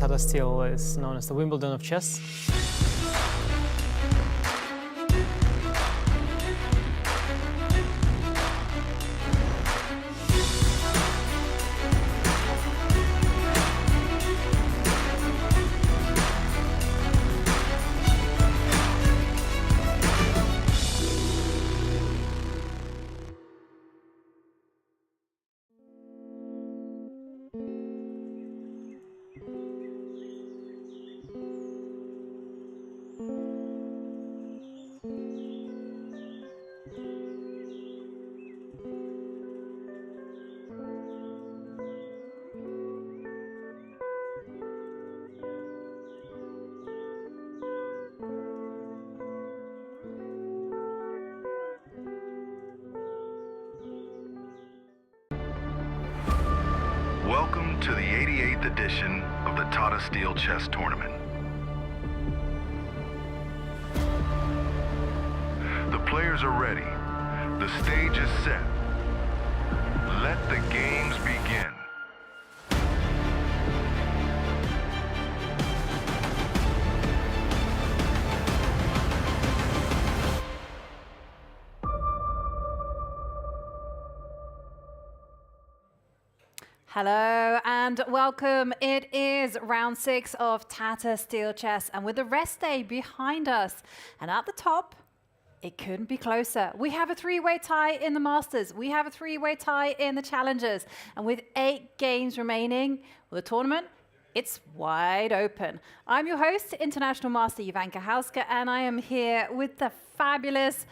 Tata Steel is known as the Wimbledon of Chess. Welcome to the 88th edition of the Tata Steel Chess Tournament. The players are ready. The stage is set. Let the games begin. Hello and welcome. It is round 6 of Tata Steel Chess, and with the rest day behind us and at the top, it couldn't be closer. We have a 3-way tie in the Masters. We have a 3-way tie in the Challengers. And with 8 games remaining, well, the tournament, it's wide open. I'm your host, International Master Ivanchuk, and I am here with the fabulous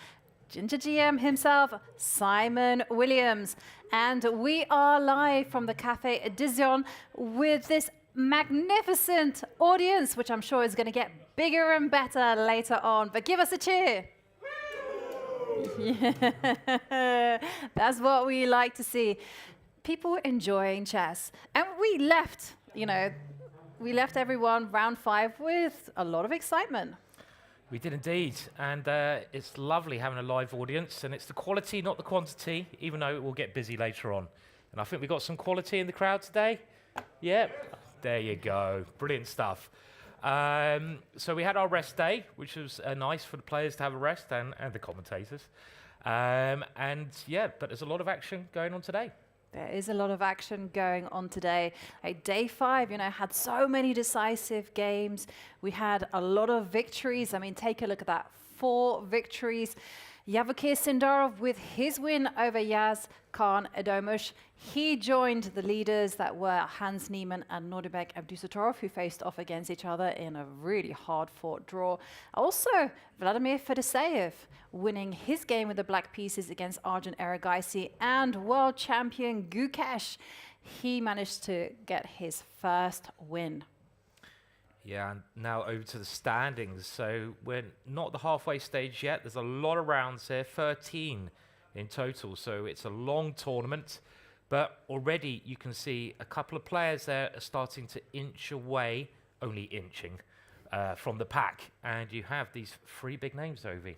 Ginger GM himself, Simon Williams. And we are live from the Cafe Dijon with this magnificent audience, which I'm sure is going to get bigger and better later on. But give us a cheer. Yeah, that's what we like to see. People enjoying chess. And we left, we left everyone round 5 with a lot of excitement. We did indeed, and it's lovely having a live audience, and it's the quality, not the quantity, even though it will get busy later on. And I think we got some quality in the crowd today. Yep, there you go, brilliant stuff. So we had our rest day, which was nice for the players to have a rest, and the commentators. And yeah, but there's a lot of action going on today. There is a lot of action going on today. Day 5, had so many decisive games. We had a lot of victories. I mean, take a look at that. 4 victories. Vachier Sindarov with his win over Yaz Khan Erdogmus. He joined the leaders that were Hans Niemann and Nodirbek Abdusattorov, who faced off against each other in a really hard-fought draw. Also, Vladimir Fedoseev winning his game with the black pieces against Argent Erigaisi, and world champion Gukesh. He managed to get his first win. Yeah, and now over to the standings. So we're not at the halfway stage yet. There's a lot of rounds here, 13 in total. So it's a long tournament. But already you can see a couple of players there are starting to inch away, only inching, from the pack. And you have these 3 big names, Ovi.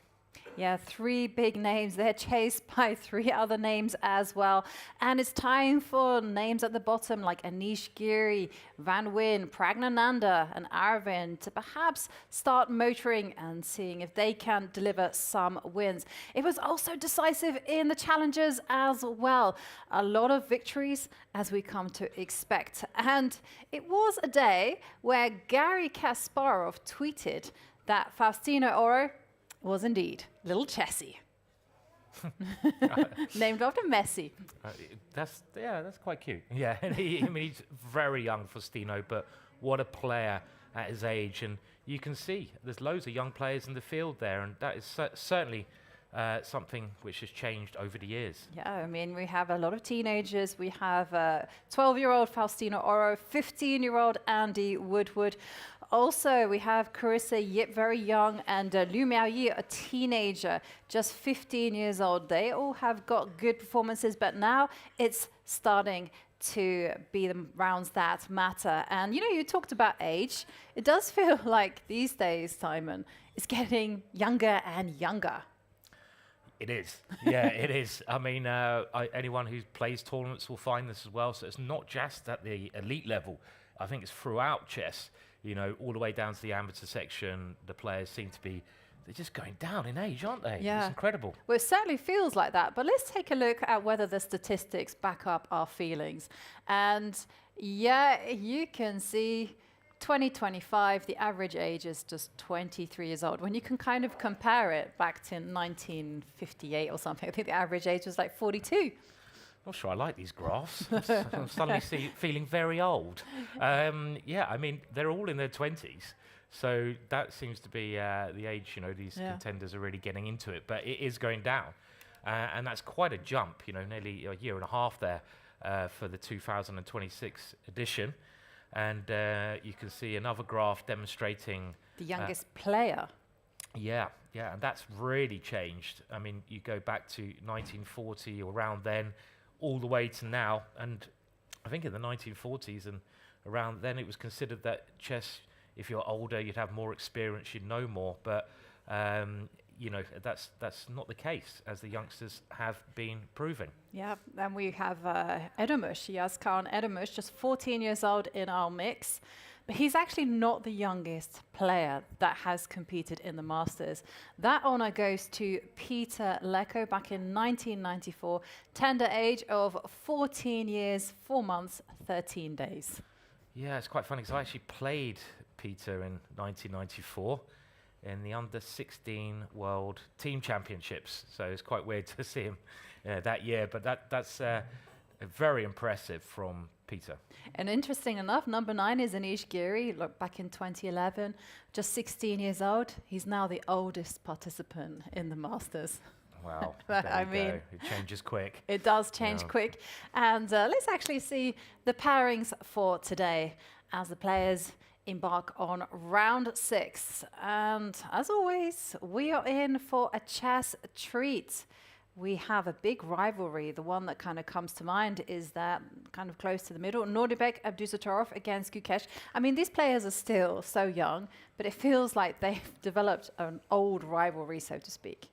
Yeah, 3 big names. They're chased by 3 other names as well. And it's time for names at the bottom like Anish Giri, Van Nguyen, Pragnananda and Arvind to perhaps start motoring and seeing if they can deliver some wins. It was also decisive in the Challengers as well. A lot of victories as we come to expect. And it was a day where Garry Kasparov tweeted that Faustino Oro was indeed little Chessy. Named after Messi. That's quite cute. Yeah, he's very young, Faustino, but what a player at his age. And you can see there's loads of young players in the field there, and that is certainly something which has changed over the years. Yeah, I mean, we have a lot of teenagers. We have 12-year-old Faustino Oro, 15-year-old Andy Woodward. Also, we have Carissa Yip, very young, and Liu Miaoyi, a teenager, just 15 years old. They all have got good performances, but now it's starting to be the rounds that matter. And, you talked about age. It does feel like these days, Simon, it's getting younger and younger. It is. Yeah, it is. I mean, anyone who plays tournaments will find this as well. So it's not just at the elite level. I think it's throughout chess, you know, all the way down to the amateur section, the players seem to be, they're just going down in age, aren't they? Yeah. It's incredible. Well, it certainly feels like that. But let's take a look at whether the statistics back up our feelings. And yeah, you can see 2025, the average age is just 23 years old. When you can kind of compare it back to 1958 or something, I think the average age was like 42. Not sure I like these graphs. I'm suddenly feeling very old. Yeah, I mean, they're all in their 20s. So that seems to be the age, you know, these contenders are really getting into it. But it is going down. And that's quite a jump, you know, nearly a year and a half there for the 2026 edition. And you can see another graph demonstrating The youngest player. Yeah, and that's really changed. I mean, you go back to 1940 or around then, all the way to now, and I think in the 1940s and around then it was considered that chess, if you're older, you'd have more experience, you'd know more, but you know, that's not the case, as the youngsters have been proving. Yeah, and we have Erdogmus, Yazkan Erdogmus, just 14 years old in our mix. But he's actually not the youngest player that has competed in the Masters. That honor goes to Peter Leko back in 1994, tender age of 14 years, 4 months, 13 days. Yeah, it's quite funny because I actually played Peter in 1994 in the under-16 World Team Championships. So it's quite weird to see him that year, but that's very impressive from Peter. And interesting enough, number 9 is Anish Giri. Look, back in 2011, just 16 years old. He's now the oldest participant in the Masters. Wow, I mean, it changes quick. It does change quick. And let's actually see the pairings for today as the players embark on round 6. And as always, we are in for a chess treat. We have a big rivalry. The one that kind of comes to mind is that kind of close to the middle, Nodirbek, Abdusattorov against Gukesh. I mean, these players are still so young, but it feels like they've developed an old rivalry, so to speak.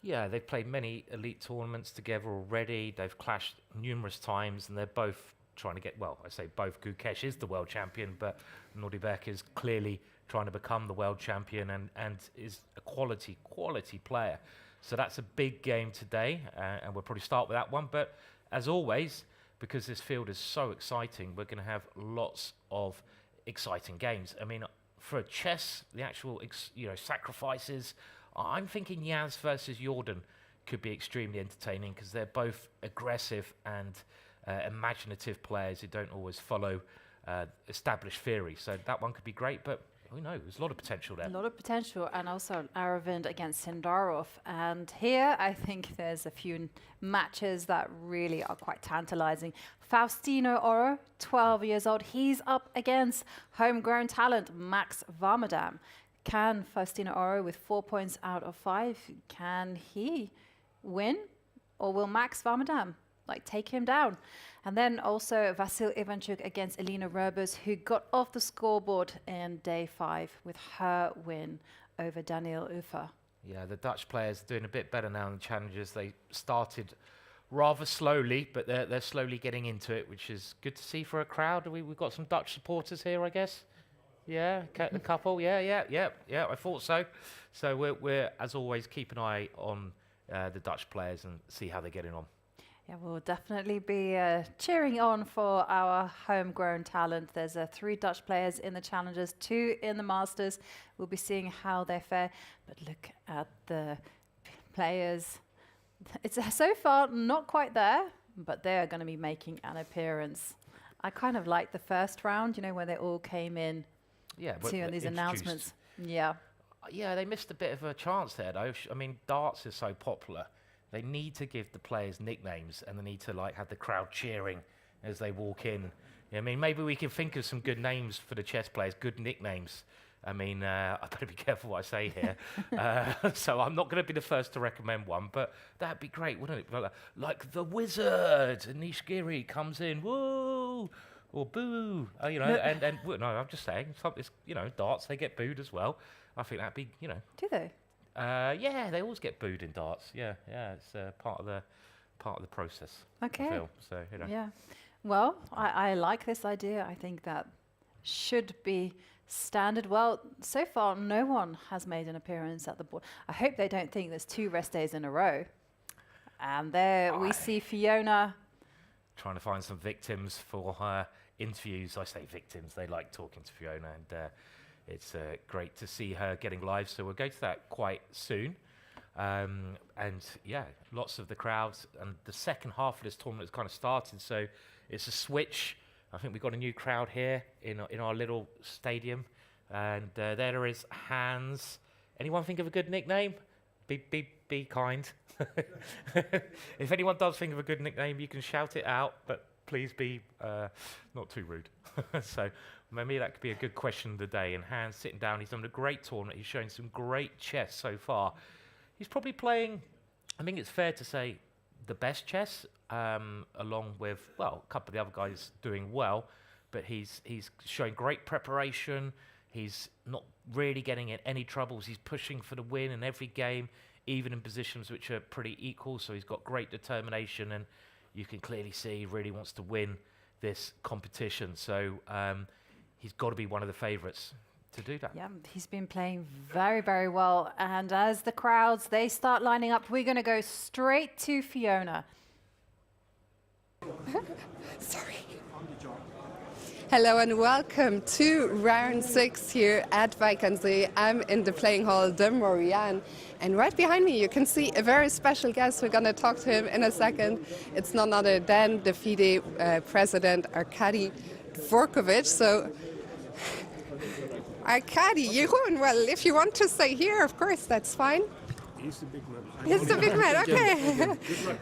Yeah, they've played many elite tournaments together already. They've clashed numerous times, and they're both trying to get, well, I say both. Gukesh is the world champion, but Nodirbek is clearly trying to become the world champion and is a quality player. So that's a big game today, and we'll probably start with that one. But as always, because this field is so exciting, we're going to have lots of exciting games. I mean, for chess, the actual sacrifices, I'm thinking Yaz versus Jordan could be extremely entertaining because they're both aggressive and imaginative players who don't always follow established theory. So that one could be great, but who knows? There's a lot of potential there. A lot of potential, and also Aravind against Sindarov. And here, I think there's a few matches that really are quite tantalizing. Faustino Oro, 12 years old. He's up against homegrown talent, Max Warmerdam. Can Faustino Oro, with 4 points out of 5, can he win? Or will Max Warmerdam take him down? And then also Vasil Ivanchuk against Elina Roebers, who got off the scoreboard in day 5 with her win over Daniel Ufer. Yeah, the Dutch players are doing a bit better now in the challenges. They started rather slowly, but they're slowly getting into it, which is good to see for a crowd. We've got some Dutch supporters here, I guess. Yeah, a couple. Yeah. I thought so. So we're as always keep an eye on the Dutch players and see how they're getting on. Yeah, we'll definitely be cheering on for our homegrown talent. There's 3 Dutch players in the Challengers, 2 in the Masters. We'll be seeing how they fare. But look at the players. It's so far not quite there, but they are going to be making an appearance. I kind of like the first round, when they all came in to these announcements. Yeah, they missed a bit of a chance there, though. I mean, darts is so popular. They need to give the players nicknames, and they need to have the crowd cheering as they walk in. I mean, maybe we can think of some good names for the chess players, good nicknames. I mean, I better be careful what I say here. So I'm not going to be the first to recommend one, but that'd be great, wouldn't it? Like the Wizard, Anish Giri comes in, woo, or boo. And no, I'm just saying, it's, darts, they get booed as well. I think that'd be, Do they? Yeah, they always get booed in darts. Yeah, it's part of the process. Okay. I feel. So Yeah. Well, I like this idea. I think that should be standard. Well, so far, no one has made an appearance at the board. I hope they don't think there's 2 rest days in a row. And there we see Fiona. Trying to find some victims for her interviews. I say victims, they like talking to Fiona, and it's great to see her getting live. So we'll go to that quite soon. And yeah, lots of the crowds, and the second half of this tournament has kind of started, so it's a switch. I think we've got a new crowd here in our little stadium, and there is Hans. Anyone think of a good nickname? Be kind. If anyone does think of a good nickname, you can shout it out, but please be not too rude. So maybe that could be a good question of the day. And Hans sitting down, he's done a great tournament. He's showing some great chess so far. He's probably playing, I think it's fair to say, the best chess, along with, well, a couple of the other guys doing well, but he's showing great preparation. He's not really getting in any troubles. He's pushing for the win in every game, even in positions which are pretty equal. So he's got great determination, and you can clearly see he really wants to win this competition. So he's got to be one of the favourites to do that. Yeah, he's been playing very, very well. And as the crowds, they start lining up, we're going to go straight to Fiona. Sorry. Hello and welcome to round 6 here at Wijk. I'm in the playing hall de Morian, and right behind me you can see a very special guest. We're going to talk to him in a second. It's none other than the FIDE president, Arkady Dvorkovich. So, Arkady, Jeroen, well, if you want to stay here, of course, that's fine. He's the big man. He's the big man, okay.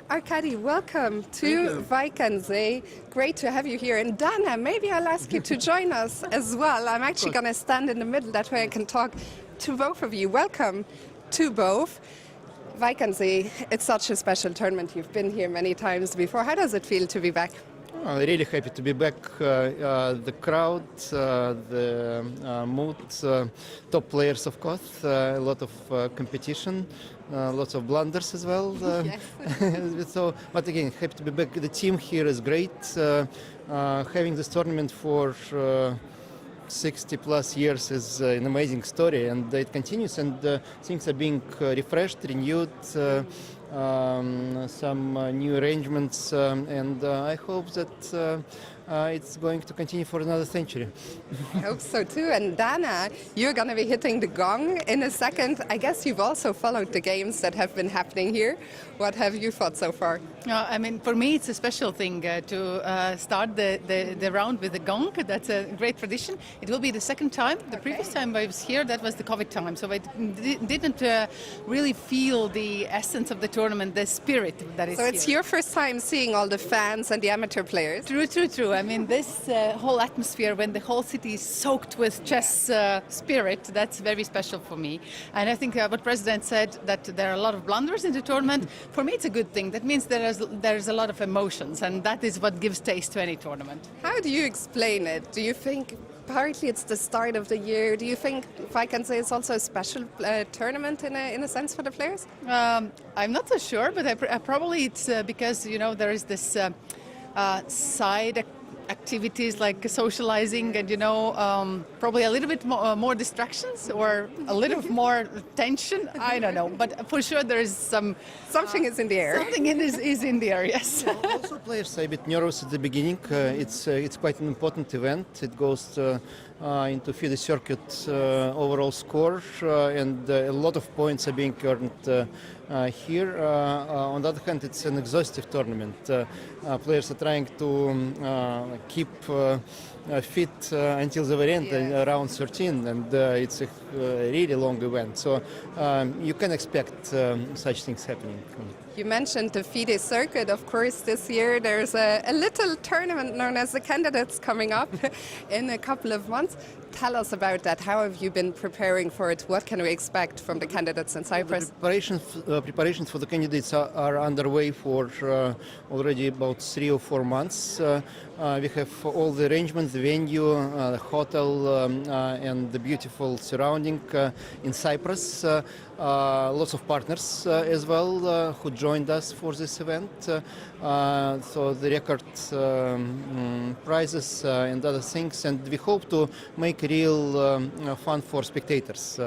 Arkady, welcome to Wijk. Great to have you here. And Dana, maybe I'll ask you to join us as well. I'm actually going to stand in the middle, that way I can talk to both of you. Welcome to both. Wijk, it's such a special tournament. You've been here many times before. How does it feel to be back? Oh, really happy to be back. The crowd, the mood, top players, of course, a lot of competition, lots of blunders as well. Yes. So, but again, happy to be back. The team here is great. Having this tournament for 60 plus years is an amazing story, and it continues, and things are being refreshed, renewed. Some new arrangements, and I hope that it's going to continue for another century. I hope so too. And Dana, you're going to be hitting the gong in a second. I guess you've also followed the games that have been happening here. What have you thought so far? I mean, for me, it's a special thing to start the round with the gong. That's a great tradition. It will be the second time. The previous time I was here, that was the COVID time. So I didn't really feel the essence of the tournament, the spirit that is So it's here. your first time seeing all the fans and the amateur players? True. I mean, this whole atmosphere, when the whole city is soaked with chess spirit, that's very special for me. And I think what President said, that there are a lot of blunders in the tournament, for me it's a good thing. That means there's a lot of emotions, and that is what gives taste to any tournament. How do you explain it? Do you think partly it's the start of the year? Do you think, if I can say, it's also a special tournament in a sense for the players? I'm not so sure, but probably it's because, you know, there is this side activities like socializing and, you know, probably a little bit more distractions or a little more tension. I don't know, but for sure there is Something is in the air. something is in the air, yes. Also, players are a bit nervous at the beginning. It's quite an important event. It goes into FIDE circuit overall score, and a lot of points are being earned here. On the other hand, it's an exhaustive tournament. Players are trying to keep fit until the very end, around 13, and it's a really long event. So you can expect such things happening. You mentioned the FIDE circuit. Of course, this year there's a little tournament known as the Candidates coming up in a couple of months. Tell us about that. How have you been preparing for it? What can we expect from the candidates in Cyprus? Preparations for the candidates are underway for already about 3 or 4 months. We have all the arrangements, the venue, the hotel, and the beautiful surrounding in Cyprus. lots of partners as well who joined us for this event. So the record prizes and other things, and we hope to make real fun for spectators,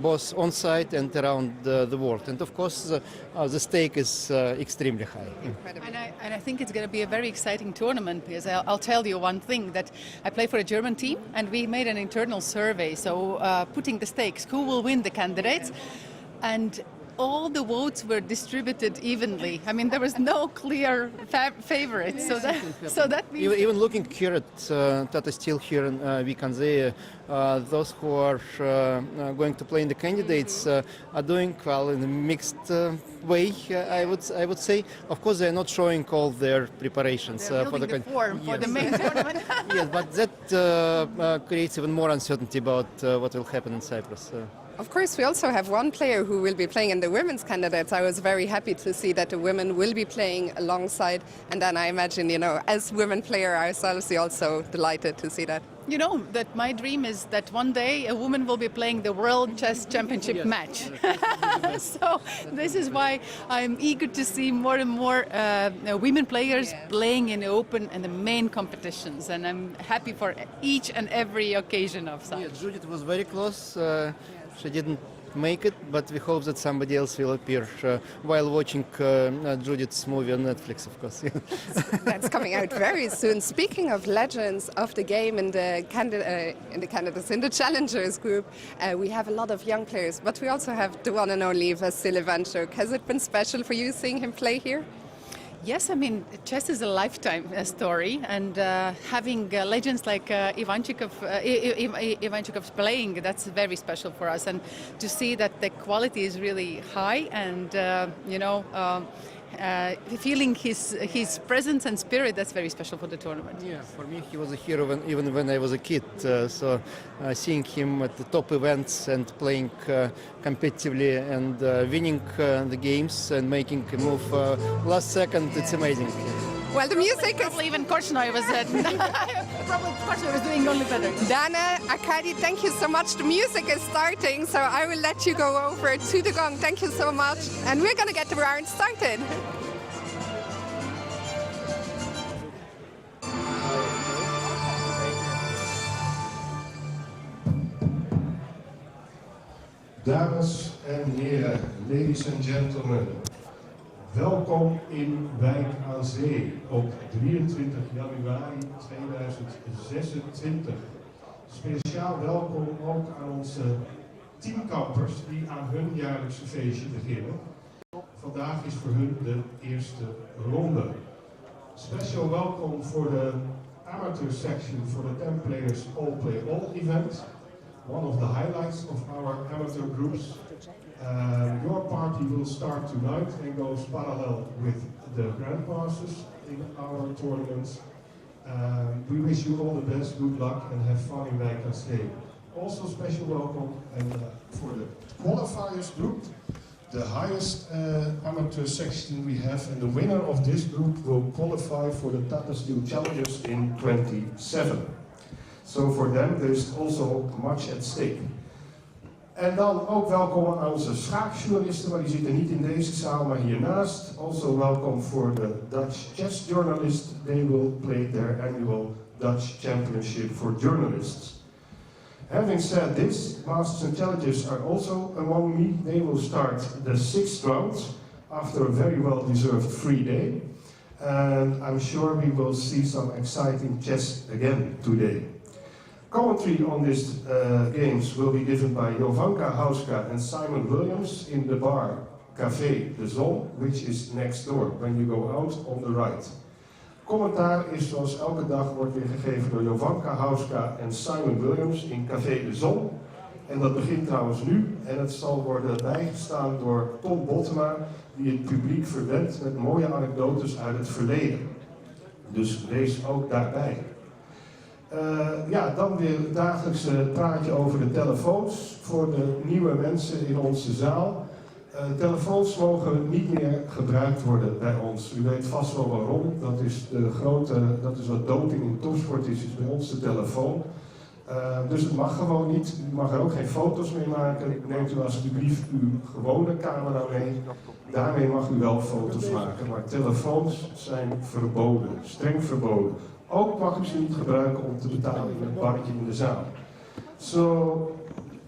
both on site and around the world. And of course, the stake is extremely high. And I think it's going to be a very exciting tournament, because I'll tell you one thing, that I play for a German team and we made an internal survey, so putting the stakes, who will win the candidates, and all the votes were distributed evenly. I mean, there was no clear favorite. So that means even looking here at Tata Steel here in Wijk, those who are going to play in the candidates are doing well in a mixed way. I would say. Of course, they are not showing all their preparations for the form for the main tournament. Yes, but that creates even more uncertainty about what will happen in Cyprus. Of course, we also have one player who will be playing in the women's candidates. I was very happy to see that the women will be playing alongside. And then I imagine, as women player ourselves, we're also delighted to see that. You know, that my dream is that one day a woman will be playing the World Chess Championship match. So this is why I'm eager to see more and more women players playing in the open and the main competitions. And I'm happy for each and every occasion of such. Yeah, Judith was very close. She didn't make it, but we hope that somebody else will appear while watching Judith's movie on Netflix, of course. That's coming out very soon. Speaking of legends of the game in the candidates, in the challengers group, we have a lot of young players, but we also have the one and only Vachier Ivanchuk. Has it been special for you seeing him play here? Yes, I mean, chess is a lifetime story, and having legends like Ivanchuk playing, that's very special for us. And to see that the quality is really high, and feeling his presence and spirit, that's very special for the tournament. Yeah, for me he was a hero even when I was a kid. So seeing him at the top events and playing competitively and winning the games and making a move last second, it's amazing. Well, the music is... Probably even Korchnoi was doing only better. Dana, Arkady, thank you so much. The music is starting, so I will let you go over to the gong. Thank you so much. And we're going to get the round started. Dames en heren, ladies and gentlemen. Welkom in Wijk aan Zee op 23 januari 2026. Speciaal welkom ook aan onze teamkampers die aan hun jaarlijkse feestje beginnen. Vandaag is voor hun de eerste ronde. Special welkom voor de amateur section for the 10 players all play all event. One of the highlights of our amateur groups. Your party will start tonight and goes parallel with the grandmasters in our tournaments. We wish you all the best, good luck, and have fun in Wijk aan Zee. Also special welcome for the qualifiers group, the highest amateur section we have, and the winner of this group will qualify for the Tata Steel Challengers in 27. So for them there is also much at stake. En dan ook welkom aan onze schaakjournalisten, maar die zitten niet in deze zaal, maar hiernaast. Also welcome for the Dutch chess journalists. They will play their annual Dutch Championship for Journalists. Having said this, Masters and Challengers are also among me. They will start the 6th round after a very well-deserved free day. And I'm sure we will see some exciting chess again today. Commentary on these games will be given by Jovanka Hauska and Simon Williams in the bar Café de Zon, which is next door when you go out on the right. Commentaar is zoals elke dag wordt weer gegeven door Jovanka Hauska en Simon Williams in Café de Zon. En dat begint trouwens nu en het zal worden bijgestaan door Tom Bottema, die het publiek verwendt met mooie anekdotes uit het verleden. Dus wees ook daarbij. Dan weer het dagelijkse praatje over de telefoons voor de nieuwe mensen in onze zaal. Telefoons mogen niet meer gebruikt worden bij ons. U weet vast wel waarom. Dat is wat doping in topsport is bij ons de telefoon. Dus het mag gewoon niet. U mag er ook geen foto's mee maken. Neemt u alsjeblieft uw gewone camera mee. Daarmee mag u wel foto's maken, maar telefoons zijn verboden, streng verboden. Ook mag u ze niet gebruiken om te betalen in een barretje in de zaal. So,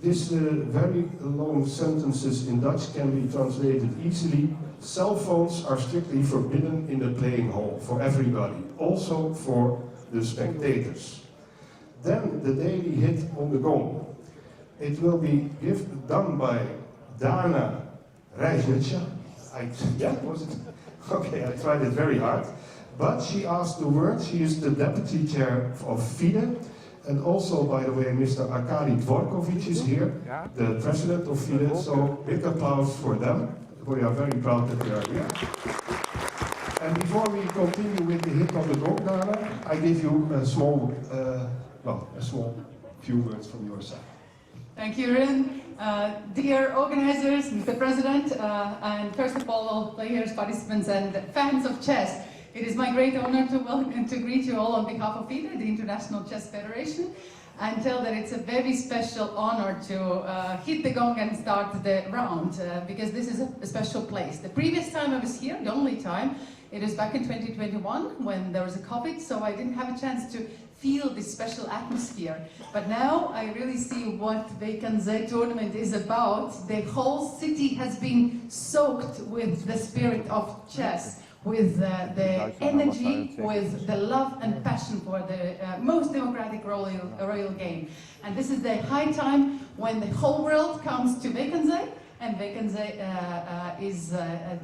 these very long sentences in Dutch can be translated easily. Cell phones are strictly forbidden in the playing hall for everybody, also for the spectators. Then the daily hit on the gong. It will be done by Dana Rijswitje. Was it? Okay, I tried it very hard. But she asked the word. She is the deputy chair of FIDE. And also, by the way, Mr. Arkady Dvorkovic is here, the president of FIDE. So big applause for them. We are very proud that they are here. And before we continue with the hit on the gong, Dana, I give you a small few words from your side. Thank you, Rin. Dear organizers, Mr. President, and first of all players, participants, and fans of chess, it is my great honor to welcome and to greet you all on behalf of FIDE, the International Chess Federation, and tell that it's a very special honor to hit the gong and start the round, because this is a special place. The previous time I was here, the only time, it was back in 2021 when there was a COVID, so I didn't have a chance to feel this special atmosphere. But now I really see what Vachier-Lagrave tournament is about. The whole city has been soaked with the spirit of chess, with the energy, with the love and passion for the most democratic royal game. And this is the high time when the whole world comes to Vachier-Lagrave, and Vachier-Lagrave is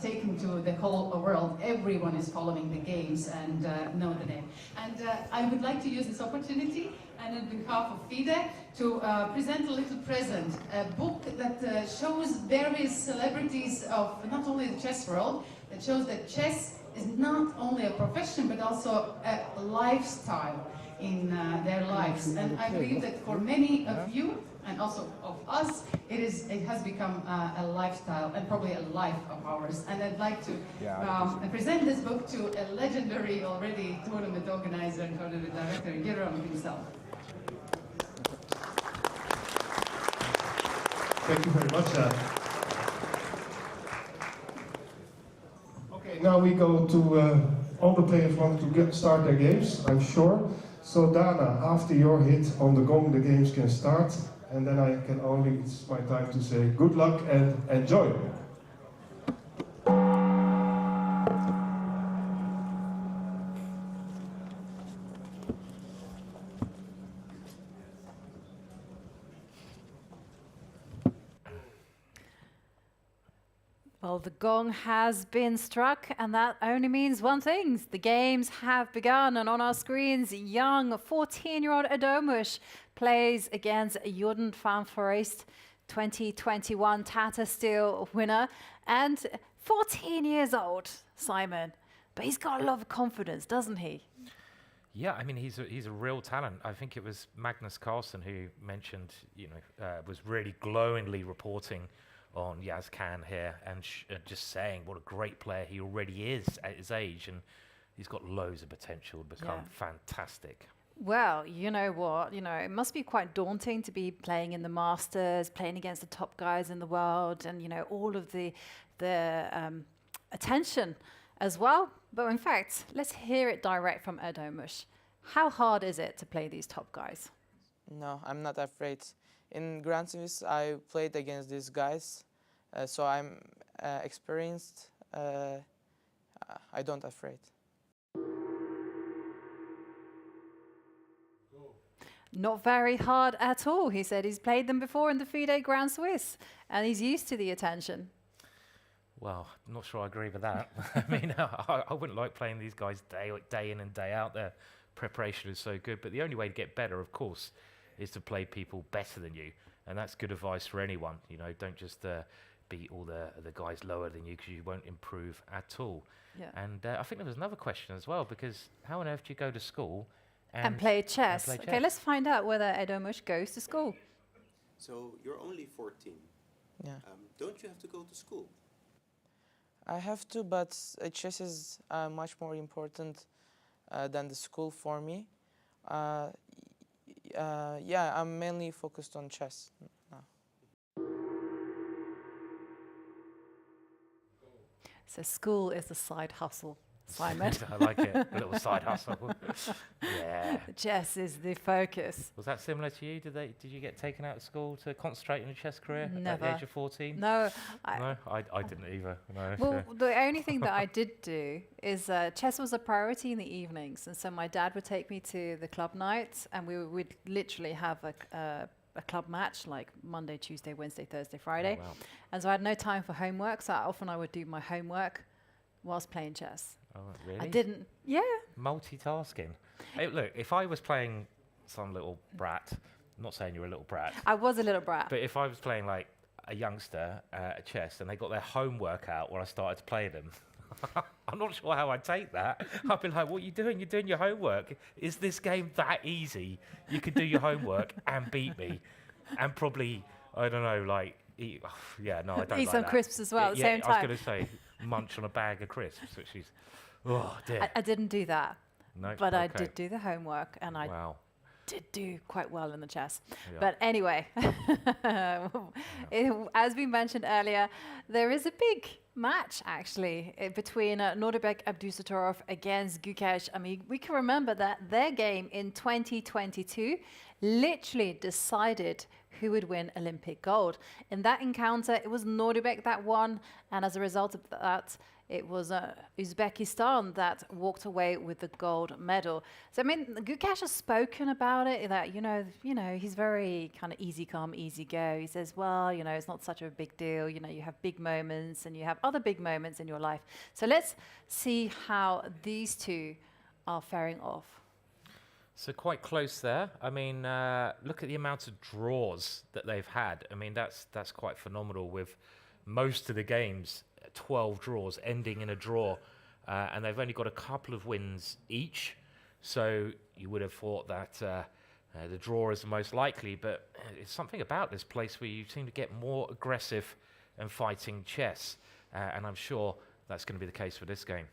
taken to the whole world. Everyone is following the games and know the name. And I would like to use this opportunity and on behalf of FIDE to present a little present, a book that shows various celebrities of not only the chess world, that shows that chess is not only a profession but also a lifestyle in their lives. And I believe that for many of you and also of us, it has become a lifestyle and probably a life of ours. And I'd like to present this book to a legendary already tournament organizer and tournament director, Giri himself. Thank you very much. Okay, now we go to all the players want to start their games, I'm sure. So Dana, after your hit on the gong, the games can start. And then it's my time to say good luck and enjoy. Well, the gong has been struck, and that only means one thing. The games have begun, and on our screens, young 14-year-old Erdogmus plays against Jordan van Foreest, 2021 Tata Steel winner, and 14 years old, Simon. But he's got a lot of confidence, doesn't he? Yeah, I mean, he's a real talent. I think it was Magnus Carlsen who mentioned, was really glowingly reporting on Yaz Khan here and just saying what a great player he already is at his age, and he's got loads of potential to become fantastic. Well, you know what, it must be quite daunting to be playing in the Masters, playing against the top guys in the world, and all of the attention as well. But in fact, let's hear it direct from Erdogmus. How hard is it to play these top guys? No, I'm not afraid. In Grand Swiss, I played against these guys, so I'm experienced. I don't afraid. Not very hard at all. He said he's played them before in the FIDE Grand Swiss, and he's used to the attention. Well, I'm not sure I agree with that. I mean, I wouldn't like playing these guys day in and day out. Their preparation is so good, but the only way to get better, of course, is to play people better than you, and that's good advice for anyone. Don't just beat all the guys lower than you, because you won't improve at all. Yeah. And I think there was another question as well, because how on earth do you go to school and play chess? Okay, let's find out whether Erdogmus goes to school. So you're only 14. Yeah. Don't you have to go to school? I have to, but chess is much more important than the school for me. Yeah, I'm mainly focused on chess now. So school is a side hustle, Simon. I like it. A little side hustle. Yeah. Chess is the focus. Was that similar to you? Did you get taken out of school to concentrate on your chess career at Never. the age of 14? No. No, I didn't either. No. Well, the only thing that I did do is chess was a priority in the evenings, and so my dad would take me to the club nights, and we'd literally have a club match like Monday, Tuesday, Wednesday, Thursday, Friday. Oh, wow. And so I had no time for homework, so often I would do my homework whilst playing chess. Oh, really? I didn't. Yeah. Multitasking. Hey, look, if I was playing some little brat, I'm not saying you're a little brat, I was a little brat. but if I was playing like a youngster at chess and they got their homework out when I started to play them, I'm not sure how I'd take that. I'd be like, what are you doing? You're doing your homework. Is this game that easy? You could do your homework and beat me and probably, I don't know, like, eat, yeah, no, I don't Eat like some that. crisps as well at the Yeah, same I was time. going to say, munch on a bag of crisps, which is, oh, dear. I didn't do that, No, but I okay. did do the homework, and I Wow. did do quite well in the chess. Yeah. But anyway, as we mentioned earlier, there is a big match actually between Nodirbek Abdusattorov against Gukesh. I mean, we can remember that their game in 2022 literally decided who would win Olympic gold. In that encounter, it was Nodirbek that won, and as a result of that, it was Uzbekistan that walked away with the gold medal. So I mean, Gukesh has spoken about it, that you know, he's very kind of easy come, easy go. He says, well, it's not such a big deal. You have big moments, and you have other big moments in your life. So let's see how these two are faring off. So quite close there. I mean, look at the amount of draws that they've had. I mean, that's quite phenomenal with most of the games, 12 draws ending in a draw. And they've only got a couple of wins each. So you would have thought that the draw is the most likely, but it's something about this place where you seem to get more aggressive and fighting chess. And I'm sure that's going to be the case for this game.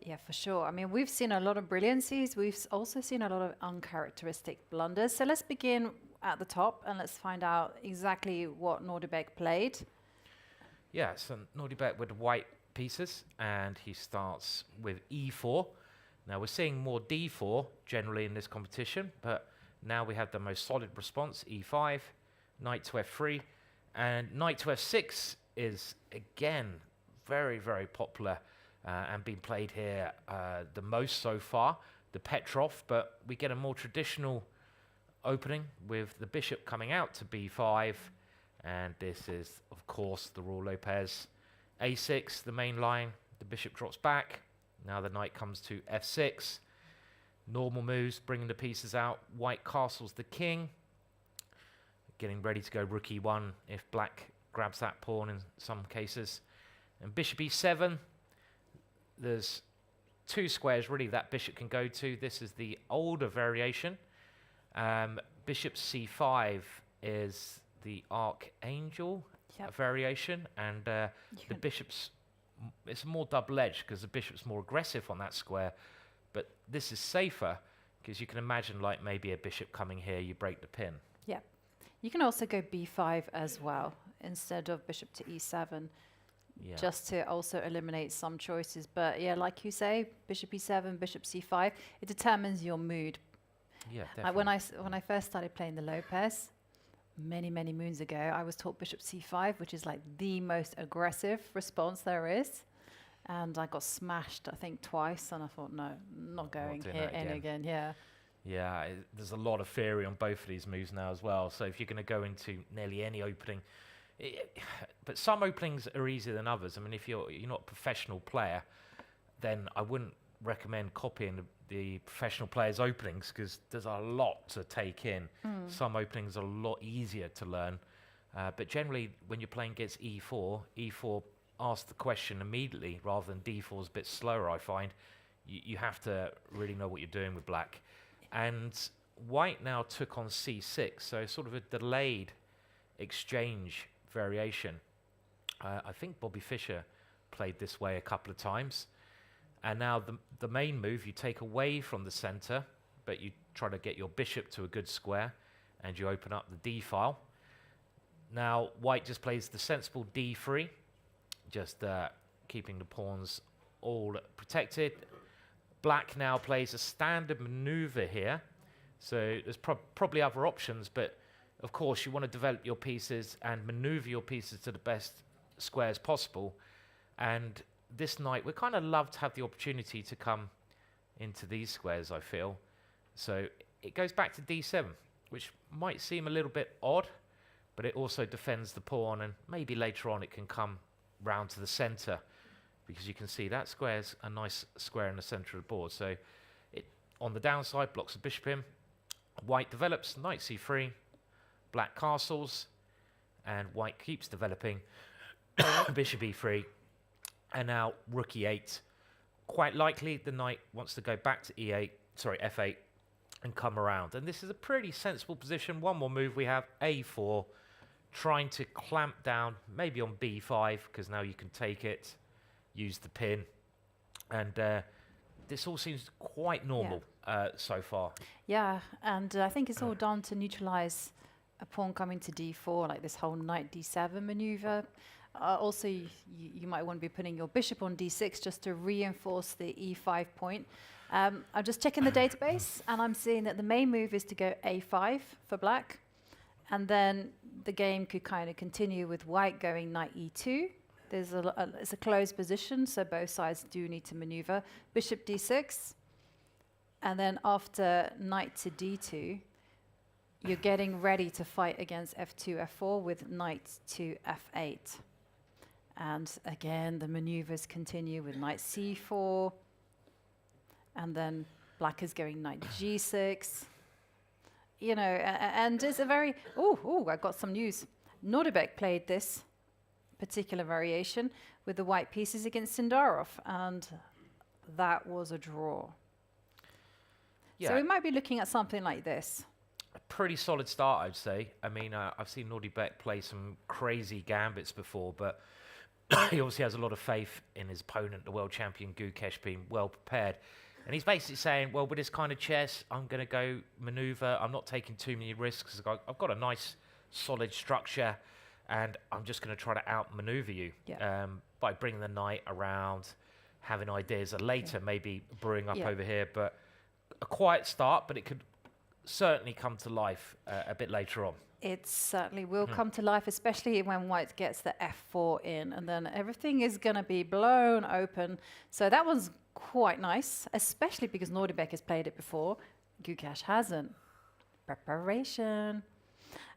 Yeah, for sure. I mean, we've seen a lot of brilliancies. We've also seen a lot of uncharacteristic blunders. So let's begin at the top and let's find out exactly what Nodirbek played. Yeah, so Nodirbek with the white pieces, and he starts with e4. Now we're seeing more d4 generally in this competition, but now we have the most solid response, e5, knight to f3, and knight to f6 is again very, very popular. And been played here the most so far, the Petrov, but we get a more traditional opening with the bishop coming out to b5, and this is, of course, the Royal Lopez. a6, the main line, the bishop drops back, now the knight comes to f6, normal moves, bringing the pieces out, white castles the king, getting ready to go rook e1 if black grabs that pawn in some cases, and bishop e7, there's two squares really that bishop can go to. This is the older variation. Bishop c5 is the archangel variation, and the bishop's it's more double-edged because the bishop's more aggressive on that square, but this is safer because you can imagine like maybe a bishop coming here, you break the pin. Yeah. You can also go b5 as well instead of bishop to e7. Yeah. Just to also eliminate some choices. But yeah, like you say, bishop e7, bishop c5, it determines your mood. Yeah, definitely. When I first started playing the Lopez, many moons ago, I was taught bishop c5, which is like the most aggressive response there is. And I got smashed, I think, twice. And I thought, no, not going here again. Yeah. Yeah, there's a lot of theory on both of these moves now as well. So if you're going to go into nearly any opening, but some openings are easier than others. I mean, if you're not a professional player, then I wouldn't recommend copying the professional players' openings because there's a lot to take in. Some openings are a lot easier to learn. But generally, when you're playing against e4 asks the question immediately rather than d4 is a bit slower, I find. You have to really know what you're doing with black. And white now took on c6, so sort of a delayed exchange variation. I think Bobby Fischer played this way a couple of times. And now the main move, you take away from the center, but you try to get your bishop to a good square, and you open up the d file. Now, white just plays the sensible d3, just keeping the pawns all protected. Black now plays a standard maneuver here, so there's probably other options, but of course you want to develop your pieces and maneuver your pieces to the best squares possible. And this knight, we kind of love to have the opportunity to come into these squares, I feel. So it goes back to d7, which might seem a little bit odd, but it also defends the pawn, and maybe later on it can come round to the center, because you can see that square's a nice square in the center of the board. So it, on the downside, blocks the bishop in. White develops knight c3, black castles, and white keeps developing bishop e3, and now rook e8. Quite likely the knight wants to go back to f8 and come around. And this is a pretty sensible position. One more move we have, a4, trying to clamp down, maybe on b5, because now you can take it, use the pin. And this all seems quite normal so far. Yeah, and I think it's all done to neutralize a pawn coming to d4, like this whole knight d7 maneuver. Also, you might want to be putting your bishop on d6 just to reinforce the e5 point. I'm just checking the database, and I'm seeing that the main move is to go a5 for black, and then the game could kind of continue with white going knight e2. It's a closed position, so both sides do need to maneuver. Bishop d6, and then after knight to d2, you're getting ready to fight against f2, f4 with knight to f8. And again, the maneuvers continue with knight c4, and then black is going knight g6. You know, and it's a very, I got some news. Nodirbek played this particular variation with the white pieces against Sindarov, and that was a draw. Yeah. So we might be looking at something like this. A pretty solid start, I'd say. I mean, I've seen Nodirbek play some crazy gambits before, but he obviously has a lot of faith in his opponent, the world champion Gukesh, being well prepared. And he's basically saying, well, with this kind of chess, I'm going to go maneuver. I'm not taking too many risks. I've got a nice, solid structure, and I'm just going to try to outmaneuver you by bringing the knight around, having ideas later, maybe brewing up over here. But a quiet start, but it could certainly come to life a bit later on. It certainly will come to life, especially when white gets the f4 in, and then everything is going to be blown open. So that was quite nice, especially because Nodirbek has played it before. Gukesh hasn't. Preparation.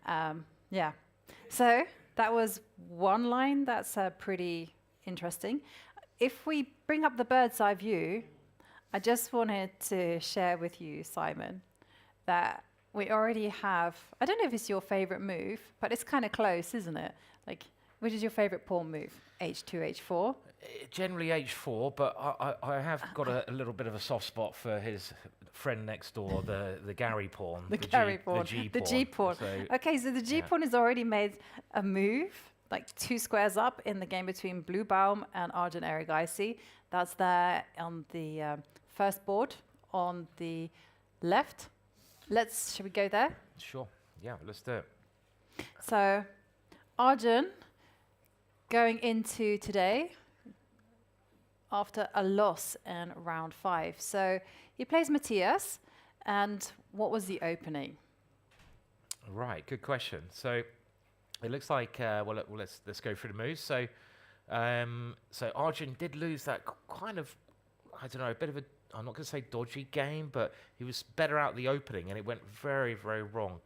Yeah. So that was one line that's pretty interesting. If we bring up the bird's eye view, I just wanted to share with you, Simon, that we already have, I don't know if it's your favorite move, but it's kind of close, isn't it? Like, which is your favorite pawn move? H2, H4? Generally H4, but I have got a little bit of a soft spot for his friend next door, the Gary pawn. The Gary pawn. The G pawn. So okay, so the G pawn has already made a move, like 2 squares up in the game between Bluebaum and Arjun Erigaisi. That's there on the first board on the left. Shall we go there? Sure. Yeah, let's do it. So, Arjun going into today after a loss in round 5. So, he plays Matthias, and what was the opening? Right, good question. So, it looks like, let's go through the moves. So, so Arjun did lose that kind of, I don't know, a bit of a, I'm not going to say dodgy game, but he was better out the opening, and it went very, very wrong.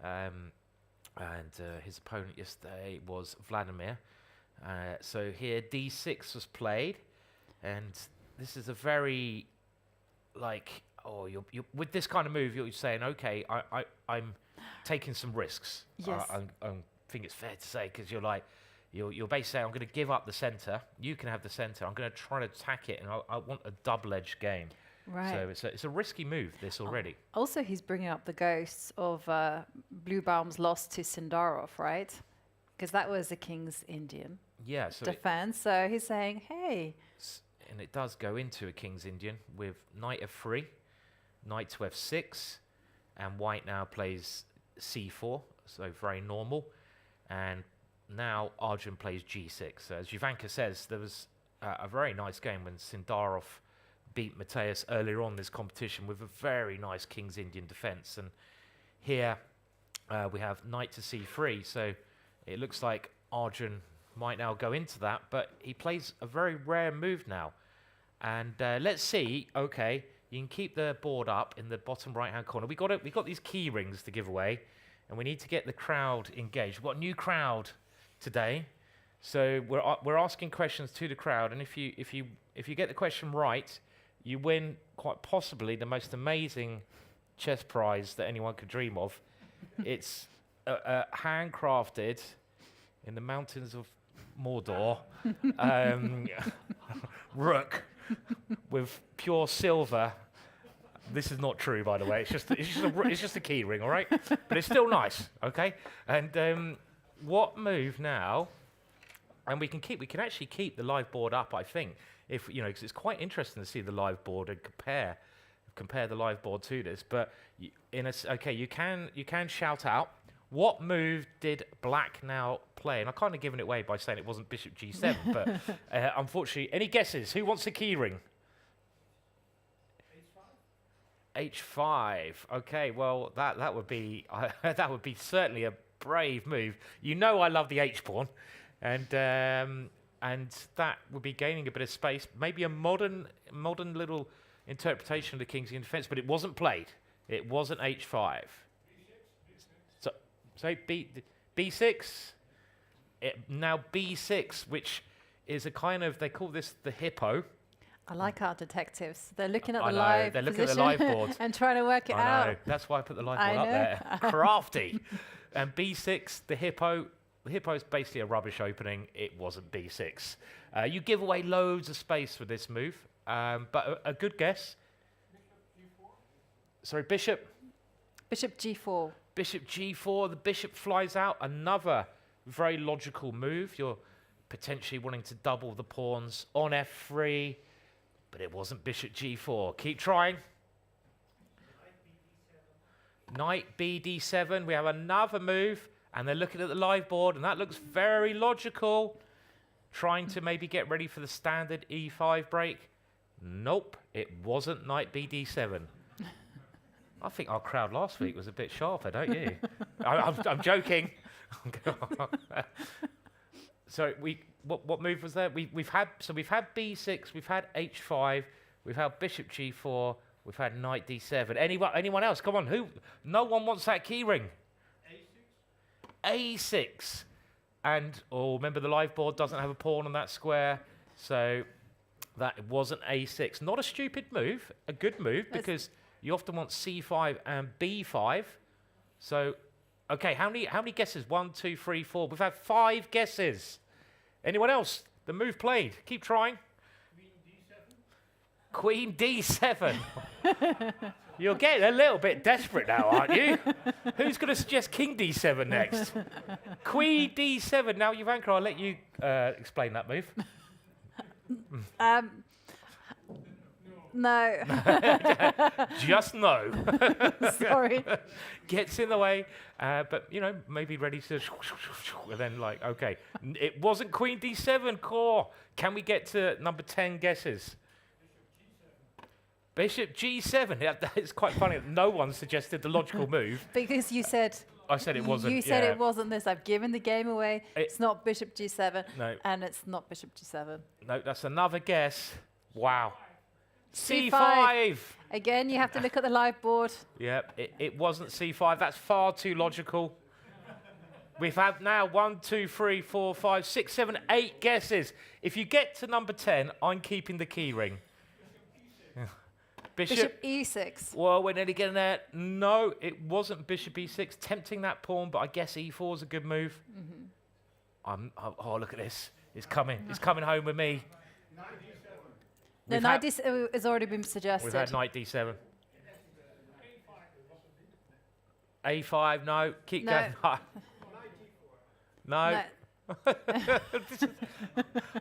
And his opponent yesterday was Vladimir. So here d6 was played, and this is a very, like, you're with this kind of move, you're saying, okay, I'm taking some risks. Yes. I think it's fair to say, because you're like, you're basically saying, I'm going to give up the center. You can have the center. I'm going to try to attack it, and I want a double-edged game. Right. So it's a risky move, this already. Also, he's bringing up the ghosts of Bluebaum's loss to Sindarov, right? Because that was the King's Indian defense. So he's saying, hey. And it does go into a King's Indian with knight f3. knight to f6, and white now plays c4, so very normal. And now Arjun plays g6. So as Ivanchuk says, there was a very nice game when Sindarov beat Mateus earlier on in this competition with a very nice King's Indian defense. And here we have knight to c3, so it looks like Arjun might now go into that, but he plays a very rare move now. And let's see. Okay, you can keep the board up in the bottom right-hand corner. We got these key rings to give away, and we need to get the crowd engaged. We've got a new crowd today, so we're asking questions to the crowd, and if you get the question right, you win quite possibly the most amazing chess prize that anyone could dream of. It's handcrafted in the mountains of Mordor rook with pure silver. This is not true, by the way. It's just a key ring, all right? But it's still nice, okay? And what move now? And we can actually keep the live board up, I think, if you know, because it's quite interesting to see the live board and compare the live board to this. But you can shout out. What move did black now play? And I'm kind of giving it away by saying it wasn't bishop g7, but unfortunately, any guesses? Who wants a key ring? H5. Okay, well that would be that would be certainly a brave move. You know, I love the H pawn, and that would be gaining a bit of space. Maybe a modern little interpretation of the King's Indian defense, but it wasn't played. It wasn't H5. So B6. Now B6, which is a kind of, they call this the hippo. I like our detectives. They're looking at I the know, live they're looking at the position live board. and trying to work it I out. know. That's why I put the live I board up know. there. Crafty. And B6, the hippo. The hippo is basically a rubbish opening. It wasn't B6. You give away loads of space with this move, but a good guess. Sorry, bishop. Bishop g4. Bishop g4. The bishop flies out. Another very logical move. You're potentially wanting to double the pawns on f3, but it wasn't bishop g4. Keep trying. Knight bd7. We have another move, and they're looking at the live board, and that looks very logical. Trying to maybe get ready for the standard e5 break. Nope, it wasn't knight bd7. I think our crowd last week was a bit sharper, don't you? I'm joking. So what move was there? We've had b6, we've had h5, we've had bishop g4, we've had knight d7. Anyone else? Come on, who? No one wants that key ring. A6. And remember the live board doesn't have a pawn on that square, so that wasn't a6. Not a stupid move, a good move, because you often want c5 and b5. So, okay, how many guesses? 1, 2, 3, 4. We've had 5 guesses. Anyone else? The move played. Keep trying. Queen d7. You're getting a little bit desperate now, aren't you? Who's going to suggest king d7 next? Queen d7. Now, Ivanchuk, I'll let you explain that move. No. Just no. Sorry. Gets in the way, but, you know, maybe ready to... And then, like, okay. It wasn't queen d7, core. Can we get to number 10 guesses? Bishop g7. Yeah, it's quite funny that no one suggested the logical move. Because you said... I said it wasn't. You said it wasn't this. I've given the game away. It's not bishop g7. No. And it's not bishop g7. No, that's another guess. Wow. C5. Again, you have to look at the live board. Yep, it wasn't c5. That's far too logical. We've had now 1, 2, 3, 4, 5, 6, 7, 8 guesses. If you get to number 10, I'm keeping the key ring. Bishop e6. Well, we're nearly getting there. No, it wasn't bishop e6. Tempting that pawn, but I guess e4 is a good move. Oh, look at this. It's coming. It's coming home with me. No, knight d7 has already been suggested. We've had knight d7. A5, no. Keep going. No.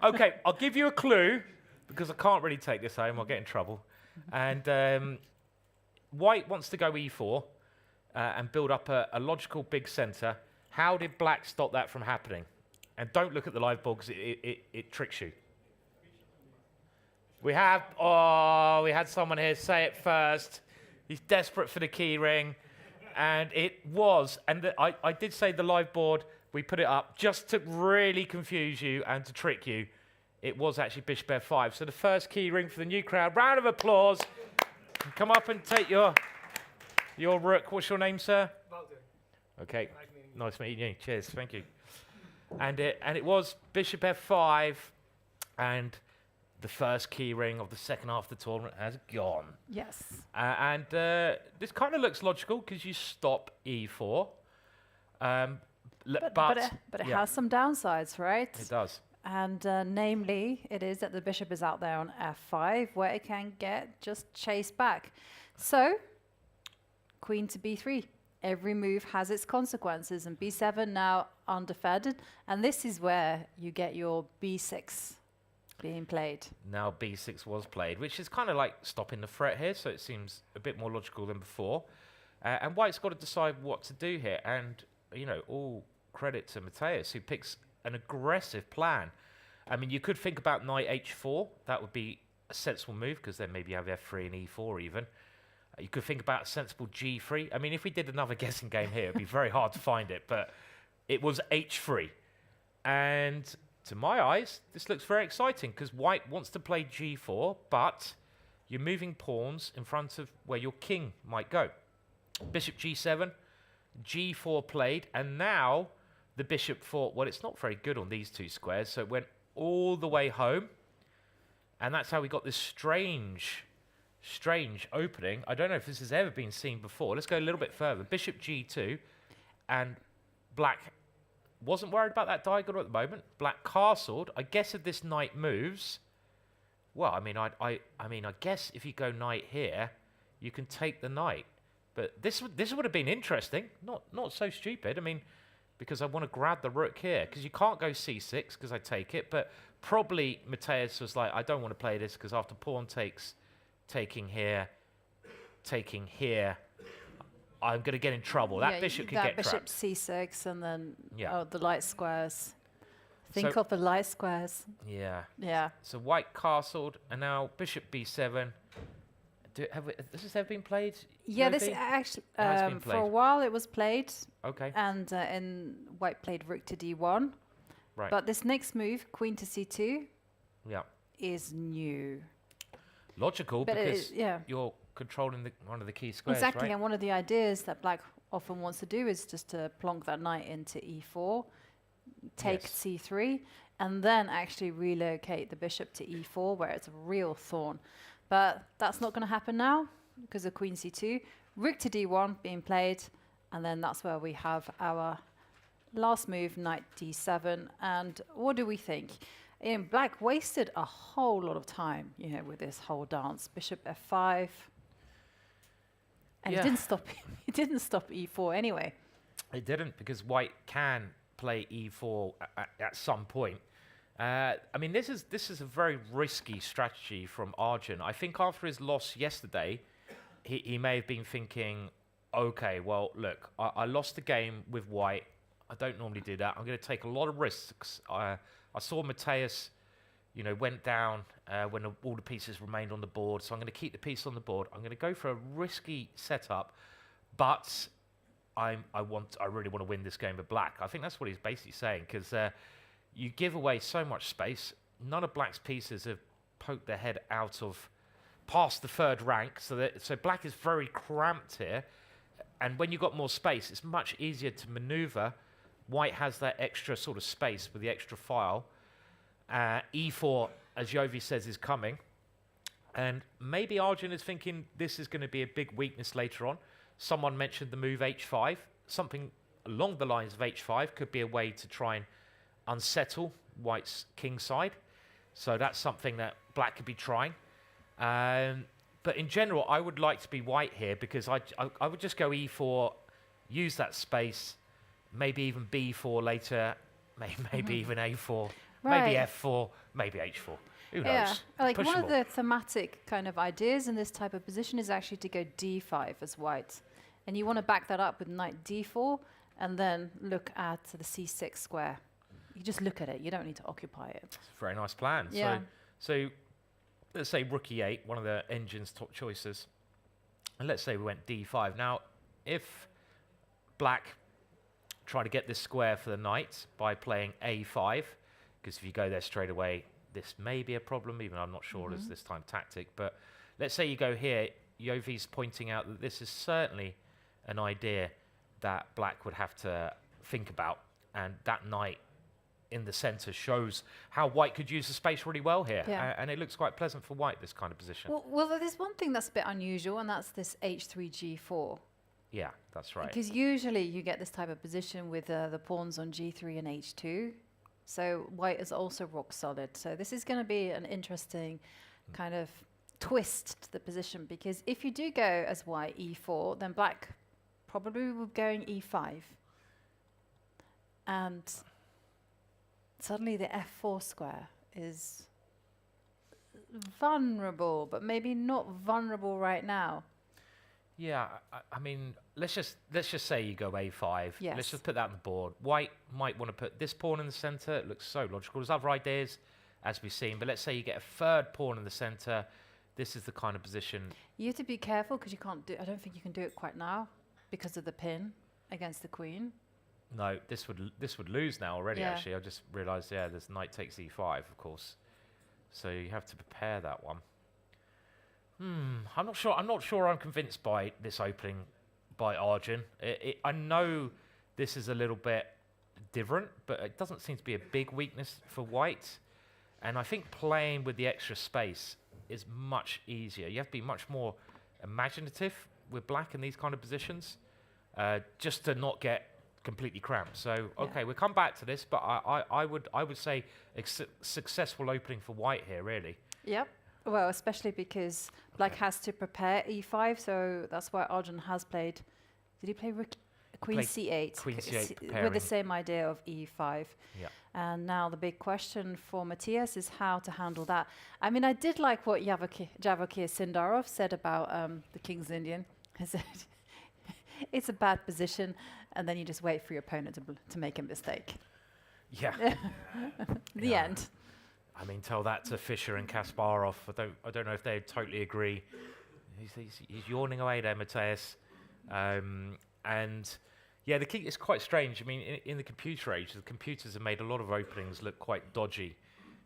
Okay, I'll give you a clue, because I can't really take this home. I'll get in trouble. And White wants to go e4 and build up a logical big centre. How did black stop that from happening? And don't look at the live board because it tricks you. We had someone here say it first. He's desperate for the key ring. And it was, and I did say the live board, we put it up just to really confuse you and to trick you. It was actually bishop f5. So the first key ring for the new crowd. Round of applause. Come up and take your rook. What's your name, sir? Wouter. Okay. Nice meeting you. Cheers. Thank you. And it was bishop f5, and the first key ring of the second half of the tournament has gone. Yes. And this kind of looks logical because you stop e4. But it has some downsides, right? It does. And namely, it is that the bishop is out there on f5, where it can get just chased back. So, queen to b3. Every move has its consequences, and b7 now undefended. And this is where you get your b6 being played. Now b6 was played, which is kind of like stopping the threat here, so it seems a bit more logical than before. And White's got to decide what to do here. And, you know, all credit to Mateus, who picks an aggressive plan. I mean, you could think about knight h4. That would be a sensible move, because then maybe you have f3 and e4 even. You could think about a sensible g3. I mean, if we did another guessing game here, it'd be very hard to find it, but it was h3. And to my eyes, this looks very exciting, because White wants to play g4, but you're moving pawns in front of where your king might go. Bishop g7, g4 played, and now the bishop thought, well, it's not very good on these two squares, so it went all the way home, and that's how we got this strange opening. I don't know if this has ever been seen before. Let's go a little bit further. Bishop g2, and black wasn't worried about that diagonal at the moment. Black castled. I guess if this knight moves, well, I mean, I guess if you go knight here, you can take the knight. But this would have been interesting. Not so stupid. I mean, because I want to grab the rook here, because you can't go c6 because I take it. But probably Mateus was like, I don't want to play this because after pawn takes, taking here, I'm going to get in trouble. That bishop could get bishop trapped. c6, and then the light squares. Think So- of the light squares. Yeah. Yeah. So White castled, and now bishop b7. This has ever been played? Yeah, this Roby? actually, It has been for a played. while it was played. Okay. And White played rook to d1. Right. But this next move, queen to c2, Yeah. is new. Logical, But it because is- yeah. you're controlling one of the key squares, Exactly, right? and one of the ideas that Black often wants to do is just to plonk that knight into e4, take Yes. c3, and then actually relocate the bishop to e4, where it's a real thorn. But that's not going to happen now, because of queen c2. Rook to d1 being played, and then that's where we have our last move, knight d7. And what do we think? Black wasted a whole lot of time, with this whole dance. Bishop f5. And Yeah. it didn't stop e4 anyway. It didn't, because White can play e4 at some point. I mean, this is a very risky strategy from Arjun. I think after his loss yesterday, he may have been thinking, okay, well, look, I lost the game with White. I don't normally do that. I'm going to take a lot of risks. I saw Mateus, went down when all the pieces remained on the board, so I'm going to keep the piece on the board. I'm going to go for a risky setup, but I really want to win this game with Black. I think that's what he's basically saying, because you give away so much space. None of Black's pieces have poked their head out of past the third rank, so Black is very cramped here. And when you've got more space, it's much easier to maneuver. White has that extra sort of space with the extra file. E4, as Jovi says, is coming. And maybe Arjun is thinking this is going to be a big weakness later on. Someone mentioned the move h5. Something along the lines of h5 could be a way to try and unsettle White's king side. So that's something that Black could be trying. But in general, I would like to be White here, because I would just go e4, use that space, maybe even b4 later, maybe even a4, maybe Right. f4, maybe h4. Who knows? Yeah, like one of Pushable. the thematic kind of ideas in this type of position is actually to go d5 as white. And you want to back that up with knight d4 and then look at the c6 square. You just look at it. You don't need to occupy it. It's a very nice plan. Yeah. So let's say rook e8, one of the engine's top choices. And let's say we went d5. Now, if black try to get this square for the knight by playing a5, because if you go there straight away, this may be a problem, even I'm not sure it's this time tactic. But let's say you go here, Yovi's pointing out that this is certainly an idea that black would have to think about, and that knight in the center shows how white could use the space really well here. Yeah. And it looks quite pleasant for white, this kind of position. Well, there's one thing that's a bit unusual, and that's this h3 g4. Yeah, that's right. Because usually you get this type of position with the pawns on g3 and h2. So white is also rock solid. So this is going to be an interesting kind of twist to the position, because if you do go as white e4, then black probably will be going e5. And suddenly the f4 square is vulnerable, but maybe not vulnerable right now. Yeah, I mean, let's just say you go a5. Yes. Let's just put that on the board. White might want to put this pawn in the center. It looks so logical. There's other ideas, as we've seen, but let's say you get a third pawn in the center. This is the kind of position. You have to be careful because you can't do. I don't think you can do it quite now because of the pin against the queen. No, this would lose now already. Yeah. Actually, I just realised. Yeah, this knight takes e5, of course. So you have to prepare that one. I'm not sure. I'm not sure. I'm convinced by this opening by Arjun. I know this is a little bit different, but it doesn't seem to be a big weakness for white. And I think playing with the extra space is much easier. You have to be much more imaginative with black in these kind of positions, just to not get completely cramped. So okay, we'll come back to this, but I would say successful opening for white here, really. Yep. Well, especially because black has to prepare e5, so that's why Arjun has played. Did he play queen c8? Queen c8 with the preparing. same idea of e5. Yeah. And now the big question for Matthias is how to handle that. I mean, I did like what Vachier Sindarov said about the King's Indian. He said, it's a bad position, and then you just wait for your opponent to make a mistake. Yeah. The end. I mean, tell that to Fischer and Kasparov. I don't know if they totally agree. He's yawning away there, Matthias. And yeah, the key is quite strange. I mean, in the computer age, the computers have made a lot of openings look quite dodgy,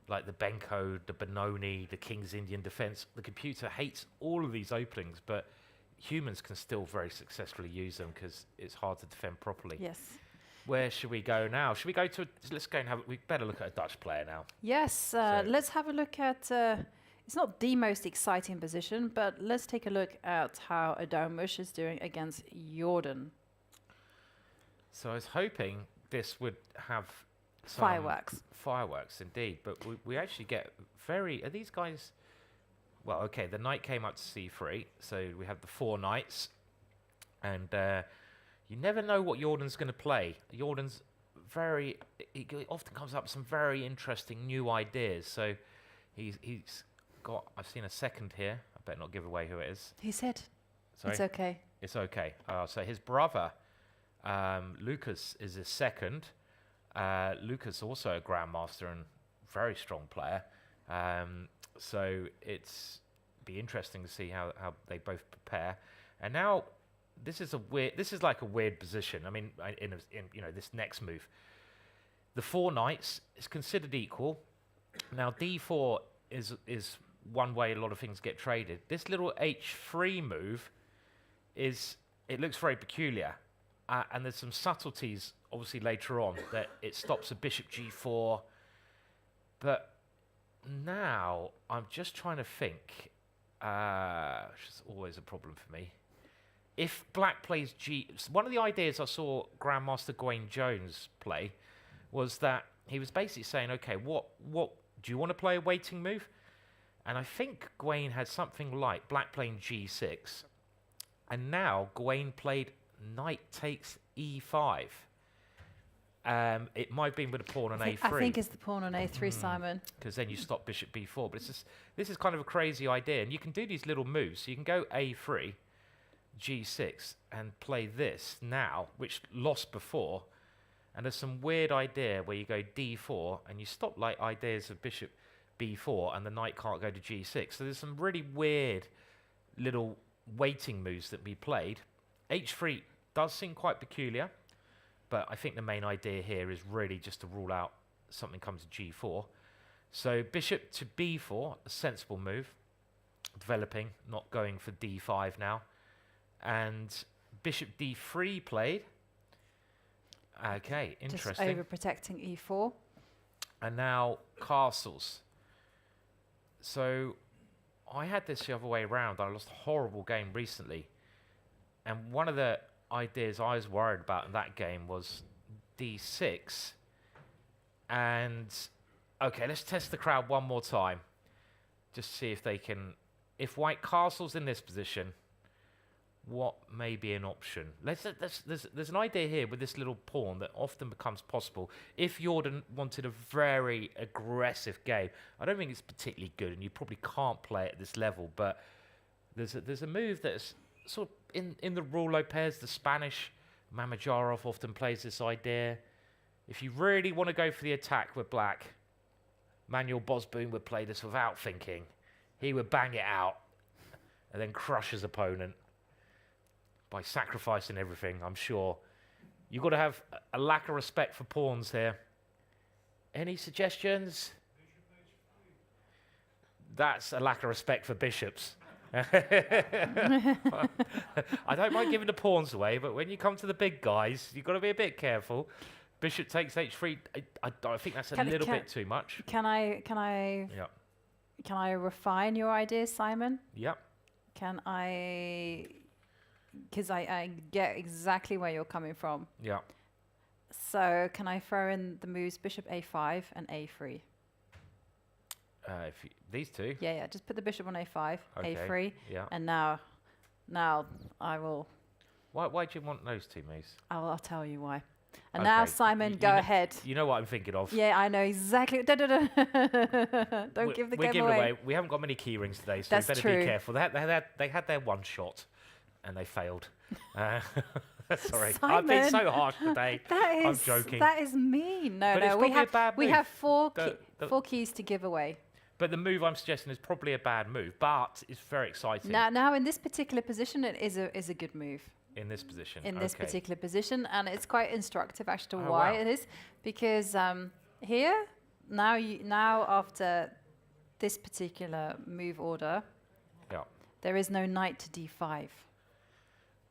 like the Benko, the Benoni, the King's Indian defense. The computer hates all of these openings, but humans can still very successfully use them because it's hard to defend properly. Yes. Where should we go now? Should we go to? Let's go and have. We better look at a Dutch player now. Yes, let's have a look at. It's not the most exciting position, but let's take a look at how Erdogmus is doing against Jordan. So I was hoping this would have some Fireworks. Fireworks, indeed. But we actually get very. Are these guys? Well, okay. The knight came up to c3, so we have the 4 knights, and. You never know what Jordan's going to play. Jordan's he often comes up with some very interesting new ideas. So he's got, I've seen a second here. I better not give away who it is. He said, Sorry? it's okay. It's okay. So his brother, Lucas, is his second. Lucas also a grandmaster and very strong player. So it's be interesting to see how they both prepare. And now, this is like a weird position. I mean, in this next move, the 4 knights is considered equal. Now d4 is one way a lot of things get traded. This little h3 move it looks very peculiar, and there's some subtleties obviously later on that it stops a bishop g4. But now I'm just trying to think, which is always a problem for me. If black plays one of the ideas I saw Grandmaster Nguyen Jones play was that he was basically saying, okay, what do you want to play a waiting move? And I think Nguyen had something like black playing g6, and now Nguyen played knight takes e5. It might have been with a pawn on A3. I think it's the pawn on A3, Simon. Because then you stop bishop B4. But this is kind of a crazy idea. And you can do these little moves. So you can go A3, G6, and play this now, which lost before. And there's some weird idea where you go D4, and you stop like ideas of bishop B4, and the knight can't go to G6. So there's some really weird little waiting moves that we played. H3 does seem quite peculiar. But I think the main idea here is really just to rule out something comes to G4. So bishop to B4, a sensible move. Developing, not going for D5 now. And bishop D3 played. Okay, interesting. Just overprotecting E4. And now castles. So I had this the other way around. I lost a horrible game recently. And one of the ideas I was worried about in that game was D6. And okay, let's test the crowd one more time. Just see if they can. If white castles in this position, what may be an option? There's an idea here with this little pawn that often becomes possible if Jordan wanted a very aggressive game. I don't think it's particularly good, and you probably can't play it at this level. But there's a move that's sort of in the rule Lopez, the Spanish Mamajorov often plays this idea. If you really want to go for the attack with black, Manuel Bosboon would play this without thinking. He would bang it out and then crush his opponent by sacrificing everything, I'm sure. You've got to have a lack of respect for pawns here. Any suggestions? That's a lack of respect for bishops. I don't mind giving the pawns away, but when you come to the big guys, you've got to be a bit careful. Bishop takes H3. I think that's a little bit too much. Can I refine your ideas, Simon? Yep. Can I? Because I get exactly where you're coming from. Yeah. So can I throw in the moves bishop A5 and A3? These two? Yeah. Just put the bishop on A5, Okay, A3, yeah. and now I will. Why do you want those two moves? I'll tell you why. And now, Simon, go ahead. You know what I'm thinking of. Yeah, I know exactly. Don't give the game away. We haven't got many key rings today, so That's we better true. be careful. They had their one shot, and they failed. Sorry, Simon, I've been so harsh today. I'm joking. That is mean. But it's No, probably a bad we move. have four keys to give away. But the move I'm suggesting is probably a bad move, but it's very exciting. Now in this particular position, it is a good move. In this position. In this particular position, and it's quite instructive as to Oh, why wow. it is, because here now after this particular move order, Yeah. there is no knight to D5.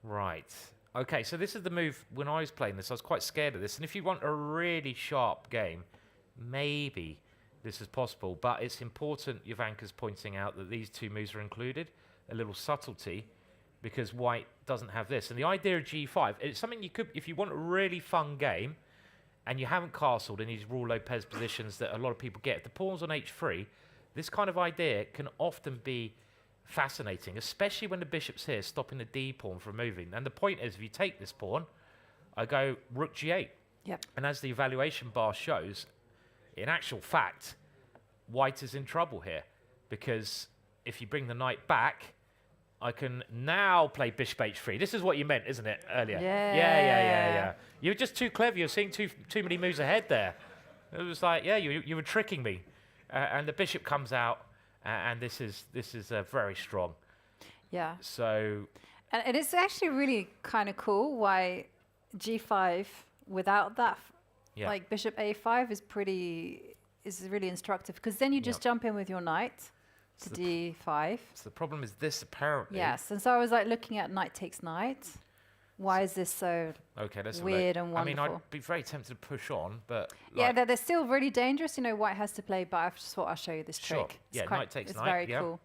Right. Okay, so this is the move. When I was playing this, I was quite scared of this. And if you want a really sharp game, maybe this is possible. But it's important, Ivanka's pointing out, that these two moves are included. A little subtlety, because white doesn't have this. And the idea of G5, it's something you could, if you want a really fun game, and you haven't castled in these Rule Lopez positions that a lot of people get. If the pawn's on H3, this kind of idea can often be fascinating, especially when the bishop's here, stopping the D pawn from moving. And the point is, if you take this pawn, I go rook G8. Yep. And as the evaluation bar shows, in actual fact, white is in trouble here, because if you bring the knight back, I can now play bishop H3. This is what you meant, isn't it, earlier? Yeah. You were just too clever. You're seeing too many moves ahead there. It was like, yeah, you were tricking me. And the bishop comes out, and this is very strong. Yeah. So. And it's actually really kind of cool why G5 without that, like bishop A5 is really instructive, because then you just jump in with your knight to D5. So the problem is this, apparently. Yes, and so I was like looking at knight takes knight. Why is this so weird and wonderful? I mean, I'd be very tempted to push on, but... Yeah, they're still really dangerous. You know, white has to play, but I just thought I'll show you this trick. Yeah, knight takes it's knight. It's very cool.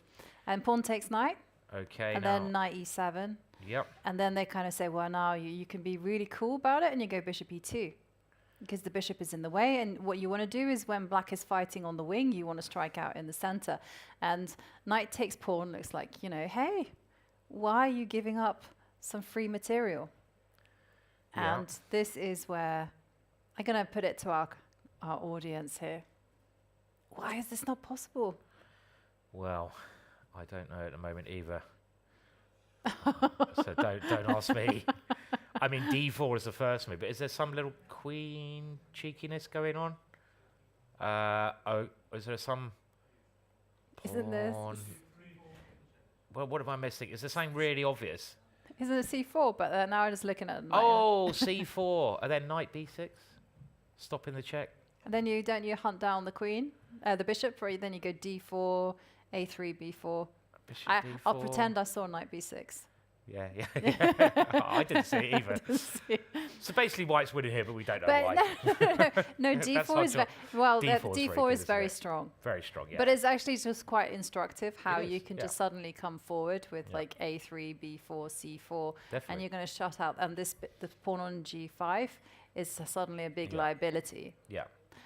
And pawn takes knight. Okay, and then knight E7. Yep. And then they kind of say, well, now you can be really cool about it, and you go bishop E2. Because the bishop is in the way, and what you want to do is when black is fighting on the wing, you want to strike out in the center. And knight takes pawn looks like, you know, hey, why are you giving up some free material? Yeah. And this is where I'm going to put it to our audience here. Why is this not possible? Well, I don't know at the moment either. So don't ask me. I mean, d4 is the first move, but is there some little queen cheekiness going on? Is there some Isn't this? pawn? Well, what am I missing? Is there something really obvious? Isn't it C4? But now I'm just looking at it. Oh, c4. And then knight b6, stopping the check. And then don't you hunt down the queen, the bishop, or then you go D4, A3, B4. Bishop I'll d4. pretend I saw knight B6. Yeah. I didn't see it either. So basically, White's winning here, but we don't know But why. no, That's D4 our is job. D4 is good, very isn't it? strong. Very strong, yeah. But it's actually just quite instructive how It you is, can yeah. just suddenly come forward with Yeah. like A3, B4, C4, and Definitely. you're going to shut out. And the pawn on G5 is suddenly a big Yeah. liability. Yeah,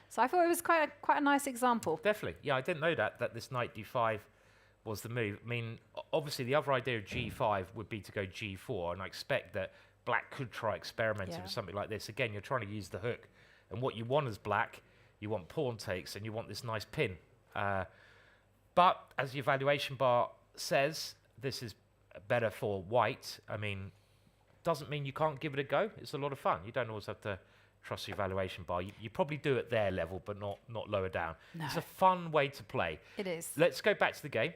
So I thought it was quite a nice example. definitely. Yeah, I didn't know that this knight d5 was the move. I mean, obviously, the other idea of g5 would be to go g4, and I expect that black could try experimenting Yeah. with something like this. Again, you're trying to use the hook, and what you want as black, you want pawn takes, and you want this nice pin. But as the evaluation bar says, this is better for white. I mean, doesn't mean you can't give it a go. It's a lot of fun. You don't always have to trust the evaluation bar. You probably do at their level, but not lower down. No. It's a fun way to play. It is. Let's go back to the game.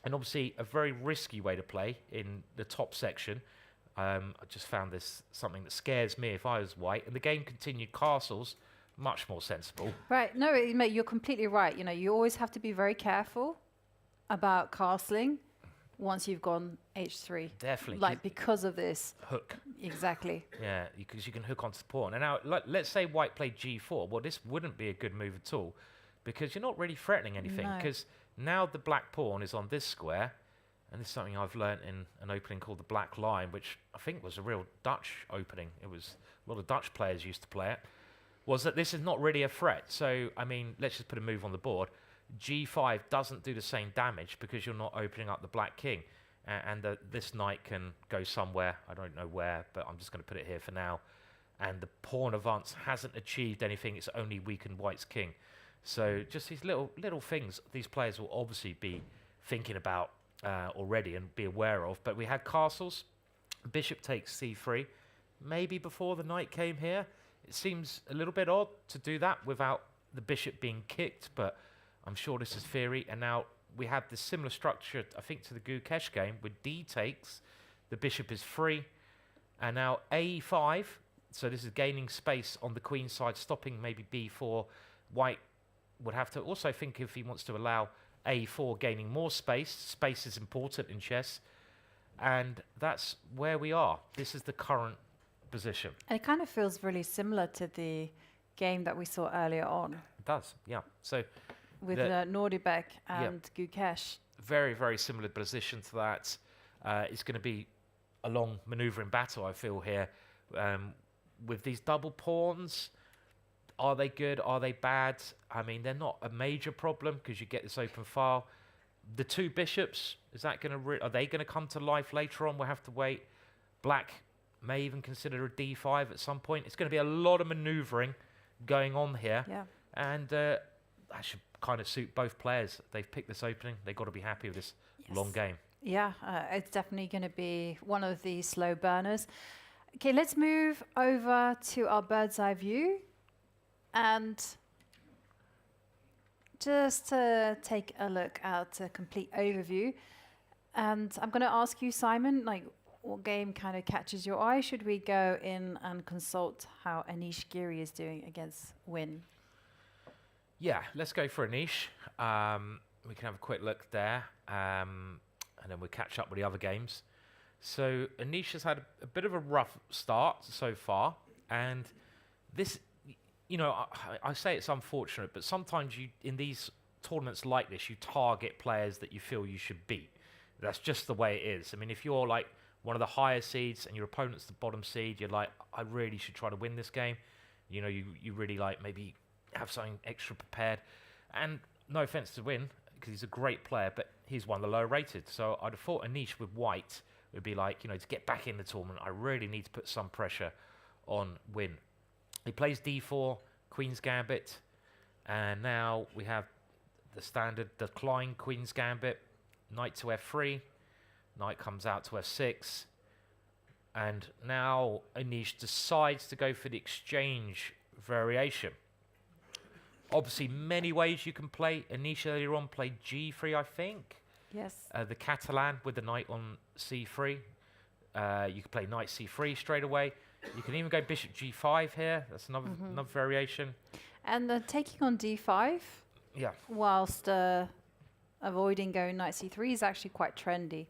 And obviously, a very risky way to play in the top section. I just found this something that scares me if I was white. And the game continued castles, much more sensible. Right. No, mate, you're completely right. You know, you always have to be very careful about castling once you've gone H3. Definitely. Like, because of this. Hook. Exactly. Yeah, because you can hook onto the pawn. And now, let's say white played g4. Well, this wouldn't be a good move at all, because you're not really threatening anything. No. Because now the black pawn is on this square, and this is something I've learnt in an opening called the Black Line, which I think was a real Dutch opening. It was a lot of Dutch players used to play it. Was that this is not really a threat. So, I mean, let's just put a move on the board. G5 doesn't do the same damage because you're not opening up the black king. And this knight can go somewhere. I don't know where, but I'm just going to put it here for now. And the pawn advance hasn't achieved anything. It's only weakened white's king. So just these little things these players will obviously be thinking about already and be aware of. But we had castles. Bishop takes c3. Maybe before the knight came here. It seems a little bit odd to do that without the bishop being kicked, but I'm sure this is theory. And now we have this similar structure, I think, to the Gukesh game, with d takes. The bishop is free. And now a5. So this is gaining space on the queen side, stopping maybe b4. White would have to also think if he wants to allow a4 gaining more space. Space is important in chess. And that's where we are. This is the current position. And it kind of feels really similar to the game that we saw earlier on It does, yeah. So with the- Nodirbek and Gukesh. very, very similar position to that. It's going to be a long manoeuvring battle, I feel, here. With these double pawns, are they good? Are they bad? I mean, they're not a major problem because you get this open file. The two bishops, is that going to are they going to come to life later on? We'll have to wait. Black may even consider a d5 at some point. It's going to be a lot of manoeuvring going on here. Yeah. And that should kind of suit both players. They've picked this opening. They've got to be happy with this long game. Yeah, it's definitely going to be one of the slow burners. Okay, let's move over to our bird's eye view and just take a look at a complete overview. And I'm going to ask you, Simon, like, what game kind of catches your eye? Should we go in and consult how Anish Giri is doing against Nguyen? Yeah, let's go for Anish. We can have a quick look there, and then we'll catch up with the other games. So Anish has had a bit of a rough start so far, and this, you know, I say it's unfortunate, but sometimes you, in these tournaments like this, you target players that you feel you should beat. That's just the way it is. I mean, if you're like one of the higher seeds and your opponent's the bottom seed, you're like, I really should try to win this game. You know, you really like maybe have something extra prepared. And no offense to Nguyen, because he's a great player, but he's one of the lower rated. So I'd have thought Anish with white would be like, you know, to get back in the tournament, I really need to put some pressure on Nguyen. He plays d4, Queen's Gambit, and now we have the standard decline Queen's Gambit, knight to f3, knight comes out to f6, and now Anish decides to go for the exchange variation. Obviously, many ways you can play. Anish earlier on played g3, I think. Yes. The Catalan with the knight on c3. You can play knight c3 straight away. You can even go bishop g5 here. That's another variation. And taking on d5, Yeah. whilst avoiding going knight c3 is actually quite trendy.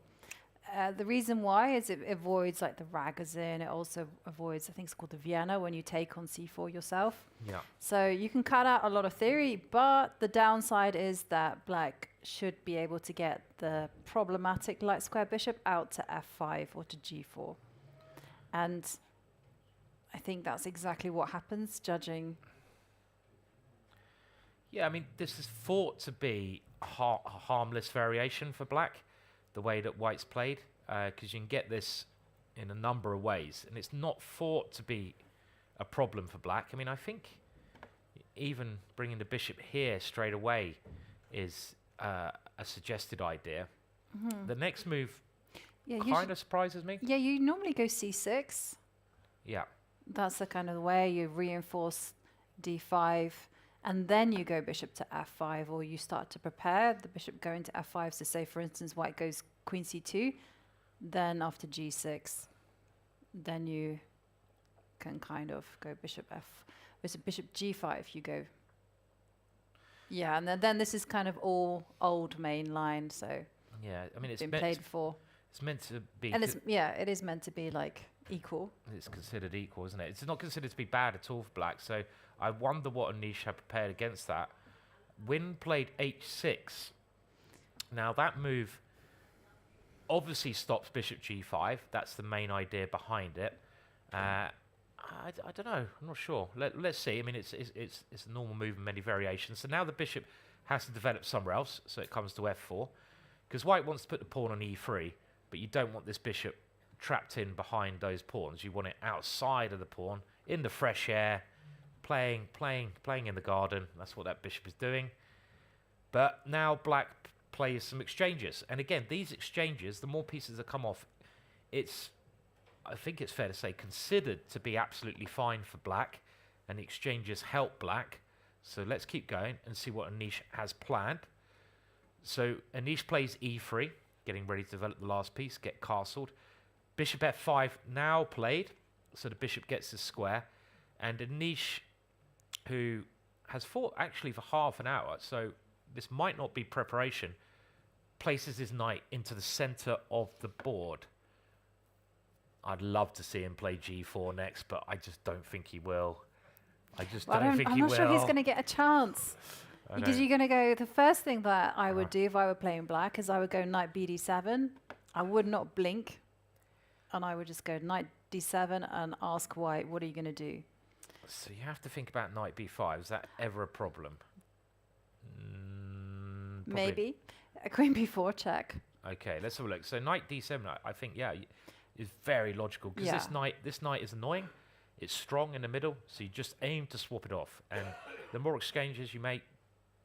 The reason why is it avoids like the Ragozin. It also avoids, I think it's called the Vienna, when you take on c4 yourself. Yeah. So you can cut out a lot of theory, but the downside is that black should be able to get the problematic light square bishop out to f5 or to g4. And I think that's exactly what happens, judging. Yeah, I mean, this is thought to be a harmless variation for black, the way that white's played, because you can get this in a number of ways, and it's not thought to be a problem for black. I mean, I think even bringing the bishop here straight away is a suggested idea. The next move kind of surprises me. Yeah, you normally go c6. Yeah. That's the kind of the way you reinforce d5, and then you go bishop to f5, or you start to prepare the bishop going to f5. So say, for instance, white goes queen c2, then after g6, then you can kind of go bishop bishop g5, you go. Yeah, and then this is kind of all old main line, so Yeah, I mean, it's been played before. It's meant to be. And it is meant to be like equal. It's considered equal, isn't it? It's not considered to be bad at all for black. So I wonder what Anish had prepared against that. Wynn played h6. Now that move obviously stops bishop g5. That's the main idea behind it. I don't know. I'm not sure. Let's see. I mean, it's a normal move in many variations. So now the bishop has to develop somewhere else. So it comes to f4. Because white wants to put the pawn on e3, but you don't want this bishop trapped in behind those pawns. You want it outside of the pawn, in the fresh air, playing in the garden. That's what that bishop is doing. But now black plays some exchanges. And again, these exchanges, the more pieces that come off, I think it's fair to say, considered to be absolutely fine for black. And the exchanges help black. So let's keep going and see what Anish has planned. So Anish plays e3, getting ready to develop the last piece, get castled. Bishop f5 now played, so the bishop gets the square. And Anish, who has fought actually for half an hour, so this might not be preparation, places his knight into the center of the board. I'd love to see him play g4 next, but I just don't think he will. I just don't think he will. I'm not sure he's going to get a chance. Because you're going to go, the first thing that I would do if I were playing black is I would go knight bd7. I would not blink. And I would just go knight d7 and ask white, what are you going to do? So you have to think about knight b5. Is that ever a problem? Maybe. A queen b4 check. Okay, let's have a look. So knight d7, I think, yeah, is very logical. Because this knight is annoying. It's strong in the middle. So you just aim to swap it off. And the more exchanges you make,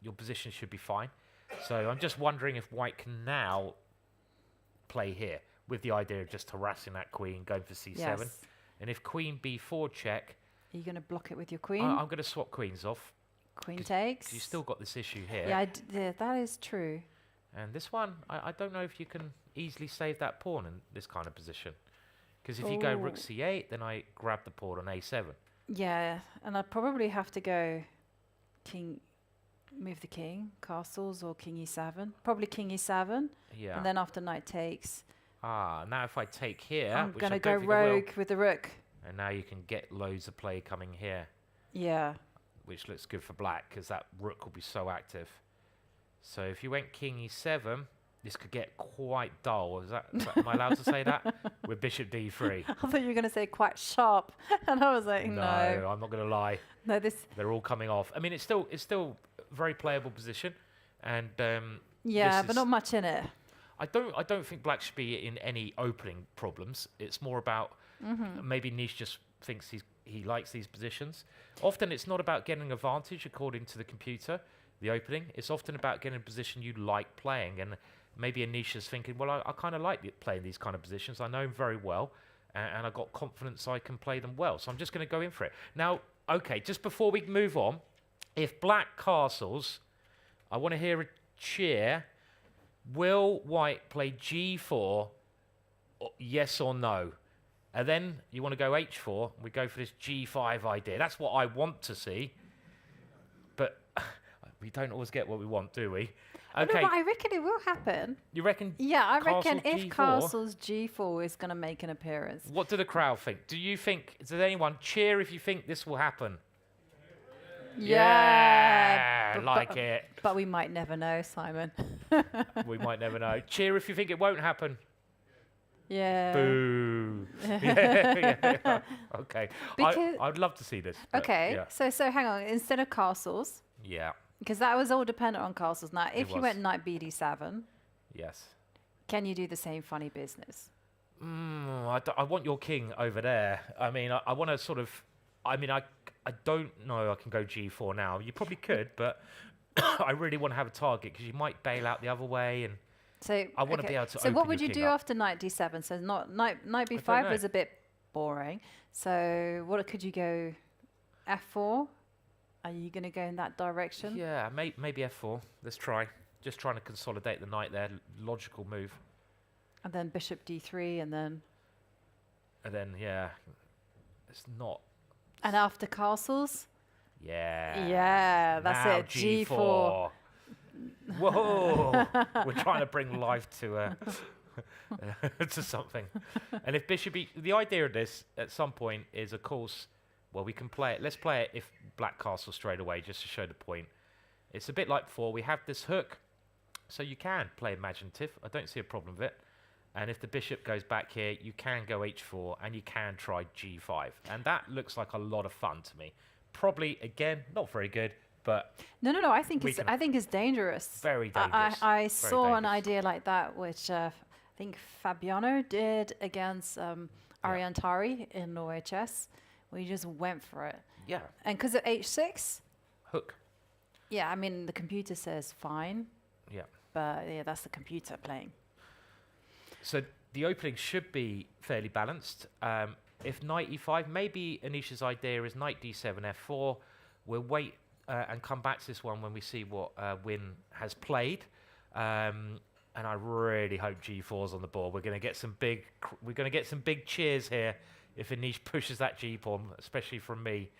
your position should be fine. So I'm just wondering if white can now play here with the idea of just harassing that queen, going for c7. Yes. And if queen b4 check... Are you going to block it with your queen? I'm going to swap queens off. Queen takes. You still got this issue here. Yeah, that is true. And this one, I don't know if you can easily save that pawn in this kind of position. Because if you go rook c8, then I grab the pawn on a7. Yeah, and I'd probably have to go king... Move the king, castles, or king e7. Probably king e7. Yeah. And then after knight takes. Now if I take here, I'm going to go rogue with the rook. And now you can get loads of play coming here. Yeah. Which looks good for black, because that rook will be so active. So if you went king e7, this could get quite dull. Am I allowed to say that? With bishop d3. I thought you were going to say quite sharp. And I was like, no. No, I'm not going to lie. No, they're all coming off. I mean, it's still very playable position, and yeah, but not much in it. I don't think black should be in any opening problems. It's more about maybe Nish just thinks he's he likes these positions. Often it's not about getting advantage according to the computer, the opening. It's often about getting a position you like playing. And maybe Anisha's thinking, well, I kind of like playing these kind of positions. I know him very well, and I've got confidence I can play them well. So I'm just going to go in for it. Now, okay, just before we move on, if black castles, I want to hear a cheer. Will white play g4, yes or no? And then you want to go h4, we go for this g5 idea. That's what I want to see. But we don't always get what we want, do we? Okay. No, but I reckon it will happen. You reckon? Yeah, I reckon Castle if G4? Castle's G4 is going to make an appearance. What do the crowd think? Do you think, does anyone cheer if you think this will happen? Yeah, like it. But we might never know, Simon. We might never know. Cheer if you think it won't happen. Yeah. Boo. yeah. Okay. I'd love to see this. Okay. Yeah. So hang on. Instead of castles, Yeah. because that was all dependent on castles. Now, if you was. went knight bd7, Yes. can you do the same funny business? I want your king over there. I mean, I want to sort of. I mean, I don't know. I can go g4 now. You probably could, but I really want to have a target because you might bail out the other way, and So I want to be able to. So open what would your you king do up. after knight d7? So not knight know. b5 was a bit boring. So what could you go? f4? Are you going to go in that direction? Yeah, maybe f4. Let's try. Just trying to consolidate the knight there. Logical move. And then bishop d3, and then. Yeah, it's not. And after castles? Yeah. Yeah, that's Now it. G4. Whoa! We're trying to bring life to to something. And if bishop the idea of this at some point is, of course, well, we can play it. Let's play it if black castle straight away, just to show the point. It's a bit like before. We have this hook, so you can play imaginative. I don't see a problem with it. And if the bishop goes back here, you can go h4 and you can try g5. And that looks like a lot of fun to me. Probably, again, not very good, but... No. I think it's dangerous. Very dangerous. I saw an idea like that, which I think Fabiano did against Ariantari in Norway chess, where he just went for it. Yeah. And because of h6... Hook. Yeah, I mean, the computer says fine. Yeah. But yeah, that's the computer playing. So the opening should be fairly balanced. If knight e5, maybe Anisha's idea is knight d7, f4. We'll wait and come back to this one when we see what Nguyen has played. And I really hope g4's on the board. We're going to get some big cheers here if Anish pushes that g pawn, especially from me.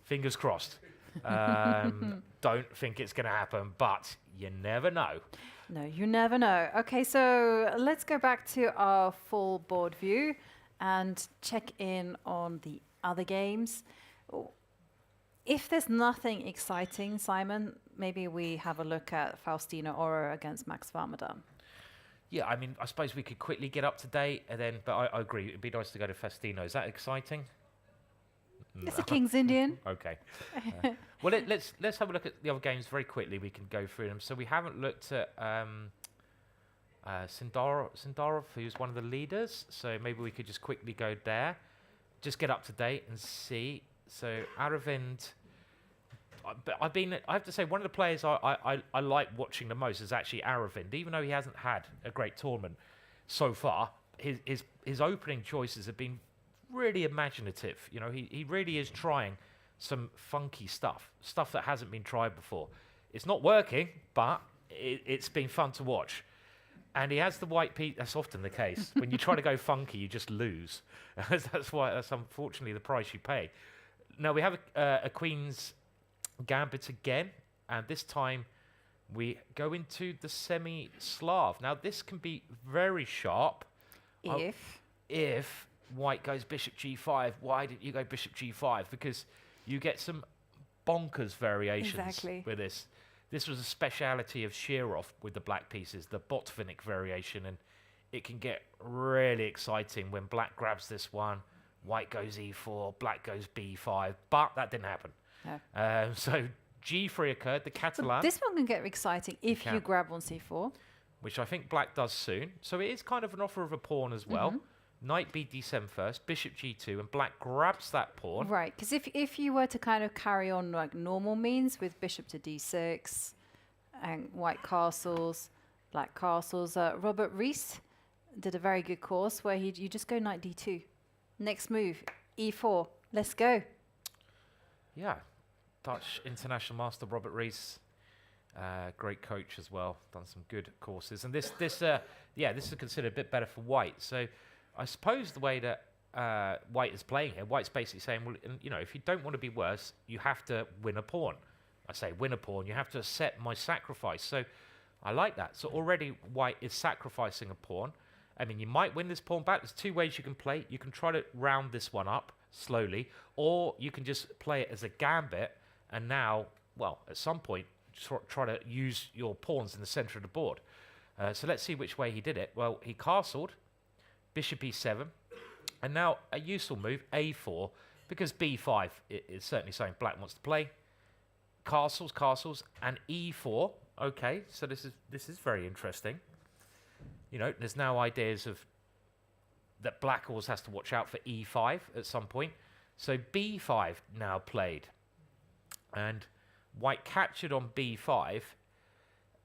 Fingers crossed. Don't think it's going to happen, but you never know. No, you never know. Okay, so let's go back to our full board view and check in on the other games. If there's nothing exciting, Simon, maybe we have a look at Faustino Oro against Max Warmerdam. Yeah, I mean, I suppose we could quickly get up to date, and then. But I agree, it'd be nice to go to Faustino. Is that exciting? It's a King's Indian. Okay. Well, let's have a look at the other games very quickly. We can go through them. So we haven't looked at Sindarov, who's one of the leaders. So maybe we could just quickly go there, just get up to date and see. So Aravind, I have to say, one of the players I like watching the most is actually Aravind, even though he hasn't had a great tournament so far. His opening choices have been really imaginative. You know, he really is trying some funky stuff that hasn't been tried before. It's not working, but it's been fun to watch. And he has the white piece. That's often the case. When you try to go funky, you just lose. That's unfortunately the price you pay. Now we have a Queen's Gambit again, and this time we go into the semi-Slav. Now this can be very sharp. If white goes bishop g5, why did you go bishop g5? Because you get some bonkers variations with this. This was a speciality of Shirov with the black pieces, the Botvinnik variation, and it can get really exciting when black grabs this one, white goes e4, black goes b5, but that didn't happen. No. So g3 occurred, the Catalan. So this one can get exciting if you grab on c4. Which I think black does soon. So it is kind of an offer of a pawn as well. knight bd7 first, bishop g2, and black grabs that pawn. Right, because if you were to kind of carry on like normal means with bishop to d6 and white castles, black castles, Robert Rees did a very good course where you just go knight d2. Next move, e4. Let's go. Yeah, Dutch international master Robert Rees, great coach as well. Done some good courses, and this is considered a bit better for white. So I suppose the way that white is playing here, white's basically saying, well, you know, if you don't want to be worse, you have to win a pawn. I say win a pawn. You have to accept my sacrifice. So I like that. So already white is sacrificing a pawn. I mean, you might win this pawn back. There's two ways you can play. You can try to round this one up slowly, or you can just play it as a gambit, and now, well, at some point, try to use your pawns in the center of the board. So let's see which way he did it. Well, he castled, bishop e7, and now a useful move, a4, because b5 is certainly something black wants to play. Castles, castles, and e4. Okay, so this is very interesting. You know, there's now ideas of that black always has to watch out for e5 at some point. So b5 now played. And white captured on b5.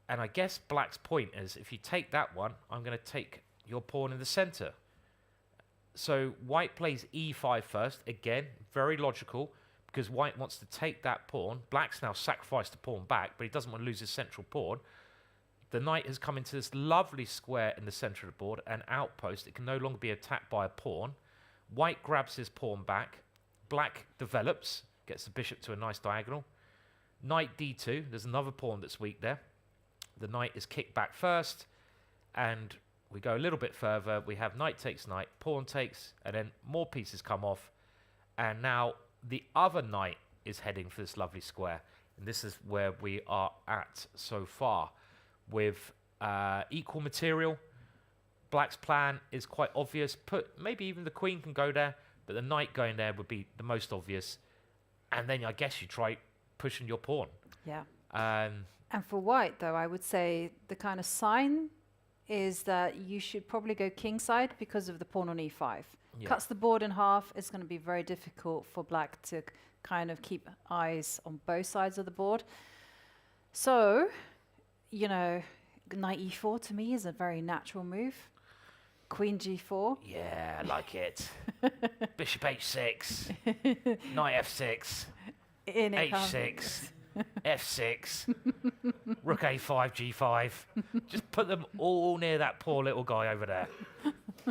And I guess black's point is, if you take that one, I'm going to take your pawn in the center. So white plays e5 first. Again, very logical, because white wants to take that pawn. Black's now sacrificed the pawn back, but he doesn't want to lose his central pawn. The knight has come into this lovely square in the center of the board, an outpost. It can no longer be attacked by a pawn. White grabs his pawn back. Black develops, gets the bishop to a nice diagonal. Knight d2, there's another pawn that's weak there. The knight is kicked back first, and we go a little bit further. We have knight takes knight, pawn takes, and then more pieces come off. And now the other knight is heading for this lovely square. And this is where we are at so far. With equal material, black's plan is quite obvious. Maybe even the queen can go there, but the knight going there would be the most obvious. And then I guess you try pushing your pawn. Yeah. And for white, though, I would say the kind of sign is that you should probably go kingside because of the pawn on e5. Yeah. Cuts the board in half. It's going to be very difficult for black to kind of keep eyes on both sides of the board. So, you know, knight e4 to me is a very natural move. Queen g4. Yeah, I like it. Bishop h6, knight f6, In it h6, f6, rook a5, g5. Just put them all near that poor little guy over there.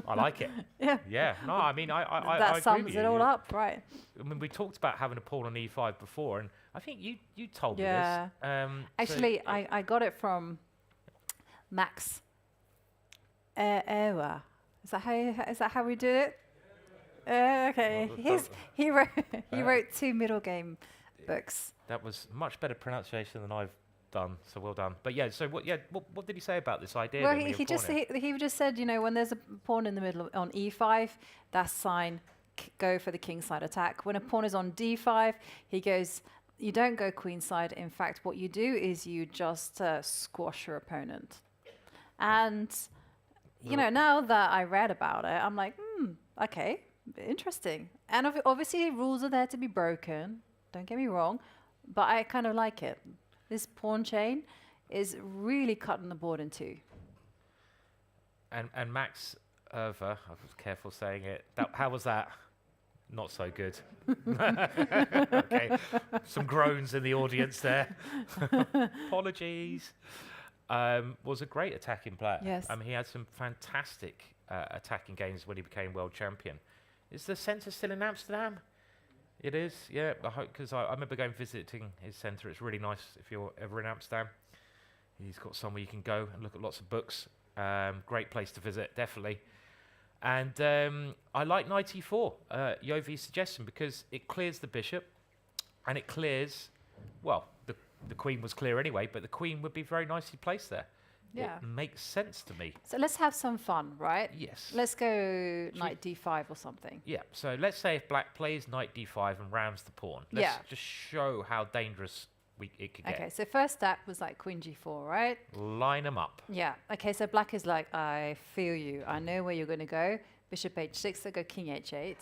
I like it. Yeah. Yeah. No, I mean, I that agree sums with it you. all up, right? I mean, we talked about having a pawn on e5 before, and I think you told me Yeah. this. Actually, I got it from Max Ewa. Is that how we do it? Okay. He wrote 2 middle game books. That was much better pronunciation than I've done, so well done. But yeah, so what did he say about this idea? Well, then when he just said, you know, when there's a pawn in the middle on e5, that's sign go for the kingside attack. When a pawn is on d5, he goes, you don't go queenside. In fact, what you do is you just squash your opponent. And you know, now that I read about it, I'm like, okay, interesting. And obviously, rules are there to be broken. Don't get me wrong, but I kind of like it. This pawn chain is really cutting the board in two. And Max Erver, I was careful saying it. How was that? Not so good. Okay, some groans in the audience there. Apologies. Was a great attacking player. Yes. I mean, he had some fantastic attacking games when he became world champion. Is the centre still in Amsterdam? It is, yeah. I hope, because I remember going visiting his centre. It's really nice if you're ever in Amsterdam. He's got somewhere you can go and look at lots of books. Great place to visit, definitely. And I like knight e4, Yovi's suggestion, because it clears the bishop, and it clears, well, the queen was clear anyway, but the queen would be very nicely placed there. Yeah. It makes sense to me. So let's have some fun, right? Yes. Let's go knight d5 or something. Yeah, so let's say if black plays knight d5 and rams the pawn. Let's just show how dangerous it could get. Okay, so first step was like queen g4, right? Line them up. Yeah. Okay, so black is like, I feel you. I know where you're going to go. Bishop h6, they go king h8.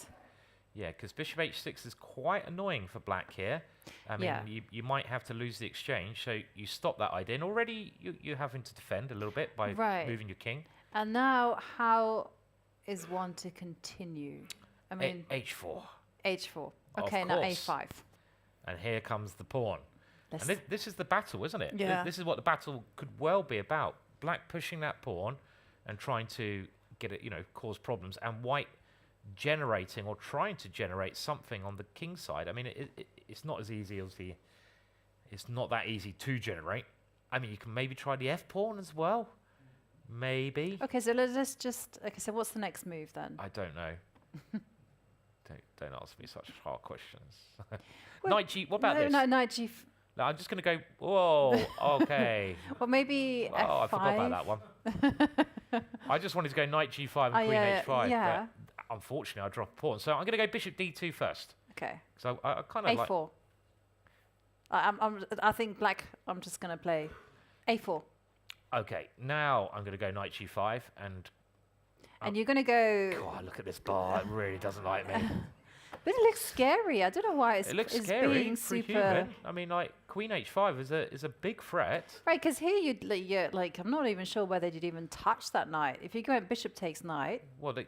Yeah, because bishop h6 is quite annoying for black here. I mean, Yeah. you might have to lose the exchange, so you stop that idea. And already you're having to defend a little bit by Right. moving your king. And now, how is one to continue? I mean, h4. h4. Of Okay, now course. a5. And here comes the pawn. Let's- And this is the battle, isn't it? Yeah. This is what the battle could well be about. Black pushing that pawn and trying to get it, cause problems, and white generating or trying to generate something on the king side. I mean, it's not as easy as it's not that easy to generate. I mean, you can maybe try the f pawn as well. Maybe. Okay, so let's just. Okay, so what's the next move then? I don't know. don't ask me such hard questions. Well, Knight g. What about no, this? No, knight g. No, I'm just going to go. Whoa. Okay. Well, maybe Oh, f5. I forgot about that one. I just wanted to go knight g5 and queen h5, yeah. but unfortunately I dropped a pawn. So I'm going to go bishop d2 first. Okay. So I kind of like... a4. I think black. I'm just gonna play a4. Okay, now I'm going to go knight g5 and... And you're gonna go. God, look at this bar. It really doesn't like me. But it looks scary. I don't know why it's, It looks it's scary being for super. human. I mean, like, queen h5 is a big threat. Right, because here you're like, I'm not even sure whether you'd even touch that knight. If you go at bishop takes knight, Well, the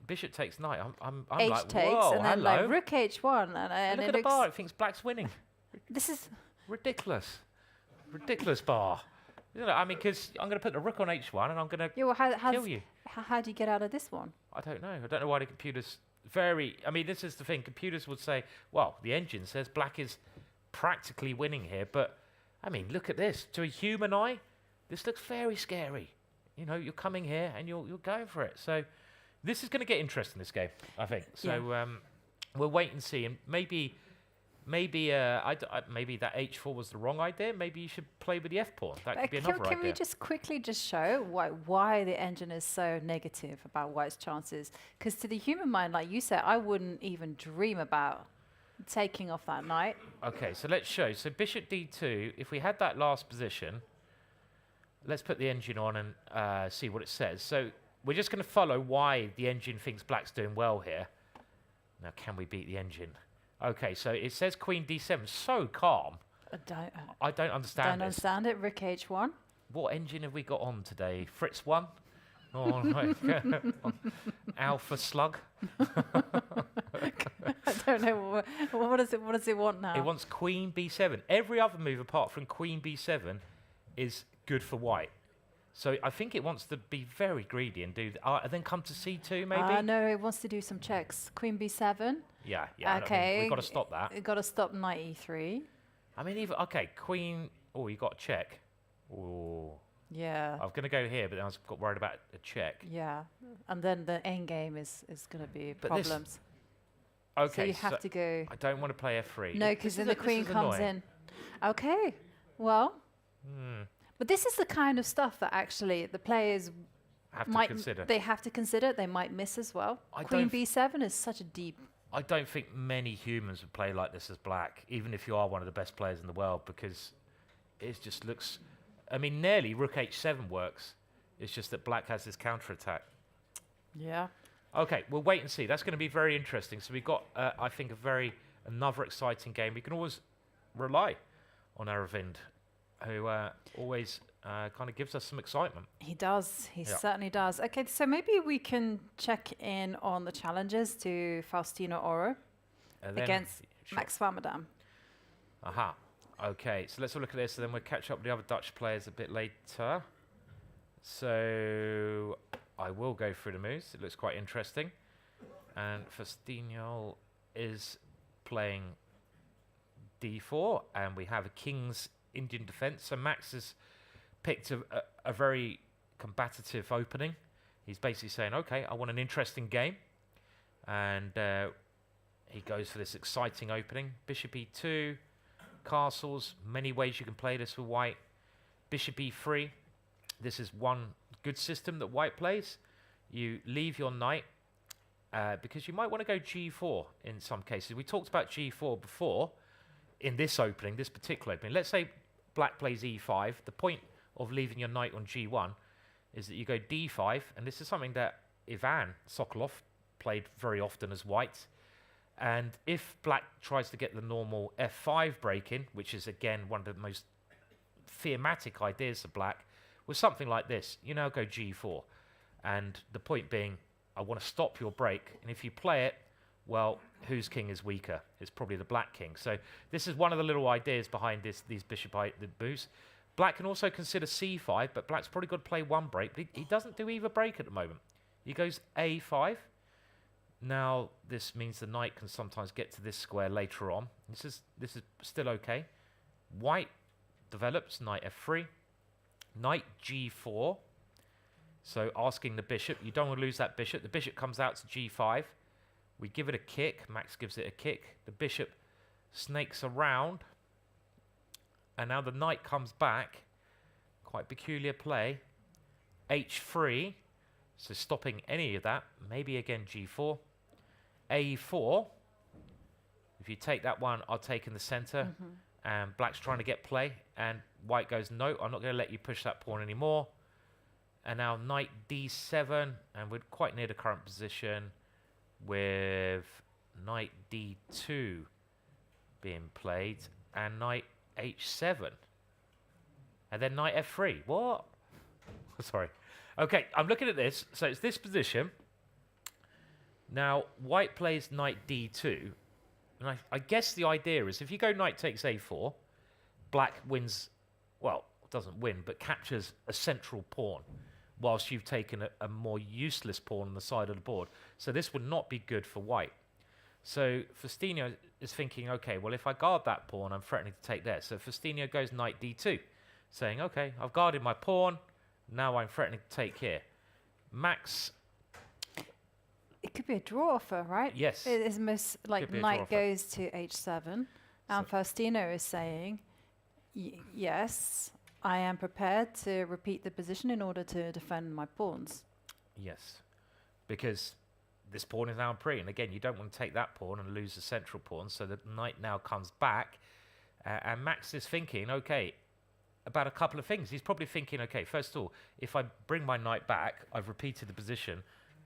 bishop takes knight. I'm h like, takes, whoa, and then hello. like rook h1, and Look it at the looks. bar. It thinks black's winning. This is. Ridiculous. Ridiculous bar. I mean, because I'm going to put the rook on h1 and I'm going to Yeah, well, kill you. how do you get out of this one? I don't know. I don't know why the computer's I mean, this is the thing. Computers would say, well, the engine says black is practically winning here. But, I mean, look at this. To a human eye, this looks very scary. You're coming here and you're going for it. So this is going to get interesting, this game, I think. So we'll wait and see. And maybe maybe that h4 was the wrong idea. Maybe you should play with the f pawn. That could be another idea. Can we just quickly show why the engine is so negative about white's chances? Because to the human mind, like you said, I wouldn't even dream about taking off that knight. Okay, so let's show. So bishop d2, if we had that last position, let's put the engine on and see what it says. So we're just going to follow why the engine thinks black's doing well here. Now, can we beat the engine? Okay, so it says queen d7, so calm. I don't understand Don't this. understand it. Rook h1. What engine have we got on today? Fritz 1? Oh, right. Alpha Slug? I don't know. What does it want now? It wants queen b7. Every other move apart from queen b7 is good for white. So I think it wants to be very greedy and do and then come to c2 maybe? No, it wants to do some checks. Queen b7. Yeah. I Okay. mean, we've got to stop that. You've got to stop knight e3. I mean, even, okay, queen, oh, you got a check. Oh. Yeah. I was going to go here, but then I got worried about a check. Yeah. And then the end game is going to be But this- problems. Okay, So you have to go. I don't want to play f3. No, because then the queen comes in. Okay. Well. But this is the kind of stuff that actually the players Have to might consider. they have to consider. They might miss as well. Queen b7 is such a deep. I don't think many humans would play like this as black, even if you are one of the best players in the world, because it just looks... I mean, nearly rook h7 works. It's just that black has this counter-attack. Yeah. Okay, we'll wait and see. That's going to be very interesting. So we've got, I think, another exciting game. We can always rely on Aravind, who always kind of gives us some excitement. He does. He Yeah. certainly does. Okay, so maybe we can check in on the challenges to Faustino Oro And then- against sure. Max Warmerdam. Aha. Okay, so let's have a look at this, and then we'll catch up with the other Dutch players a bit later. So I will go through the moves. It looks quite interesting. And Faustino is playing d4, and we have a king's Indian defense. So Max has picked a very combative opening. He's basically saying, okay, I want an interesting game. And he goes for this exciting opening. Bishop e2, castles, many ways you can play this for white. Bishop e3, this is one good system that white plays. You leave your knight, because you might want to go g4 in some cases. We talked about g4 before in this opening, this particular opening. Let's say black plays e5. The point of leaving your knight on g1 is that you go d5, and this is something that Ivan Sokolov played very often as white. And if black tries to get the normal f5 break in, which is again one of the most thematic ideas of black, was something like this. You now go g4. And the point being, I want to stop your break. And if you play it, well, whose king is weaker? It's probably the black king. So this is one of the little ideas behind these bishop moves. Black can also consider c5, but black's probably got to play one break. But he doesn't do either break at the moment. He goes a5. Now this means the knight can sometimes get to this square later on. This is still okay. White develops knight f3, knight g4. So asking the bishop, you don't want to lose that bishop. The bishop comes out to g5. We give it a kick. Max gives it a kick. The bishop snakes around. And now the knight comes back. Quite peculiar play. h3. So stopping any of that. Maybe again g4. a4. If you take that one, I'll take in the center. And black's trying to get play. And white goes, no, I'm not going to let you push that pawn anymore. And now knight d7. And we're quite near the current position with knight d2 being played. And knight h7. And then knight f3. What? Sorry. Okay, I'm looking at this. So it's this position. Now, white plays knight d2. And I guess the idea is if you go knight takes a4, black wins, well, doesn't win, but captures a central pawn, whilst you've taken a more useless pawn on the side of the board. So this would not be good for white. So Faustino is thinking, okay, well, if I guard that pawn, I'm threatening to take there. So Faustino goes knight d2, saying, okay, I've guarded my pawn. Now I'm threatening to take here. Max... It could be a draw offer, right? Yes. It is most like knight goes to h7. And Faustino is saying, yes, I am prepared to repeat the position in order to defend my pawns. Yes, because this pawn is now free. And again, you don't want to take that pawn and lose the central pawn. So the knight now comes back. And Max is thinking, okay, about a couple of things. He's probably thinking, okay, first of all, if I bring my knight back, I've repeated the position.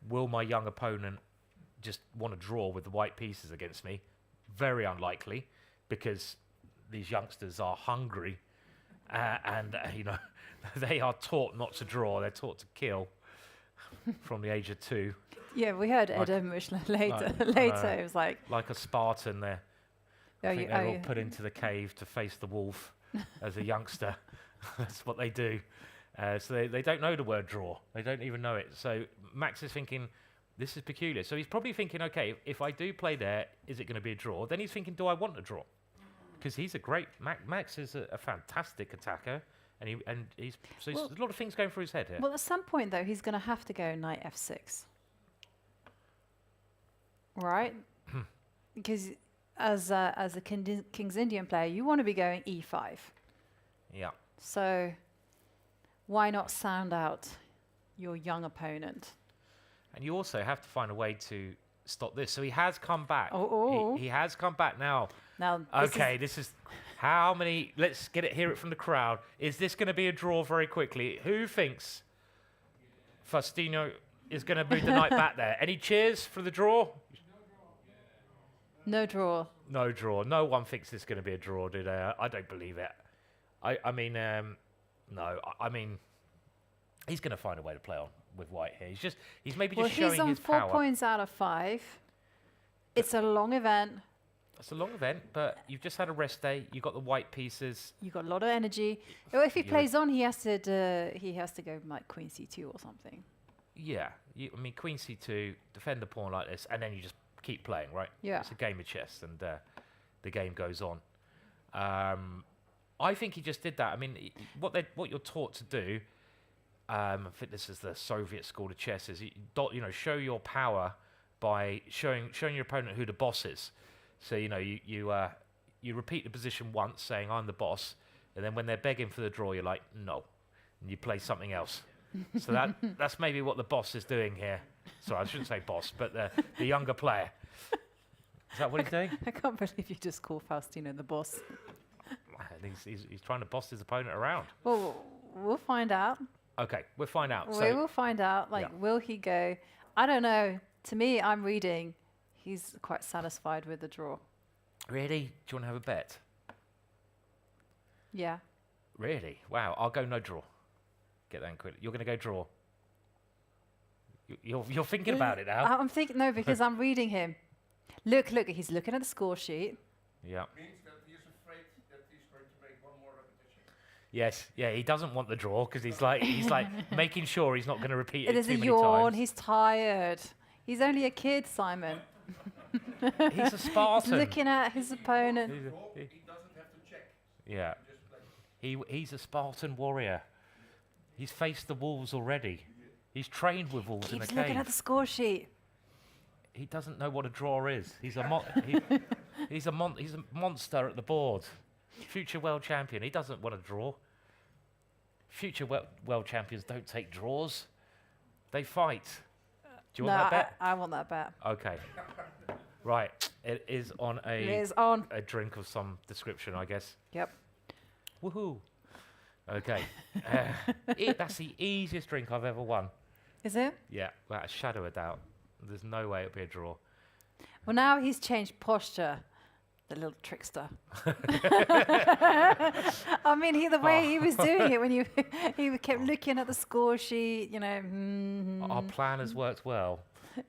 Will my young opponent just want to draw with the white pieces against me? Very unlikely, because these youngsters are hungry, and you know, they are taught not to draw. They're taught to kill from the age of 2. Yeah, we heard Erdogmus later. It was like a Spartan. They're all put into the cave to face the wolf as a youngster. That's what they do. So they don't know the word draw. They don't even know it. So Max is thinking, this is peculiar. So he's probably thinking, okay, if I do play there, is it going to be a draw? Then he's thinking, do I want a draw? Because he's a great... Max is a fantastic attacker. And he's... So there's a lot of things going through his head here. Well, at some point, though, he's going to have to go knight f6. Right? Because as a King's Indian player, you want to be going e5. Yeah. So... why not sound out your young opponent? And you also have to find a way to stop this. So he has come back. He has come back now. This is how many... Let's hear it from the crowd. Is this going to be a draw very quickly? Who thinks Faustino is going to move the knight back there? Any cheers for the draw? No draw. No draw. No one thinks this is going to be a draw, do they? I don't believe it. I mean... no, I mean, he's going to find a way to play on with white here. He's maybe just showing his power. He's on 4 points out of 5. It's a long event. It's a long event, but you've just had a rest day. You've got the white pieces. You've got a lot of energy. Well, if he plays on, he has to go like queen c2 or something. Yeah, I mean, queen c2, defend a pawn like this, and then you just keep playing, right? Yeah. It's a game of chess, and the game goes on. I think he just did that. I mean, what you're taught to do, I think this is the Soviet school of chess, is show your power by showing your opponent who the boss is. So you repeat the position once, saying I'm the boss, and then when they're begging for the draw, you're like no, and you play something else. So that's maybe what the boss is doing here. Sorry, I shouldn't say boss, but the younger player. Is that what he's doing? I can't believe you just call Faustino the boss. He's trying to boss his opponent around. Well, we'll find out. Okay, we'll find out. We will find out. Will he go, I don't know. To me, I'm reading. He's quite satisfied with the draw. Really? Do you want to have a bet? Yeah. Really? Wow. I'll go no draw. Get that in quick. You're going to go draw. You're thinking about it now. I'm thinking, no, because I'm reading him. Look, he's looking at the score sheet. Yeah. Means that he is afraid that he's going to make one more repetition. Yes. Yeah. He doesn't want the draw because he's like making sure he's not going to repeat it It is too a many yawn. times. He's tired. He's only a kid, Simon. He's a Spartan. He's looking at his opponent. He doesn't have to check. Yeah. He's a Spartan warrior. He's faced the wolves already. He's trained with wolves in the Keeps cave. looking at the score sheet. He doesn't know what a draw is. He's a he's a monster at the board. Future world champion. He doesn't want a draw. Future world champions don't take draws. They fight. Do you want that bet? I want that bet. Okay. Right. It is on It is on. a drink of some description, I guess. Yep. Woohoo. Okay. That's the easiest drink I've ever won. Is it? Yeah, without a shadow of doubt. There's no way it'll be a draw. Well, now he's changed posture. The little trickster. I mean, the way he was doing it when he kept looking at the score sheet, you know. Our plan has worked well.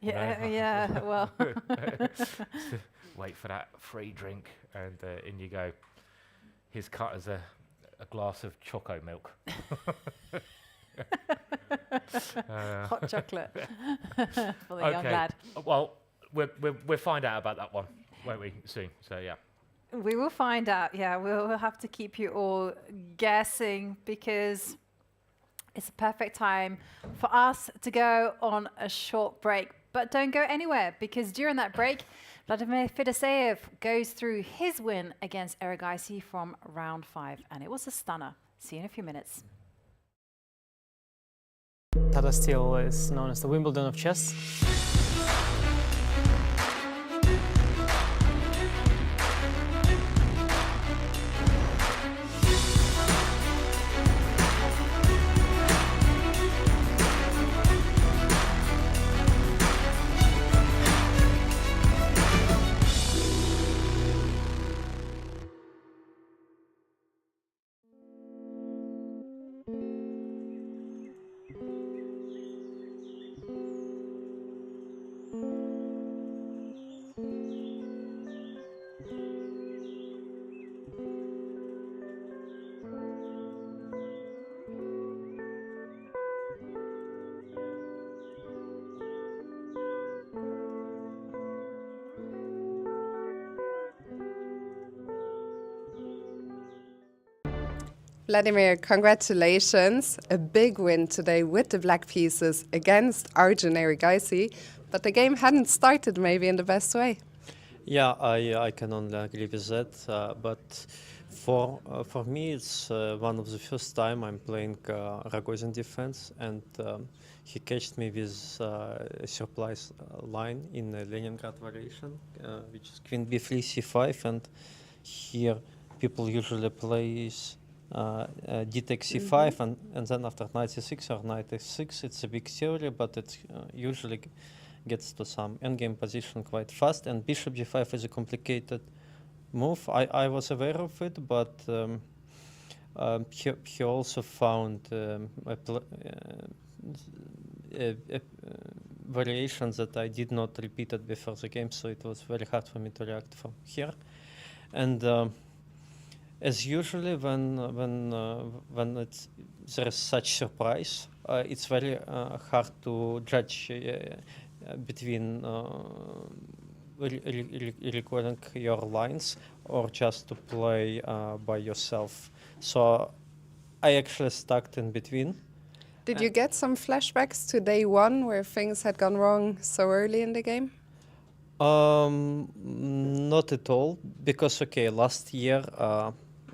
Yeah, yeah. Well, Wait for that free drink, and in you go. His cut as a glass of choco milk. hot chocolate for the young lad. Well, we'll find out about that one, won't we, soon? So, yeah. We will find out. Yeah, we'll have to keep you all guessing because it's a perfect time for us to go on a short break. But don't go anywhere because during that break, Vladimir Fedoseev goes through his win against Erigaisi from round 5. And it was a stunner. See you in a few minutes. Tata Steel is known as the Wimbledon of Chess. Vladimir, congratulations. A big win today with the black pieces against Arjun Erigaisi, but the game hadn't started maybe in the best way. Yeah, I can only agree with that. But for me, it's one of the first time I'm playing Rogozin defense, and he catched me with a surprise line in the Leningrad variation, which is Queen B3 C5, and here people usually plays d takes c5, and then after knight c6 or knight f6, it's a big theory, but it usually gets to some endgame position quite fast, and bishop g5 is a complicated move. I was aware of it, but he also found variations that I did not repeat it before the game, so it was very hard for me to react from here. And as usually when there is such surprise, it's very hard to judge between recording your lines or just to play by yourself. So I actually stuck in between. Did you get some flashbacks to day one where things had gone wrong so early in the game? Not at all, because last year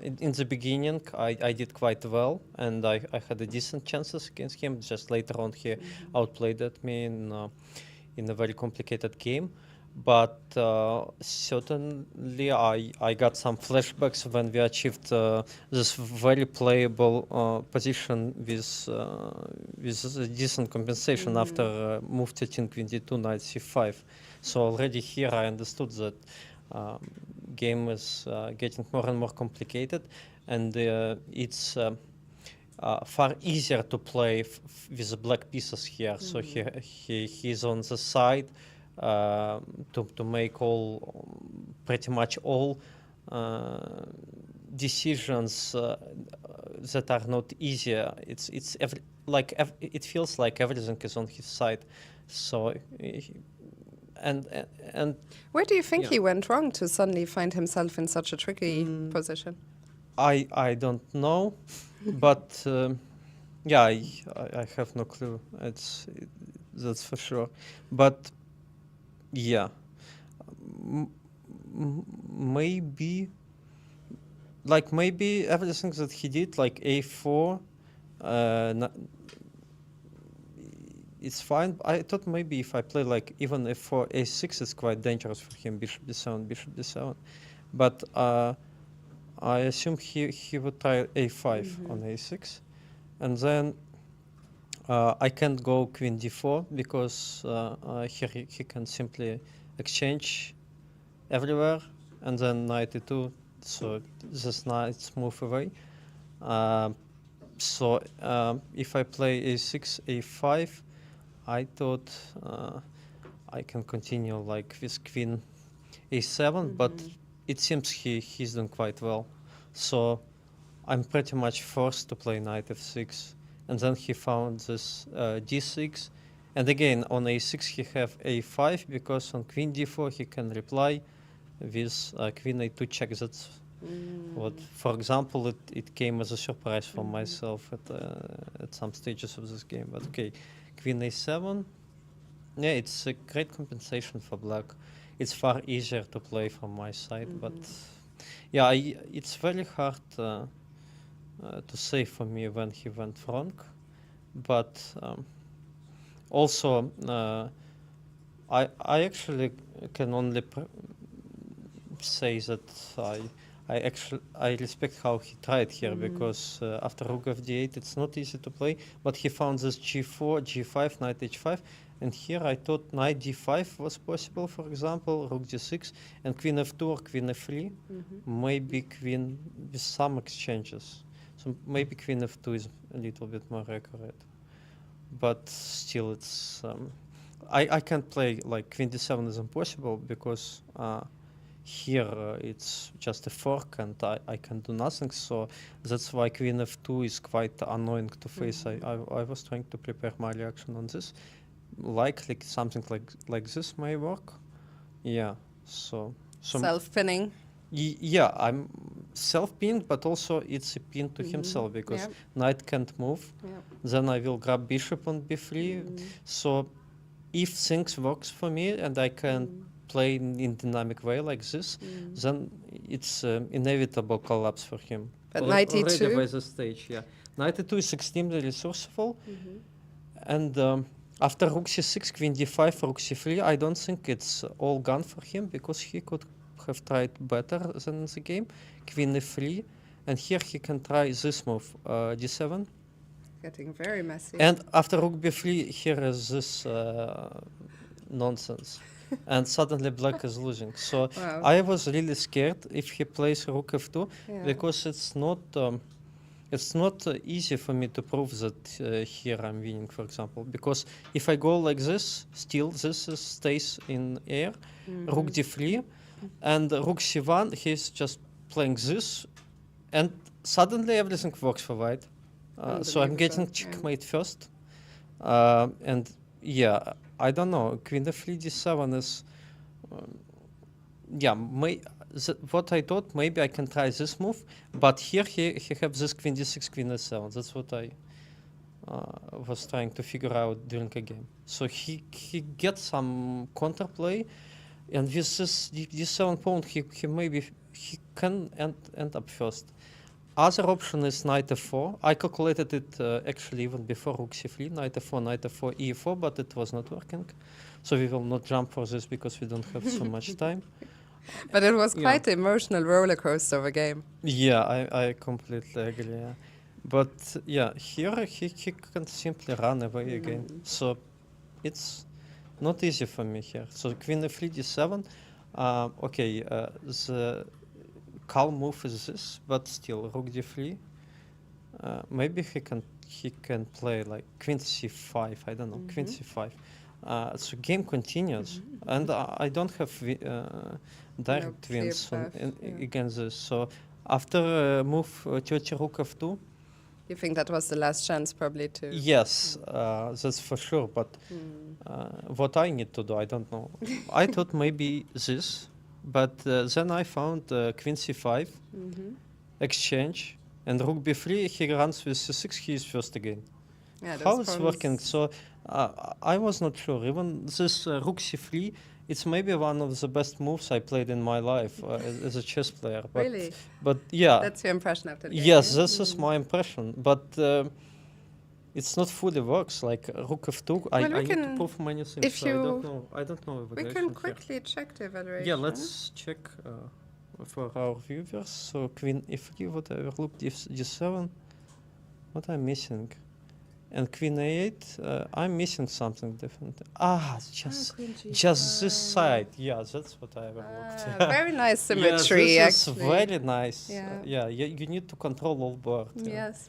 in the beginning I did quite well, and I had a decent chances against him. Just later on he outplayed me in a very complicated game. but certainly I got some flashbacks when we achieved this very playable position with a decent compensation after move 13 queen d2 knight c5. So already here I understood that game is getting more and more complicated, and it's far easier to play with the black pieces here. So he's on the side to make pretty much all decisions that are not easier. It feels like everything is on his side. So and where do you think he went wrong to suddenly find himself in such a tricky position? I don't know, but yeah, I have no clue. That's for sure. But yeah, maybe everything that he did, like a4, it's fine. I thought maybe if I play like even f4, a6, it's quite dangerous for him. Bishop d7. But I assume he would try a5 on a6, and then I can't go queen d4 because here he can simply exchange everywhere, and then knight e2, so this knights move away. So if I play a6, a5, I thought I can continue like with queen a7, but it seems he's doing quite well. So I'm pretty much forced to play knight f6. And then he found this d6. And again, on a6 he have a5, because on queen d4 he can reply with queen a2 check. That's what, for example, it came as a surprise for myself at some stages of this game. But okay, queen a7. Yeah, it's a great compensation for black. It's far easier to play from my side, but yeah, it's very hard to say for me when he went wrong. But also, I actually can only say that I respect how he tried here, because after rook of d8 it's not easy to play, but he found this g4, g5, knight h5, and here I thought knight d5 was possible, for example, rook d6, and queen f2 or queen f3, maybe queen with some exchanges. So maybe queen f2 is a little bit more accurate, but still it's I can't play like queen d7 is impossible, because here it's just a fork and I can do nothing, so that's why queen f2 is quite annoying to face. I was trying to prepare my reaction on this. Likely something like this may work. Yeah, so self-pinning. Yeah, I'm self-pinned, but also it's a pin to himself, because knight can't move. Then I will grab bishop on b3. So if things works for me and I can play in dynamic way like this, then it's inevitable collapse for him. But knight e2? Already by the stage, yeah. Knight e2 is extremely resourceful. And after rook c6, queen d5, rook c3, I don't think it's all gone for him, because he could have tried better than in the game. Queen e3, and here he can try this move, d7. Getting very messy. And after rook b3, here is this nonsense. And suddenly black is losing. So I was really scared if he plays rook f2, because it's not easy for me to prove that here I'm winning, for example. Because if I go like this, still this stays in air, rook d3, and rook c1, he's just playing this, and suddenly everything works for white. So I'm getting checkmate first. And yeah, I don't know, queen f3, d7 is, what I thought, maybe I can try this move, but here he has this queen d6, queen s7. That's what I was trying to figure out during a game. So he gets some counterplay, and with this d7 pawn, he can end up first. Other option is knight f4. I calculated it actually even before rook c3, knight f4, e4, but it was not working. So we will not jump for this because we don't have so much time. But it was Yeah. quite an emotional roller coaster of a game. Yeah, I completely agree. Yeah. But yeah, here he can simply run away again. So it's not easy for me here. So queen f3 d7. Okay, the calm move is this, but still rook d3. Maybe he can play like queen c5. I don't know, queen c5. So game continues, and I don't have direct clear wins path, against this. So after move Tyochi rook f2, You think that was the last chance, probably, to... yes, that's for sure. But what I need to do, I don't know. I thought maybe this, but then I found queen c5, exchange, and rook b3. He runs with c6. He is first again. Yeah, How those it's pawns- working? So I was not sure. Even this rook c3, it's maybe one of the best moves I played in my life as a chess player. But, Really? But yeah. That's your impression after the game, Yes, yeah? this is my impression. But it's not fully works. Like rook f2, I need to prove many things. if So I don't know We evaluation can here. quickly check the evaluation. Yeah, let's check for our viewers. So queen f3, whatever, rook d7. What I'm missing? And queen a8, I'm missing something different. Just this side. Yeah, that's what I overlooked. Very nice Yes, symmetry, this actually. is very nice. Yeah. You need to control all board. Yeah. Yes.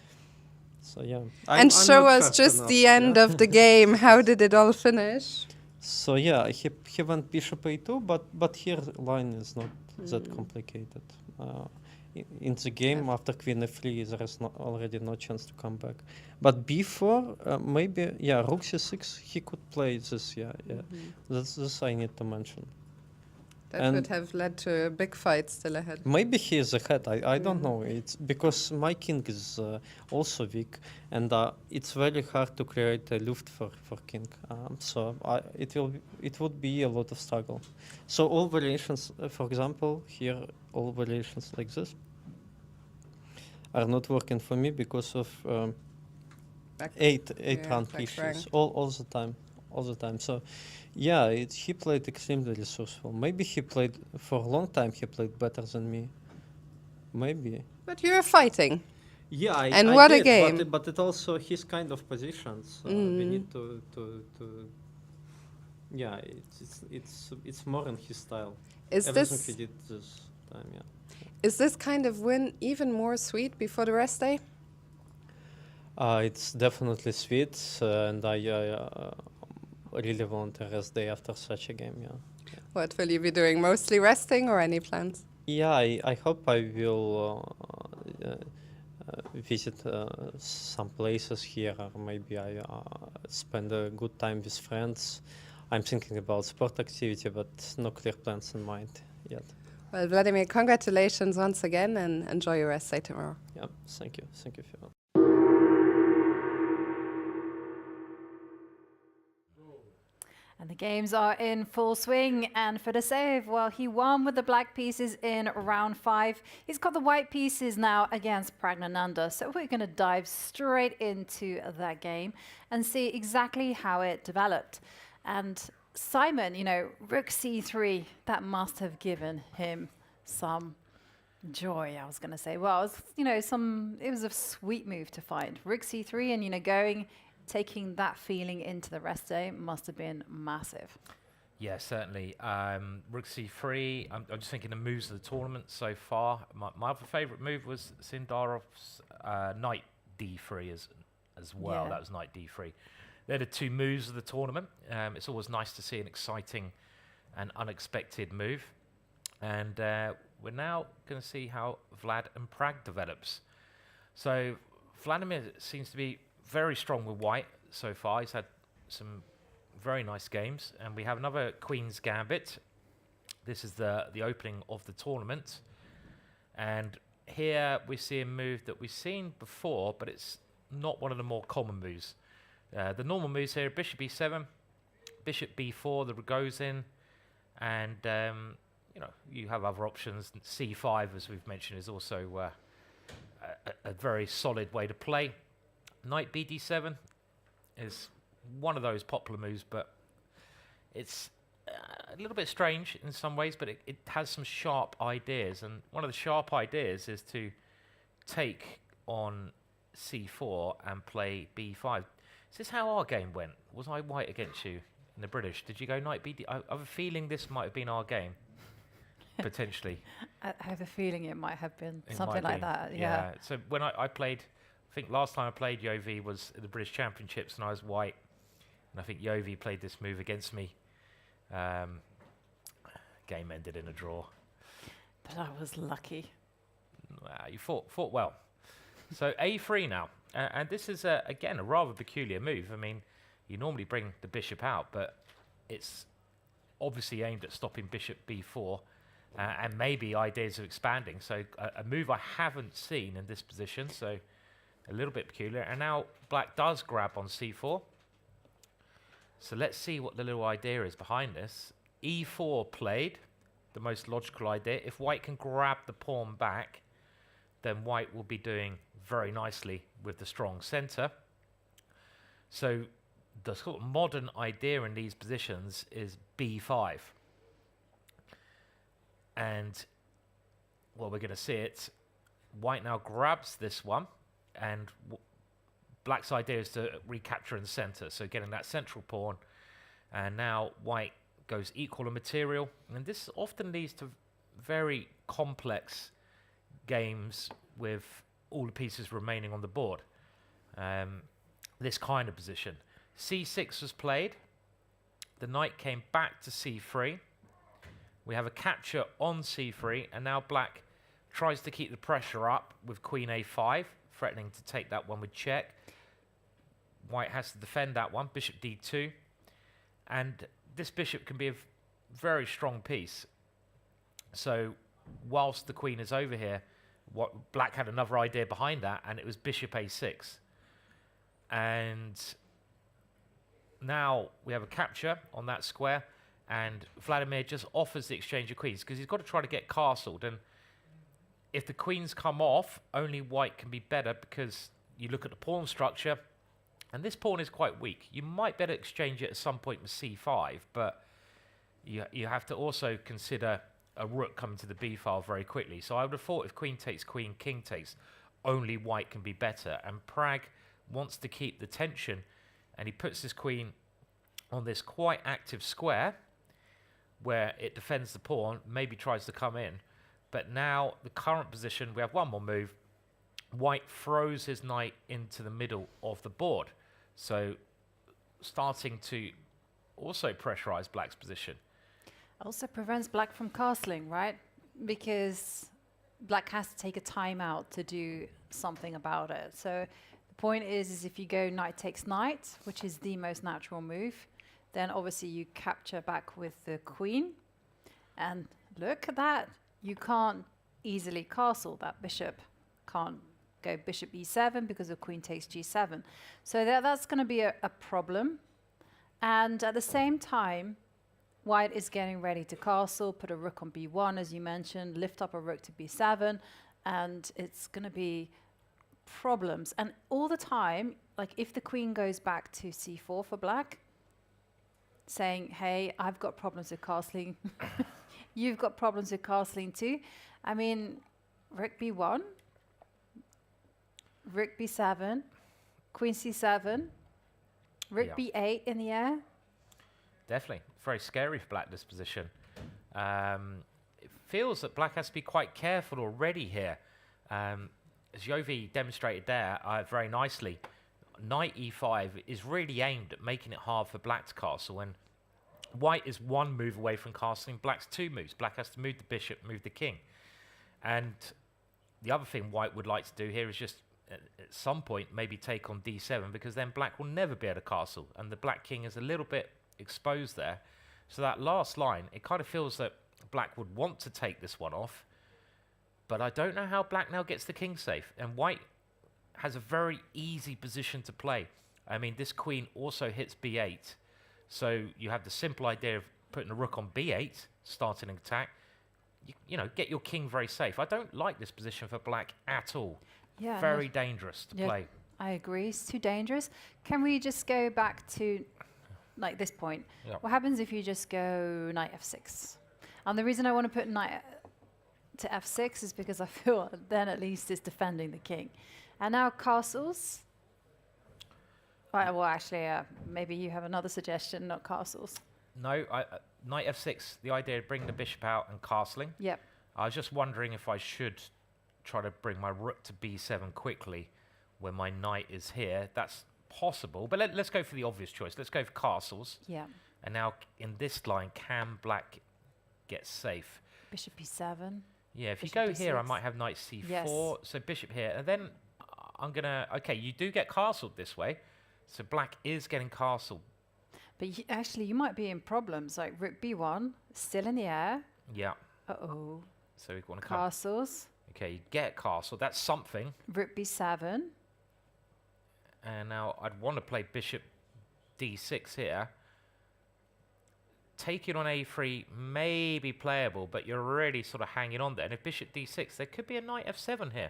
So yeah. And show not us fast just enough, the end of the game. How did it all finish? So yeah, he went bishop a2, but here line is not that complicated. In the game after queen f3, there is already no chance to come back. But b4, maybe rook c6, he could play this. Yeah. This I need to mention. That would have led to a big fight still ahead. Maybe he is ahead. I don't know. It's because my king is also weak, and it's very hard to create a luft for king. So it would be a lot of struggle. So all variations, for example, here all variations like this are not working for me because of eight round pieces all the time. So. Yeah, he played extremely resourceful. Maybe he played for a long time. He played better than me. Maybe. But you were fighting. Yeah, and I what did, a game! But it also his kind of positions. We need to. Yeah, it's more in his style. Is Everything this he did this time? Yeah. Is this kind of win even more sweet before the rest day? It's definitely sweet, and I really want a rest day after such a game. Yeah. What will you be doing? Mostly resting or any plans? Yeah, I hope I will visit some places here, or maybe I spend a good time with friends. I'm thinking about sport activity, but no clear plans in mind yet. Well, Vladimir, congratulations once again, and enjoy your rest day tomorrow. Yeah, thank you. Thank you, Phil. And the games are in full swing, and Fedoseev, well, he won with the black pieces in round 5. He's got the white pieces now against Pragnananda, so we're going to dive straight into that game and see exactly how it developed. And Simon, rook c3, that must have given him some joy, I was going to say. Well, it was a sweet move to find. Rook c3 and, taking that feeling into the rest day must have been massive. Yeah, certainly. Rook c3, I'm just thinking the moves of the tournament so far. My other favourite move was Sindarov's knight d3 as well. Yeah. That was knight d3. They're the two moves of the tournament. It's always nice to see an exciting and unexpected move. And we're now going to see how Vlad and Prag develops. So Vladimir seems to be very strong with white so far. He's had some very nice games, and we have another Queen's Gambit. This is the opening of the tournament, and here we see a move that we've seen before, but it's not one of the more common moves. The normal moves here: bishop e7, bishop b4, the Rogozin, and you have other options. c5, as we've mentioned, is also a very solid way to play. Knight bd7 is one of those popular moves, but It's a little bit strange in some ways, but it has some sharp ideas. And one of the sharp ideas is to take on c4 and play b5. Is this how our game went? Was I white against you in the British? Did you go knight b? I have a feeling this might have been our game, potentially. I have a feeling it might have been It something might like be, that. Yeah. So when I played, I think last time I played Yovi was at the British Championships and I was white. And I think Yovi played this move against me. Game ended in a draw. But I was lucky. You fought well. So a3 now. And this is, again, a rather peculiar move. I mean, you normally bring the bishop out, but it's obviously aimed at stopping bishop b4 and maybe ideas of expanding. So a move I haven't seen in this position, so a little bit peculiar. And now black does grab on c4. So let's see what the little idea is behind this. e4 played, the most logical idea. If white can grab the pawn back, then white will be doing very nicely with the strong center. So the sort of modern idea in these positions is b5. And, well, we're going to see it. White now grabs this one, and black's idea is to recapture in the center, so getting that central pawn. And now white goes equal in material, and this often leads to very complex games with all the pieces remaining on the board. This kind of position. c6 was played. The knight came back to c3. We have a capture on c3, and now black tries to keep the pressure up with queen a5, threatening to take that one with check. White has to defend that one, bishop d2. And this bishop can be a very strong piece. So whilst the queen is over here, black had another idea behind that, and it was bishop a6. And now we have a capture on that square, and Vladimir just offers the exchange of queens because he's got to try to get castled. And if the queens come off, only white can be better, because you look at the pawn structure, and this pawn is quite weak. You might better exchange it at some point with c5, but you have to also consider a rook coming to the b file very quickly. So I would have thought if queen takes queen, king takes, only white can be better. And Pragg wants to keep the tension, and he puts his queen on this quite active square where it defends the pawn, maybe tries to come in. But now the current position, we have one more move. White throws his knight into the middle of the board. So starting to also pressurize black's position. Also prevents black from castling, right? Because black has to take a timeout to do something about it. So the point is if you go knight takes knight, which is the most natural move, then obviously you capture back with the queen. And look at that. You can't easily castle that bishop. Can't go bishop e7 because the queen takes g7. So that's going to be a problem. And at the same time, white is getting ready to castle, put a rook on b1, as you mentioned, lift up a rook to b7, and it's going to be problems. And all the time, like if the queen goes back to c4 for black, saying, hey, I've got problems with castling, you've got problems with castling too. I mean, rook b1, rook b7, queen c7, rook b8 in the air. Definitely. Very scary for black, this position. It feels that black has to be quite careful already here. As Yovi demonstrated there very nicely, knight e5 is really aimed at making it hard for black to castle, and white is one move away from castling, black's two moves. Black has to move the bishop, move the king. And the other thing white would like to do here is just at some point maybe take on d7, because then black will never be able to castle, and the black king is a little bit exposed there. So that last line, it kind of feels that black would want to take this one off, but I don't know how black now gets the king safe, and white has a very easy position to play. I mean, this queen also hits b8, so you have the simple idea of putting a rook on b8, starting an attack, you know, get your king very safe. I don't like this position for black at all. Yeah, very dangerous to play. I agree, it's too dangerous. Can we just go back to like this point. Yeah. What happens if you just go knight f6? And the reason I want to put knight to f6 is because I feel then at least it's defending the king. And now castles. Right, well, actually, maybe you have another suggestion, not castles. No, knight f6, the idea of bringing the bishop out and castling. Yep. I was just wondering if I should try to bring my rook to b7 quickly when my knight is here. That's possible, but let's go for the obvious choice. Let's go for castles. Yeah. And now in this line, can black get safe? Bishop b7. Yeah, if Bishop you go here, I b6. might have knight c4. Yes. So bishop here, and then I'm gonna. Okay, you do get castled this way, so black is getting castled. But actually, you might be in problems, like rook b1, still in the air. Yeah. Uh-oh. So we want to come. Castles. Okay, you get castle. That's something. Rook b7. And now I'd want to play bishop d6 here. Taking on a3 may be playable, but you're really sort of hanging on there. And if bishop d6, there could be a knight f7 here,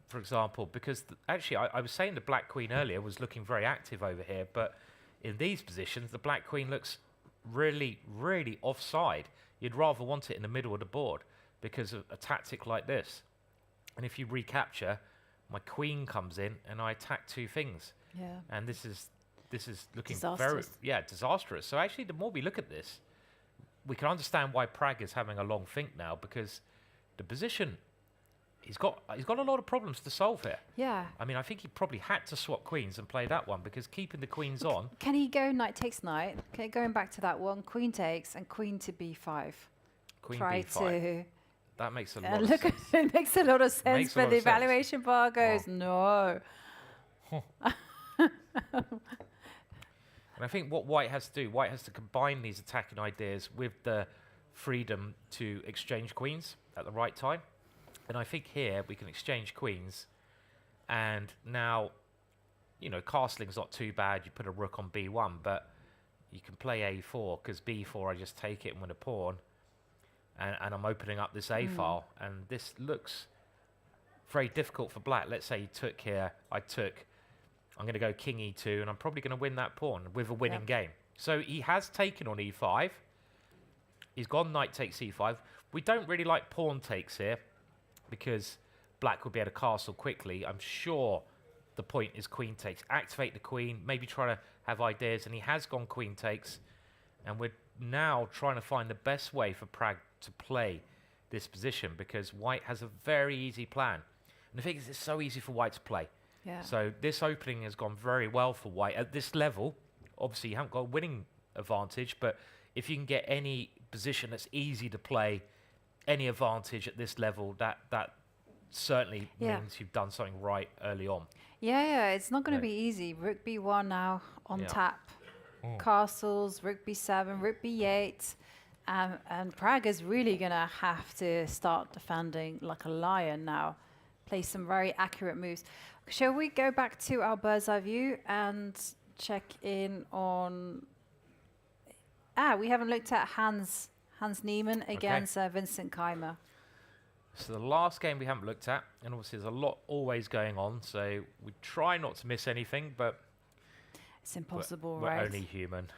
for example, because actually I was saying the black queen earlier was looking very active over here, but in these positions, the black queen looks really, really offside. You'd rather want it in the middle of the board because of a tactic like this. And if you recapture, my queen comes in and I attack two things. Yeah. And this is looking Disastrous. very disastrous. So actually, the more we look at this, we can understand why Prag is having a long think now, because the position, he's got a lot of problems to solve here. Yeah. I mean, I think he probably had to swap queens and play that one, because keeping the queens on. Can he go knight takes knight? Okay, going back to that one, queen takes and queen to b5. Queen Try b5. to. That makes a lot of Look, sense. it makes a lot of sense, Makes a but lot the of sense. evaluation bar goes no. And I think what White has to do, White has to combine these attacking ideas with the freedom to exchange queens at the right time. And I think here we can exchange queens. And now, you know, castling's not too bad. You put a rook on b1, but you can play a4, because b4, I just take it and win a pawn. And I'm opening up this a file. And this looks very difficult for black. Let's say he took here, I took. I'm going to go king e2, and I'm probably going to win that pawn with a winning game. So he has taken on e5. He's gone knight takes e5. We don't really like pawn takes here, because black will be able to castle quickly. I'm sure the point is queen takes. Activate the queen, maybe try to have ideas, and he has gone queen takes. And we're now trying to find the best way for Prag to play this position, because White has a very easy plan. And the thing is, it's so easy for White to play. Yeah. So this opening has gone very well for White. At this level, obviously you haven't got a winning advantage, but if you can get any position that's easy to play, any advantage at this level, that certainly means you've done something right early on. Yeah, it's not going to be easy. Rook b1 now on tap. Castles, rook b7, rook b8. And Prag is really going to have to start defending like a lion now. Play some very accurate moves. Shall we go back to our bird's eye view and check in on... we haven't looked at Hans Niemann against Vincent Keymer. So the last game we haven't looked at, and obviously there's a lot always going on, so we try not to miss anything, but... It's impossible, we're right? only human.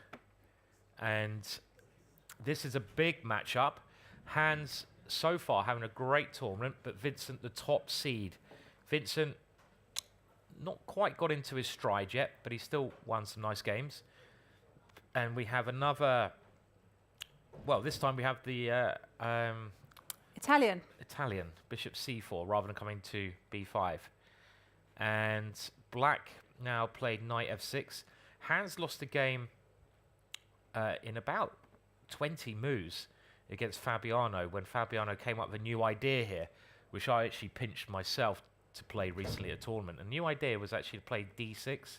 And this is a big matchup. Hans, so far, having a great tournament, but Vincent, the top seed. Vincent, not quite got into his stride yet, but he still won some nice games. And we have another... Well, this time we have the... Italian, bishop c4, rather than coming to b5. And black now played knight f6. Hans lost the game in about 20 moves against Fabiano, when Fabiano came up with a new idea here, which I actually pinched myself to play recently at a tournament. A new idea was actually to play d6,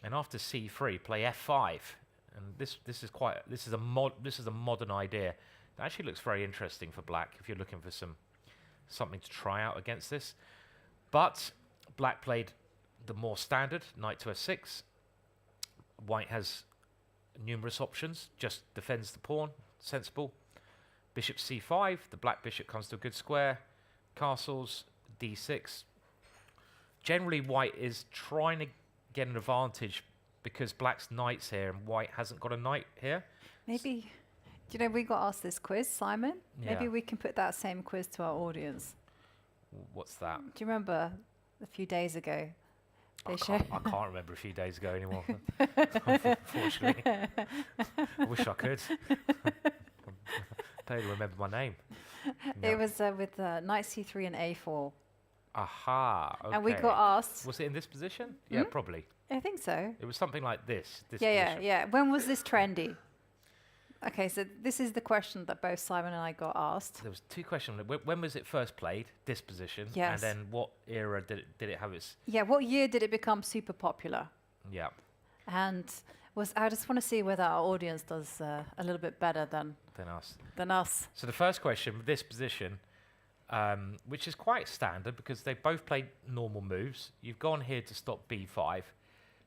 and after c3 play f5. And this is a modern idea. It actually looks very interesting for black if you're looking for something to try out against this. But black played the more standard knight to f6. White has numerous options, just defends the pawn, sensible. Bishop c5, the black bishop comes to a good square. Castles, d6. Generally, white is trying to get an advantage because black's knight's here and white hasn't got a knight here. Maybe, do you know, we got asked this quiz, Simon. Maybe Yeah. we can put that same quiz to our audience. What's that? Do you remember a few days ago? I They can't, I can't remember a few days ago anymore. Unfortunately. I wish I could. Don't even remember my name. No. It was with knight c3 and a4. Aha. Okay. And we got asked. Was it in this position? Yeah, probably. I think so. It was something like this. This Yeah. position. When was this trendy? Okay, so this is the question that both Simon and I got asked. There was two questions. When was it first played? This position. Yes. And then what era did it have its? Yeah, what year did it become super popular? Yeah. And I just want to see whether our audience does a little bit better than us. So the first question, this position, which is quite standard because they both played normal moves. You've gone here to stop b5.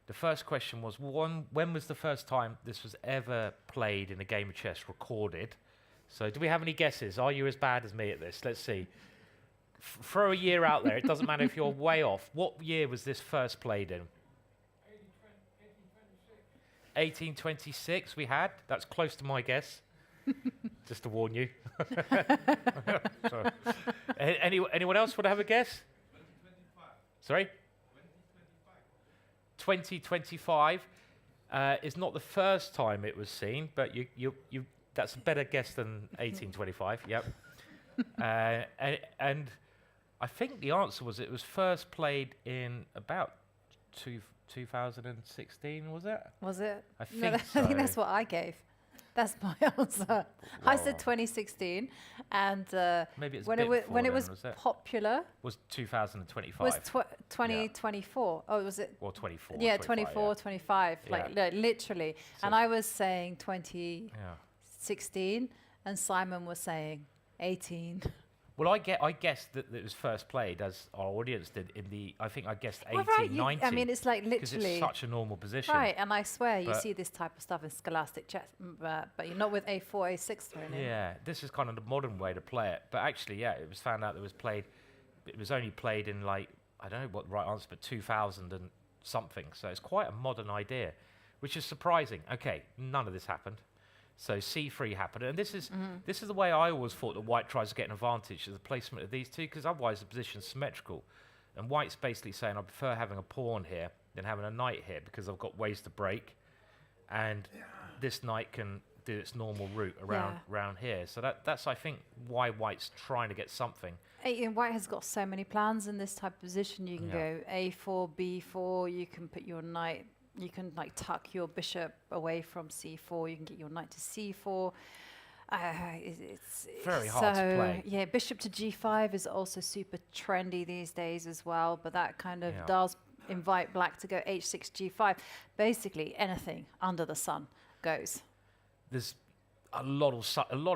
The first question was, when was the first time this was ever played in a game of chess, recorded? So do we have any guesses? Are you as bad as me at this? Let's see. Throw a year out there. It doesn't matter if you're way off. What year was this first played in? 1826 we had. That's close to my guess. Just to warn you. Anyone else want to have a guess? 2025. Sorry? 2025 is not the first time it was seen, but that's a better guess than 1825. Yep. And I think the answer was it was first played in about 2016, was it? Was it? I think so. I think that's what I gave. That's my answer. I said 2016, and maybe it's when it was popular was 2025. Was 2024? Oh, was it? Or 24. Yeah, 25, 24, 25, like literally. So and I was saying 2016, and Simon was saying 18. Well, I guessed that it was first played, as our audience did, I think I guessed 1890. I mean, it's like because literally. it's such a normal position. Right, and I swear you see this type of stuff in scholastic chess, but you're not with a4, a6 thrown in. Yeah, this is kind of the modern way to play it. But actually, yeah, it was found out that it was only played in I don't know what the right answer, but 2000 and something. So it's quite a modern idea, which is surprising. Okay, none of this happened. So c3 happened, and this is the way I always thought that white tries to get an advantage of the placement of these two, because otherwise the position's symmetrical, and white's basically saying I prefer having a pawn here than having a knight here because I've got ways to break, and this knight can do its normal route around here. So that's I think why white's trying to get something. And white has got so many plans in this type of position. You can go a4, b4. You can put your knight. You can tuck your bishop away from c4. You can get your knight to c4. It's very hard to play. Yeah, bishop to g5 is also super trendy these days as well. But that kind of does invite black to go h6, g5. Basically, anything under the sun goes. There's a lot of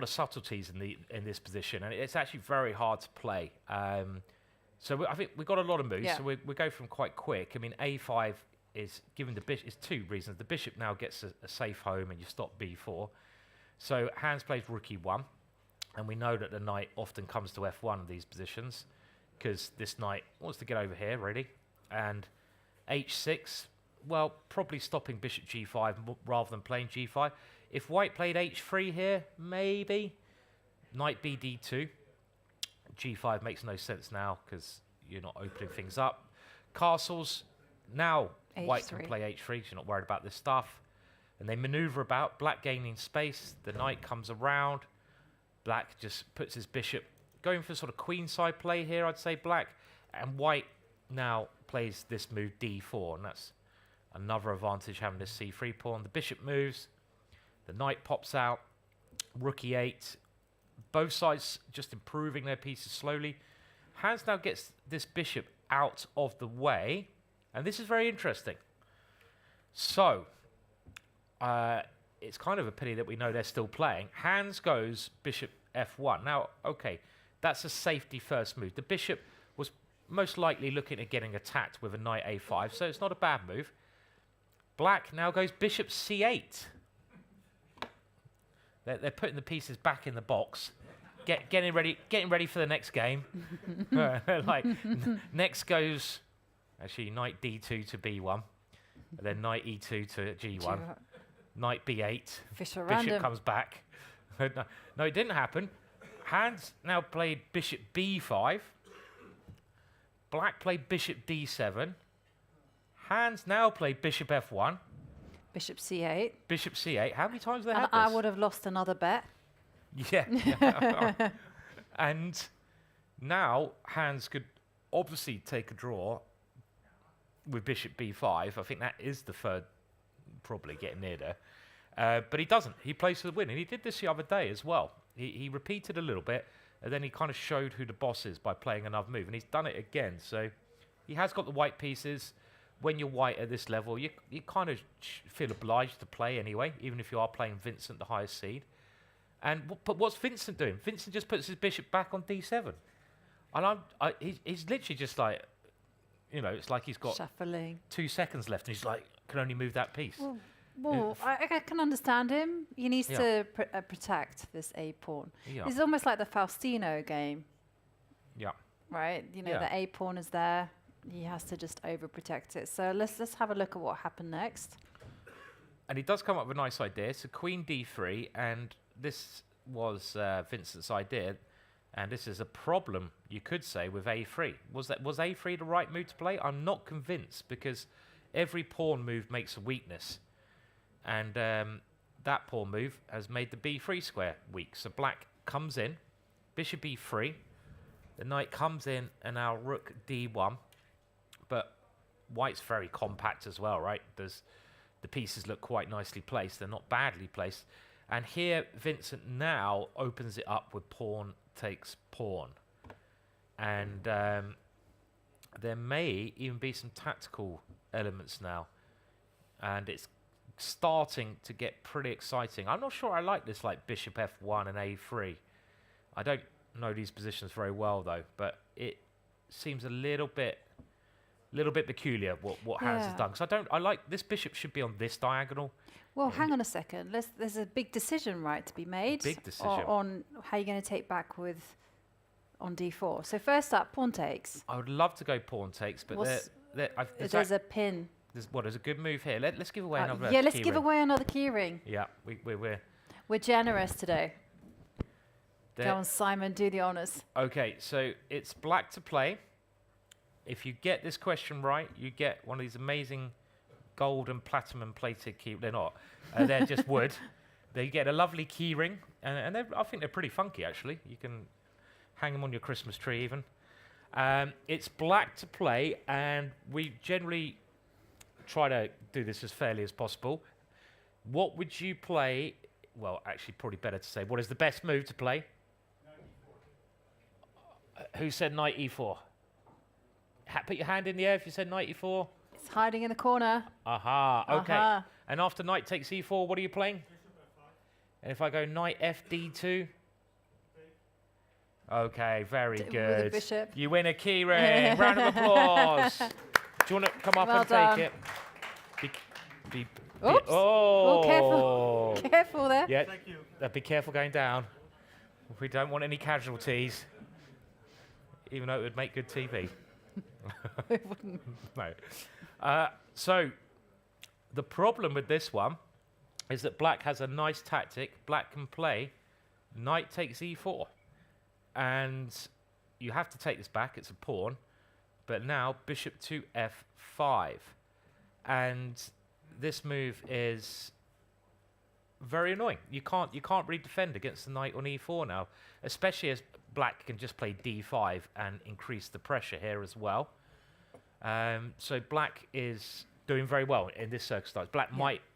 subtleties in this position, and it's actually very hard to play. So I think we've got a lot of moves. So we go from quite quick. I mean, a5. Is given the bishop is two reasons. The bishop now gets a safe home, and you stop b4. So Hans plays rook e1, and we know that the knight often comes to f1 in these positions because this knight wants to get over here, really. And h6, well, probably stopping bishop g5 rather than playing g5. If white played h3 here, maybe knight b d2. g5 makes no sense now because you're not opening things up. Castles now. H3. White can play h3 because you're not worried about this stuff. And they maneuver about, black gaining space. The knight comes around. Black just puts his bishop, going for sort of queenside play here, I'd say black. And white now plays this move d4, and that's another advantage having this c3 pawn. The bishop moves. The knight pops out. Rook e8. Both sides just improving their pieces slowly. Hans now gets this bishop out of the way. And this is very interesting. So, it's kind of a pity that we know they're still playing. Hans goes bishop f1. Now, okay, that's a safety first move. The bishop was most likely looking at getting attacked with a knight a5, so it's not a bad move. Black now goes bishop c8. They're putting the pieces back in the box, getting ready for the next game. Next goes. Actually, knight d2 to b1. And then knight e2 to g1. Knight b8. Fisher Bishop random. comes back. No, it didn't happen. Hans now played bishop b5. Black played bishop d7. Hans now played bishop f1. Bishop c8. Bishop c8. How many times have they And had I this? would have lost another bet. Yeah. And now Hans could obviously take a draw with bishop b5. I think that is the third, probably getting near there. But he doesn't. He plays for the win. And he did this the other day as well. He repeated a little bit, and then he kind of showed who the boss is by playing another move. And he's done it again. So he has got the white pieces. When you're white at this level, you kind of feel obliged to play anyway, even if you are playing Vincent, the highest seed. And but what's Vincent doing? Vincent just puts his bishop back on d7. And he's literally just like, you know, it's like he's got Shuffling. 2 seconds left, and he's like, can only move that piece. Well, I can understand him. He needs to protect this a pawn. Yeah. It's almost like the Faustino game, Yeah. right? You know, Yeah. the a pawn is there. He has to just overprotect it. So let's have a look at what happened next. And he does come up with a nice idea. So queen d3, and this was Vincent's idea, and this is a problem, you could say, with a3. Was a3 the right move to play? I'm not convinced, because every pawn move makes a weakness, and that pawn move has made the b3 square weak. So black comes in, bishop e3, the knight comes in, and now rook d1. But white's very compact as well, right? The pieces look quite nicely placed. They're not badly placed. And here, Vincent now opens it up with pawn takes pawn. And there may even be some tactical elements now. And it's starting to get pretty exciting. I'm not sure I like this, like bishop f1 and a3. I don't know these positions very well, though. But it seems a little bit peculiar what Hans has done, because I like this bishop should be on this diagonal. Well, hang on a second. There's a big decision, right, to be made. Big decision. On how you're going to take back on d4. So first up, pawn takes. I would love to go pawn takes, but There's a pin. There's a good move here. Let's give away another yeah, let's key give ring. away another key ring. Yeah, We're generous today. there. Go on, Simon, do the honors. Okay, so it's black to play. If you get this question right, you get one of these amazing gold and platinum plated key. They're not. They're just wood. They get a lovely key ring, and I think they're pretty funky, actually. You can hang them on your Christmas tree even. It's black to play, and we generally try to do this as fairly as possible. What would you play? Well, actually, probably better to say, what is the best move to play? Who said knight e4? Put your hand in the air if you said knight e4. It's hiding in the corner. Aha, okay. Aha. And after knight takes e4, what are you playing? And if I go knight fd2? Okay, very With good. the bishop. You win a key ring. Round of applause. Do you want to come up Well and done. take it? Oops. Oh, careful. Careful there. Yeah, thank you. Be careful going down. We don't want any casualties, even though it would make good TV. It wouldn't. No. So the problem with this one is that black has a nice tactic. Black can play knight takes e4. And you have to take this back. It's a pawn. But now bishop to f5. And this move is very annoying. You can't really defend against the knight on e4 now, especially as black can just play d5 and increase the pressure here as well. So black is doing very well in this circumstance. Black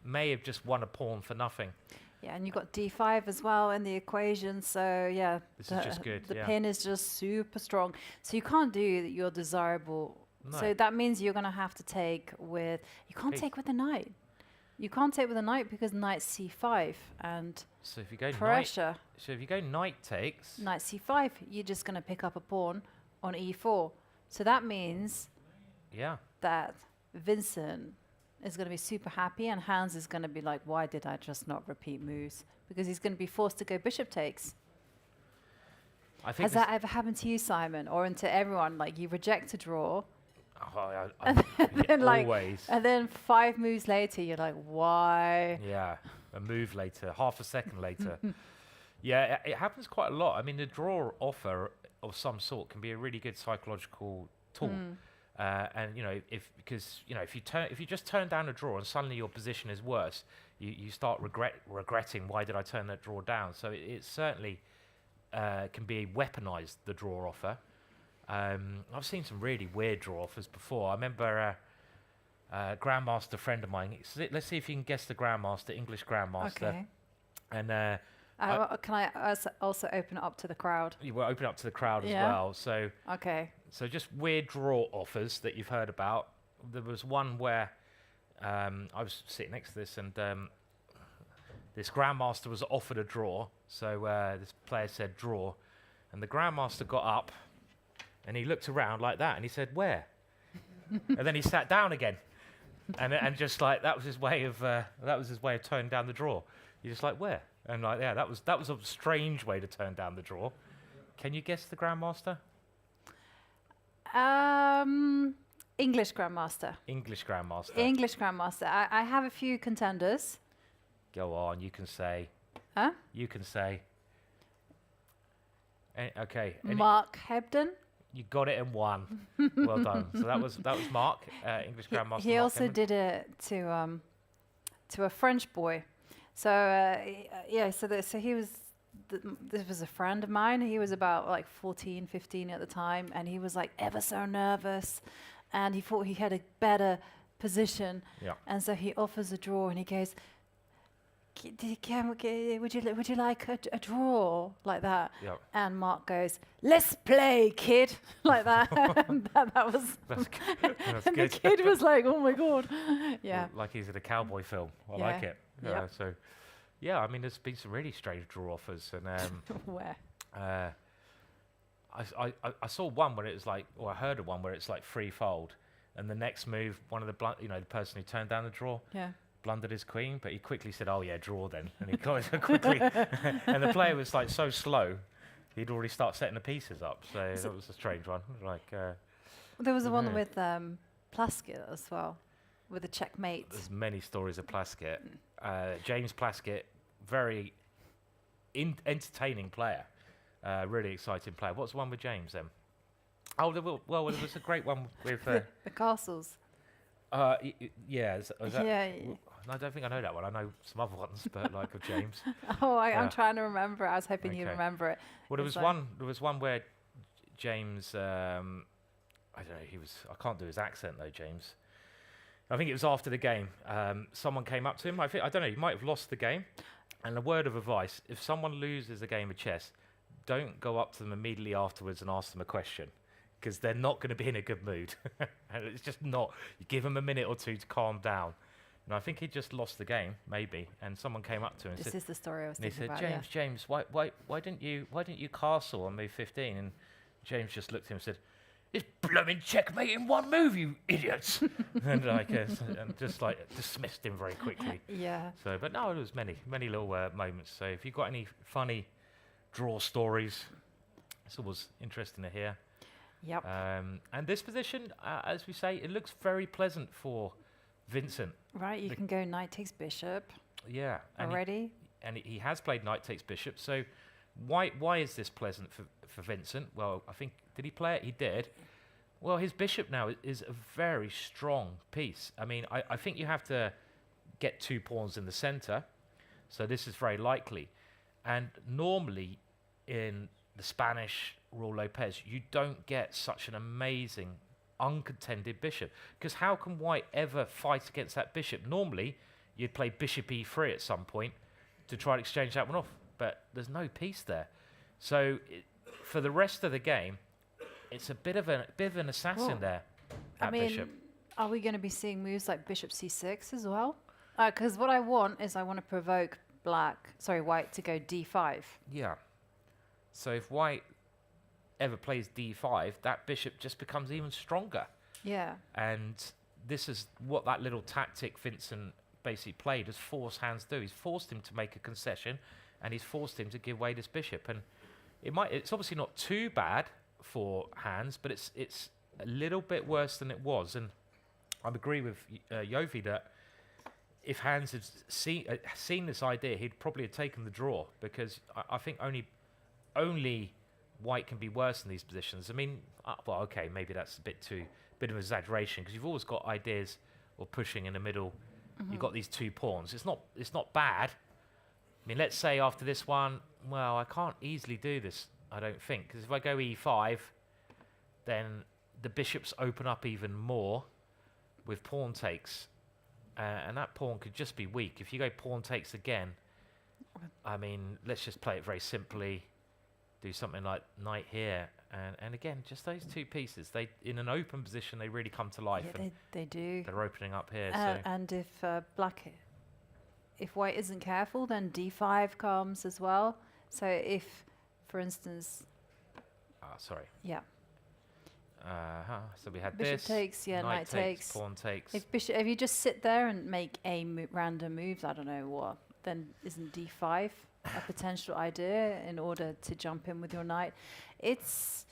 may have just won a pawn for nothing. Yeah, and you've got d5 as well in the equation. So yeah, This is just good. The yeah. pin is just super strong. So you can't do your desirable. No. So that means you're going to have to take with. You can't take with the knight. You can't take with the knight because knight c5 and So if you go pressure. So if you go knight takes. Knight c5, you're just going to pick up a pawn on e4. So that means Yeah. that Vincent is going to be super happy and Hans is going to be like, why did I just not repeat moves? Because he's going to be forced to go bishop takes. I think Has that ever happened to you, Simon, or to everyone? Like you reject a draw And then, like, always. and then 5 moves later, you're like, why? Yeah, a move later, half a second later. Yeah, it happens quite a lot. I mean, the draw offer of some sort can be a really good psychological tool. And if you just turn down a draw and suddenly your position is worse, you start regretting, why did I turn that draw down? So it certainly can be weaponized, the draw offer. I've seen some really weird draw offers before. I remember a grandmaster friend of mine. Let's see if you can guess the grandmaster, English grandmaster. Okay. And Can I also open it up to the crowd? you will open up to the crowd as Yeah. well. So just weird draw offers that you've heard about. There was one where I was sitting next to this, and this grandmaster was offered a draw. So this player said draw, and the grandmaster got up, and he looked around like that, and he said, "Where?" And then he sat down again, and just like that was his way of turning down the draw. You're just like, "Where?" And like, yeah, that was a strange way to turn down the draw. Can you guess the grandmaster? English grandmaster. English grandmaster. English grandmaster. I have a few contenders. Go on, you can say. Huh? You can say. Okay. Mark Hebden. You got it in one. Well done. So that was Mark, English grandmaster. He Mark also Hebden. did it to a French boy. So so he was. This was a friend of mine. He was about like 14, 15 at the time, and he was like ever so nervous, and he thought he had a better position. Yeah. And so he offers a draw, and he goes, would you like a draw like that? Yeah. And Mark goes, "Let's play, kid," like that. that was. That's good. That's and good. the kid was like, "Oh my god!" Yeah. Like he's in a cowboy film. I Yeah. like it. Yep. So, yeah, I mean, there's been some really strange draw offers, and Where? I saw one where it was like, or I heard of one where it's like free fold, and the next move, one of the the person who turned down the draw, Yeah. blundered his queen, but he quickly said, "Oh yeah, draw then," and he got it quickly, and the player was like so slow, he'd already start setting the pieces up. So that was a strange one. Like There was the one yeah. with Plaskett as well, with the checkmate. There's many stories of Plaskett. James Plaskett, very entertaining player, really exciting player. What's the one with James then? Oh, there was a great one with the castles. yeah. Is that Yeah. I don't think I know that one. I know some other ones, but like of James. I'm trying to remember. I was hoping you'd Okay. remember it. Well, there It's was like- one. There was one where James. I don't know. He was. I can't do his accent though, James. I think it was after the game. Someone came up to him. I don't know. He might have lost the game. And a word of advice: if someone loses a game of chess, don't go up to them immediately afterwards and ask them a question, because they're not going to be in a good mood. And it's just not. You give them a minute or two to calm down. And I think he just lost the game, maybe. And someone came up to him and This said, is the story I was and he thinking said, about. James, why didn't you castle on move 15? And James just looked at him and said, "It's blooming checkmate in one move, you idiots!" And like, and just like dismissed him very quickly. Yeah. So, but no, there was many little moments. So, if you've got any funny draw stories, it's always interesting to hear. Yep. And this position, as we say, it looks very pleasant for Vincent. Right, you can go knight takes bishop Yeah. And already. he has played knight takes bishop. So why is this pleasant for Vincent? Well, I think, did he play it? He did. Well, his bishop now is a very strong piece. I mean, I think you have to get 2 pawns in the center. So this is very likely. And normally in the Spanish rule Lopez, you don't get such an amazing uncontended bishop, because how can white ever fight against that bishop? Normally you'd play bishop e3 at some point to try to exchange that one off, but there's no piece there. So for the rest of the game, it's a bit of an assassin Whoa. there. I That mean, bishop. are we going to be seeing moves like bishop c6 as well? Because what I want to provoke white to go d5. Yeah. So if white ever plays d5, that bishop just becomes even stronger. Yeah. And this is what that little tactic Vincent basically played, as force hands do. He's forced him to make a concession, and he's forced him to give away this bishop. And it's obviously not too bad for hands, but it's a little bit worse than it was. And I agree with Yovi that if Hans had seen this idea, he'd probably have taken the draw, because I think only White can be worse in these positions. I mean, well, okay, maybe that's a bit of exaggeration, because you've always got ideas of pushing in the middle. You've got these 2 pawns. It's not bad. I mean, let's say after this one, well, I can't easily do this, I don't think, because if I go e5, then the bishops open up even more with pawn takes, and that pawn could just be weak. If you go pawn takes again, I mean, let's just play it very simply, do something like knight here, and again, just those 2 pieces, they in an open position, they really come to life. Yeah, and they do. they're opening up here. And if White isn't careful, then d5 comes as well. So if, for instance, sorry. Yeah. So we had Bishop this. takes, yeah, knight takes. Pawn takes. If you just sit there and make random moves, I don't know what, then isn't d5 a potential idea in order to jump in with your knight? It's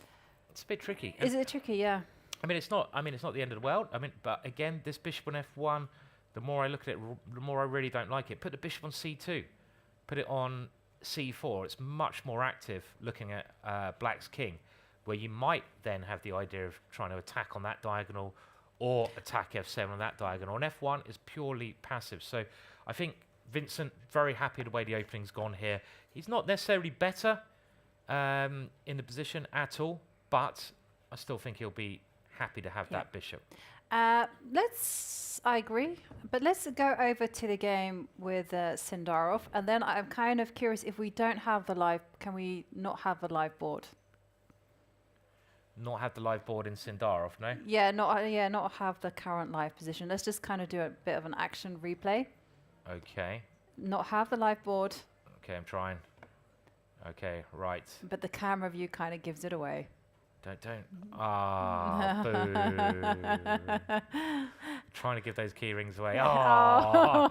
a bit tricky. Is it tricky? Yeah. I mean, it's not the end of the world. I mean, but again, this bishop on f1. The more I look at it, the more I really don't like it. Put the bishop on c2. Put it on c4. It's much more active looking at Black's king, where you might then have the idea of trying to attack on that diagonal or attack f7 on that diagonal. And f1 is purely passive. So I think Vincent, very happy the way the opening's gone here. He's not necessarily better in the position at all, but I still think he'll be happy to have that bishop. I agree, but let's go over to the game with Sindarov, and then I'm kind of curious, if we don't have the live, can we not have the live board? Not have the live board in Sindarov, no? Yeah, not have the current live position. Let's just kind of do a bit of an action replay. Okay. Not have the live board. Okay, I'm trying. Okay, right. But the camera view kind of gives it away. Don't. Ah, boo. Trying to give those key rings away. Our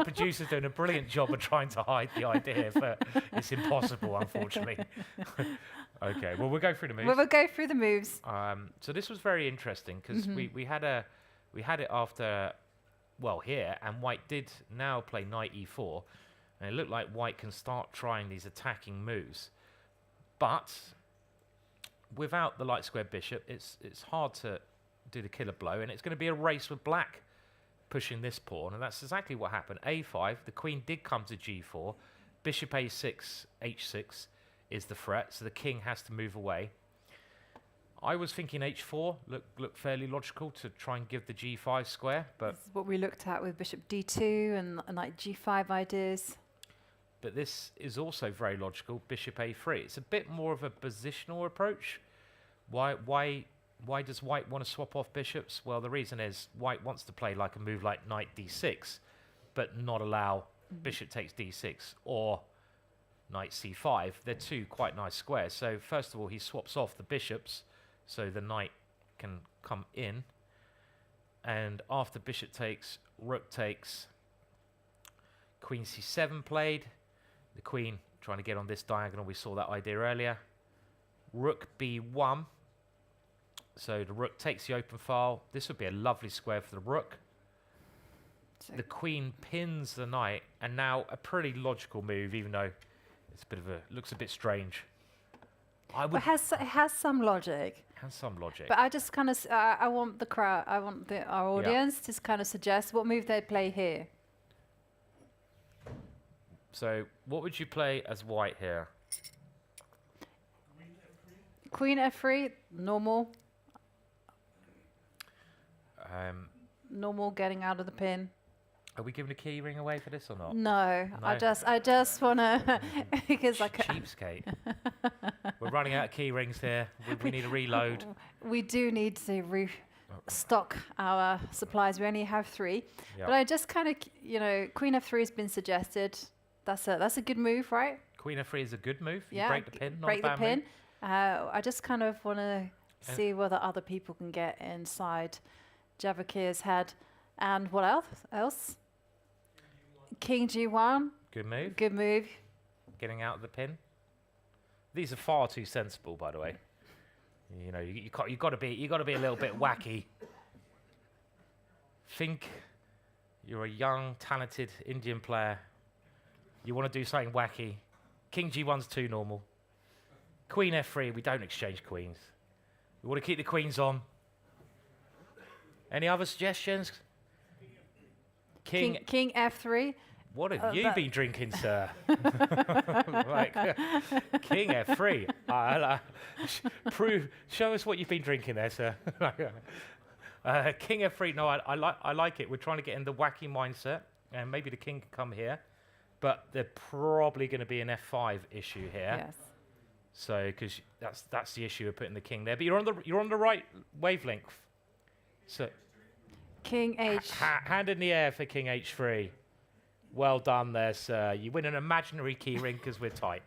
producer's doing a brilliant job of trying to hide the idea, but it's impossible, unfortunately. Okay, well, we'll go through the moves. We'll go through the moves. So this was very interesting, because we had it after, well, here, and White did now play knight e4, and it looked like White can start trying these attacking moves, but without the light square bishop, it's hard to do the killer blow, and it's going to be a race with Black pushing this pawn, and that's exactly what happened. a5, the queen did come to g4, bishop a6, h6 is the threat, so the king has to move away. I was thinking h4 looked fairly logical to try and give the g5 square, but this is what we looked at with bishop d2 and like g5 ideas. But this is also very logical, bishop a3. It's a bit more of a positional approach. Why does White want to swap off bishops? Well, the reason is White wants to play like a move like knight d6, but not allow bishop takes d6 or knight c5. They're 2 quite nice squares. So first of all, he swaps off the bishops so the knight can come in. And after bishop takes, rook takes, queen c7 played. The queen trying to get on this diagonal. We saw that idea earlier. Rook b1. So the rook takes the open file. This would be a lovely square for the rook. So the queen pins the knight, and now a pretty logical move, even though it's a bit of looks a bit strange. It has some logic. Has some logic. But I just kind of I want the crowd, our audience to kind of suggest what move they play here. So what would you play as White here? Queen f3, normal. Normal, getting out of the pin. Are we giving a key ring away for this or not? No. I just want to because like cheapskate. We're running out of key rings here. We need a reload. We do need to restock our supplies. We only have 3. Yep. But I just kind of, Queen f3 has been suggested. That's a good move, right? Queen f3 is a good move. Yeah, you break the pin, not break a bad the pin. move. I just kind of want to see whether other people can get inside Vachier-Lagrav's head. And what else? King g1. Good move. Good move. Getting out of the pin. These are far too sensible, by the way. You know, you got to be a little bit wacky. Think you're a young, talented Indian player. You want to do something wacky. King G1's too normal. Queen F3, we don't exchange queens. We want to keep the queens on. Any other suggestions? King F3. What have you been drinking, sir? Like, King F3. Show us what you've been drinking there, sir. King F3. No, I like it. We're trying to get in the wacky mindset, and maybe the king can come here, but they're probably going to be an F5 issue here. Yes. So, because that's the issue of putting the king there. But you're on the right wavelength. So, King H. Hand in the air for King H3. Well done there, sir. You win an imaginary key ring because we're tight.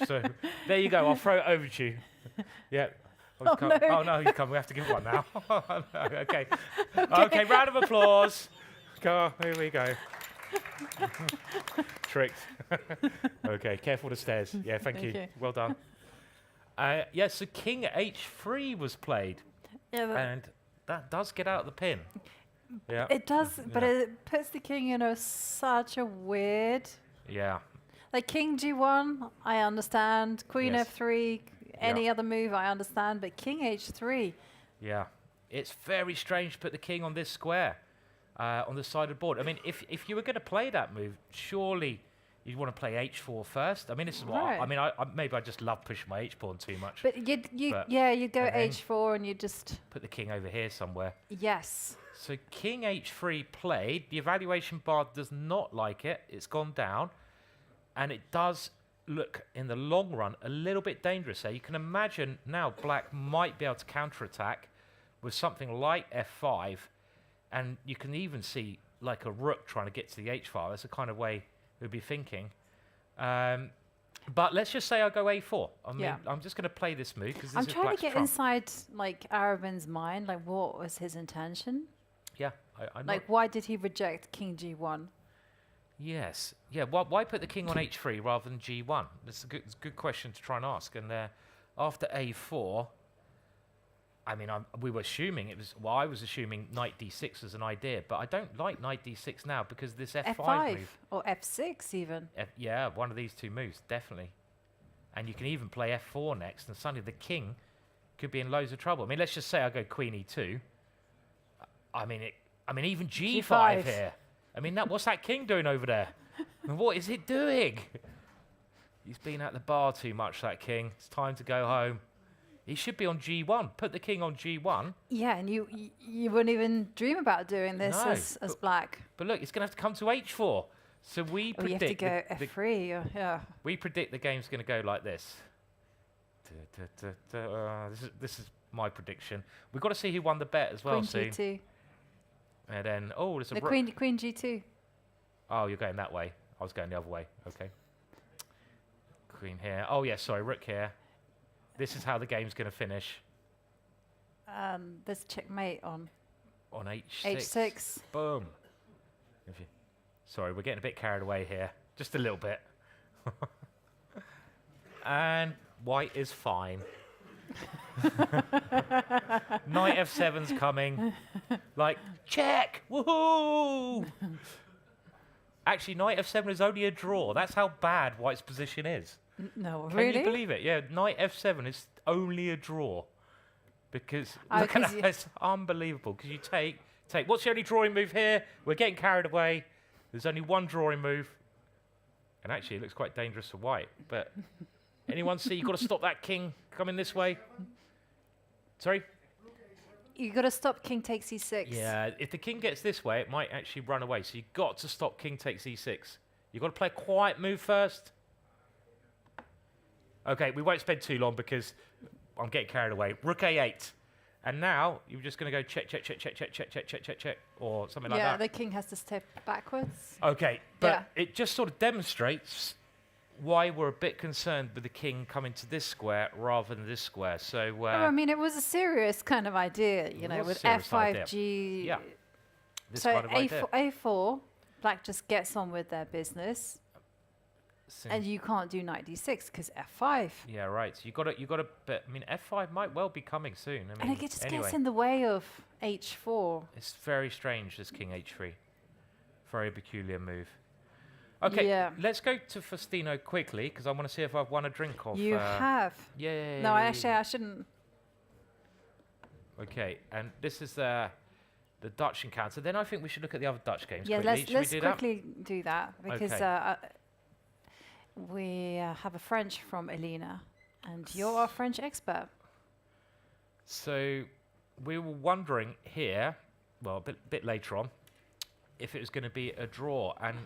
so there you go. I'll throw it over to you. Yeah. No. Oh no, he's come. We have to give one now. Okay. Okay. Round of applause. Go. Here we go. Tricked. Okay. Careful the stairs. Yeah. Thank you. Well done. Yeah. So King H3 was played, and that does get out of the pin. Yeah. It does, but it puts the king in such a weird. Yeah. Like King G1, I understand. Queen F3, any other move, I understand. But King H3. Yeah. It's very strange to put the king on this square, on the side of the board. I mean, if you were going to play that move, surely you'd want to play H4 first. I mean, this is what I mean. Maybe I just love pushing my H pawn too much. But you'd go H4 and you just put the king over here somewhere. Yes. So King H3 played. The evaluation bar does not like it. It's gone down. And it does look, in the long run, a little bit dangerous there. You can imagine now Black might be able to counterattack with something like F5. And you can even see like a rook trying to get to the H file. That's the kind of way we'd be thinking. But let's just say I go A4. I mean, I'm just going to play this move because I'm trying to get inside like Aravin's mind. Like, what was his intention? Yeah, I'm like, why did he reject King G1? Yes, yeah. Why put the king on H3 rather than G1? That's a good question to try and ask. And after A4, I mean, we were assuming it was. Well, I was assuming Knight D6 was an idea, but I don't like Knight D6 now because this F5 move or F6 even. Yeah, one of these two moves definitely. And you can even play F4 next, and suddenly the king could be in loads of trouble. I mean, let's just say I go Queen E2. I mean, even G5 here. I mean, what's that king doing over there? What is it doing? He's been at the bar too much, that king. It's time to go home. He should be on G1. Put the king on G1. Yeah, and you wouldn't even dream about doing this as Black. But look, it's going to have to come to H4. So we predict... you have to go F3, yeah. We predict the game's going to go like this. This is my prediction. We've got to see who won the bet as well soon. Queen G2. And then, there's a Queen G2. Oh, you're going that way. I was going the other way. Okay. Queen here. Oh, yeah, sorry, rook here. This is how the game's going to finish. There's checkmate on H6. H6. Boom. Sorry, we're getting a bit carried away here. Just a little bit. And white is fine. Knight F7's coming. Like, check! Woohoo! Actually, Knight F7 is only a draw. That's how bad white's position is. No, really? Can you believe it? Yeah, Knight F7 is only a draw. Because, look at that, it's unbelievable. Because you take, what's the only drawing move here? We're getting carried away. There's only one drawing move. And actually, it looks quite dangerous for white. But anyone see you've got to stop that king coming this way? Sorry? You've got to stop king takes e6. Yeah, if the king gets this way, it might actually run away. So you've got to stop king takes e6. You've got to play a quiet move first. Okay, we won't spend too long because I'm getting carried away. Rook a8. And now you're just going to go check, check, check, check, check, check, check, check, check, check, or something like that. Yeah, the king has to step backwards. Okay, but it just sort of demonstrates why we're a bit concerned with the king coming to this square rather than this square. So, I mean, it was a serious kind of idea, you know, with F5G. Yeah. So kind of A4, Black just gets on with their business. And you can't do knight d6 because f5. Yeah, right. So you got to. But I mean, f5 might well be coming soon. I mean, And it just anyway, gets in the way of h4. it's very strange. This king h3, very peculiar move. Okay, Yeah. let's go to Faustino quickly because I want to see if I've won a drink off. You have. Yeah. No, actually, I shouldn't. Okay, and this is the Dutch encounter. Then I think we should look at the other Dutch games. Yeah, quickly. let's Should we do that? quickly do that because Okay. we have a French from Elena, and you're our French expert. So we were wondering here, well, a bit later on, if it was going to be a draw, and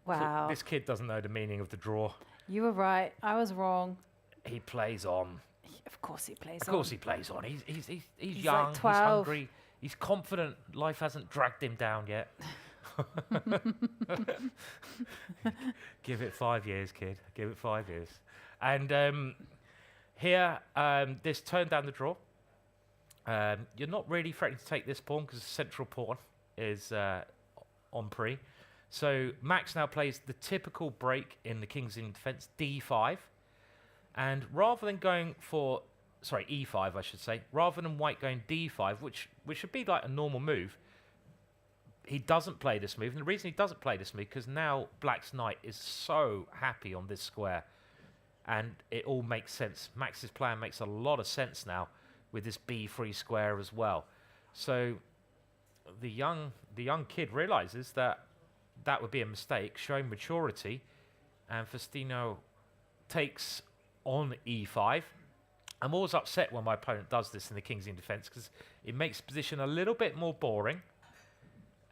Wow. this kid doesn't know the meaning of the draw. You were right. I was wrong. He plays on. Of course he plays Of on. course he plays on. He's like young. He's 12. hungry. He's confident. Life hasn't dragged him down yet. Give it 5 years, kid. Give it 5 years. And here, this turned down the draw. You're not really threatening to take this pawn because the central pawn is on pre. So Max now plays the typical break in the King's Indian defense, d5. And rather than going for, sorry, e5, I should say, rather than White going d5, which should be like a normal move, he doesn't play this move. And the reason he doesn't play this move, because now Black's knight is so happy on this square. And it all makes sense. Max's plan makes a lot of sense now with this b3 square as well. So the young kid realizes that would be a mistake, showing maturity. And Faustino takes on e5. I'm always upset when my opponent does this in the King's Indian defense because it makes the position a little bit more boring,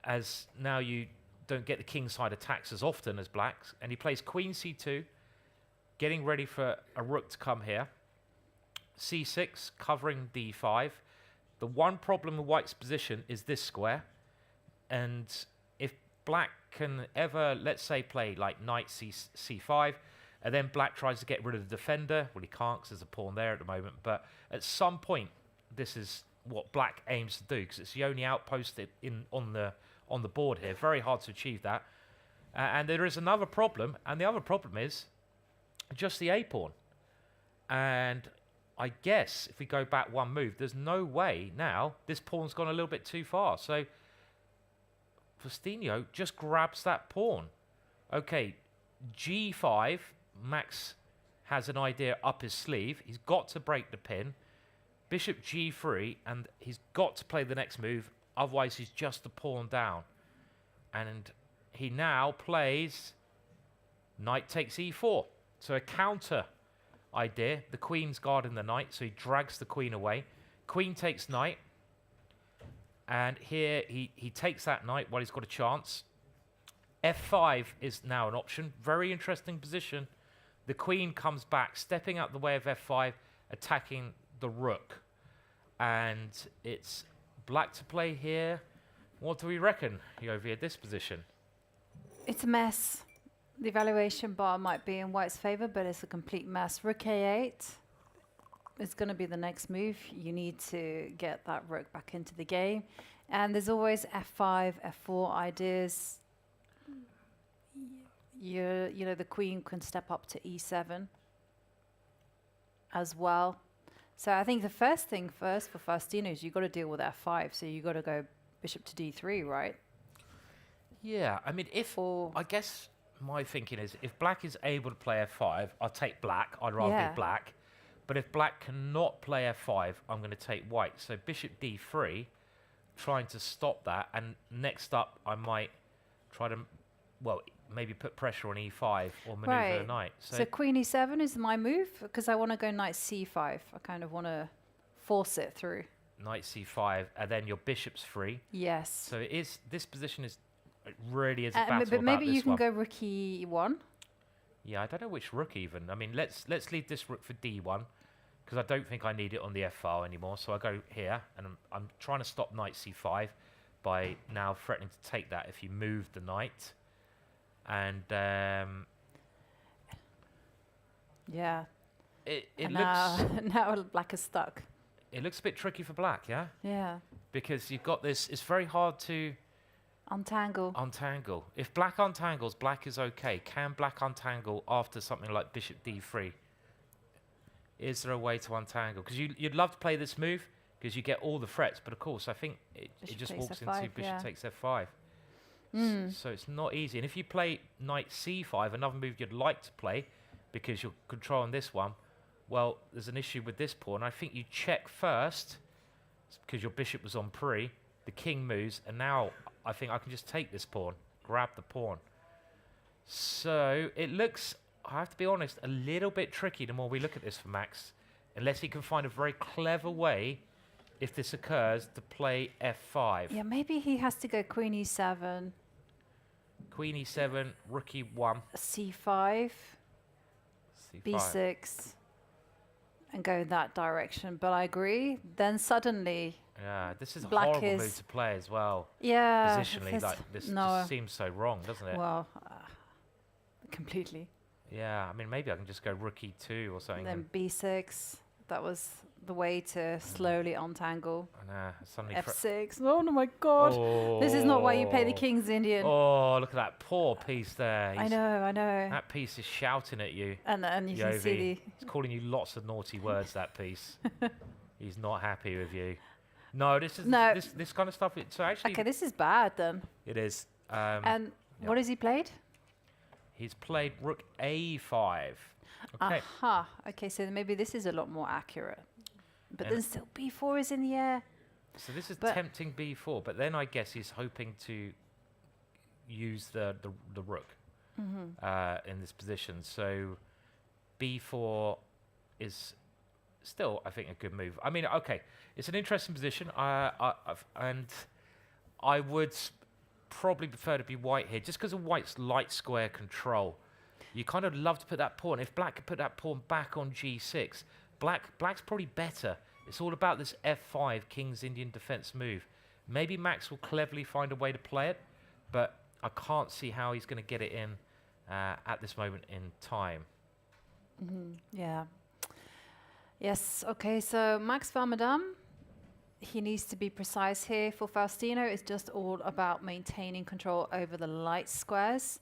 as now you don't get the kingside attacks as often as Black's. And he plays queen c2, getting ready for a rook to come here. c6, covering d5. The one problem with White's position is this square. And if Black can ever, let's say, play like knight c5, and then Black tries to get rid of the defender. Well, he can't because there's a pawn there at the moment. But at some point, this is what Black aims to do because it's the only outpost on the board here. Very hard to achieve that. And there is another problem, and the other problem is just the a pawn. And I guess if we go back one move, there's no way now this pawn's gone a little bit too far. So Faustino just grabs that pawn. Okay, g5. Max has an idea up his sleeve. He's got to break the pin. Bishop g3, and he's got to play the next move. Otherwise, he's just a pawn down. And he now plays knight takes e4. So a counter idea. The queen's guarding the knight, so he drags the queen away. Queen takes knight. And here he takes that knight while he's got a chance. f5 is now an option. Very interesting position. The queen comes back, stepping out the way of f5, attacking the rook. And it's Black to play here. What do we reckon, Yovi, at this position? It's a mess. The evaluation bar might be in White's favor, but it's a complete mess. Rook a8 is going to be the next move. You need to get that rook back into the game. And there's always f5, f4 ideas. You know, the queen can step up to e7 as well. So I think the first thing first for Faustino is you've got to deal with f5. So you've got to go bishop to d3, right? Yeah, I mean, I guess my thinking is if Black is able to play f5, I'll take Black. I'd rather be Black. But if Black cannot play f5, I'm going to take White. So bishop d3, trying to stop that. And next up, I might try to, well, maybe put pressure on e5 or maneuver the knight. So queen e7 is my move because I want to go knight c5. I kind of want to force it through. Knight c5, and then your bishop's free. Yes. So it is, this position is, it really is a battle but maybe about you can this one. go rook e1. Yeah, I don't know which rook even. I mean, let's leave this rook for d1 because I don't think I need it on the f-file anymore. So I go here, and I'm trying to stop knight c5 by now threatening to take that if you move the knight. And yeah, it and looks now Black is stuck. It looks a bit tricky for Black, yeah. Yeah. Because you've got this. It's very hard to. Untangle. Untangle. If black untangles, black is okay. Can black untangle after something like bishop d3? Is there a way to untangle? Because you'd love to play this move because you get all the threats, but of course I think it just walks into bishop takes f5. So it's not easy. And if you play knight c5, another move you'd like to play because you're controlling this one, well, there's an issue with this pawn. I think you check first because your bishop was on pre, the king moves, and now I think I can just take this pawn, grab the pawn. So it looks, I have to be honest, a little bit tricky the more we look at this for Max, unless he can find a very clever way, if this occurs, to play f5. Yeah, maybe he has to go queen e7. Queen e7, rook e1. c5, b6, and go in that direction. But I agree, then suddenly... Yeah, this is a black horrible move to play as well. Yeah. Positionally, like, this just seems so wrong, doesn't it? Well, completely. Yeah, I mean, maybe I can just go rook e2 or something. And then b6, that was the way to slowly untangle. Suddenly f6. Oh my God! This is not why you play the King's Indian. Oh, look at that poor piece there. I know. That piece is shouting at you. And you can see He's calling you lots of naughty words. That piece. He's not happy with you. No, this is this kind of stuff. So actually, okay, this is bad then. It is. And what has he played? He's played rook a5. Okay. Aha. Okay, so maybe this is a lot more accurate. But then still b4 is in the air. So this is tempting b4, but then I guess he's hoping to use the rook in this position. So b4 is still, I think, a good move. I mean, okay, it's an interesting position, and I would probably prefer to be white here, just because of white's light square control. You kind of love to put that pawn. If black could put that pawn back on g6, black's probably better. It's all about this f5 King's Indian defense move. Maybe Max will cleverly find a way to play it, but I can't see how he's going to get it in at this moment in time. Yeah. Yes, okay, so Max Warmerdam, he needs to be precise here. For Faustino, it's just all about maintaining control over the light squares.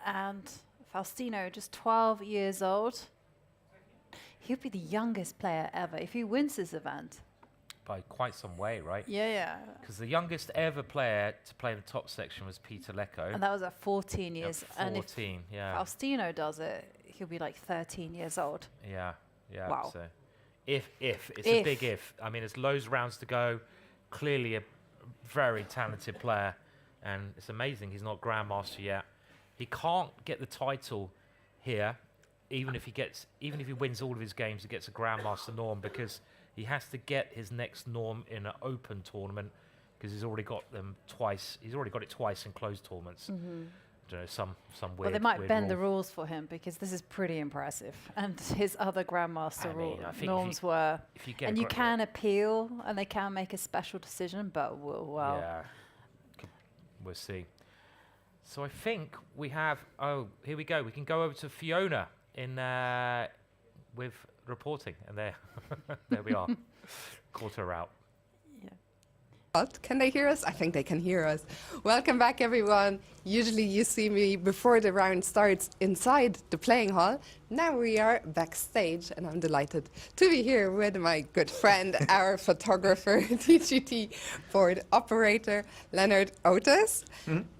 And Faustino, just 12 years old, he'll be the youngest player ever if he wins this event. By quite some way, right? Yeah. Because the youngest ever player to play in the top section was Peter Lecco. And that was at 14 years. And 14, yeah. Faustino does it, he'll be like 13 years old. Yeah. Wow. So if it's a big if. I mean, there's loads of rounds to go. Clearly a very talented player, and it's amazing he's not Grandmaster yet. He can't get the title here, even if he wins all of his games, he gets a Grandmaster norm, because he has to get his next norm in an open tournament, because he's already got them twice. He's already got it twice in closed tournaments. I don't know, some weird. Well, they might bend the rules for him, because this is pretty impressive. And his other Grandmaster norms were, and you can appeal, and they can make a special decision, but well. Yeah, we'll see. So I think we have. Oh, here we go. We can go over to Fiona in with reporting, and there we are. Caught her out. Can they hear us? I think they can hear us. Welcome back, everyone. Usually you see me before the round starts inside the playing hall. Now we are backstage, and I'm delighted to be here with my good friend, our photographer, DGT board operator, Leonard Otis.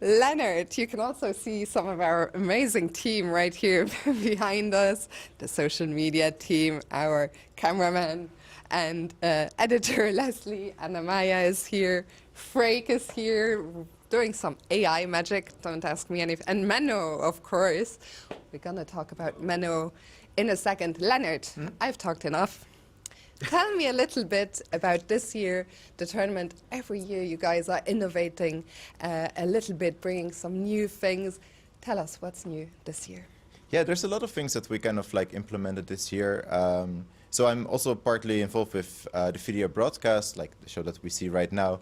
Leonard, you can also see some of our amazing team right here behind us, the social media team, our cameraman, and editor Leslie, Anna Maya is here, Freek is here, doing some AI magic, don't ask me anything, and Menno, of course. We're gonna talk about Menno in a second. Leonard, I've talked enough. Tell me a little bit about this year, the tournament. Every year you guys are innovating a little bit, bringing some new things. Tell us what's new this year. Yeah, there's a lot of things that we kind of like implemented this year. So I'm also partly involved with the video broadcast, like the show that we see right now.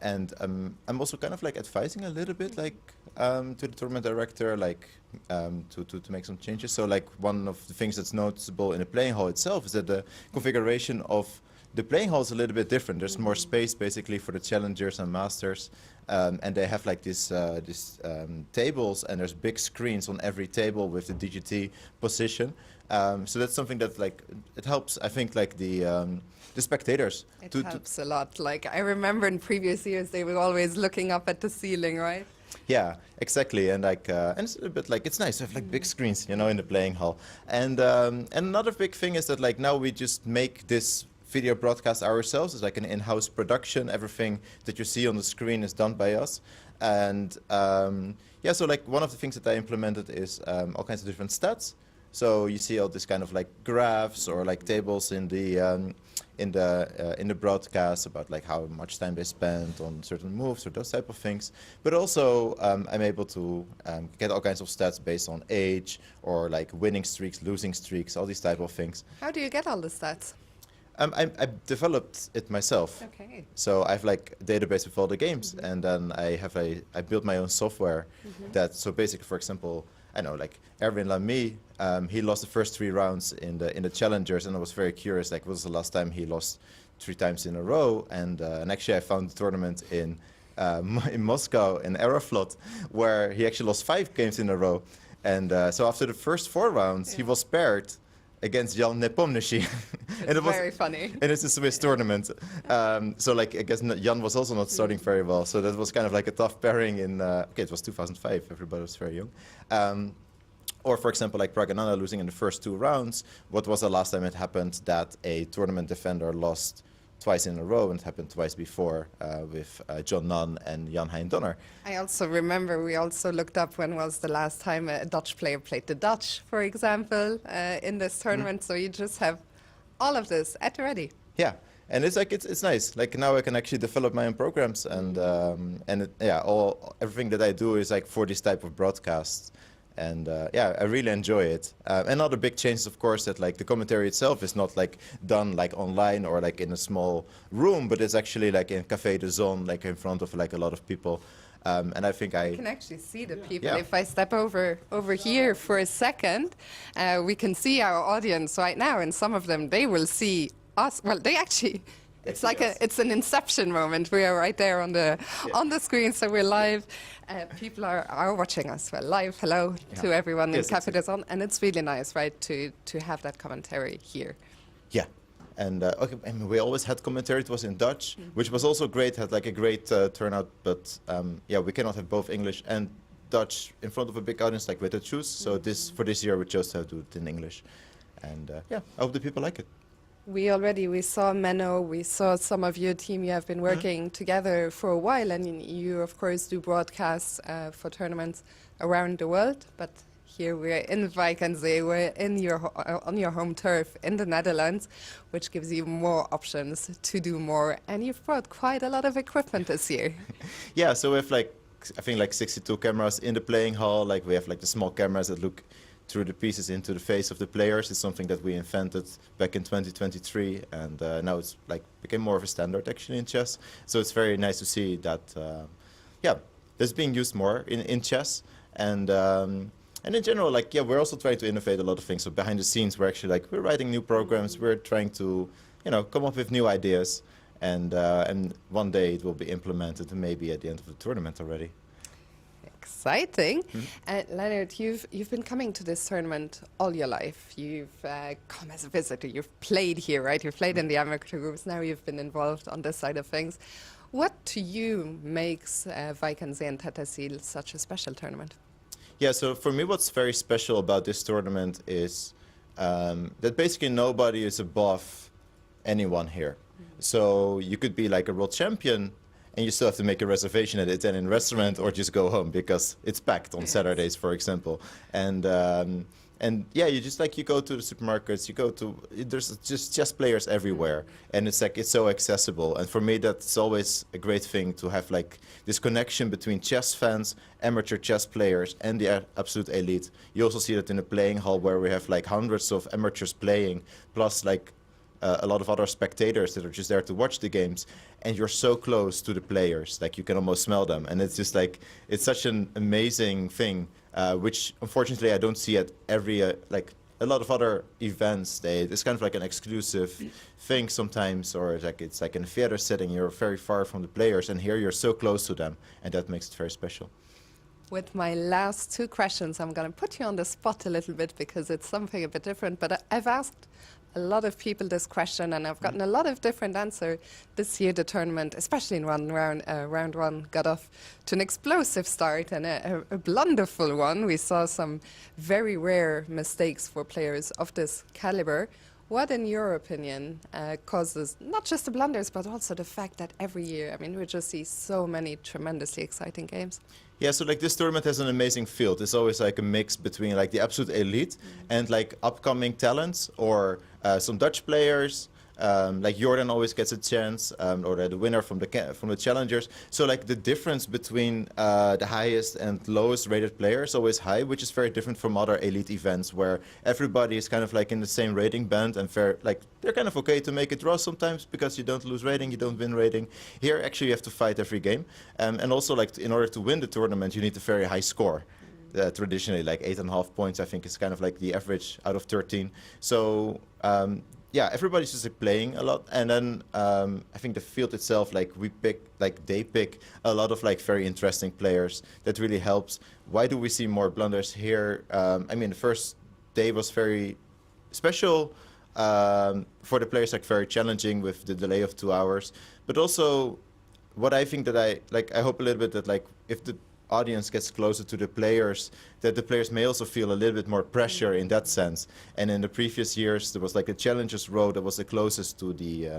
And I'm also kind of like advising a little bit, like to the tournament director, like to make some changes. So like one of the things that's noticeable in the playing hall itself is that the configuration of The playing hall is a little bit different. There's more space basically for the challengers and masters, and they have like these tables, and there's big screens on every table with the DGT position. So that's something that like it helps. I think like the spectators. It helps a lot. Like I remember in previous years, they were always looking up at the ceiling, right? Yeah, exactly, and like, and it's a bit like it's nice to have like big screens, you know, in the playing hall. And another big thing is that like now we just make this video broadcast ourselves. It's like an in-house production. Everything that you see on the screen is done by us. And yeah, so like one of the things that I implemented is all kinds of different stats. So you see all this kind of like graphs or like tables in the broadcast about like how much time they spend on certain moves or those type of things. But also I'm able to get all kinds of stats based on age or like winning streaks, losing streaks, all these type of things. How do you get all the stats? I developed it myself. Okay. So I have like a database with all the games, and then I built my own software that, so basically, for example, I know like Erwin Lamy, he lost the first 3 rounds in the challengers, and I was very curious, like, what was the last time he lost 3 times in a row? And actually I found the tournament in Moscow in Aeroflot, where he actually lost 5 games in a row. And so after the first 4 rounds, he was paired against Jan Nepomniachtchi. And it was very funny. And it's a Swiss tournament. So like, I guess Jan was also not starting very well. So that was kind of like a tough pairing in, okay, it was 2005, everybody was very young. Or for example, like Pragananda losing in the first 2 rounds. What was the last time it happened that a tournament defender lost twice in a row, and it happened twice before with John Nunn and Jan Hein Donner. I also remember we also looked up when was the last time a Dutch player played the Dutch, for example, in this tournament. So you just have all of this at the ready. Yeah, and it's like it's nice. Like now I can actually develop my own programs, and everything that I do is like for this type of broadcasts. And yeah, I really enjoy it. Another big change is, of course, that like the commentary itself is not like done like online or like in a small room, but it's actually like in Café de Zon, like in front of like a lot of people. And I think I can actually see the people. Yeah. If I step over here for a second, we can see our audience right now, and some of them, they will see us. Well, they actually. It's like it's an inception moment. We are right there on the screen, so we're live. People are watching us. Well, live. Hello to everyone in Café de Zon, and it's really nice, right, to have that commentary here. Yeah, and okay, I mean, we always had commentary. It was in Dutch, which was also great. Had like a great turnout, but yeah, we cannot have both English and Dutch in front of a big audience like we had to choose. So for this year, we chose to do it in English, and yeah, I hope the people like it. We saw Menno, we saw some of your team. You have been working together for a while, and you of course do broadcasts for tournaments around the world. But here we're in Wijk aan Zee, we're on your home turf in the Netherlands, which gives you more options to do more. And you've brought quite a lot of equipment this year. Yeah, so we have like, I think like 62 cameras in the playing hall. Like we have like the small cameras that look through the pieces into the face of the players. It's something that we invented back in 2023, and now it's like became more of a standard actually in chess. So it's very nice to see that, yeah, that's being used more in chess, and in general, like, yeah, we're also trying to innovate a lot of things. So behind the scenes, we're actually like, we're writing new programs, we're trying to, you know, come up with new ideas, and one day it will be implemented, maybe at the end of the tournament already. Exciting. Leonard, you've been coming to this tournament all your life. You've come as a visitor. You've played here, right? You've played in the amateur groups. Now you've been involved on this side of things. What to you makes Wijk aan Zee and Tata Steel such a special tournament? Yeah, so for me, what's very special about this tournament is that basically nobody is above anyone here. So you could be like a world champion, and you still have to make a reservation at it and in restaurant, or just go home because it's packed on Saturdays, for example. And yeah, you just like, you go to the supermarkets, you go to, there's just chess players everywhere, and it's like, it's so accessible. And for me, that's always a great thing to have like this connection between chess fans, amateur chess players, and the absolute elite. You also see that in the playing hall, where we have like hundreds of amateurs playing, plus like a lot of other spectators that are just there to watch the games, and you're so close to the players, like you can almost smell them, and it's just like, it's such an amazing thing, which unfortunately I don't see at every like a lot of other events, it's kind of like an exclusive thing sometimes, or it's like in a theater setting, you're very far from the players, and here you're so close to them, and that makes it very special. With my last two questions, I'm going to put you on the spot a little bit because it's something a bit different, but I've asked a lot of people this question and I've gotten a lot of different answers. This year the tournament, especially in round one, got off to an explosive start and a blunderful one. We saw some very rare mistakes for players of this caliber. What, in your opinion, causes not just the blunders, but also the fact that every year, I mean, we just see so many tremendously exciting games? Yeah, so like this tournament has an amazing field. It's always like a mix between like the absolute elite and like upcoming talents or some Dutch players. Like Jordan always gets a chance, or the winner from the challengers. So like the difference between the highest and lowest rated players is always high, which is very different from other elite events where everybody is kind of like in the same rating band and like they're kind of okay to make a draw sometimes because you don't lose rating, you don't win rating. Here actually you have to fight every game, and also like in order to win the tournament you need a very high score. Traditionally like 8.5 points I think is kind of like the average out of 13. So yeah, everybody's just like playing a lot, and then I think the field itself, like they pick a lot of like very interesting players. That really helps. Why do we see more blunders here? I mean, the first day was very special for the players, like very challenging with the delay of 2 hours. But also, what I think that I hope a little bit that like if the audience gets closer to the players, that the players may also feel a little bit more pressure in that sense. And in the previous years, there was like a challengers row that was the closest to the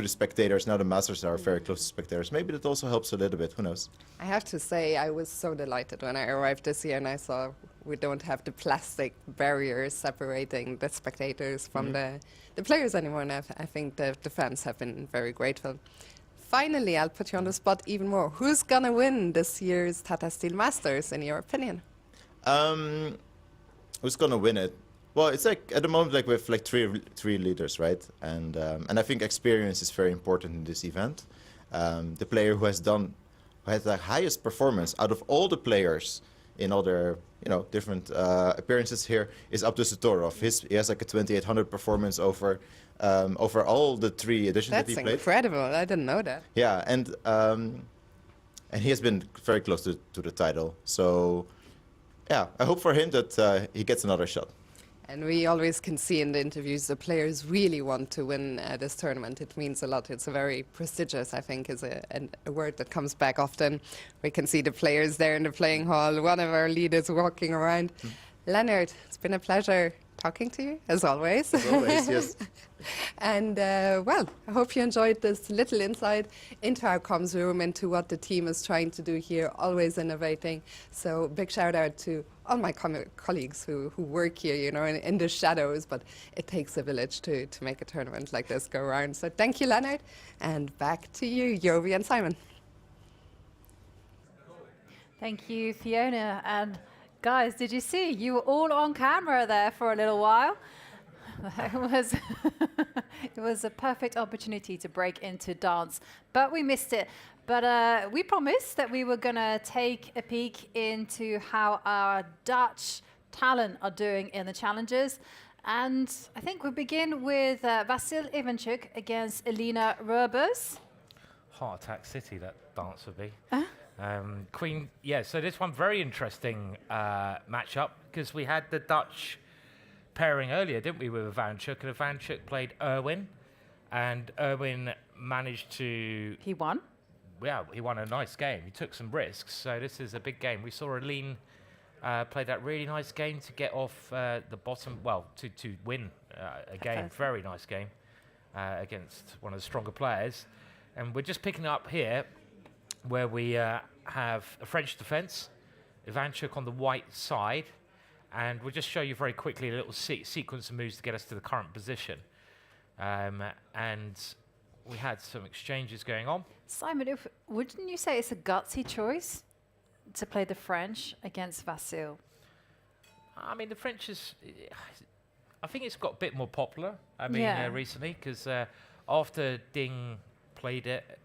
spectators. Now the masters are very close to spectators. Maybe that also helps a little bit. Who knows? I have to say, I was so delighted when I arrived this year and I saw we don't have the plastic barriers separating the spectators from the players anymore. And I think the fans have been very grateful. Finally, I'll put you on the spot even more. Who's going to win this year's Tata Steel Masters, in your opinion? Who's going to win it? Well, it's like at the moment, like we have like three leaders, right? And I think experience is very important in this event. The player who has the highest performance out of all the players in all their different appearances here is Abdusattorov. He has like a 2800 performance over all the 3 editions that he played. That's incredible. I didn't know that. Yeah, and he has been very close to the title. So yeah, I hope for him that he gets another shot. And we always can see in the interviews the players really want to win this tournament. It means a lot. It's a very prestigious, I think, is a word that comes back often. We can see the players there in the playing hall, one of our leaders walking around. Leonard, it's been a pleasure talking to you, as always. As always, yes. And, well, I hope you enjoyed this little insight into our comms room, into what the team is trying to do here, always innovating. So big shout out to all my colleagues who work here, in the shadows, but it takes a village to make a tournament like this go around. So thank you, Leonard, and back to you, Jovi and Simon. Thank you, Fiona. And guys, did you see? You were all on camera there for a little while. It was a perfect opportunity to break into dance, but we missed it. But we promised that we were going to take a peek into how our Dutch talent are doing in the challenges. And I think we'll begin with Vasil Ivanchuk against Elina Roebers. Heart Attack City, that dance would be. Queen, yeah, so this one, very interesting matchup, because we had the Dutch pairing earlier, didn't we, with Ivanchuk, and Ivanchuk played Erwin, and Erwin managed to... He won? Yeah, he won a nice game. He took some risks, so this is a big game. We saw Aline play that really nice game to get off the bottom, well, to win a game, very nice game, against one of the stronger players. And we're just picking up here where we have a French defense, Ivanchuk on the white side, and we'll just show you very quickly a little sequence of moves to get us to the current position. And we had some exchanges going on. Simon, wouldn't you say it's a gutsy choice to play the French against Vasil? I mean, the French is... I think it's got a bit more popular, recently, because after Ding played it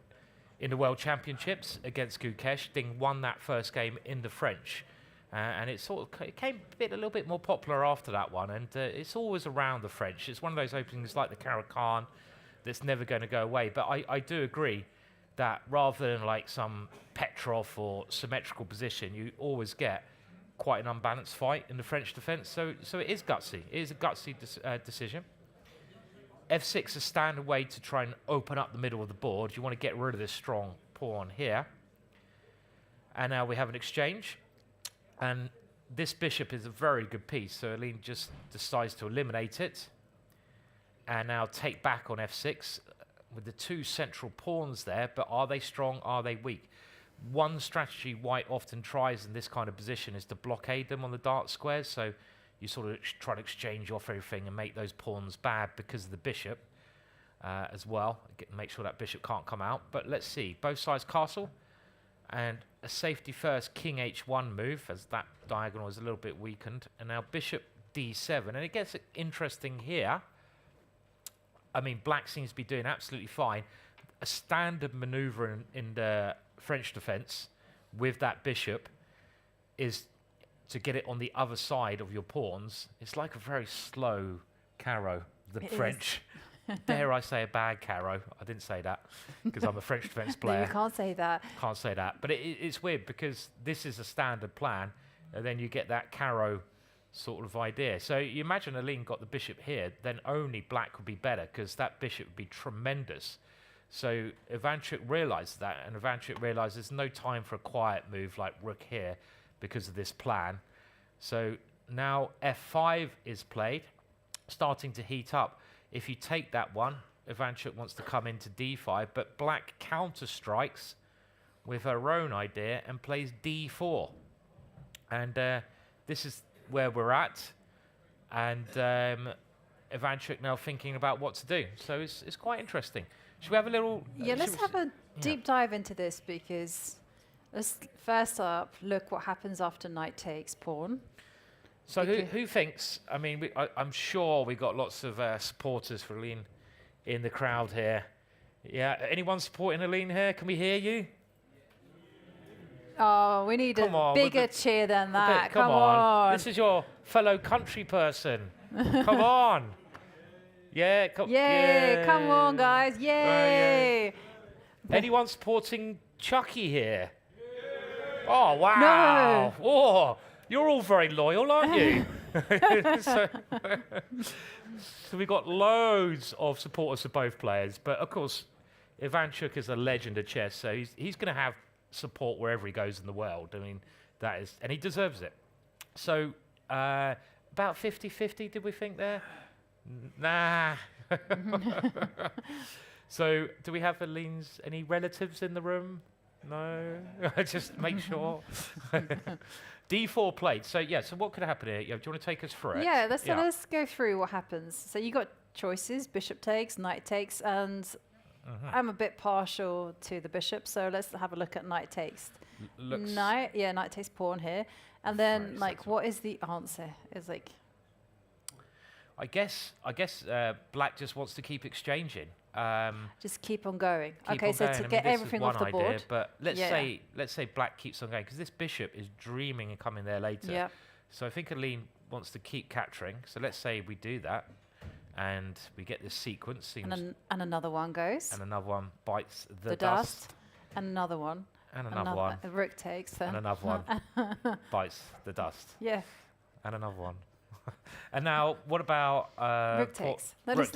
in the World Championships against Gukesh, Ding won that first game in the French. And it sort of came a little bit more popular after that one, and it's always around the French. It's one of those openings like the Caro-Kann that's never going to go away. But I do agree that rather than like some Petrov or symmetrical position, you always get quite an unbalanced fight in the French defence. So it is gutsy. It is a gutsy decision. F6 is a standard way to try and open up the middle of the board. You want to get rid of this strong pawn here. And now we have an exchange. And this bishop is a very good piece, so Aline just decides to eliminate it. And now take back on f6 with the two central pawns there, but are they strong, are they weak? One strategy White often tries in this kind of position is to blockade them on the dark squares, so you sort of try to exchange off everything and make those pawns bad because of the bishop as well. Make sure that bishop can't come out, but let's see. Both sides castle. And a safety first king h1 move, as that diagonal is a little bit weakened. And now bishop d7. And it gets interesting here. I mean, black seems to be doing absolutely fine. A standard maneuver in the French defense with that bishop is to get it on the other side of your pawns. It's like a very slow carro, the French. Dare I say a bad carro? I didn't say that because I'm a French defence player. No, you can't say that. Can't say that. But it's weird because this is a standard plan, and then you get that carro sort of idea. So you imagine Aline got the bishop here, then only black would be better because that bishop would be tremendous. So Ivanchuk realised that, and Ivanchuk realised there's no time for a quiet move like rook here because of this plan. So now f5 is played, starting to heat up. If you take that one, Ivanchuk wants to come into d5, but black counter strikes with her own idea and plays d4. And this is where we're at. And Ivanchuk now thinking about what to do. So it's quite interesting. Should we have a little... Yeah, let's have a deep dive into this because let's first up look what happens after knight takes pawn. So who thinks, I mean, I'm sure we got lots of supporters for Aline in the crowd here. Yeah, anyone supporting Aline here? Can we hear you? Oh, we need a bigger cheer than that. Come on. This is your fellow country person. Come on. Yeah. Yay, come on, guys. Yay. Anyone supporting Chucky here? Oh, wow. No. Oh. You're all very loyal, aren't you? So we've got loads of supporters of both players. But, of course, Ivanchuk is a legend of chess, so he's going to have support wherever he goes in the world. I mean, that is... And he deserves it. So, about 50-50, did we think there? Nah. So, do we have Aline's... Any relatives in the room? No? Just make sure. D4 played. So, yeah, so what could happen here? Yeah, do you want to take us through it? Yeah, let's go through what happens. So you got choices, bishop takes, knight takes, and I'm a bit partial to the bishop, so let's have a look at knight takes. Knight takes pawn here. And then, like, what is the answer? It's like... I guess black just wants to keep exchanging. Just keep on going. Okay, so to get everything off the board. Idea, but let's say black keeps on going because this bishop is dreaming of coming there later. Yeah. So I think Aline wants to keep capturing. So let's say we do that, and we get this sequence. And another one goes. And another one bites the dust. And another one. And another one. A rook takes. Then. And another one bites the dust. Yeah. And another one. And now, what about rook takes? Let's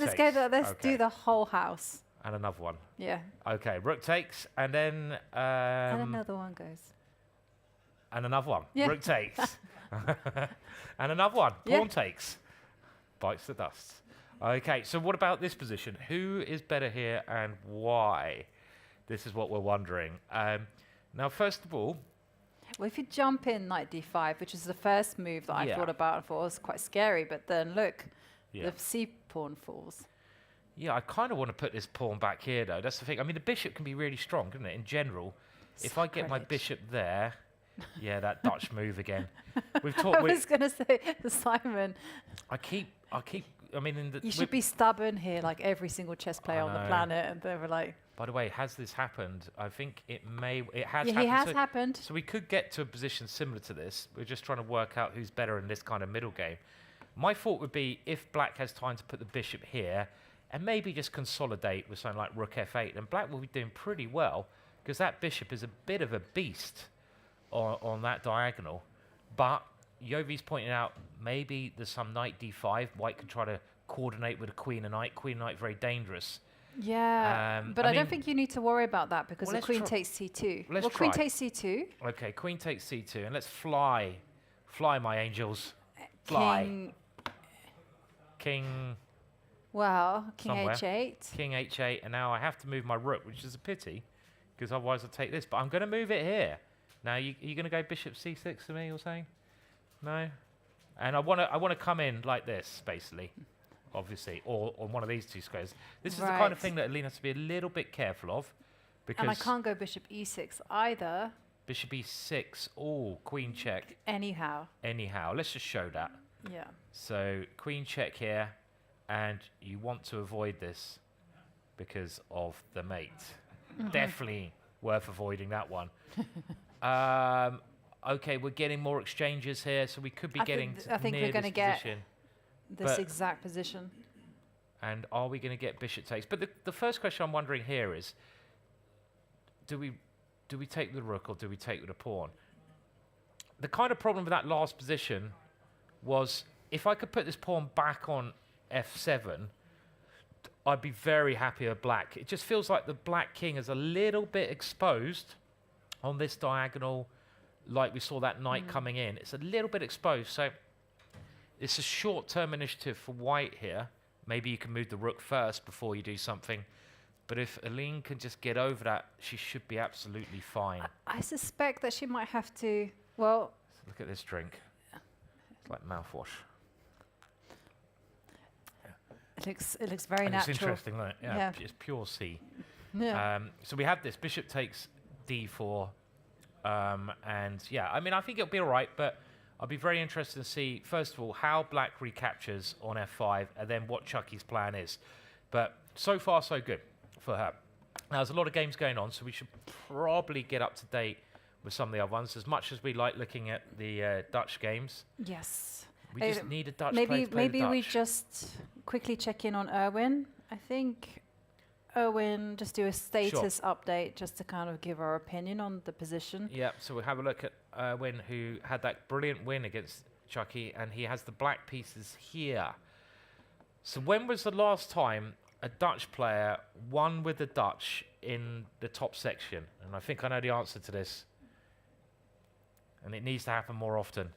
do the whole house. And another one. Yeah. Okay, rook takes, and then and another one goes. And another one. Yeah. Rook takes. And another one. Pawn takes. Bites the dust. Okay, so what about this position? Who is better here and why? This is what we're wondering. Now, first of all. Well, if you jump in knight d5, which is the first move that I thought about and thought was quite scary, but then look, the c pawn falls. Yeah, I kind of want to put this pawn back here, though. That's the thing. I mean, the bishop can be really strong, couldn't it, in general? If I get my bishop there, that Dutch move again. We've talked. I was going to say, Simon. I keep I mean, in the You should be stubborn here, like every single chess player on the know. planet, and they were like. By the way, has this happened? I think it may. It has Yeah, happened. he has so, happened. So we could get to a position similar to this. We're just trying to work out who's better in this kind of middle game. My thought would be if black has time to put the bishop here and maybe just consolidate with something like rook f8, then black will be doing pretty well because that bishop is a bit of a beast on that diagonal. But Yovi's pointing out maybe there's some knight d5. White can try to coordinate with a queen and knight. Queen and knight very dangerous. Yeah, but I don't think you need to worry about that because well, the queen takes c2. Let's well, queen try. takes c2. Okay, queen takes c2, and let's fly. Fly, my angels. Fly. King. Well, king somewhere. h8. King h8, and now I have to move my rook, which is a pity, because otherwise I'll take this. But I'm going to move it here. Now, you going to go bishop c6 to me, you're saying? No? And I want to come in like this, basically. Obviously, or on one of these two squares. This is the kind of thing that Alina has to be a little bit careful of. Because And I can't go bishop e6 either. Bishop e6, oh, queen check. Anyhow. Let's just show that. Yeah. So, queen check here, and you want to avoid this because of the mate. Definitely worth avoiding that one. Okay, we're getting more exchanges here, so we could be getting I think near we're going to this get position. this exact position. And are we going to get bishop takes? But the first question I'm wondering here is, do we take the rook or do we take with a pawn? The kind of problem with that last position was if I could put this pawn back on f7, I'd be very happy with black. It just feels like the black king is a little bit exposed on this diagonal, like we saw that knight coming in. It's a little bit exposed, so it's a short-term initiative for white here. Maybe you can move the rook first before you do something. But if Aline can just get over that, she should be absolutely fine. I suspect that she might have to, well... Look at this drink. It's like mouthwash. It looks very natural. It's interesting, isn't it? Yeah. It's pure C. Yeah. So we have this. Bishop takes d4. And yeah, I mean, I think it'll be all right, but I'll be very interested to see, first of all, how black recaptures on f5, and then what Chucky's plan is. But so far, so good for her. Now, there's a lot of games going on, so we should probably get up to date with some of the other ones. As much as we like looking at the Dutch games. Yes. We just need a Dutch player to play Maybe the we Dutch. just quickly check in on Erwin. I think Erwin, just do a status update just to kind of give our opinion on the position. Yeah, so we'll have a look at Nguyen, who had that brilliant win against Chucky, and he has the black pieces here. So when was the last time a Dutch player won with the Dutch in the top section? And I think I know the answer to this. And it needs to happen more often.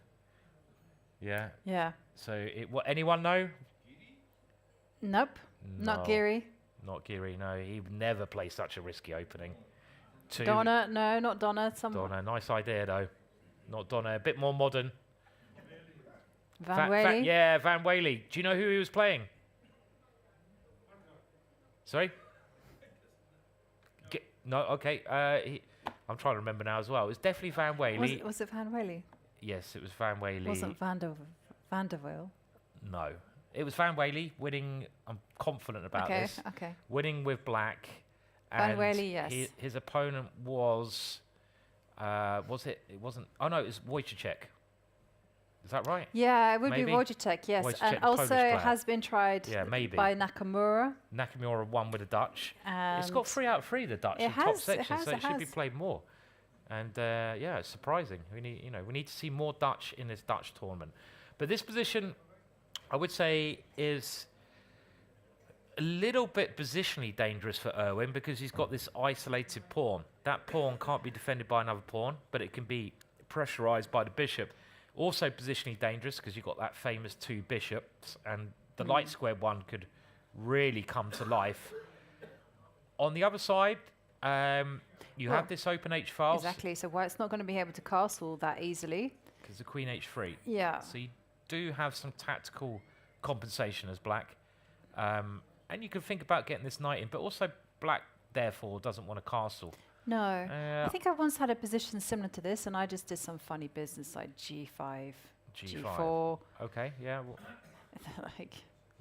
Yeah. Yeah. So anyone know? Nope. Not Giri. Not Giri, no. He would never play such a risky opening. Donna, no, not Donna. Donna, nice idea though. Not Donna, a bit more modern. Van Whaley? Yeah, Van Whaley. Do you know who he was playing? Sorry? No, okay. I'm trying to remember now as well. It was definitely Van Whaley. Was it Van Whaley? Yes, it was Van Whaley. Wasn't Van der Waal? No. It was Van Whaley winning. I'm confident about this. Okay. Winning with black. Van Whaley, yes. His opponent was it? It wasn't. Oh no, it was Wojciech. Is that right? Yeah, it would Maybe? be Wojciech, yes. Wojciech, And the Polish also player. has been tried by Nakamura. Nakamura won with the Dutch. It's And got 3 out of 3, the Dutch, it in top has, section, so it should be has. played more. And yeah, it's surprising. We need to see more Dutch in this Dutch tournament. But this position, I would say, is a little bit positionally dangerous for Erwin because he's got this isolated pawn. That pawn can't be defended by another pawn, but it can be pressurized by the bishop. Also positionally dangerous because you've got that famous 2 bishops, and the light squared one could really come to life. On the other side, you have this open h file. Exactly, so White's not going to be able to castle that easily. Because the queen h3. Yeah. So you do have some tactical compensation as black. And you can think about getting this knight in, but also black, therefore, doesn't want to castle. No. I think I once had a position similar to this, and I just did some funny business like g5, g4. Okay, yeah. Well, like,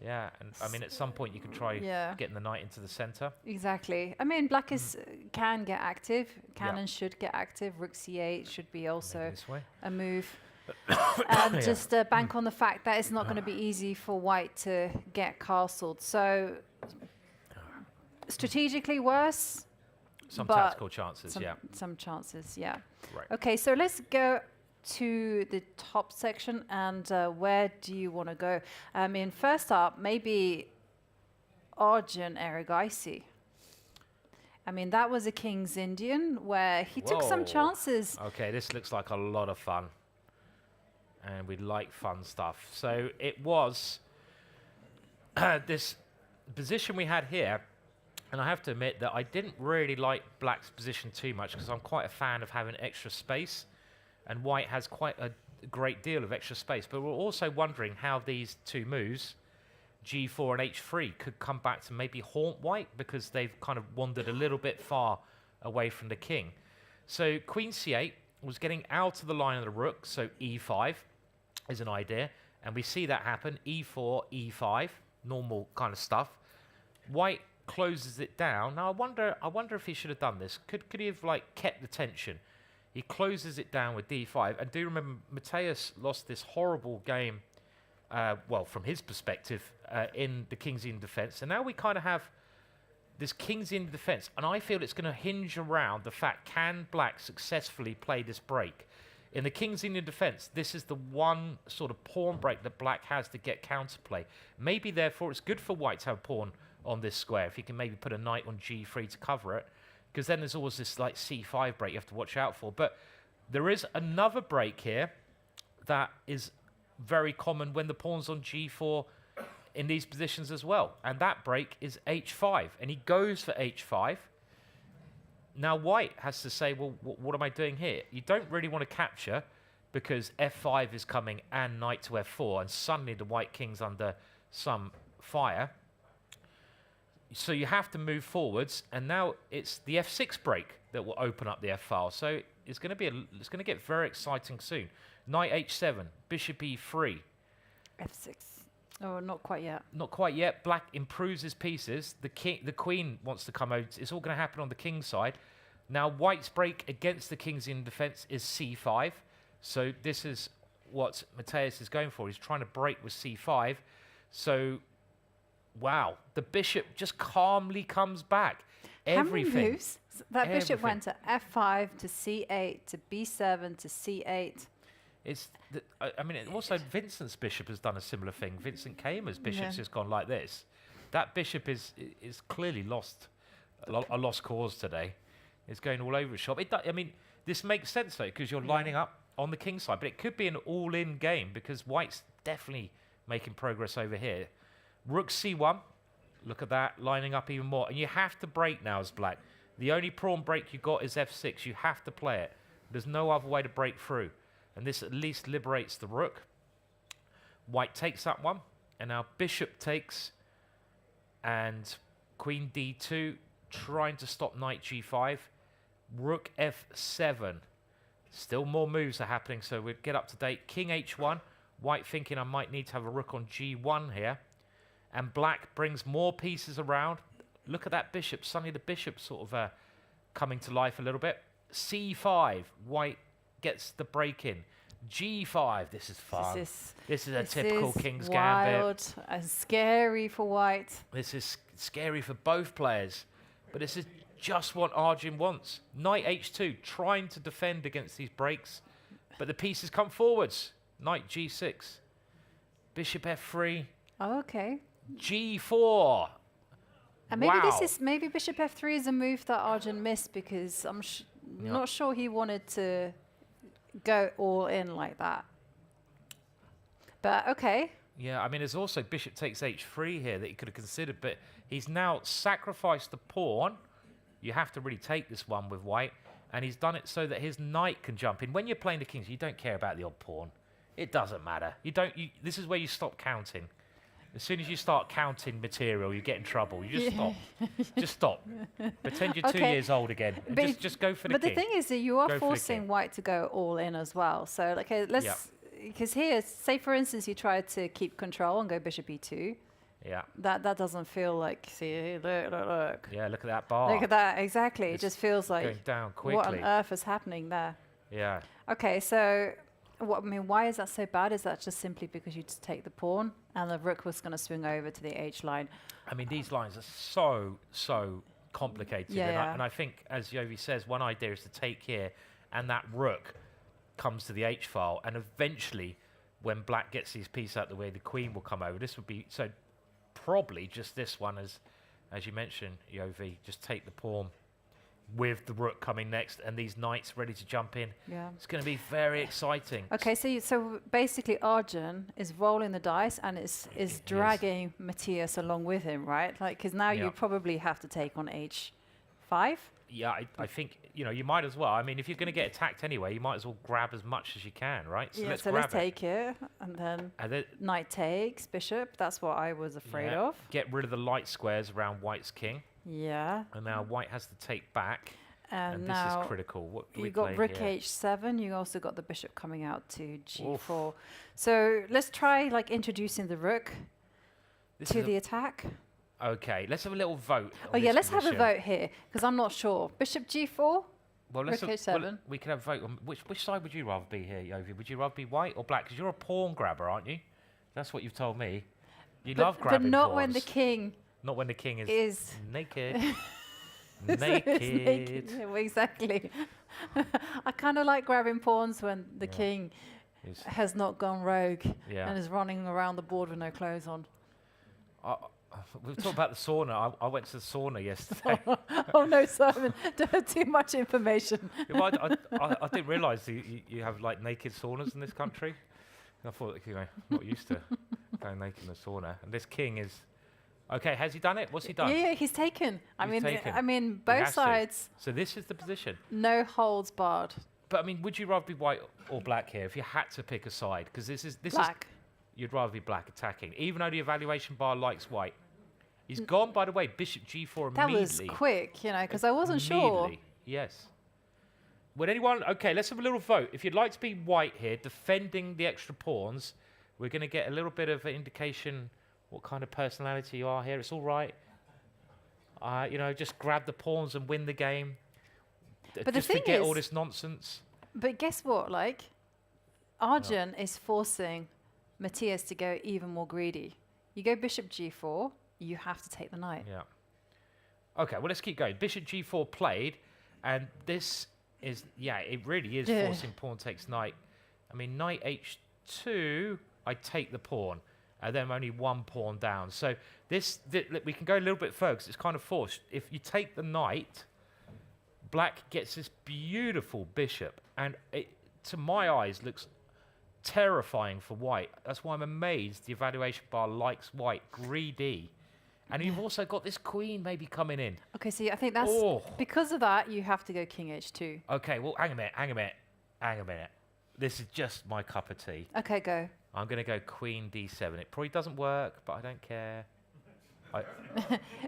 Yeah, and I mean, at some point you can try Yeah. getting the knight into the center. Exactly. I mean, black is can get active, can Yeah. and should get active. Rook c8 should be also This way. a move. And Yeah. just bank on the fact that it's not going to be easy for white to get castled. So strategically worse. Some but tactical chances, some, yeah. Some chances, yeah. Right. Okay, so let's go to the top section, and where do you want to go? I mean, first up, maybe Arjun Erigaisi. I mean, that was a King's Indian where he took some Whoa. chances. Okay, this looks like a lot of fun. And we like fun stuff. So it was this position we had here. And I have to admit that I didn't really like black's position too much because I'm quite a fan of having extra space. And white has quite a great deal of extra space. But we're also wondering how these two moves, g4 and h3, could come back to maybe haunt white because they've kind of wandered a little bit far away from the king. So queen c8 was getting out of the line of the rook, so e5 is an idea. And we see that happen, e4, e5, normal kind of stuff. White closes it down. Now I wonder if he should have done this. Could he have like kept the tension? He closes it down with d5. And do remember, Mateus lost this horrible game, well, from his perspective, in the King's Indian defense. And now we kind of have this King's Indian defense. And I feel it's going to hinge around the fact, can black successfully play this break? In the King's Indian defense, this is the one sort of pawn break that black has to get counterplay. Maybe, therefore, it's good for white to have a pawn on this square, if he can maybe put a knight on g3 to cover it. Because then there's always this like c5 break you have to watch out for. But there is another break here that is very common when the pawn's on g4 in these positions as well. And that break is h5. And he goes for h5. Now white has to say, well, what am I doing here? You don't really want to capture because f5 is coming and knight to f4. And suddenly the white king's under some fire. So you have to move forwards, and now it's the f6 break that will open up the f-file. So it's going to get very exciting soon. Knight h7, bishop e3. f6. Oh, not quite yet. Not quite yet. Black improves his pieces. The queen wants to come out. It's all going to happen on the king's side. Now white's break against the king's in defense is c5. So this is what Mateus is going for. He's trying to break with c5. So wow, the bishop just calmly comes back. How many Everything. moves? That bishop Everything. went to f5, to c8, to b7, to c8. It's I mean, also Vincent's bishop has done a similar thing. Vincent Keymer's bishop's just gone like this. That bishop is clearly lost a lost cause today. It's going all over the shop. I mean, this makes sense though because you're lining up on the king side, but it could be an all-in game because white's definitely making progress over here. Rook c1, look at that, lining up even more. And you have to break now as black. The only pawn break you got is f6. You have to play it. There's no other way to break through. And this at least liberates the rook. White takes that one. And now bishop takes. And queen d2, trying to stop knight g5. Rook f7. Still more moves are happening, so we'll get up to date. King h1. White thinking I might need to have a rook on g1 here. And black brings more pieces around. Look at that bishop. Suddenly the bishop sort of coming to life a little bit. c5. White gets the break in. g5. This is fun. This is a typical King's Gambit. Wild and scary for white. This is scary for both players. But this is just what Arjun wants. Knight h2, trying to defend against these breaks. But the pieces come forwards. Knight g6. Bishop f3. Oh, okay. g4. And maybe Wow. maybe bishop f3 is a move that Arjun missed because I'm not sure he wanted to go all in like that. But okay. Yeah, I mean, there's also bishop takes h3 here that he could have considered, but he's now sacrificed the pawn. You have to really take this one with white, and he's done it so that his knight can jump in. When you're playing the kings, you don't care about the odd pawn. It doesn't matter. This is where you stop counting. As soon as you start counting material, you get in trouble. You just stop. Just stop. Pretend you're 2 years old again. And just go for the king. But the thing is that you are Go for the forcing king. white to go all in as well. So okay, let's because here, say for instance, you tried to keep control and go bishop e2. Yeah. That doesn't feel like, see, look. Yeah, look at that bar. Look at that, exactly. It's it just feels like, going down quickly. what on earth is happening there? Yeah. Okay, so, why is that so bad? Is that just simply because you just take the pawn and the rook was going to swing over to the H line? I mean, these lines are so complicated. And I think, as Yovi says, one idea is to take here, and that rook comes to the H file, and eventually, when black gets his piece out the way, the queen will come over. This would be, so probably just this one, as you mentioned, Yovi, just take the pawn with the rook coming next, and these knights ready to jump in. Yeah. It's going to be very exciting. Okay, so basically Arjun is rolling the dice and is dragging Matthias along with him, right? Like, because now you probably have to take on H5. Yeah, I think, you might as well. I mean, if you're going to get attacked anyway, you might as well grab as much as you can, right? So let's grab take it, and then knight takes, bishop. That's what I was afraid of. Get rid of the light squares around white's king. Yeah. And now white has to take back. And this is critical. What do we got play rook here? H7. You also got the bishop coming out to G4. Oof. So let's try introducing the rook to the attack. Okay, let's have a little vote. Oh yeah, let's have a vote here because I'm not sure. Bishop G4. Well, rook H7. We can have a vote on which side would you rather be here, Yovi? Would you rather be white or black? Because you're a pawn grabber, aren't you? That's what you've told me. You love grabbing but not pawns. when the king. Not when the king is naked. Naked. Yeah, well, exactly. I kind of like grabbing pawns when the king has not gone rogue and is running around the board with no clothes on. We've talked about the sauna. I went to the sauna yesterday. Oh no, Simon! Don't have too much information. I didn't realise you have naked saunas in this country. I thought I'm not used to going naked in the sauna. And this king is. Okay, has he done it? What's he done? Yeah, he's taken. I mean, both sides. So this is the position. No holds barred. But I mean, would you rather be white or black here if you had to pick a side? Because this is black. You'd rather be black attacking, even though the evaluation bar likes white. He's gone, by the way. Bishop G4 that immediately. That was quick, because I wasn't sure. Yes. Would anyone? Okay, let's have a little vote. If you'd like to be white here, defending the extra pawns, we're going to get a little bit of an indication what kind of personality you are here. It's all right. Just grab the pawns and win the game. But just forget all this nonsense. But guess what? Arjun is forcing Matthias to go even more greedy. You go bishop G4, you have to take the knight. Yeah. Okay, well, let's keep going. Bishop G4 played, and this is, it really is forcing pawn takes knight. I mean, knight H2, I take the pawn. And then only one pawn down. So we can go a little bit further because it's kind of forced. If you take the knight, black gets this beautiful bishop. And it, to my eyes, looks terrifying for white. That's why I'm amazed the evaluation bar likes white. Greedy. And you've also got this queen maybe coming in. Okay, so I think that's... Because of that, you have to go king H2. Okay, well, hang a minute. This is just my cup of tea. Okay, go. I'm going to go queen D7. It probably doesn't work, but I don't care.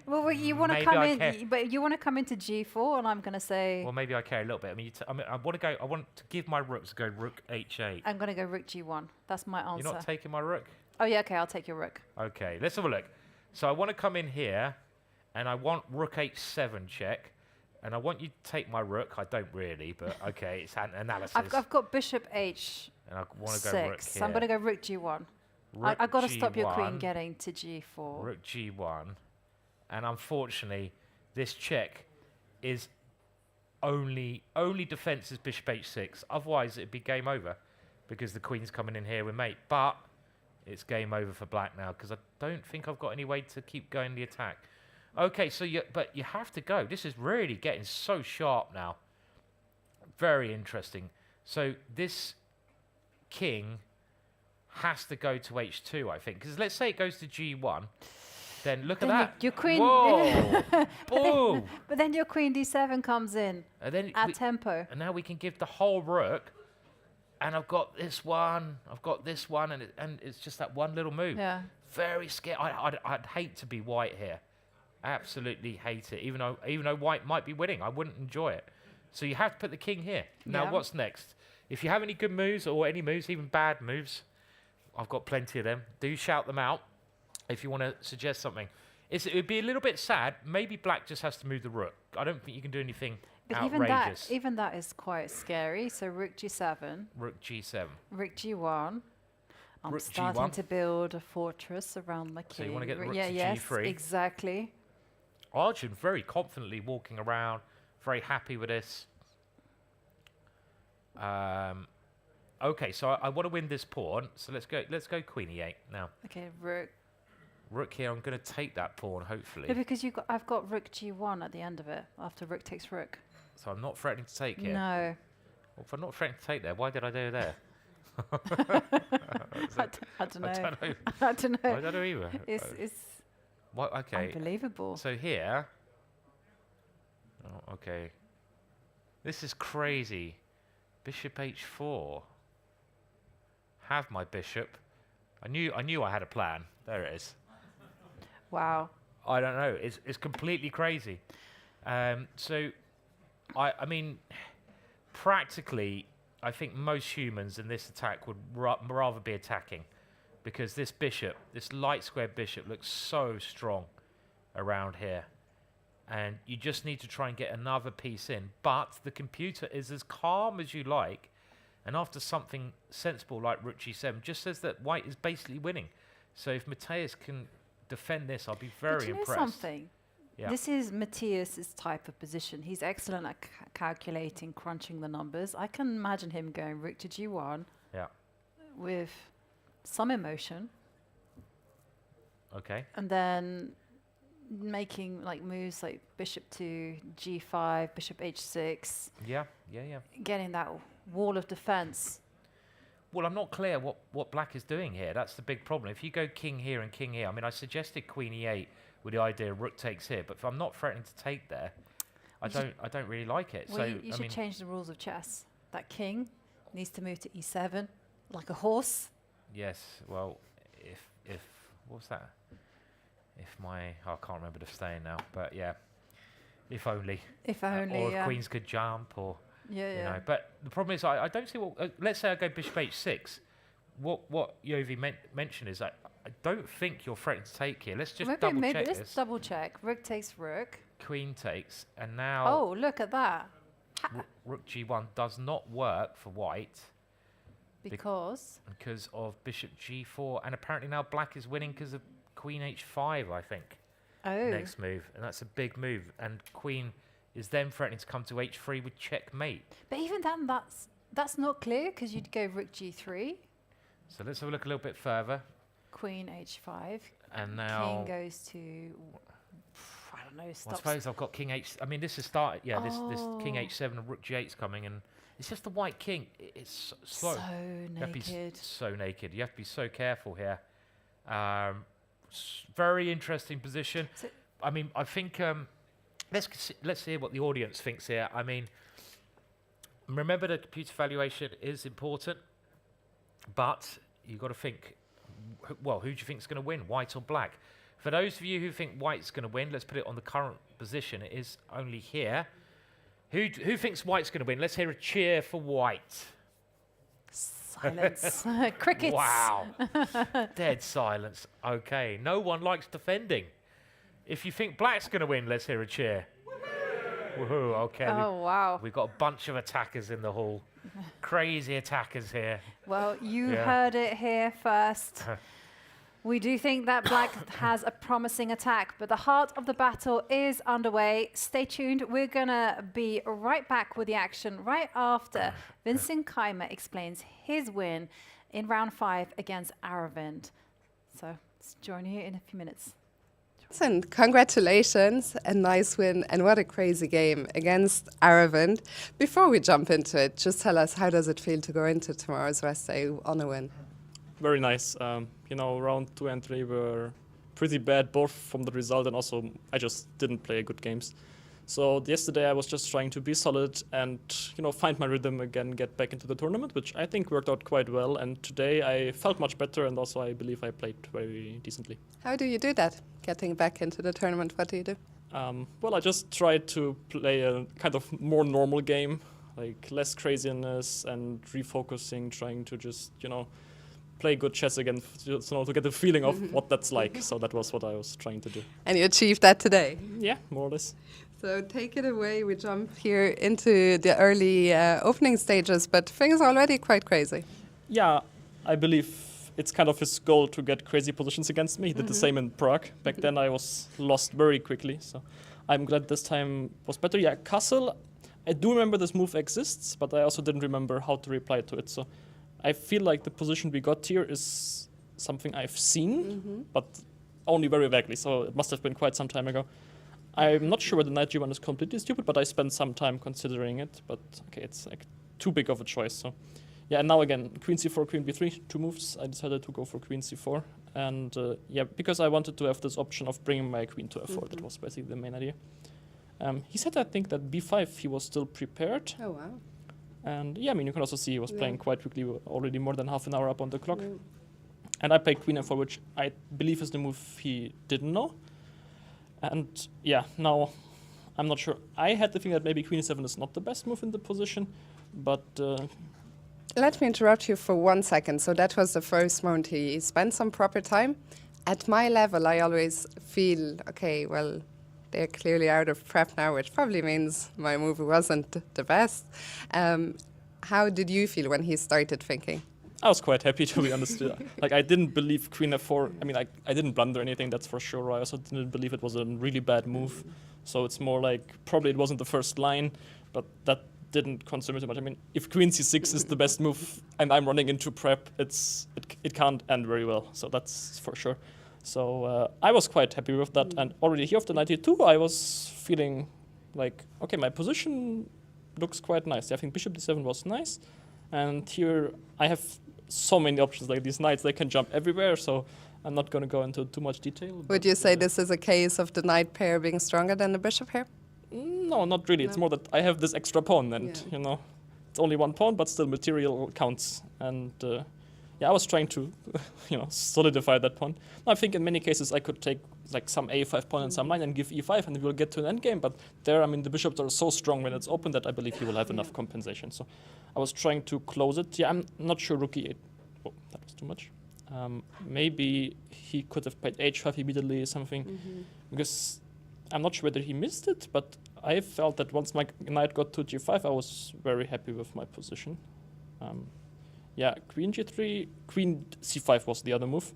Well, you want to come in, but you want to come into G4, and I'm going to say. Well, maybe I care a little bit. I want to go. I want to give my rooks go rook H8. I'm going to go rook G1. That's my answer. You're not taking my rook? Oh yeah, okay. I'll take your rook. Okay, let's have a look. So I want to come in here, and I want rook H7 check. And I want you to take my rook. I don't really, but okay, it's an analysis. I've got bishop H. And I want to go rook here. I'm going to go rook G1. I've got to stop your queen getting to G4. Rook G1. And unfortunately, this check is only defense is bishop H6. Otherwise, it'd be game over because the queen's coming in here with mate. But it's game over for black now because I don't think I've got any way to keep going the attack. Okay, so but you have to go. This is really getting so sharp now. Very interesting. So this king has to go to H2, I think. Because let's say it goes to G1. Then look at that. Your queen. Whoa! Boom! But then your queen D7 comes in at tempo. And now we can give the whole rook. And I've got this one. I've got this one. And it's just that one little move. Yeah. Very scared. I'd hate to be white here. Absolutely hate it. Even though white might be winning, I wouldn't enjoy it. So you have to put the king here. Now what's next? If you have any good moves or any moves, even bad moves, I've got plenty of them. Do shout them out. if you want to suggest something. It would be a little bit sad. Maybe black just has to move the rook. I don't think you can do anything But outrageous. even that is quite scary. So rook g7. Rook g7. Rook g1. I'm Rook starting g1. to build a fortress around my king. So you want to get the rook yeah, to yes, g3. exactly. Arjun very confidently walking around, very happy with this. Okay, so I want to win this pawn. So let's go queen e8 now. Okay, rook. Rook here. I'm going to take that pawn, hopefully. No, because I've got rook g1 at the end of it after rook takes rook. So I'm not threatening to take here. No. Well, if I'm not threatening to take there, why did I do there? I don't know. I don't know. I don't know. I don't know either. It's What? Okay. unbelievable. So here. Oh, okay. This is crazy. Bishop h4. Have my bishop. I knew I had a plan. There it is. Wow. I don't know. It's completely crazy. So, I mean, practically, I think most humans in this attack would rather be attacking, because this bishop, this light square bishop, looks so strong around here, and you just need to try and get another piece in. But the computer is as calm as you like, and after something sensible like rook g7, just says that white is basically winning. So if Matthias can defend this, I'll be very But you know impressed. something? Yeah. This is Matthias's type of position. He's excellent at calculating, crunching the numbers. I can imagine him going rook to g1 Yeah. with some emotion, Okay. and then making like moves like bishop to g5, bishop h6, Yeah. getting that wall of defense. Well, I'm not clear what black is doing here. That's the big problem. If you go king here and king here, I mean, I suggested queen e8 with the idea rook takes here, but if I'm not threatening to take there, I don't really like it. Well, so you should change the rules of chess. That king needs to move to e7 like a horse. Yes. Well, if what's that? If I can't remember the staying now, but yeah, if only. If only. Or if queens could jump, or Yeah, you yeah. know. But the problem is, I don't see what. Let's say I go bishop h6. What Yovi mentioned is I don't think you're threatening to take here. Let's just double check let's this. double check. Rook takes rook. Queen takes, and now Oh, look at that. rook g1 does not work for white Because because of bishop g4, and apparently now black is winning because of queen h5, I think. Next move, and that's a big move, and queen is then threatening to come to h3 with checkmate. But even then, that's not clear, because you'd go rook g3, So let's have a look a little bit further, queen h5, and now king goes to, I don't know, well, I stops. suppose I've got king h. I mean, this has started. Yeah, this king h7 and rook g8's coming, and it's just the white king. It's slow. So You have to be naked. so naked. You have to be so careful here. Very interesting position. So I mean, I think let's hear what the audience thinks here. I mean, remember the computer valuation is important, but you've got to think. Well, who do you think is going to win, white or black? For those of you who think white's going to win, let's put it on the current position. It is only here. Who thinks white's going to win? Let's hear a cheer for white. silence. Crickets. Wow. Dead silence. Okay. No one likes defending. If you think black's going to win, let's hear a cheer. Woohoo. Okay. Oh, wow. We've got a bunch of attackers in the hall. Crazy attackers here. Well, you Yeah. heard it here first. We do think that black has a promising attack, but the heart of the battle is underway. Stay tuned. We're going to be right back with the action right after Vincent Keymer explains his win in round 5 against Aravind. So let's join you in a few minutes. And congratulations, a nice win, and what a crazy game against Aravind. Before we jump into it, just tell us, how does it feel to go into tomorrow's rest day on a win? Very nice. You know, round 2 and 3 were pretty bad, both from the result and also I just didn't play good games. So yesterday I was just trying to be solid and, you know, find my rhythm again, get back into the tournament, which I think worked out quite well. And today I felt much better, and also I believe I played very decently. How do you do that, getting back into the tournament? What do you do? Well, I just tried to play a kind of more normal game, like less craziness and refocusing, trying to just, you know, play good chess again, to get the feeling of what that's like. So that was what I was trying to do. And you achieved that today? Yeah, more or less. So take it away. We jump here into the early opening stages, but things are already quite crazy. Yeah, I believe it's kind of his goal to get crazy positions against me. He did the same in Prague. Back then I was lost very quickly, so I'm glad this time was better. Yeah, Castle, I do remember this move exists, but I also didn't remember how to reply to it. So I feel like the position we got here is something I've seen, but only very vaguely, so it must have been quite some time ago. I'm not sure whether knight g1 is completely stupid, but I spent some time considering it. But okay, it's like too big of a choice. So yeah, and now again, queen c4, queen b3, 2 moves. I decided to go for queen c4. And yeah, because I wanted to have this option of bringing my queen to f4. That was basically the main idea. He said, I think, that b5 he was still prepared. Oh, wow. And yeah, I mean, you can also see he was playing quite quickly, already more than half an hour up on the clock. And I played queen f4, which I believe is the move he didn't know. And yeah, now I'm not sure. I had the feeling that maybe queen e7 is not the best move in the position, but... Let me interrupt you for 1 second. So that was the first moment he spent some proper time. At my level, I always feel, okay, well, they're clearly out of prep now, which probably means my move wasn't the best. How did you feel when he started thinking? I was quite happy, to be honest. Like, I didn't believe queen f4. I mean, I didn't blunder anything, that's for sure. I also didn't believe it was a really bad move. So it's more like, probably it wasn't the first line, but that didn't concern me too much. I mean, if queen c6 is the best move and I'm running into prep, it can't end very well. So that's for sure. So I was quite happy with that. And already here after knight e2, I was feeling like, okay, my position looks quite nice. I think bishop d7 was nice. And here I have so many options, like these knights, they can jump everywhere, so I'm not going to go into too much detail. Would you say this is a case of the knight pair being stronger than the bishop pair? No, not really. No. It's more that I have this extra pawn, and you know, it's only one pawn, but still material counts. And yeah, I was trying to, you know, solidify that pawn. Now, I think in many cases I could take like some a5 pawn and some line and give e5, and we'll get to an endgame. But there, I mean, the bishops are so strong when it's open that I believe he will have enough compensation. So I was trying to close it. Yeah, I'm not sure rook e8. Oh, that was too much. Maybe he could have played h5 immediately or something, because I'm not sure whether he missed it, but I felt that once my knight got to g5, I was very happy with my position. Yeah, queen g3, queen c5 was the other move.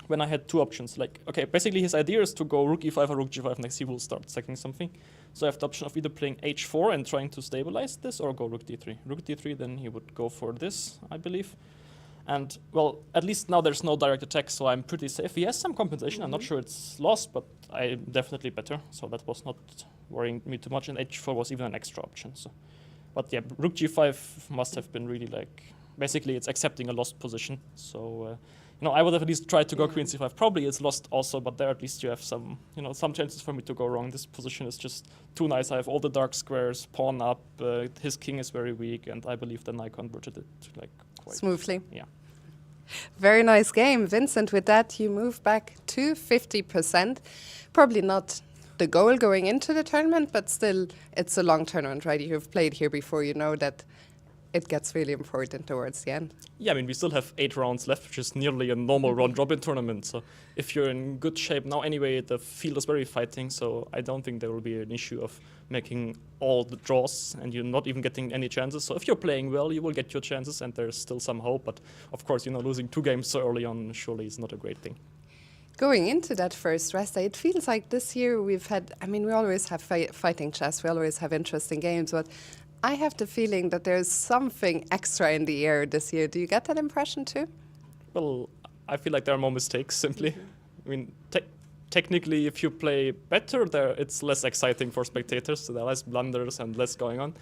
When I had two options, like, okay, basically his idea is to go rook e5 or rook g5, next he will start sacking something. So I have the option of either playing h4 and trying to stabilize this, or go rook d3. Rook d3, then he would go for this, I believe. And, well, at least now there's no direct attack, so I'm pretty safe. He has some compensation. I'm not sure it's lost, but I'm definitely better. So that was not worrying me too much, and h4 was even an extra option. So, but yeah, rook g5 must have been really like, basically it's accepting a lost position. So, you know, I would have at least tried to go queen c5. Probably it's lost also, but there at least you have some, you know, some chances for me to go wrong. This position is just too nice. I have all the dark squares, pawn up, his king is very weak, and I believe then I converted it like quite smoothly. Yeah. Very nice game. Vincent, with that you move back to 50%. Probably not the goal going into the tournament, but still it's a long tournament, right? You've played here before, you know that it gets really important towards the end. Yeah, I mean, we still have 8 rounds left, which is nearly a normal round-robin tournament. So if you're in good shape now anyway, the field is very fighting, so I don't think there will be an issue of making all the draws and you're not even getting any chances. So if you're playing well, you will get your chances, and there's still some hope. But of course, you know, losing 2 games so early on surely is not a great thing. Going into that first rest day, it feels like this year we've had, I mean, we always have fighting chess, we always have interesting games, but I have the feeling that there's something extra in the air this year. Do you get that impression too? Well, I feel like there are more mistakes, simply. I mean, technically, if you play better, it's less exciting for spectators, so there are less blunders and less going on.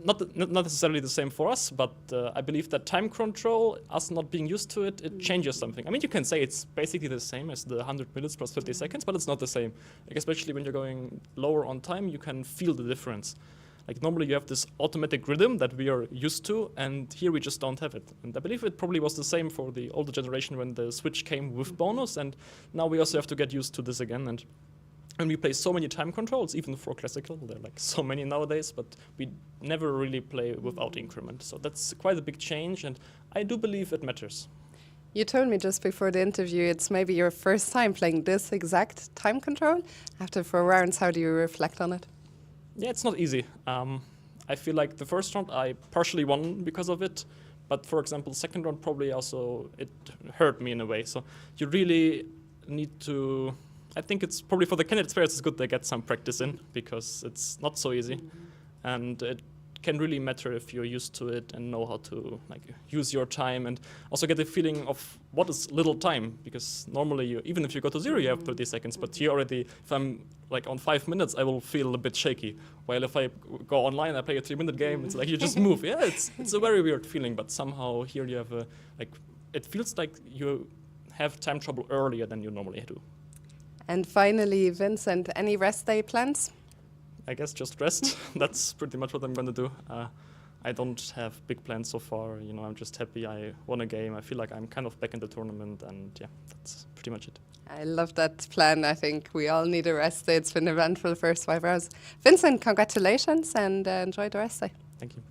Not necessarily the same for us, but I believe that time control, us not being used to it, it changes something. I mean, you can say it's basically the same as the 100 minutes plus 50 seconds, but it's not the same. Like, especially when you're going lower on time, you can feel the difference. Like, normally you have this automatic rhythm that we are used to, and here we just don't have it. And I believe it probably was the same for the older generation when the Switch came with bonus, and now we also have to get used to this again. And we play so many time controls, even for classical, there are like so many nowadays, but we never really play without increment. So that's quite a big change, and I do believe it matters. You told me just before the interview it's maybe your first time playing this exact time control. After 4 rounds, how do you reflect on it? Yeah, it's not easy. I feel like the first round I partially won because of it, but for example, second round probably also it hurt me in a way. So you really need to. I think it's probably for the candidates players it's good they get some practice in because it's not so easy, and it can really matter if you're used to it and know how to like use your time and also get the feeling of what is little time, because normally you, even if you go to 0 you have 30 seconds, but here already if I'm like on 5 minutes I will feel a bit shaky, while if I go online I play a 3-minute game, it's like you just move. Yeah, it's a very weird feeling, but somehow here you have a like it feels like you have time trouble earlier than you normally do. And finally, Vincent, any rest day plans? I guess just rest. That's pretty much what I'm going to do. I don't have big plans so far. You know, I'm just happy I won a game. I feel like I'm kind of back in the tournament, and yeah, that's pretty much it. I love that plan. I think we all need a rest day. It's been an eventful first 5 rounds. Vincent, congratulations and enjoy the rest day. Thank you.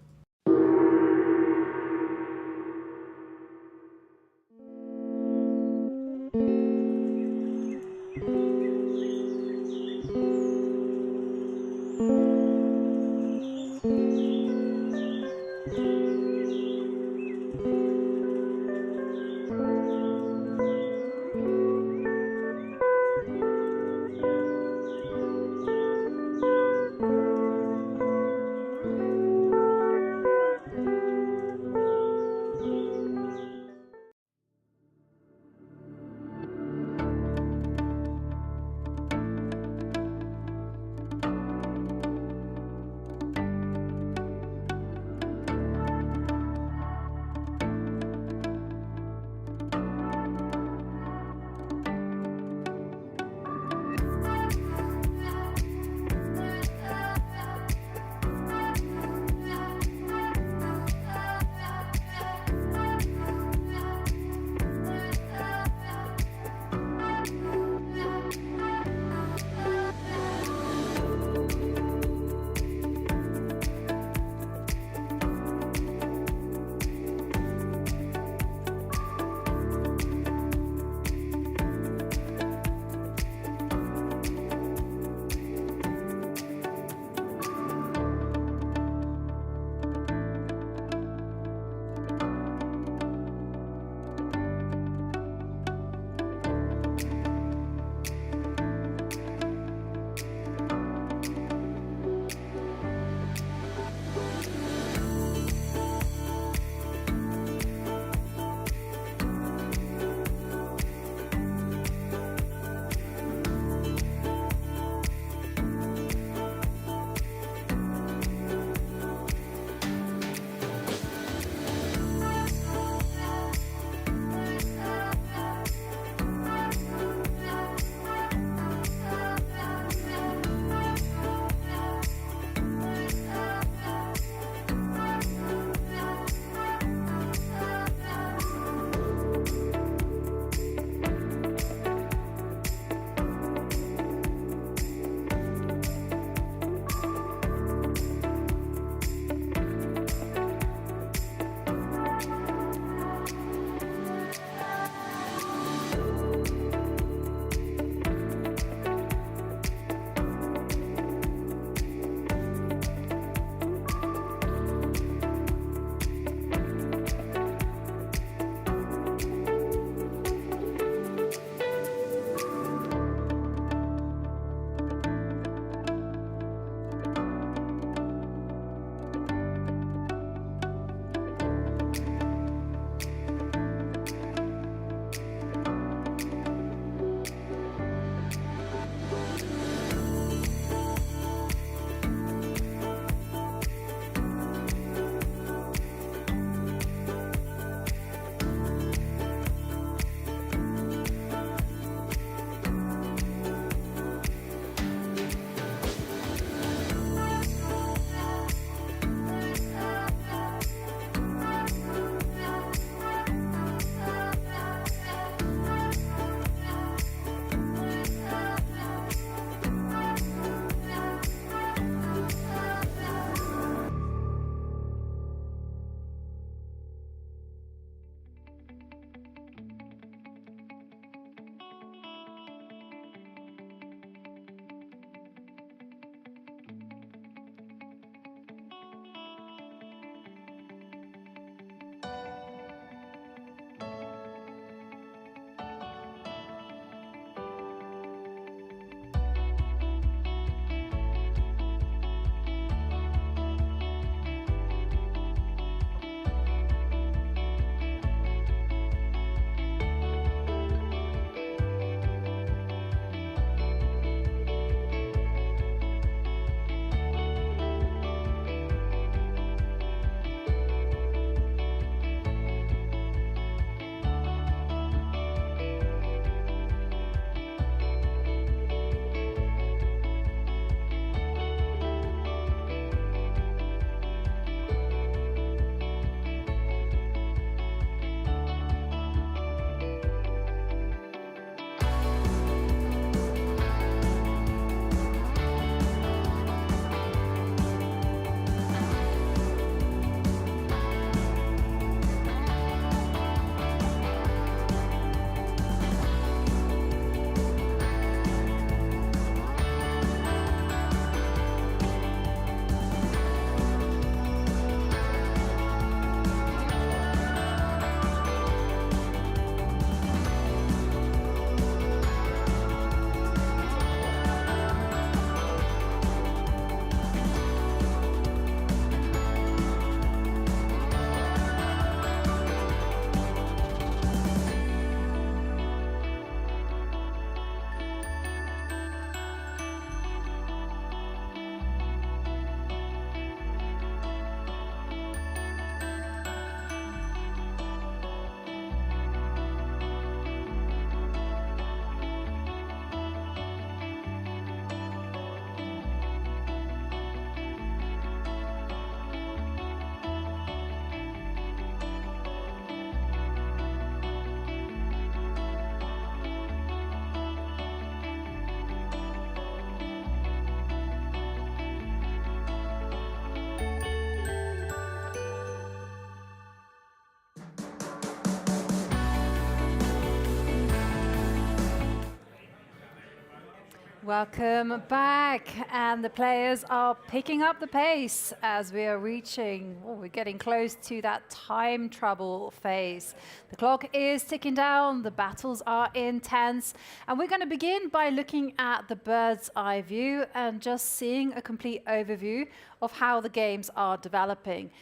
Welcome back, and the players are picking up the pace as we are reaching, we're getting close to that time trouble phase. The clock is ticking down, the battles are intense, and we're going to begin by looking at the bird's eye view and just seeing a complete overview of how the games are developing.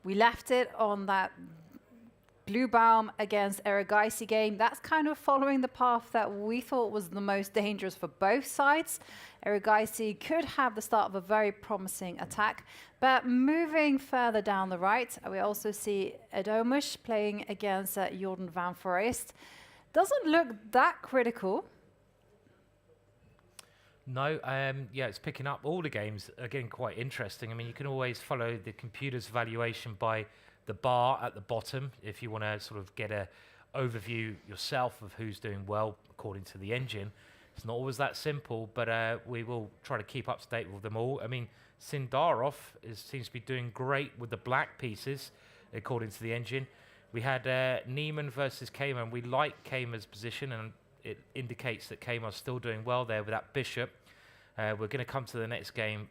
We left it on that Bluebaum against Erigaisi game. That's kind of following the path that we thought was the most dangerous for both sides. Erigaisi could have the start of a very promising attack, but moving further down the right, we also see Erdogmus playing against Jordan van Foreest. Doesn't look that critical. No, yeah, it's picking up. All the games are getting quite interesting. I mean, you can always follow the computer's valuation by the bar at the bottom if you want to sort of get a overview yourself of who's doing well according to the engine. It's not always that simple, but we will try to keep up to date with them all. I mean, Sindarov seems to be doing great with the black pieces according to the engine. We had Niemann versus Keymer, and we like Keymer's position, and it indicates that Keymer's still doing well there with that bishop. We're going to come to the next game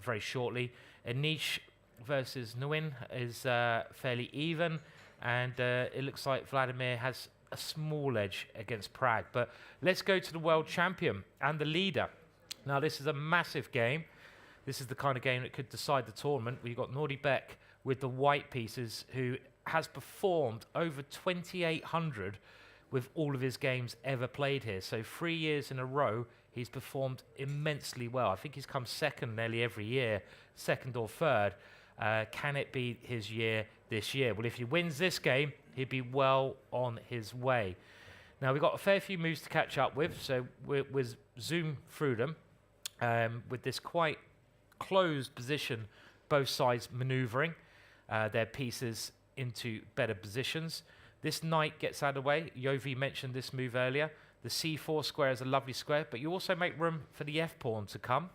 very shortly. Anish versus Nguyen is fairly even, and it looks like Vladimir has a small edge against Prague. But let's go to the world champion and the leader. Now, this is a massive game. This is the kind of game that could decide the tournament. We've got Nodirbek with the white pieces, who has performed over 2,800 with all of his games ever played here. So 3 years in a row, he's performed immensely well. I think he's come second nearly every year, second or third. Can it be his year this year? Well, if he wins this game, he'd be well on his way. Now, we've got a fair few moves to catch up with, so we'll zoom through them with this quite closed position, both sides manoeuvring their pieces into better positions. This knight gets out of the way. Yovi mentioned this move earlier. The c4 square is a lovely square, but you also make room for the f-pawn to come.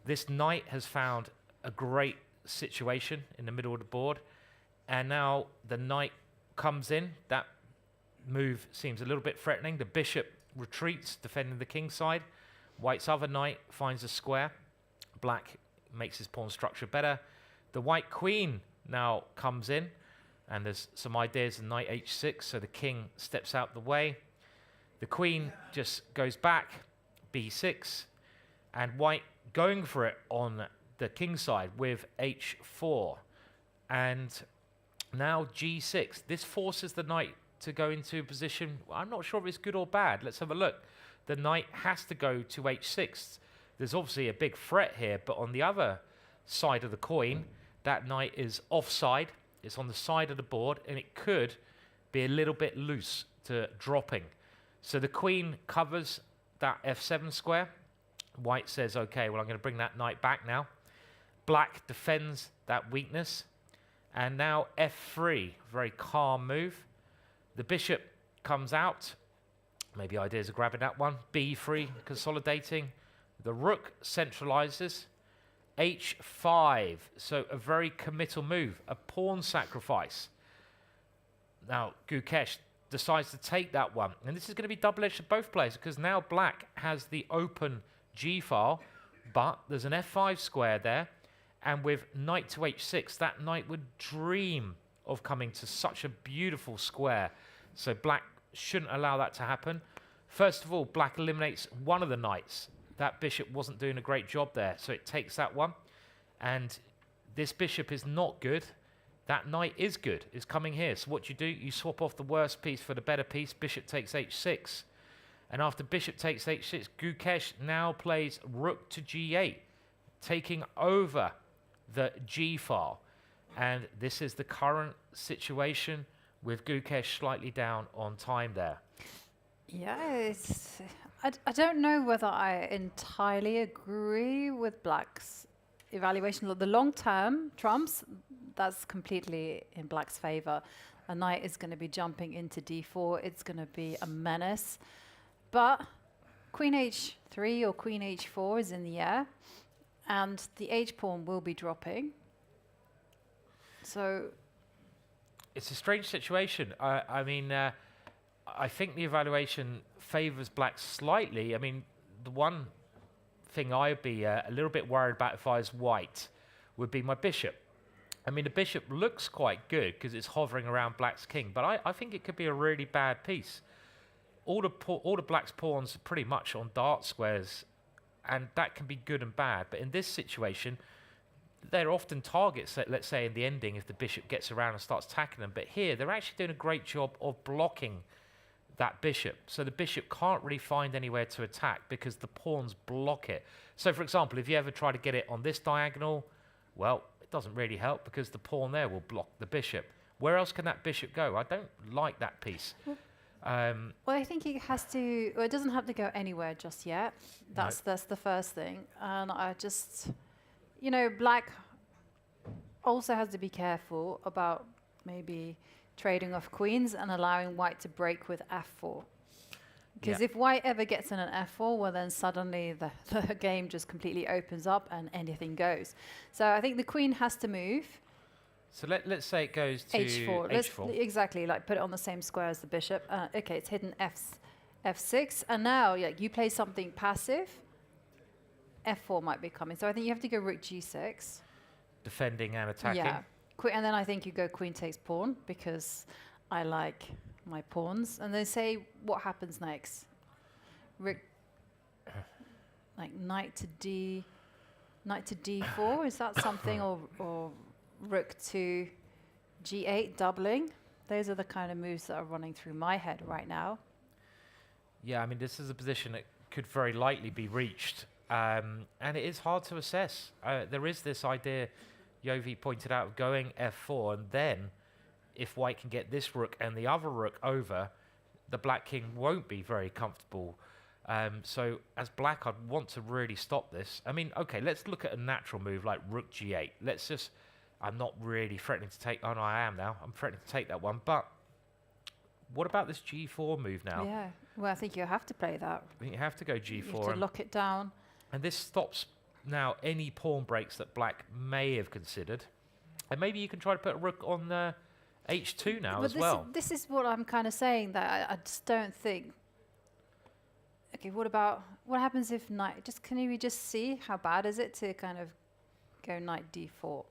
This knight has found a great situation in the middle of the board, and now the knight comes in. That move seems a little bit threatening. The bishop retreats, defending the king side. White's other knight finds a square. Black makes his pawn structure better. The white queen now comes in, and there's some ideas of knight h6, so the king steps out the way. The queen just goes back, b6, and white going for it on the king side with h4, and now g6. This forces the knight to go into a position. I'm not sure if it's good or bad. Let's have a look. The knight has to go to h6. There's obviously a big threat here, but on the other side of the coin, that knight is offside. It's on the side of the board, and it could be a little bit loose to dropping. So the queen covers that f7 square. White says, okay, well, I'm going to bring that knight back now. Black defends that weakness. And now f3, very calm move. The bishop comes out. Maybe ideas of grabbing that one. b3, consolidating. The rook centralizes. h5, so a very committal move, a pawn sacrifice. Now, Gukesh decides to take that one. And this is going to be double-edged for both players, because now black has the open g-file, but there's an f5 square there. And with knight to h6, that knight would dream of coming to such a beautiful square. So black shouldn't allow that to happen. First of all, black eliminates one of the knights. That bishop wasn't doing a great job there, so it takes that one. And this bishop is not good. That knight is good, is coming here. So what do? You swap off the worst piece for the better piece. Bishop takes h6. And after bishop takes h6, Gukesh now plays rook to g8, taking over the g-file. And this is the current situation with Gukesh slightly down on time there. Yeah, I don't know whether I entirely agree with black's evaluation. The long-term trumps, that's completely in black's favor. A knight is going to be jumping into d4. It's going to be a menace. But queen h3 or queen h4 is in the air, and the h-pawn will be dropping. So it's a strange situation. I mean, I think the evaluation favors black slightly. I mean, the one thing I'd be a little bit worried about if I was white would be my bishop. I mean, the bishop looks quite good because it's hovering around black's king, but I think it could be a really bad piece. All the black's pawns are pretty much on dart squares, and that can be good and bad. But in this situation, they're often targets, let's say, in the ending if the bishop gets around and starts attacking them. But here, they're actually doing a great job of blocking that bishop. So the bishop can't really find anywhere to attack because the pawns block it. So, for example, if you ever try to get it on this diagonal, well, it doesn't really help because the pawn there will block the bishop. Where else can that bishop go? I don't like that piece. Well, I think it has to. Well, it doesn't have to go anywhere just yet. That's the first thing. And I just, you know, black also has to be careful about maybe trading off queens and allowing white to break with f4. Because if white ever gets in an f4, well, then suddenly the game just completely opens up and anything goes. So I think the queen has to move. So let's say it goes to h4. h4. Exactly, like put it on the same square as the bishop. Okay, it's hidden f6. And now you play something passive. f4 might be coming. So I think you have to go rook g6. Defending and attacking. Yeah. And then I think you go queen takes pawn because I like my pawns. And then say what happens next. Rook, like knight to d4. Is that something or rook to g8 doubling? Those are the kind of moves that are running through my head right now. Yeah, I mean, this is a position that could very likely be reached. And it is hard to assess. There is this idea, Yovi pointed out, of going f4, and then if white can get this rook and the other rook over, the black king won't be very comfortable. So as black, I'd want to really stop this. I mean, okay, let's look at a natural move like rook g8. Let's just... I'm not really threatening to take... Oh, no, I am now. I'm threatening to take that one. But what about this g4 move now? Yeah, well, I think you have to play that. I think you have to go g4. You have to lock it down. And this stops now any pawn breaks that black may have considered. And maybe you can try to put a rook on h2 now as well. This is what I'm kind of saying, that I just don't think... Okay, what happens if knight... Can we just see how bad is it to kind of go knight d4?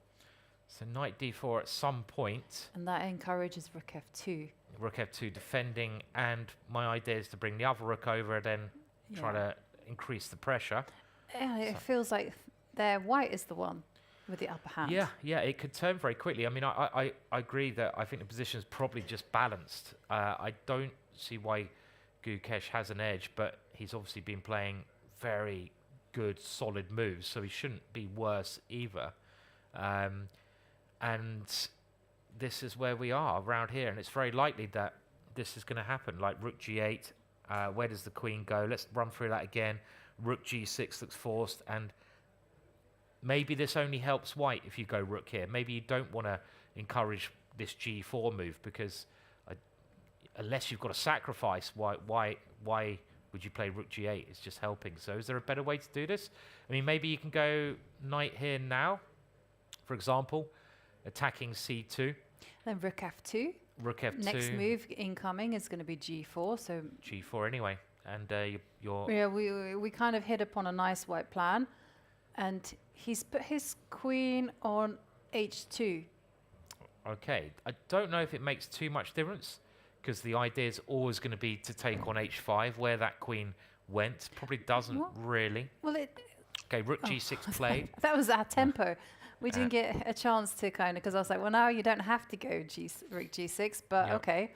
So knight d4 at some point. And that encourages rook f2. Rook f2 defending, and my idea is to bring the other rook over and then try to increase the pressure. Yeah, it feels like their white is the one with the upper hand. Yeah, it could turn very quickly. I mean, I agree that I think the position is probably just balanced. I don't see why Gukesh has an edge, but he's obviously been playing very good, solid moves, so he shouldn't be worse either. And this is where we are around here, and it's very likely that this is going to happen. Like rook g8, where does the queen go? Let's run through that again. Rook g6 looks forced, and maybe this only helps white if you go rook here. Maybe you don't want to encourage this g4 move because unless you've got a sacrifice, why would you play rook g8? It's just helping. So is there a better way to do this? I mean, maybe you can go knight here now, for example, attacking c2. Then rook f2. Rook f2. Next move incoming is going to be g4. So g4 anyway, and you're... Yeah, we kind of hit upon a nice white plan, and he's put his queen on h2. Okay, I don't know if it makes too much difference, because the idea is always going to be to take on h5, where that queen went. Probably doesn't really. Well, okay, rook g6 played. That was our tempo. We didn't get a chance to kind of, because I was like, well, now you don't have to go rook g6, but okay.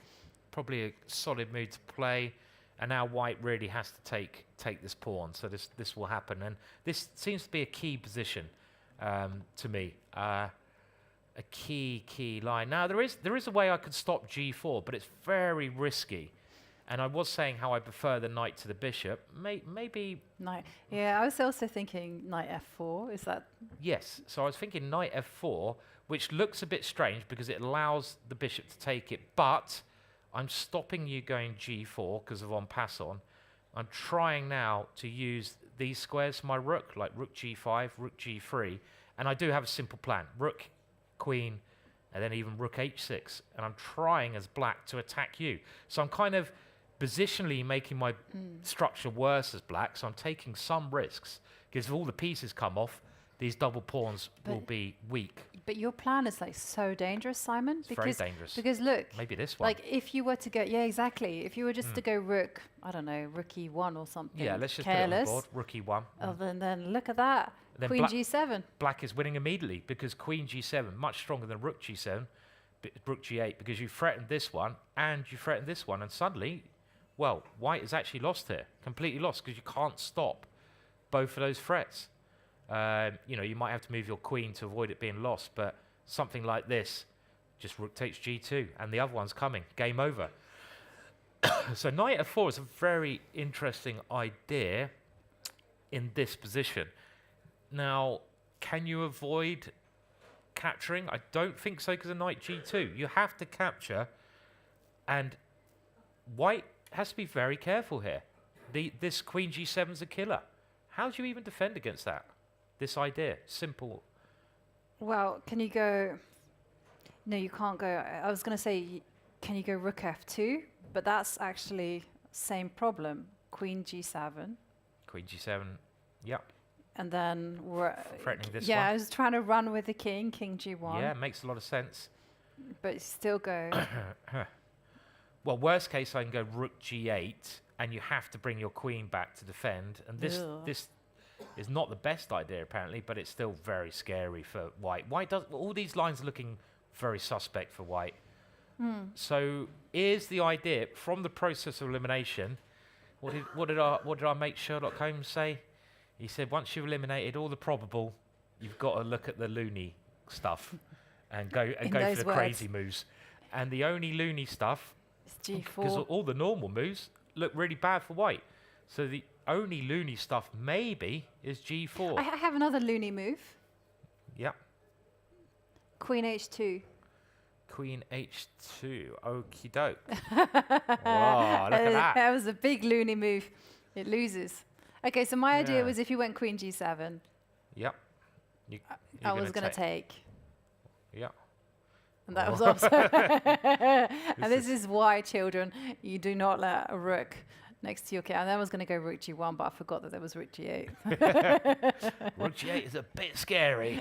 Probably a solid move to play, and now white really has to take this pawn. So this will happen, and this seems to be a key position to me. A key line. Now there is a way I could stop g4, but it's very risky. And I was saying how I prefer the knight to the bishop. Maybe... Knight. Yeah, I was also thinking knight f4. Is that... Yes. So I was thinking knight f4, which looks a bit strange because it allows the bishop to take it. But I'm stopping you going g4 because of en passant. I'm trying now to use these squares for my rook, like rook g5, rook g3. And I do have a simple plan. Rook, queen, and then even rook h6. And I'm trying as black to attack you. So I'm kind of... positionally making my structure worse as black, so I'm taking some risks, because if all the pieces come off, these double pawns will be weak. But your plan is like so dangerous, Simon. It's very dangerous. Because look, maybe this one. like if you were to go, yeah, exactly. If you were just to go rook, I don't know, rook e1 or something. Yeah, let's just careless. put it on the board. Rook e1. Oh, then look at that. Then Queen g7. Black is winning immediately because Queen g7 much stronger than Rook g7, Rook g8, because you threatened this one and you threatened this one, and suddenly, well, White is actually lost here, completely lost, because you can't stop both of those threats. You know, you might have to move your queen to avoid it being lost, but something like this, just Rook takes g2, and the other one's coming. Game over. So knight f4 is a very interesting idea in this position. Now, can you avoid capturing? I don't think so, because of knight g2. You have to capture, and White has to be very careful here. This queen g7 is a killer. How do you even defend against that? This idea, simple. Well, can you go? No, you can't go. I was going to say, can you go rook f2? But that's actually same problem. Queen g7. Queen g7, yep. And then we're threatening this one. Yeah, I was trying to run with the king g1. Yeah, makes a lot of sense. But still go. Well, worst case, I can go rook g8, and you have to bring your queen back to defend. And this is not the best idea, apparently, but it's still very scary for White. White does all these lines are looking very suspect for White. So here's the idea from the process of elimination. What did our mate Sherlock Holmes say? He said once you've eliminated all the probable, you've got to look at the loony stuff and go for the crazy moves. And the only loony stuff, G4, because all the normal moves look really bad for White. So the only loony stuff maybe is g4. I have another loony move. Yep. Queen h2. Queen h2. Okie doke. Wow, look at that. That was a big loony move. It loses. Okay, so my idea was if you went queen g7. Yep. I was going to take. Yep. And that was also. And this is why, children, you do not let a rook next to your king. And I was going to go rook g1, but I forgot that there was rook g8. Rook g8 is a bit scary.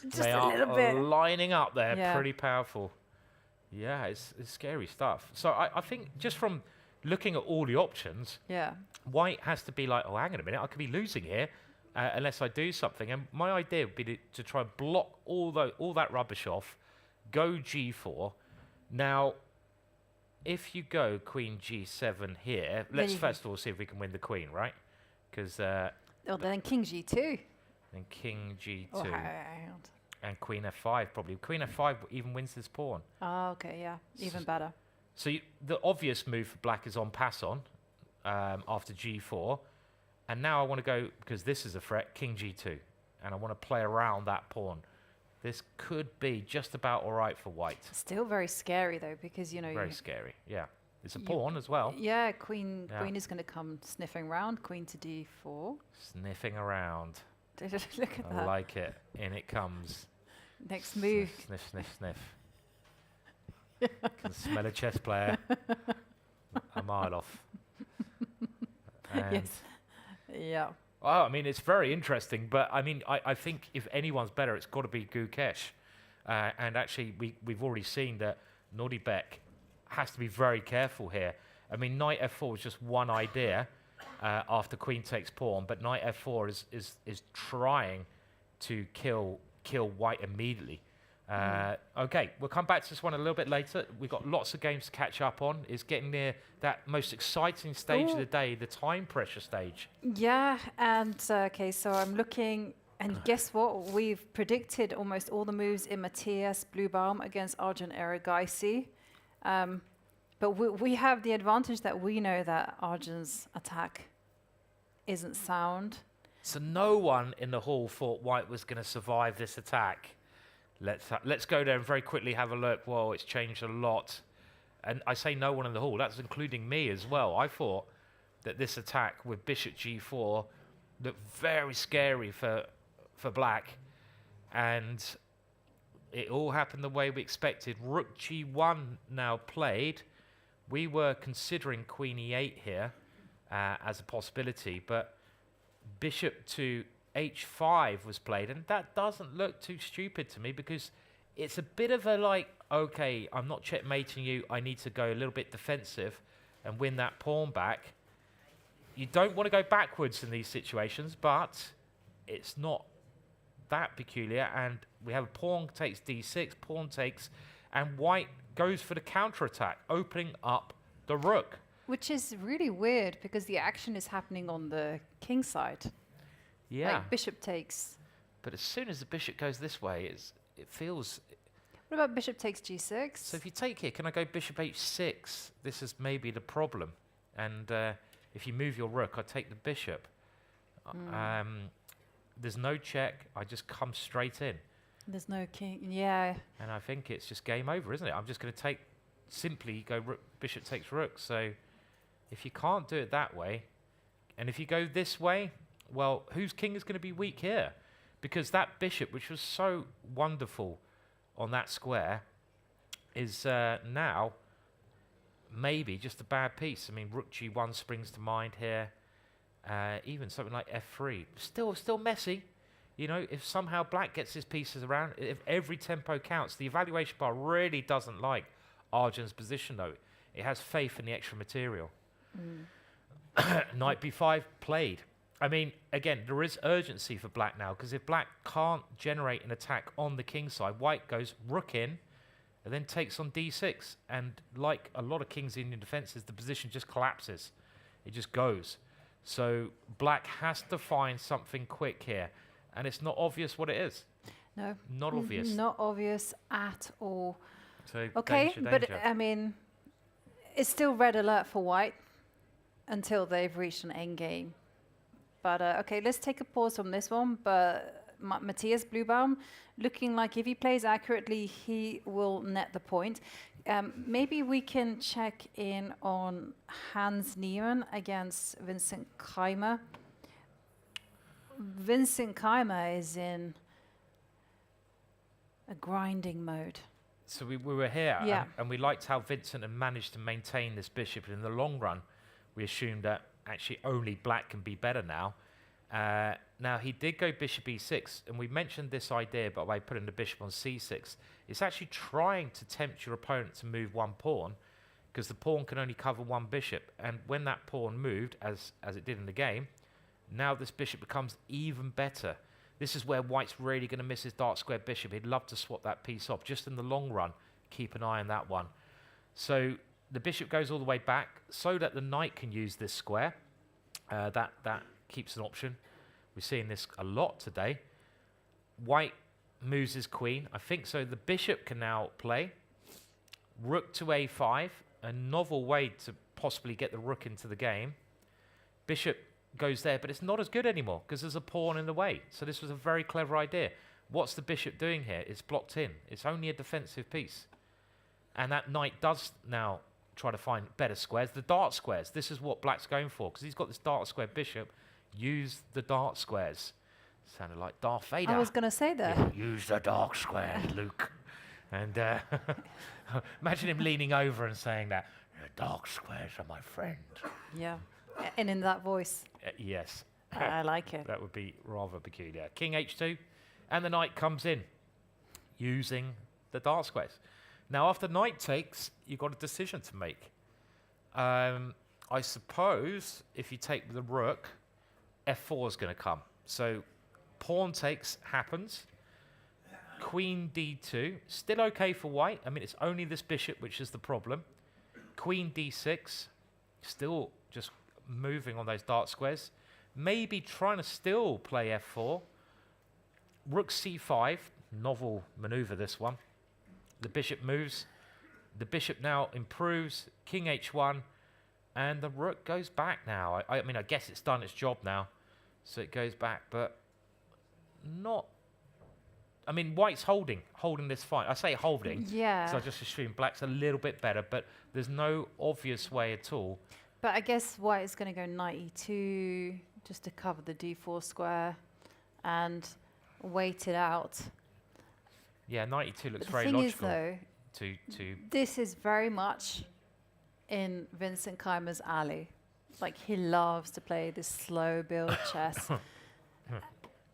Just they a are little bit. lining up there, pretty powerful. Yeah, it's scary stuff. So I think just from looking at all the options, White has to be like, oh, hang on a minute, I could be losing here unless I do something. And my idea would be to try and block all that rubbish off, go g4. Now, if you go queen g7 here, let's first of all see if we can win the queen, right? Because then king g2. Then king g2. Oh, hang on. And queen f5 probably. Queen f5 even wins this pawn. Oh, okay, yeah, even better. So the obvious move for black is on pass on after g4. And now I want to go, because this is a threat, king g2. And I want to play around that pawn. This could be just about all right for White. Still very scary, though, because, you know... Very scary, yeah. It's a pawn as well. Yeah, queen is going to come sniffing around, queen to d4. Sniffing around. Look at that. I like it. In it comes. Next move. Sniff, sniff, sniff. Can smell a chess player a mile off. And yes. Yeah. Oh, I mean, it's very interesting, but I mean, I think if anyone's better, it's got to be Gukesh. And actually, we've already seen that Nodirbek has to be very careful here. I mean, knight f4 is just one idea after queen takes pawn, but knight f4 is trying to kill White immediately. Okay, we'll come back to this one a little bit later. We've got lots of games to catch up on. It's getting near that most exciting stage of the day, the time pressure stage. Yeah, and okay, so I'm looking, and guess what? We've predicted almost all the moves in Matthias Bluebaum against Arjun Erigaisi. But we have the advantage that we know that Arjun's attack isn't sound. So no one in the hall thought White was going to survive this attack. Let's go there and very quickly have a look. Whoa, it's changed a lot. And I say no one in the hall, that's including me as well. I thought that this attack with bishop g4 looked very scary for black. And it all happened the way we expected. Rook g1 now played. We were considering queen e8 here as a possibility, but bishop to h5 was played, and that doesn't look too stupid to me because it's a bit of a like, okay, I'm not checkmating you, I need to go a little bit defensive and win that pawn back. You don't want to go backwards in these situations, but it's not that peculiar, and we have a pawn takes d6, pawn takes, and white goes for the counterattack, opening up the rook. Which is really weird because the action is happening on the king side. Yeah. Like bishop takes. But as soon as the bishop goes this way, it feels... What about bishop takes g6? So if you take here, can I go bishop h6? This is maybe the problem. And if you move your rook, I take the bishop. There's no check. I just come straight in. There's no king. Yeah. And I think it's just game over, isn't it? I'm just going to take, simply go rook, bishop takes rook. So if you can't do it that way, and if you go this way, well, whose king is going to be weak here? Because that bishop, which was so wonderful on that square, is now maybe just a bad piece. I mean, rook g1 springs to mind here. Even something like f3. Still messy. You know, if somehow black gets his pieces around, if every tempo counts, the evaluation bar really doesn't like Arjan's position, though. It has faith in the extra material. Knight b5 played. I mean, again, there is urgency for black now, because if black can't generate an attack on the king side, white goes rook in, and then takes on d6. And like a lot of King's Indian defenses, the position just collapses. It just goes. So black has to find something quick here. And it's not obvious what it is. No. Not obvious. Not obvious at all. So okay, danger, but danger. I mean, it's still red alert for white until they've reached an endgame. But okay, let's take a pause from this one. But Matthias Bluebaum, looking like if he plays accurately, he will net the point. Maybe we can check in on Hans Niemann against Vincent Keymer. Vincent Keymer is in a grinding mode. So we were here, Yeah. and we liked how Vincent had managed to maintain this bishop. And in the long run, we assumed that actually only black can be better now. Now, he did go bishop e6, and we mentioned this idea by putting the bishop on c6. It's actually trying to tempt your opponent to move one pawn, because the pawn can only cover one bishop. And when that pawn moved, as it did in the game, now this bishop becomes even better. This is where white's really going to miss his dark square bishop. He'd love to swap that piece off. Just in the long run, keep an eye on that one. So the bishop goes all the way back so that the knight can use this square. That keeps an option. We're seeing this a lot today. White moves his queen. I think so. The bishop can now play. Rook to a5, a novel way to possibly get the rook into the game. Bishop goes there, but it's not as good anymore because there's a pawn in the way. So this was a very clever idea. What's the bishop doing here? It's blocked in. It's only a defensive piece. And that knight does now try to find better squares. The dark squares. This is what black's going for because he's got this dark square bishop. Use the dark squares. Sounded like Darth Vader. I was going to say that. Yeah, use the dark squares, Luke. And imagine him leaning over and saying that. The dark squares are my friend. Yeah. And in that voice. Yes. I like it. That would be rather peculiar. King h2, and the knight comes in, using the dark squares. Now, after knight takes, you've got a decision to make. I suppose if you take the rook, f4 is going to come. So pawn takes happens. Queen d2, still okay for white. I mean, it's only this bishop which is the problem. Queen d6, still just moving on those dark squares. Maybe trying to still play f4. Rook c5, novel maneuver this one. The bishop moves. The bishop now improves. King h1, and the rook goes back now. I mean, I guess it's done its job now, so it goes back, but not... I mean, white's holding this fight. I say holding, Yeah. so I just assume black's a little bit better, but there's no obvious way at all. But I guess white is going to go knight e2 just to cover the d4 square and wait it out. Yeah, knight e2 looks But very the thing logical. is, though, to this is very much in Vincent Keymer's alley. Like, he loves to play this slow build chess.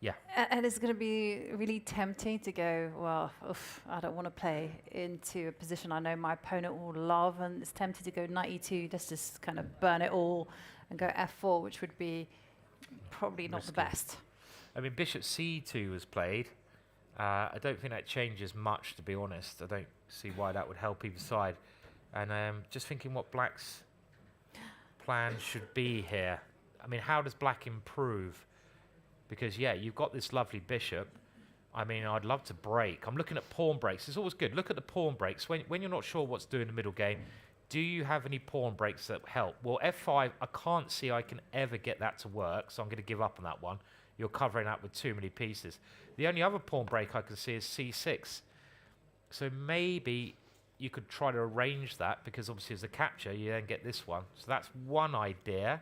Yeah. And it's going to be really tempting to go, well, I don't want to play into a position I know my opponent will love, and it's tempting to go knight e2, just kind of burn it all and go f4, which would be probably not the best. I mean, bishop c2 was played. I don't think that changes much, to be honest. I don't see why that would help either side. And just thinking what Black's plan should be here. I mean, how does Black improve? Because, yeah, you've got this lovely bishop. I mean, I'd love to break. I'm looking at pawn breaks. It's always good. Look at the pawn breaks. When you're not sure what to do in the middle game, do you have any pawn breaks that help? Well, f5, I can't see I can ever get that to work, so I'm going to give up on that one. You're covering that with too many pieces. The only other pawn break I can see is c6. So maybe you could try to arrange that, because obviously as a capture, you then get this one. So that's one idea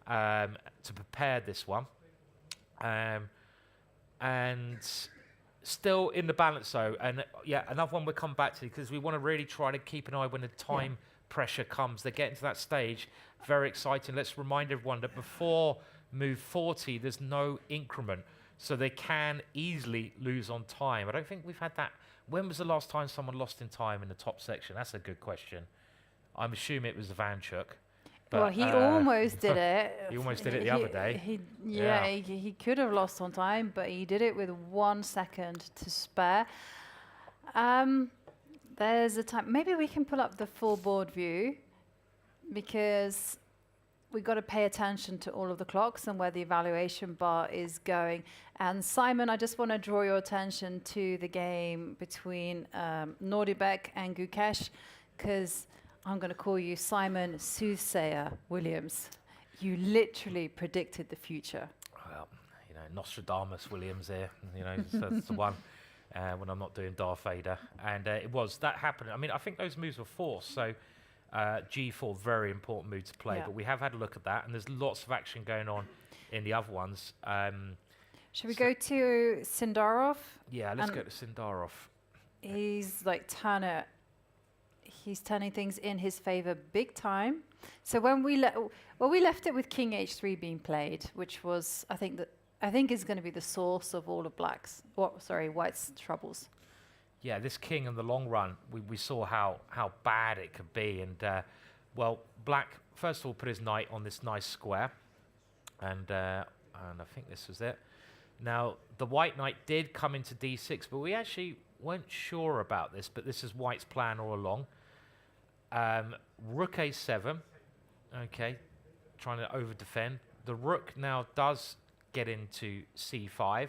to prepare this one. And still in the balance though, and yeah, another one we'll come back to, because we want to really try to keep an eye when the time pressure comes. They're getting to that stage. Very exciting. Let's remind everyone that before move 40, there's no increment, so they can easily lose on time. I don't think we've had that. When was the last time someone lost in time in the top section? That's a good question. I'm assuming it was Ivanchuk. But, well, he almost did it. He almost did it the other day. He could have lost on time, but he did it with 1 second to spare. There's a time. Maybe we can pull up the full board view, because we've got to pay attention to all of the clocks and where the evaluation bar is going. And Simon, I just want to draw your attention to the game between Nodirbek and Gukesh, because I'm going to call you Simon Soothsayer Williams. You literally predicted the future. Well, you know, Nostradamus Williams here. You know, that's the one when I'm not doing Darth Vader. And that happened. I mean, I think those moves were forced. So G4, very important move to play. But we have had a look at that, and there's lots of action going on in the other ones. Should we go to Sindarov? Yeah, let's go to Sindarov. He's like he's turning things in his favor big time. So when we left it with King H3 being played, which was I think is going to be the source of all of White's troubles. Yeah, this king in the long run, we saw how bad it could be, and well, Black first of all put his knight on this nice square, and I think this was it. Now the White knight did come into d6, but we actually weren't sure about this. But this is White's plan all along. Rook a7, okay, trying to over defend. The rook now does get into c5.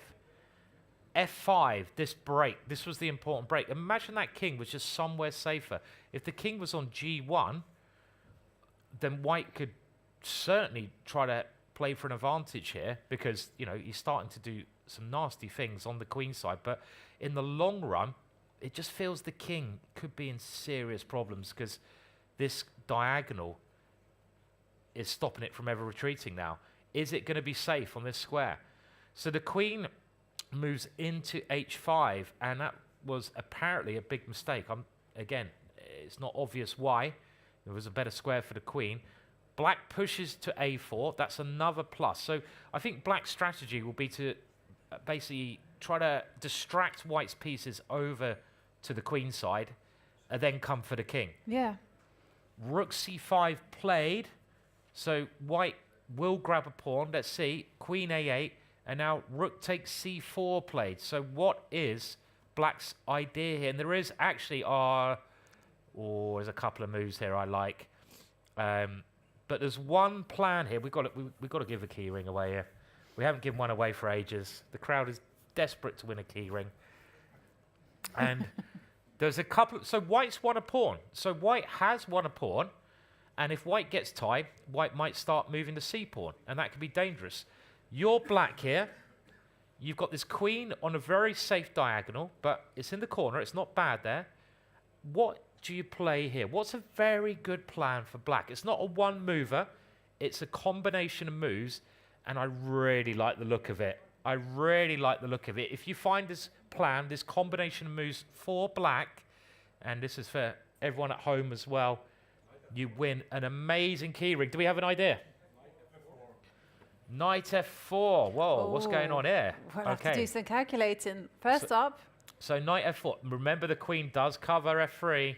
f5, this was the important break. Imagine that king was just somewhere safer. If the king was on g1, then White could certainly try to play for an advantage here, because, you know, he's starting to do some nasty things on the queen side. But in the long run, it just feels the king could be in serious problems, because this diagonal is stopping it from ever retreating now. Is it going to be safe on this square? So the queen moves into h5, and that was apparently a big mistake. Again, it's not obvious why. There was a better square for the queen. Black pushes to a4. That's another plus. So I think Black's strategy will be to basically try to distract White's pieces over to the queen side, and then come for the king. Yeah. Rook c5 played, so White will grab a pawn. Let's see, queen a8, and now rook takes c4 played. So what is Black's idea here? And there is actually there's a couple of moves here I like, but there's one plan here. We've got to give a key ring away here. We haven't given one away for ages. The crowd is desperate to win a key ring. And there's a couple. So White's won a pawn. So White has won a pawn. And if White gets tied, White might start moving the c pawn. And that could be dangerous. You're Black here. You've got this queen on a very safe diagonal, but it's in the corner. It's not bad there. What do you play here? What's a very good plan for Black? It's not a one mover. It's a combination of moves. And I really like the look of it. I really like the look of it. If you find this plan, this combination of moves for Black, and this is for everyone at home as well, You win an amazing keyring. Do we have an idea? Knight F4. Whoa, what's going on here? We'll have to do some calculating. First up. So Knight F4. Remember, the queen does cover F3,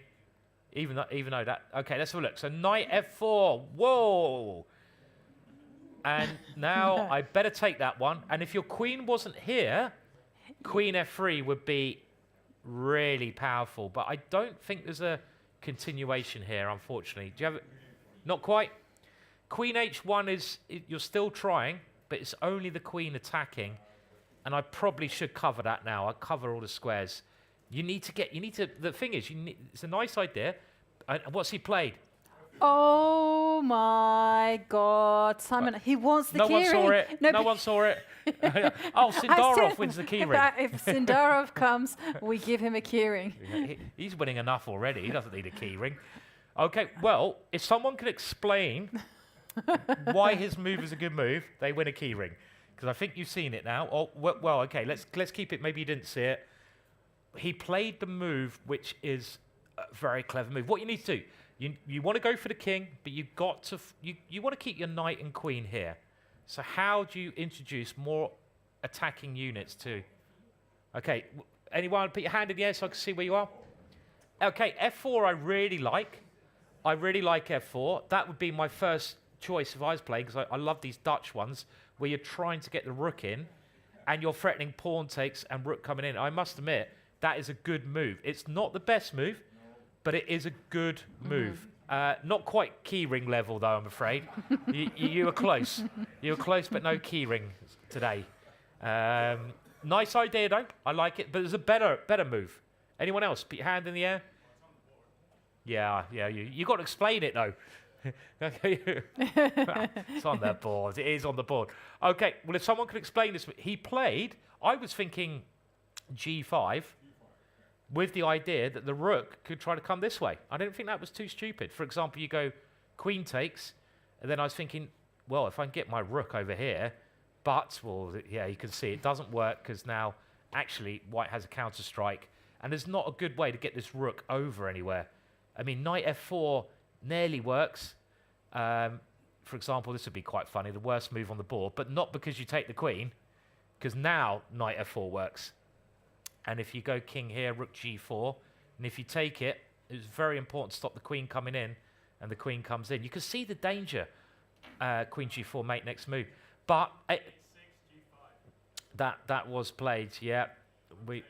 even though that. Okay, let's have a look. So Knight F4. Whoa. And now I better take that one. And if your queen wasn't here, Queen F3 would be really powerful. But I don't think there's a continuation here, unfortunately. Do you have it? Not quite. Queen H1 is, you're still trying, but it's only the queen attacking. And I probably should cover that now. I'll cover all the squares. The thing is, it's a nice idea. What's he played? Oh my God, Simon, he wants the keyring. No one saw it. No one saw it. Oh, Sindarov wins the keyring. If Sindarov comes, we give him a keyring. He's winning enough already. He doesn't need a keyring. Okay, well, if someone can explain why his move is a good move, they win a keyring. Because I think you've seen it now. Oh, well, okay, let's keep it. Maybe you didn't see it. He played the move, which is a very clever move. What you need to do, you want to go for the king, but you want to keep your knight and queen here. So how do you introduce more attacking units to? Okay, anyone put your hand in the air so I can see where you are? Okay, F4 I really like. I really like F4. That would be my first choice if I was playing, because I love these Dutch ones where you're trying to get the rook in and you're threatening pawn takes and rook coming in. I must admit, that is a good move. It's not the best move, but it is a good move. Not quite keyring level, though, I'm afraid. You were close. You were close, but no keyring today. Nice idea, though. I like it, but there's a better move. Anyone else? Put your hand in the air. Yeah, you got to explain it, though. It's on the board. It is on the board. Okay, well, if someone could explain this. He played, I was thinking G5 with the idea that the rook could try to come this way. I don't think that was too stupid. For example, you go queen takes, and then I was thinking, well, if I can get my rook over here, but, well, yeah, you can see it doesn't work because now actually white has a counter strike, and there's not a good way to get this rook over anywhere. I mean, knight F4 nearly works. For example, this would be quite funny, the worst move on the board, but not because you take the queen, because now knight F4 works. And if you go king here, rook G4, and if you take it, it's very important to stop the queen coming in, and the queen comes in. You can see the danger, queen G4, mate, next move. But that was played, yeah. We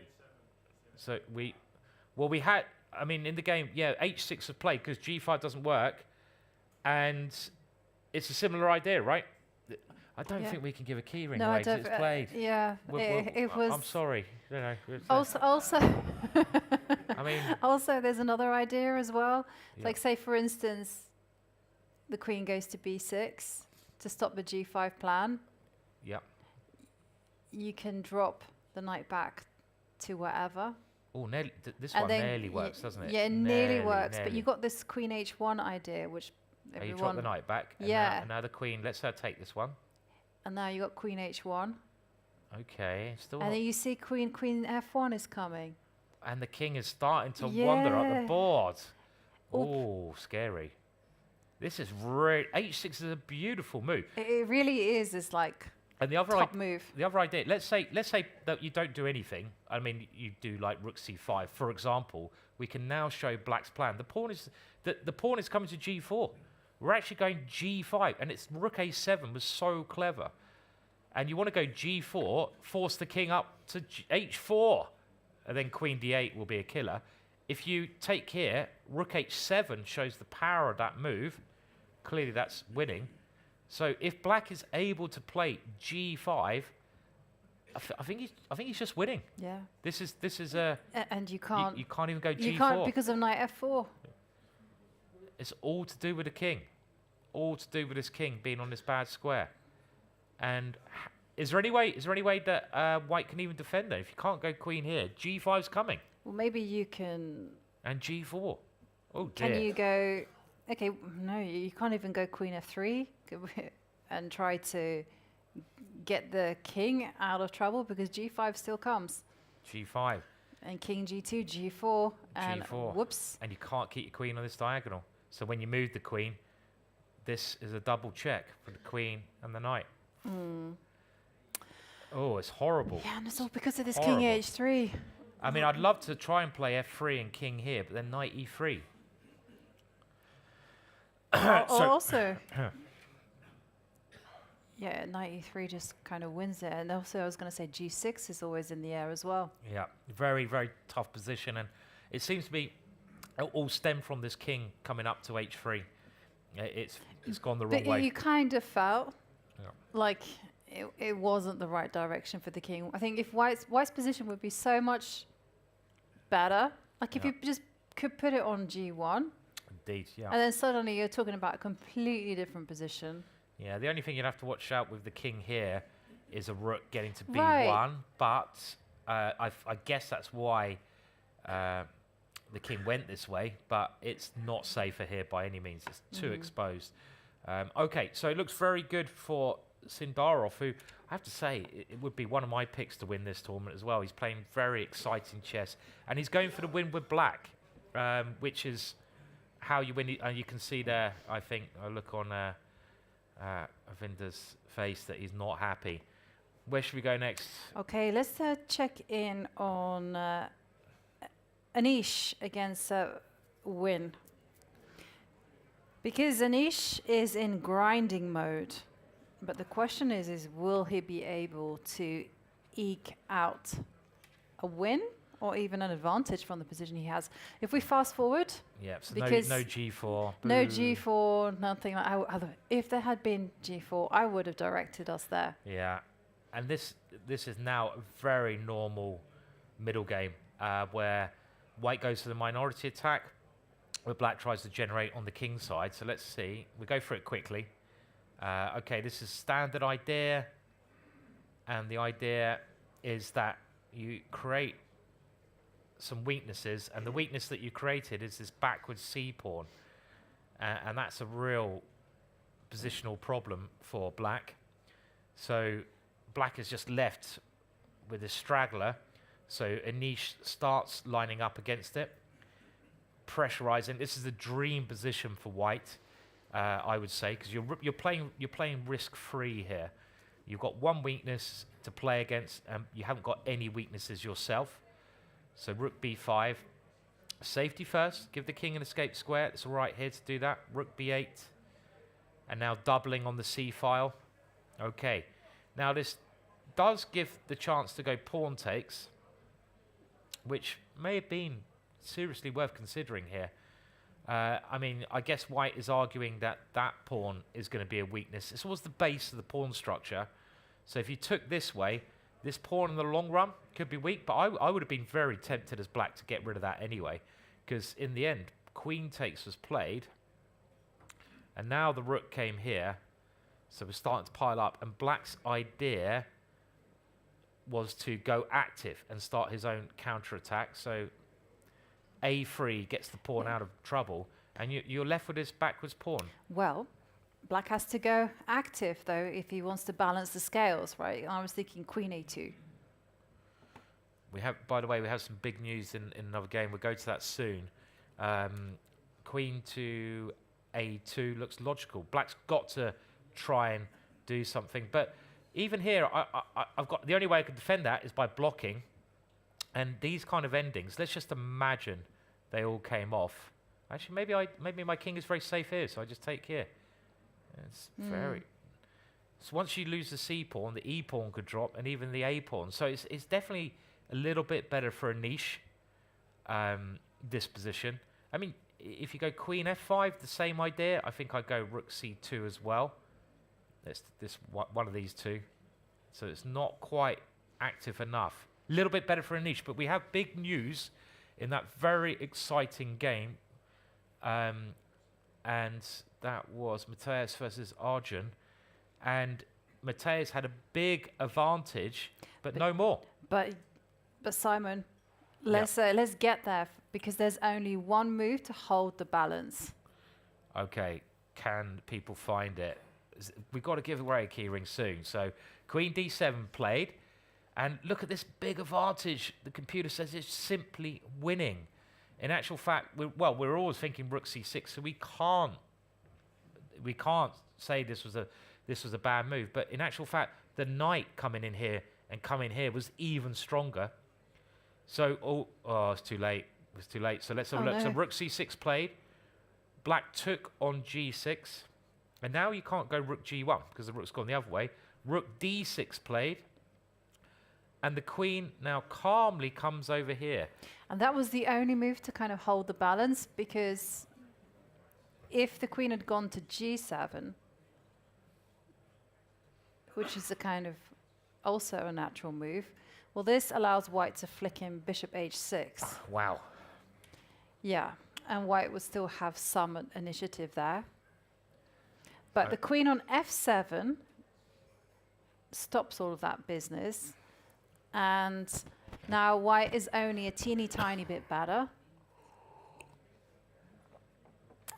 had, I mean, in the game, yeah, H6 was played because G5 doesn't work, and it's a similar idea, right? I don't think we can give a keyring away because it's played. Yeah, it was. I'm sorry. You know, also, I mean, also, there's another idea as well. Yeah. Like, say, for instance, the queen goes to B6 to stop the G5 plan. Yeah. You can drop the knight back to wherever. Oh, this one nearly works, doesn't it? Yeah, it nearly works. But you got this queen H1 idea, which everyone. You drop the knight back. Yeah. And now the queen. Let's take this one. And now you got queen H1. Okay, still. And then you see queen F1 is coming. And the king is starting to wander up the board. Oh, scary. This is really H6 is a beautiful move. It really is. It's like. And the other top move. The other idea. Let's say that you don't do anything. I mean, you do like rook C5, for example. We can now show black's plan. The pawn is coming to G4. We're actually going G5, and it's rook A7 was so clever. And you want to go G4, force the king up to H4, and then queen D8 will be a killer. If you take here, rook H7 shows the power of that move. Clearly, that's winning. So if black is able to play G5, I think he's just winning. Yeah. This is a. And you can't. You can't even go G4. You can't because of knight F4. It's all to do with the king. All to do with this king being on this bad square. And is there any way that white can even defend that? If you can't go queen here, G5's coming. Well, maybe you can. And G4. Oh dear. Can you go? Okay, no, you can't even go queen F3 and try to get the king out of trouble because G5 still comes. G5. And king G2, G4, and G4. whoops. And you can't keep your queen on this diagonal. So when you move the queen, this is a double check for the queen and the knight. Oh, it's horrible. Yeah, and it's all because of this Horrible. king h3. I mean, I'd love to try and play f3 and king here, but then knight e3. Also, yeah, knight e3 just kind of wins it. And also, I was going to say g6 is always in the air as well. Yeah, very, very tough position. And it seems to be all stem from this king coming up to h3. It's gone the wrong But way. you kind of felt Yeah. like it wasn't the right direction for the king. I think if White's position would be so much better, like if you just could put it on g1, Indeed, yeah. and then suddenly you're talking about a completely different position. Yeah, the only thing you'd have to watch out with the king here is a rook getting to b1, Right. but I guess that's why the king went this way, but it's not safer here by any means. It's too exposed. Okay, so it looks very good for Sindarov, who I have to say it would be one of my picks to win this tournament as well. He's playing very exciting chess, and he's going for the win with black, which is how you win. And you can see there, I think, a look on Avinder's face that he's not happy. Where should we go next? Okay, let's check in on Anish against Nguyen. Because Anish is in grinding mode. But the question is will he be able to eke out a win or even an advantage from the position he has? If we fast forward, Yeah, so because no G4. no Boo. G4, nothing like if there had been G4, I would have directed us there. Yeah, and this is now a very normal middle game where White goes for the minority attack, where Black tries to generate on the king side. So let's see. We go through it quickly. Okay, this is standard idea, and the idea is that you create some weaknesses, and the weakness that you created is this backwards c pawn, and that's a real positional problem for Black. So Black is just left with a straggler, so Anish starts lining up against it, pressurizing. This is a dream position for White. I would say, because you're playing risk-free here. You've got one weakness to play against, and you haven't got any weaknesses yourself. So rook b5, safety first. Give the king an escape square. It's all right here to do that. Rook b8, and now doubling on the c file. Okay, now this does give the chance to go pawn takes, which may have been seriously worth considering here. I mean, I guess White is arguing that that pawn is going to be a weakness. This was the base of the pawn structure. So if you took this way, this pawn in the long run could be weak, but I would have been very tempted as Black to get rid of that anyway, because in the end, queen takes was played, and now the rook came here, so we're starting to pile up, and Black's idea was to go active and start his own counter-attack. So a3 gets the pawn out of trouble, and you're left with this backwards pawn. Well, Black has to go active, though, if he wants to balance the scales, right? I was thinking queen a2. We have, by the way, we have some big news in another game. We'll go to that soon. Queen to a2 looks logical. Black's got to try and do something. But even here, I've got the only way I can defend that is by blocking. And these kind of endings, let's just imagine they all came off. Actually, maybe my king is very safe here, so I just take here. It's very... So once you lose the c pawn, the e pawn could drop, and even the a pawn. So it's definitely a little bit better for a niche, this position. I mean, if you go queen f5, the same idea. I think I'd go rook c2 as well. It's one of these two. So it's not quite active enough. A little bit better for a niche, but we have big news in that very exciting game. And that was Mateus versus Arjun. And Mateus had a big advantage, but no more. But Simon, let's get there, because there's only one move to hold the balance. Okay, can people find it? We've got to give away a keyring soon. So queen d7 played. And look at this big advantage. The computer says it's simply winning. In actual fact, we're always thinking rook c6, so we can't say this was a bad move. But in actual fact, the knight coming in here and coming here was even stronger. So it's too late. It's too late. So let's have a look. No. So rook c6 played. Black took on g6, and now you can't go rook g1 because the rook's gone the other way. Rook d6 played, and the queen now calmly comes over here. And that was the only move to kind of hold the balance, because if the queen had gone to g7, which is a kind of also a natural move, well, this allows white to flick in bishop h6. Wow. Yeah, and white would still have some initiative there. But the queen on f7 stops all of that business. And now white is only a teeny tiny bit better.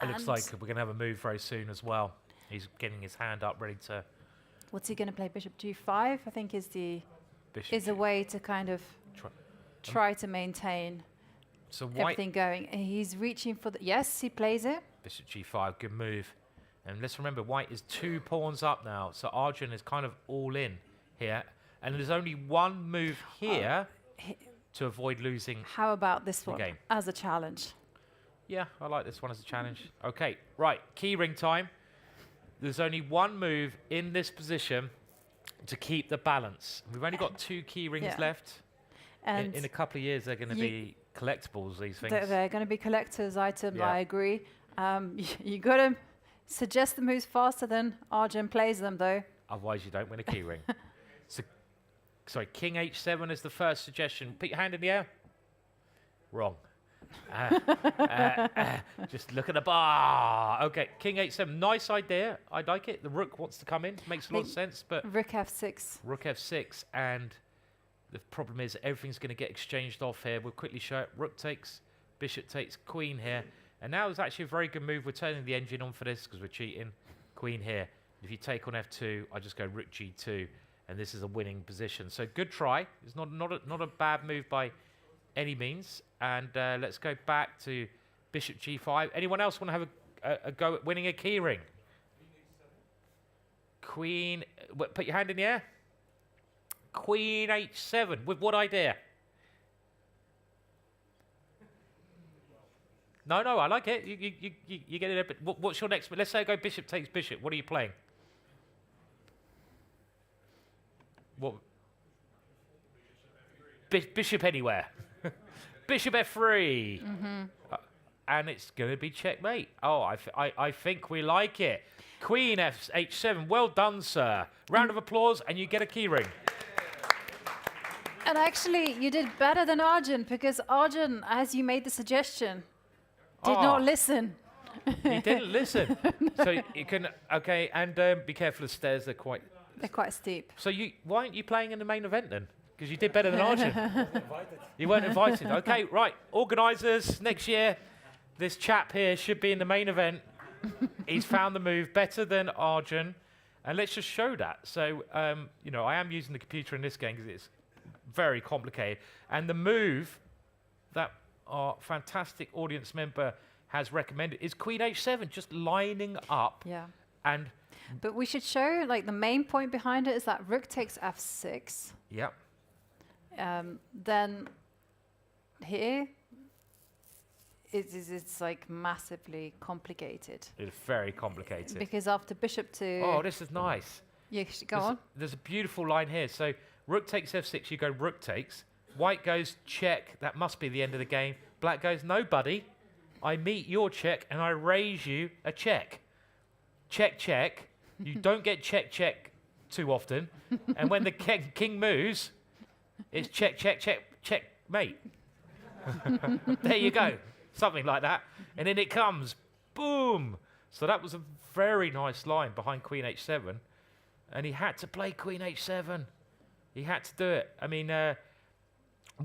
It looks like we're going to have a move very soon as well. He's getting his hand up, ready to... What's he going to play? Bishop g5, I think, is a way to kind of try to maintain everything going. And he's reaching for the... Yes, he plays it. Bishop g5, good move. And let's remember, white is 2 pawns up now, so Arjun is kind of all in here. And there's only one move here to avoid losing. How about this one game as a challenge? Yeah, I like this one as a challenge. Okay, right, key ring time. There's only one move in this position to keep the balance. We've only got 2 key rings left. And in a couple of years, they're going to be collectibles, these things. They're going to be collector's items, Yeah. I agree. You got to suggest the moves faster than Arjun plays them, though. Otherwise, you don't win a key ring. So, sorry, king h7 is the first suggestion. Put your hand in the air. Wrong. Just look at the bar. Okay, king h7, nice idea. I like it. The rook wants to come in. Makes a lot of sense, but Rook f6. rook f6, and the problem is everything's going to get exchanged off here. We'll quickly show it. Rook takes, bishop takes, queen here, and now it's actually a very good move. We're turning the engine on for this because we're cheating. Queen here. If you take on f2, I just go rook g2, and this is a winning position. So good try. It's not a bad move by any means. And let's go back to bishop g5. Anyone else want to have a go at winning a key ring? Queen, put your hand in the air. Queen h7, with what idea? No, I like it. You get it. But what's your next? Let's say I go bishop takes bishop. What are you playing? What? Bishop anywhere. Bishop f3. And it's going to be checkmate. Oh, I think we like it. Queen h7. Well done, sir. Round of applause, and you get a key ring. And actually, you did better than Arjun, because Arjun, as you made the suggestion, did not listen. He didn't listen. So you can, okay, and be careful of stairs. They're quite steep. So why aren't you playing in the main event then? Because you did better than Arjun. You weren't invited. Okay, right. Organisers, next year, this chap here should be in the main event. He's found the move better than Arjun. And let's just show that. So, I am using the computer in this game because it's very complicated. And the move that our fantastic audience member has recommended is Queen h7, just lining up. Yeah. But we should show, the main point behind it is that rook takes f6. Yep. Then here, it's massively complicated. It's very complicated. Because after bishop to... Oh, this is nice. Yeah, go on. There's a beautiful line here. So rook takes f6, you go rook takes. White goes check, that must be the end of the game. Black goes, no, buddy. I meet your check and I raise you a check. Check, check. You don't get check, check too often. And when the king moves, it's check, check, check, check, mate. There you go. Something like that. And then it comes, boom. So that was a very nice line behind Queen h7. And he had to play Queen h7. He had to do it. I mean,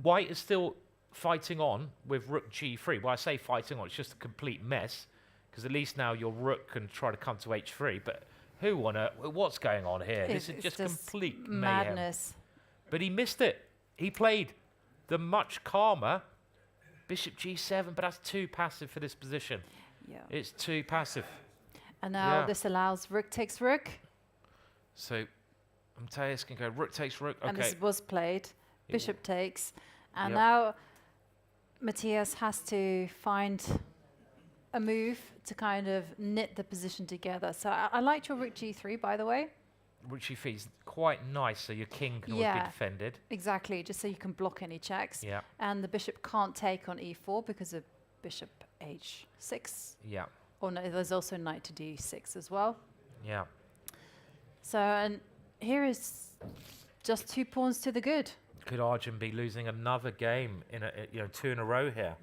White is still fighting on with rook g3. Well, I say fighting on, it's just a complete mess. Because at least now your rook can try to come to h3. But who on earth, what's going on here? This is just complete madness. Mayhem. But he missed it. He played the much calmer bishop g7, but that's too passive for this position. Yeah. It's too passive. And now Yeah. this allows rook takes rook. So Mateus can go rook takes rook. And Okay. this was played. Bishop takes. And Yep. now Matthias has to find a move to kind of knit the position together. So I liked your rook g3, by the way. Rook g3 is quite nice, so your king can always be defended. Exactly, just so you can block any checks. Yeah. And the bishop can't take on e4 because of bishop h6. Yeah. Or no, there's also knight to d6 as well. Yeah. So, and here is just 2 pawns to the good. Could Arjun be losing another game in a 2 in a row here?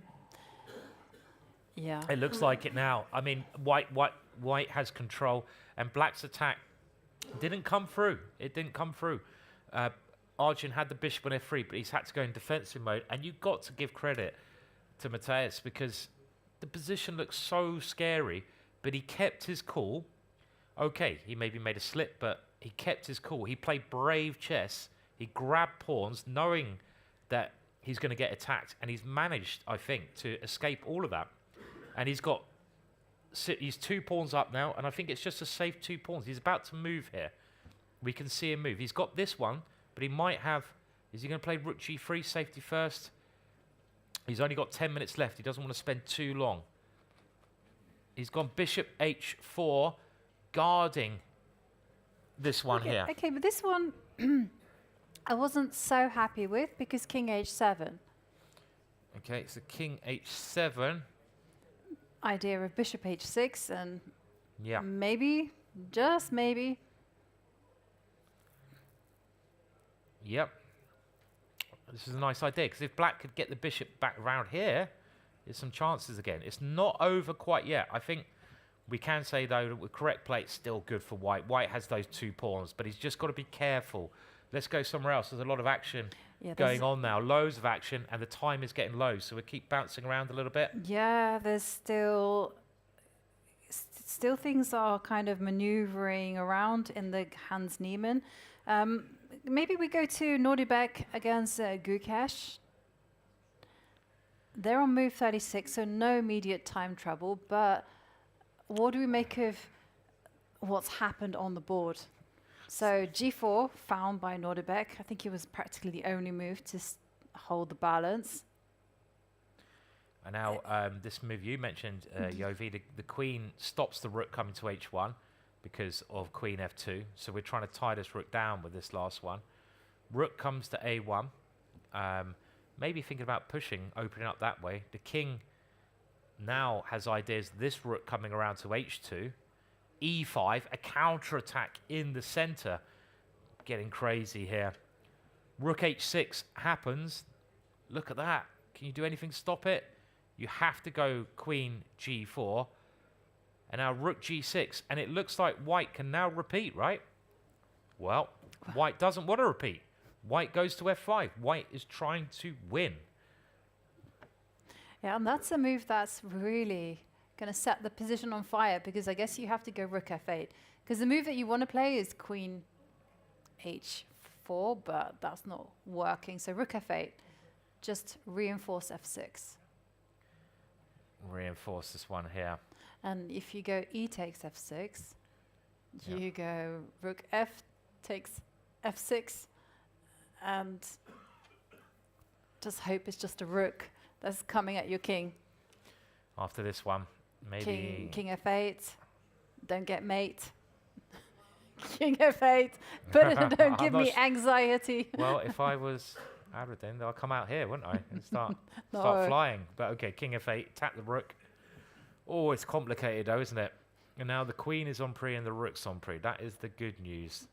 Yeah. It looks like it now. I mean, White has control, and Black's attack didn't come through. It didn't come through. Arjun had the bishop on f3, but he's had to go in defensive mode. And you've got to give credit to Mateus because the position looks so scary, but he kept his cool. Okay, he maybe made a slip, but he kept his cool. He played brave chess. He grabbed pawns, knowing that he's going to get attacked, and he's managed, I think, to escape all of that. And he's 2 pawns up now, and I think it's just a safe 2 pawns. He's about to move here. We can see him move. He's got this one, but he might have... Is he going to play rook g3, safety first? He's only got 10 minutes left. He doesn't want to spend too long. He's gone bishop h4, guarding this one here. Okay, but this one I wasn't so happy with because king h7. Okay, it's the king h7. Idea of bishop h6 and yeah, maybe, just maybe. Yep. This is a nice idea because if Black could get the bishop back around here, there's some chances again. It's not over quite yet. I think we can say, though, that with correct play, it's still good for White. White has those 2 pawns, but he's just got to be careful. Let's go somewhere else. There's a lot of action going on now. Loads of action, and the time is getting low, so we keep bouncing around a little bit. Yeah, there's still things are kind of maneuvering around in the Hans Niemann. Maybe we go to Nodirbek against Gukesh. They're on move 36, so no immediate time trouble, but what do we make of what's happened on the board? So g4 found by Nodirbek. I think it was practically the only move to hold the balance. And now this move you mentioned, Yovi, the queen stops the rook coming to h1 because of queen f2. So we're trying to tie this rook down with this last one. Rook comes to a1. Maybe thinking about pushing, opening up that way. The king now has ideas. This rook coming around to h2. e5, a counter-attack in the center. Getting crazy here. Rook h6 happens. Look at that. Can you do anything to stop it? You have to go queen g4. And now rook g6. And it looks like White can now repeat, right? Well, White doesn't want to repeat. White goes to f5. White is trying to win. Yeah, and that's a move that's really going to set the position on fire because I guess you have to go rook f8. Because the move that you want to play is queen h4, but that's not working. So rook f8, just reinforce f6. Reinforce this one here. And if you go e takes f6, you go rook f takes f6, and just hope it's just a rook that's coming at your king. After this one, maybe... King f8, don't get mate. King f8, but don't give me anxiety. Well, if I was Aberdeen, I'll come out here, wouldn't I? And start flying. But okay, king f8, tap the rook. Oh, it's complicated though, isn't it? And now the queen is on pre and the rook's on pre. That is the good news.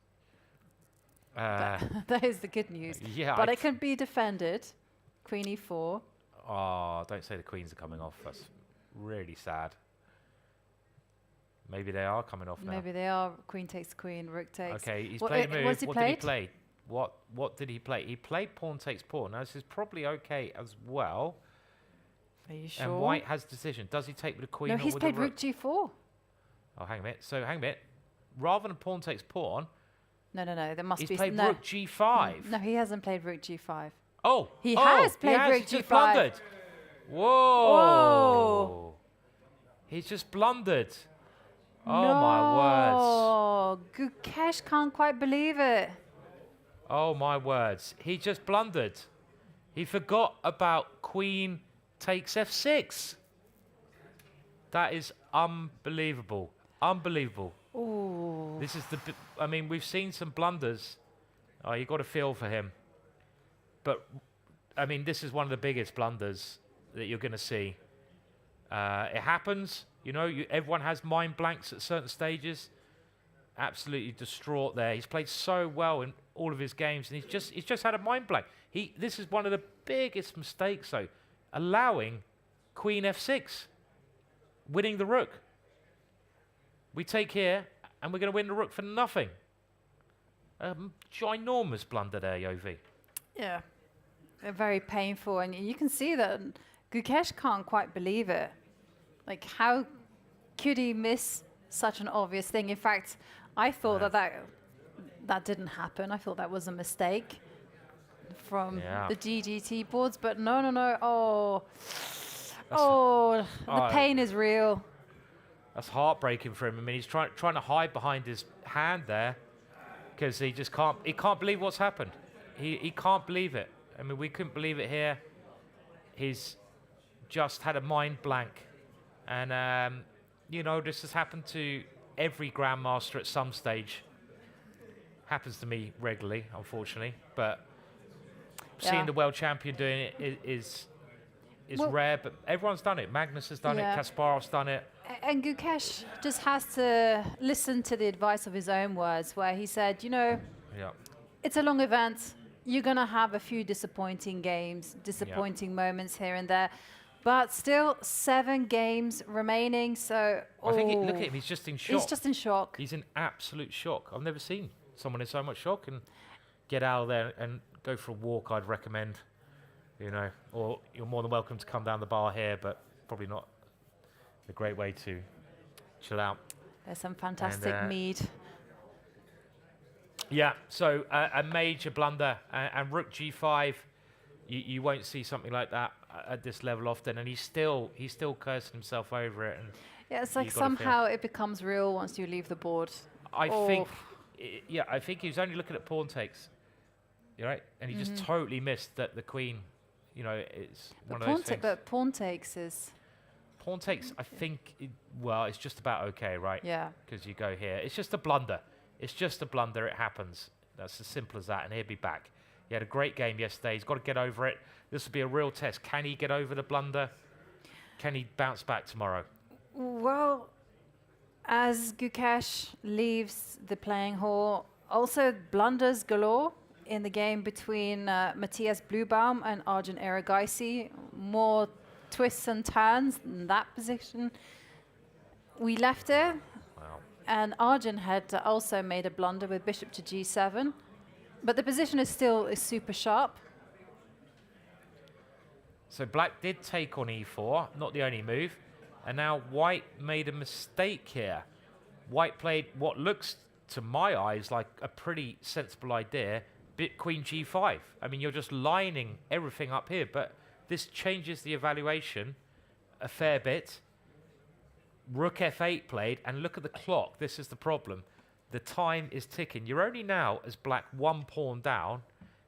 That is the good news. Yeah, but it can be defended. Queen e4. Oh, don't say the queens are coming off. That's really sad. Maybe they are coming off now. Maybe they are. Queen takes queen, rook takes. Okay, he's played a move. What did he play? What did he play? He played pawn takes pawn. Now this is probably okay as well. Are you sure? And White has decision. Does he take with the queen? No, or he's with played the rook g4. Oh, hang a minute. So hang a minute. Rather than pawn takes pawn. No. There must be. He's played rook g5. No, he hasn't played rook g5. Oh, he has played rook g5. g5. Whoa! Whoa! He's just blundered. Oh my words. Oh, Gukesh can't quite believe it. Oh my words. He just blundered. He forgot about queen takes f6. That is unbelievable. Unbelievable. Ooh. This is I mean, we've seen some blunders. Oh, you got to feel for him. But, I mean, this is one of the biggest blunders that you're going to see. It happens. You know, everyone has mind blanks at certain stages. Absolutely distraught there. He's played so well in all of his games, and he's just had a mind blank. This is one of the biggest mistakes, though, allowing queen f6, winning the rook. We take here, and we're going to win the rook for nothing. Ginormous blunder there, Yovi. Yeah, very painful, and you can see that Gukesh can't quite believe it. Like, how could he miss such an obvious thing? In fact, I thought that didn't happen. I thought that was a mistake from the GGT boards, but no. The pain is real. That's heartbreaking for him. I mean, he's trying to hide behind his hand there because he just can't believe what's happened. He can't believe it. I mean, we couldn't believe it here. He's just had a mind blank. And, you know, this has happened to every grandmaster at some stage. Happens to me regularly, unfortunately. But seeing the world champion doing it is rare. But everyone's done it. Magnus has done it. Kasparov's done it. And Gukesh just has to listen to the advice of his own words, where he said, you know, it's a long event. You're going to have a few disappointing games, disappointing moments here and there. But still, 7 games remaining, so... I think, look at him, he's just in shock. He's just in shock. He's in absolute shock. I've never seen someone in so much shock. And get out of there and go for a walk, I'd recommend. You know, or you're more than welcome to come down the bar here, but probably not a great way to chill out. There's some fantastic mead. Yeah, so a major blunder. And rook g5, you won't see something like that at this level often, and he's still cursing himself over it. And yeah, it's like somehow it becomes real once you leave the board. I think he was only looking at pawn takes, right? And he just totally missed that the queen, you know, is one of those things. But pawn takes is... Pawn takes, I think, it's just about okay, right? Yeah. Because you go here. It's just a blunder. It's just a blunder. It happens. That's as simple as that, and he'll be back. He had a great game yesterday. He's got to get over it. This will be a real test. Can he get over the blunder? Can he bounce back tomorrow? Well, as Gukesh leaves the playing hall, also blunders galore in the game between Matthias Bluebaum and Arjun Erigaisi. More twists and turns in that position. We left it, and Arjun had also made a blunder with bishop to g7. But the position is still super sharp. So black did take on e4, not the only move. And now white made a mistake here. White played what looks, to my eyes, like a pretty sensible idea. Queen g5. I mean, you're just lining everything up here, but this changes the evaluation a fair bit. Rook f8 played, and look at the clock. This is the problem. The time is ticking. You're only now, as black, 1 pawn down.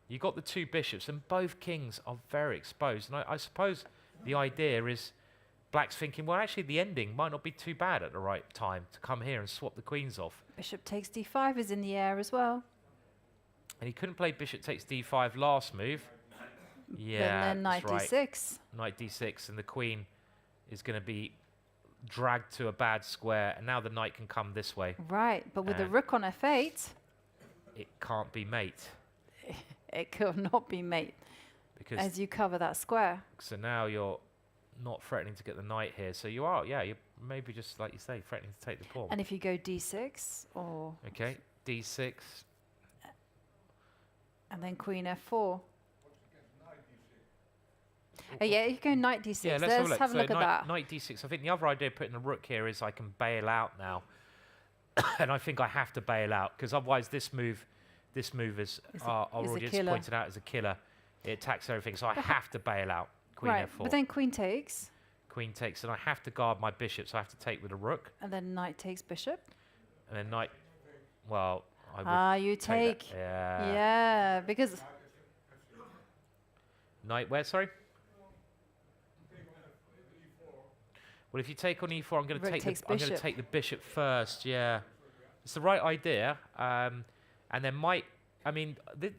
You've got the 2 bishops, and both kings are very exposed. And I suppose the idea is black's thinking, well, actually, the ending might not be too bad at the right time to come here and swap the queens off. Bishop takes d5 is in the air as well. And he couldn't play bishop takes d5 last move. Yeah, and then knight d6. Knight d6, and the queen is going to be dragged to a bad square, and now the knight can come this way. Right, but with the rook on f8... It can't be mate. It could not be mate, because as you cover that square. So now you're not threatening to get the knight here. So you are, you're maybe just, like you say, threatening to take the pawn. And if you go d6 or... Okay, d6. And then queen f4. Oh, yeah, you go knight d6. Yeah, let's have a look at that. Knight d6. I think the other idea of putting the rook here is I can bail out now. And I think I have to bail out, because otherwise this move is our audience pointed out as a killer. It attacks everything, so I have to bail out. Queen right, F4. but then queen takes. Queen takes, and I have to guard my bishop, so I have to take with a rook. And then knight takes bishop. And then knight, well, I would You take. that. Yeah. Yeah, because... Knight where, sorry? Well, if you take on e4, I'm going to take the bishop first. Yeah, it's the right idea. And then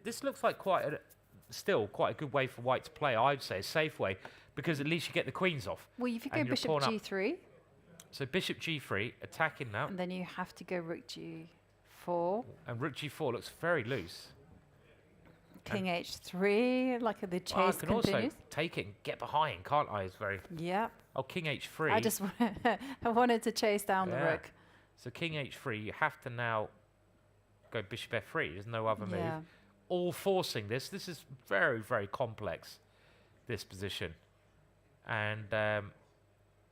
this looks like still quite a good way for white to play. I'd say a safe way, because at least you get the queens off. Well, if you go bishop g3. So bishop g3, attacking now. And then you have to go rook g4. And rook g4 looks very loose. King h3, like the chase I can continues. also take it and get behind, can't I? It's very... Yeah. Oh, king h3. I just I wanted to chase down the rook. So king h3, you have to now go bishop f3. There's no other move. All forcing this. This is very, very complex, this position. And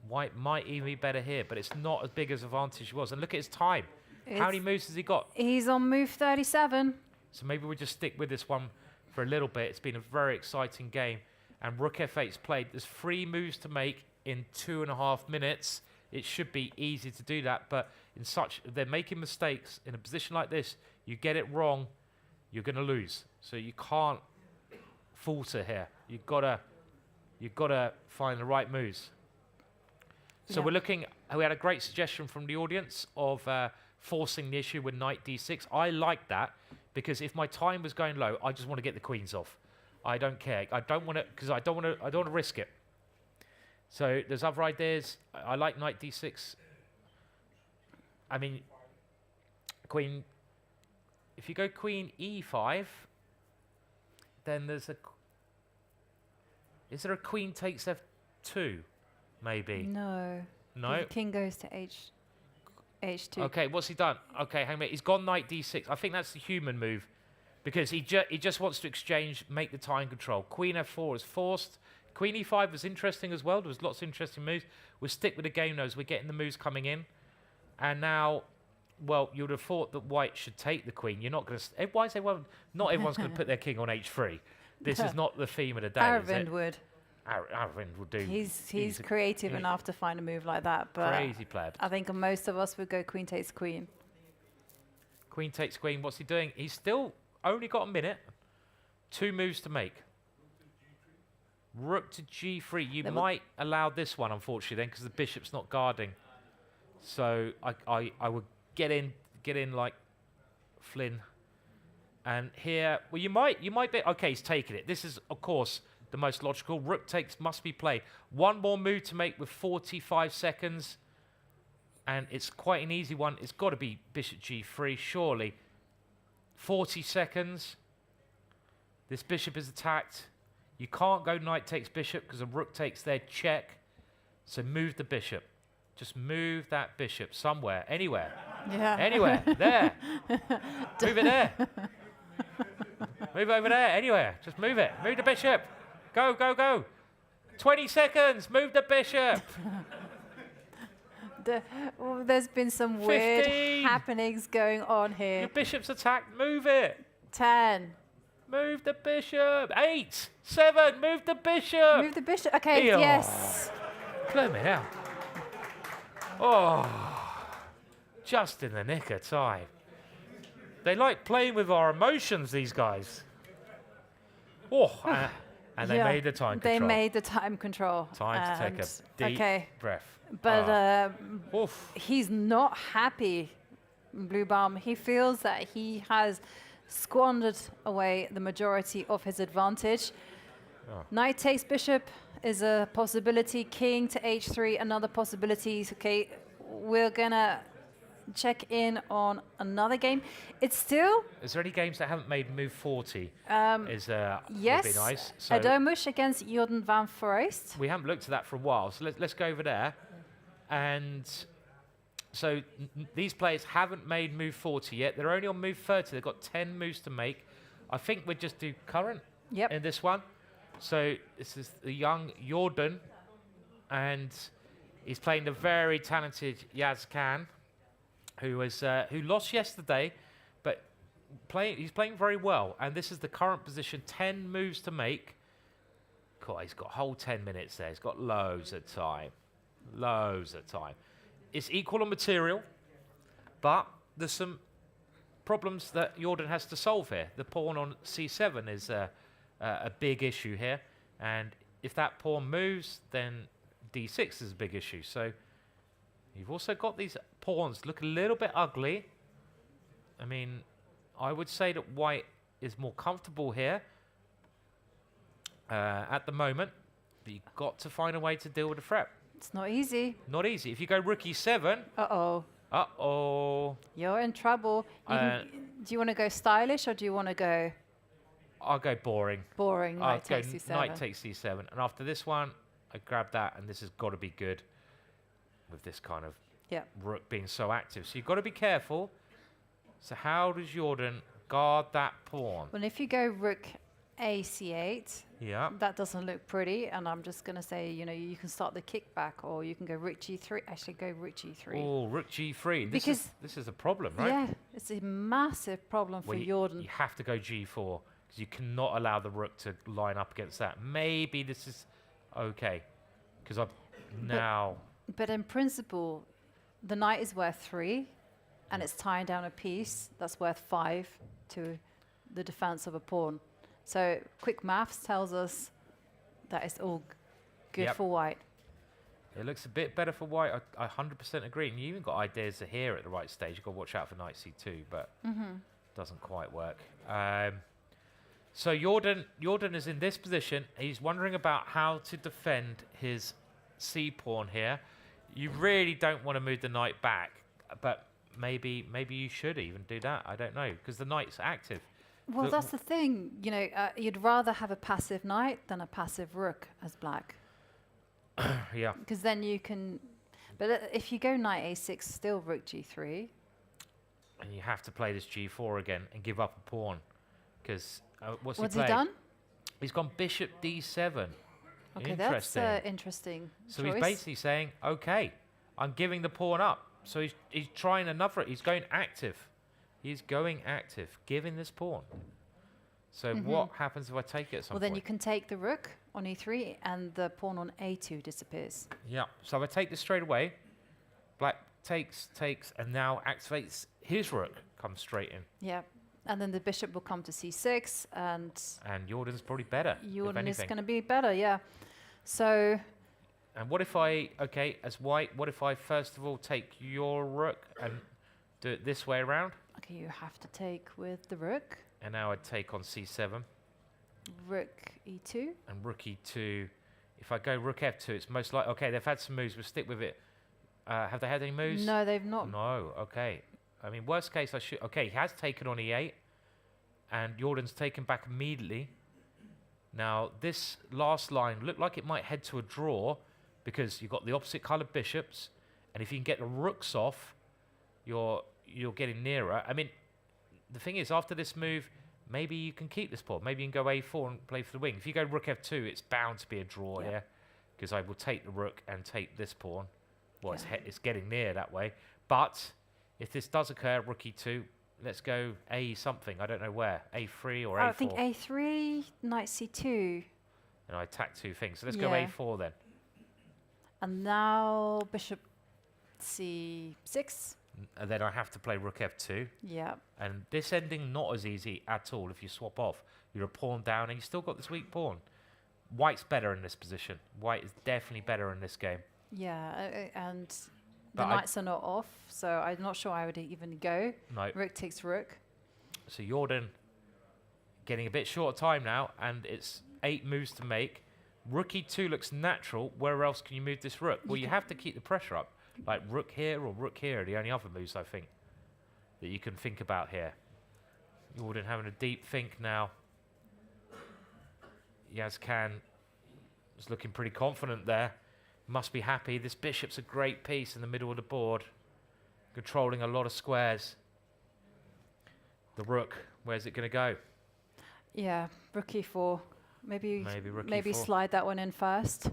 white might even be better here, but it's not as big as advantage he was. And look at his time. How many moves has he got? He's on move 37. So maybe we'll just stick with this one for a little bit. It's been a very exciting game. And rook f8's played. There's 3 moves to make in 2.5 minutes. It should be easy to do that. But they're making mistakes. In a position like this, you get it wrong, you're going to lose. So you can't falter here. You've got to find the right moves. So we're looking... We had a great suggestion from the audience of forcing the issue with knight d6. I like that, because if my time was going low, I just want to get the queens off. I don't care. I don't want to, because I don't want to risk it. So there's other ideas. I like knight d6. I mean, queen. If you go queen e5, then there's a. Is there a queen takes f2? Maybe. No. No. The king goes to h2. Okay, what's he done? Okay, hang on a minute. He's gone knight d6. I think that's the human move, because he just wants to exchange, make the time control. Queen f4 is forced. Queen e5 was interesting as well. There was lots of interesting moves. We'll stick with the game though, as we're getting the moves coming in. And now, well, you would have thought that white should take the queen. You're not going to... Why is everyone... Not everyone's going to put their king on h3. This is not the theme of the day, Aravind would. Aravind would do. He's creative enough to find a move like that, but crazy pleb. I think most of us would go queen takes queen. Queen takes queen. What's he doing? He's still only got a minute. 2 moves to make. Rook to g3. You might allow this one, unfortunately, then, because the bishop's not guarding. So I would get in like Flynn. And here, well, you might be. Okay, he's taking it. This is, of course, the most logical. Rook takes must be played. 1 more move to make with 45 seconds. And it's quite an easy one. It's got to be bishop g3, surely. 40 seconds. This bishop is attacked. You can't go knight takes bishop because a rook takes their check. So move the bishop. Just move that bishop somewhere, anywhere. Yeah. Anywhere. There. Move it there. Move over there, anywhere. Just move it. Move the bishop. Go, go, go. 20 seconds. Move the bishop. There's been some 15. weird happenings going on here. Your bishop's attacked. Move it. 10. Move the bishop. 8. 7. Move the bishop. Move the bishop. Okay, Eeyore. yes. Blow me out. Oh, just in the nick of time. They like playing with our emotions, these guys. Oh, and they made the time control. They made the time control. Time to take a deep breath. But he's not happy, Bluebaum. He feels that he has squandered away the majority of his advantage. Knight takes bishop is a possibility. King to h3, another possibility. Okay, we're gonna check in on another game. It's still... Is there any games that haven't made move 40? Yes, would be nice. So Erdogmus against Jordan van Foreest. We haven't looked at that for a while, so let's go over there. And so these players haven't made move 40 yet. They're only on move 30. They've got 10 moves to make. I think we'd just do current in this one. So this is the young Jordan, and he's playing the very talented Yaz Khan, who lost yesterday, but he's playing very well. And this is the current position: 10 moves to make. God, he's got a whole 10 minutes there. He's got loads of time. Loads of time. It's equal on material, but there's some problems that Jordan has to solve here. The pawn on c7 is a big issue here, and if that pawn moves, then d6 is a big issue. So you've also got these pawns look a little bit ugly. I mean, I would say that white is more comfortable here at the moment, but you've got to find a way to deal with the threat. It's not easy. Not easy. If you go rook e7, Uh-oh. uh-oh. You're in trouble. Do you want to go stylish or do you want to go I'll go boring. boring? I'll Knight go takes c7. knight takes c7. And after this one, I grab that, and this has got to be good with this kind of rook being so active. So you've got to be careful. So how does Jordan guard that pawn? Well, if you go rook a c8, that doesn't look pretty. And I'm just going to say, you know, you can start the kickback, or you can go rook g3. Actually, go rook g3. Oh, rook g3. Because this is a problem, right? Yeah, it's a massive problem for Jordan. You have to go g4, because you cannot allow the rook to line up against that. Maybe this is okay, because I've now... But in principle, the knight is worth 3, and it's tying down a piece that's worth 5 to the defense of a pawn. So quick maths tells us that it's all good for white. It looks a bit better for white. I 100% agree. And you even got ideas here at the right stage. You've got to watch out for knight c2, but doesn't quite work. So Jordan is in this position. He's wondering about how to defend his c pawn here. You really don't want to move the knight back, but maybe you should even do that. I don't know, because the knight's active. Well, that's the thing. You know, you'd rather have a passive knight than a passive rook as black. Yeah. Because then you can... But if you go knight a6, still rook g3. And you have to play this g4 again and give up a pawn. Because what's he done? He's gone bishop d7. Okay, that's interesting. So choice. He's basically saying, okay, I'm giving the pawn up. So he's trying another. He's going active. He's going active, giving this pawn. So what happens if I take it at some point? Well, then you can take the rook on e3, and the pawn on a2 disappears. Yeah. So if I take this straight away, black takes, and now activates his rook. Comes straight in. Yeah. And then the bishop will come to c6, and Jordan's probably better. Jordan is going to be better, yeah. So. And what if as white, what if I first of all take your rook and do it this way around? Okay, you have to take with the rook. And now I'd take on c7. Rook e2. And rook e2. If I go rook f2, it's most likely... Okay, they've had some moves. We'll stick with it. Have they had any moves? No, they've not. No, okay. I mean, worst case, I should... Okay, he has taken on e8. And Jordan's taken back immediately. Now, this last line looked like it might head to a draw, because you've got the opposite coloured bishops. And if you can get the rooks off, you're getting nearer. I mean, the thing is, after this move, maybe you can keep this pawn. Maybe you can go a4 and play for the wing. If you go rook f2, it's bound to be a draw here, because I will take the rook and take this pawn. Well, it's getting near that way. But if this does occur, rook e2, let's go a something. I don't know where. a3 or a4. I think a3, knight c2. And I attack 2 things. So let's go a4 then. And now bishop c6. And then I have to play rook f2. Yeah. And this ending not as easy at all if you swap off. You're a pawn down and you still got this weak pawn. White's better in this position. White is definitely better in this game. Yeah, and the knights are not off, so I'm not sure I would even go. No. Rook takes rook. So Jordan getting a bit short of time now, and it's 8 moves to make. Rook e2 looks natural. Where else can you move this rook? Well, you have to keep the pressure up. Like rook here or rook here are the only other moves, I think, that you can think about here. Jordan having a deep think now. Yazkan is looking pretty confident there. Must be happy. This bishop's a great piece in the middle of the board, controlling a lot of squares. The rook, where's it going to go? Yeah, rook e4. Maybe rook e4. Slide that one in first.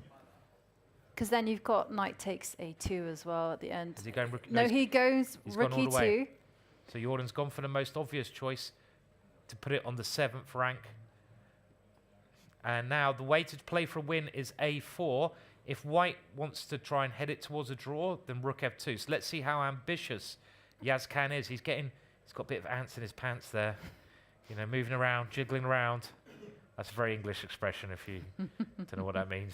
Because then you've got knight takes a2 as well at the end. Is he going rook? No, he goes rook e2. So Jordan's gone for the most obvious choice to put it on the 7th rank. And now the way to play for a win is a4. If white wants to try and head it towards a draw, then rook f2. So let's see how ambitious Yazkan is. He's got a bit of ants in his pants there. You know, moving around, jiggling around. That's a very English expression if you don't know what that means.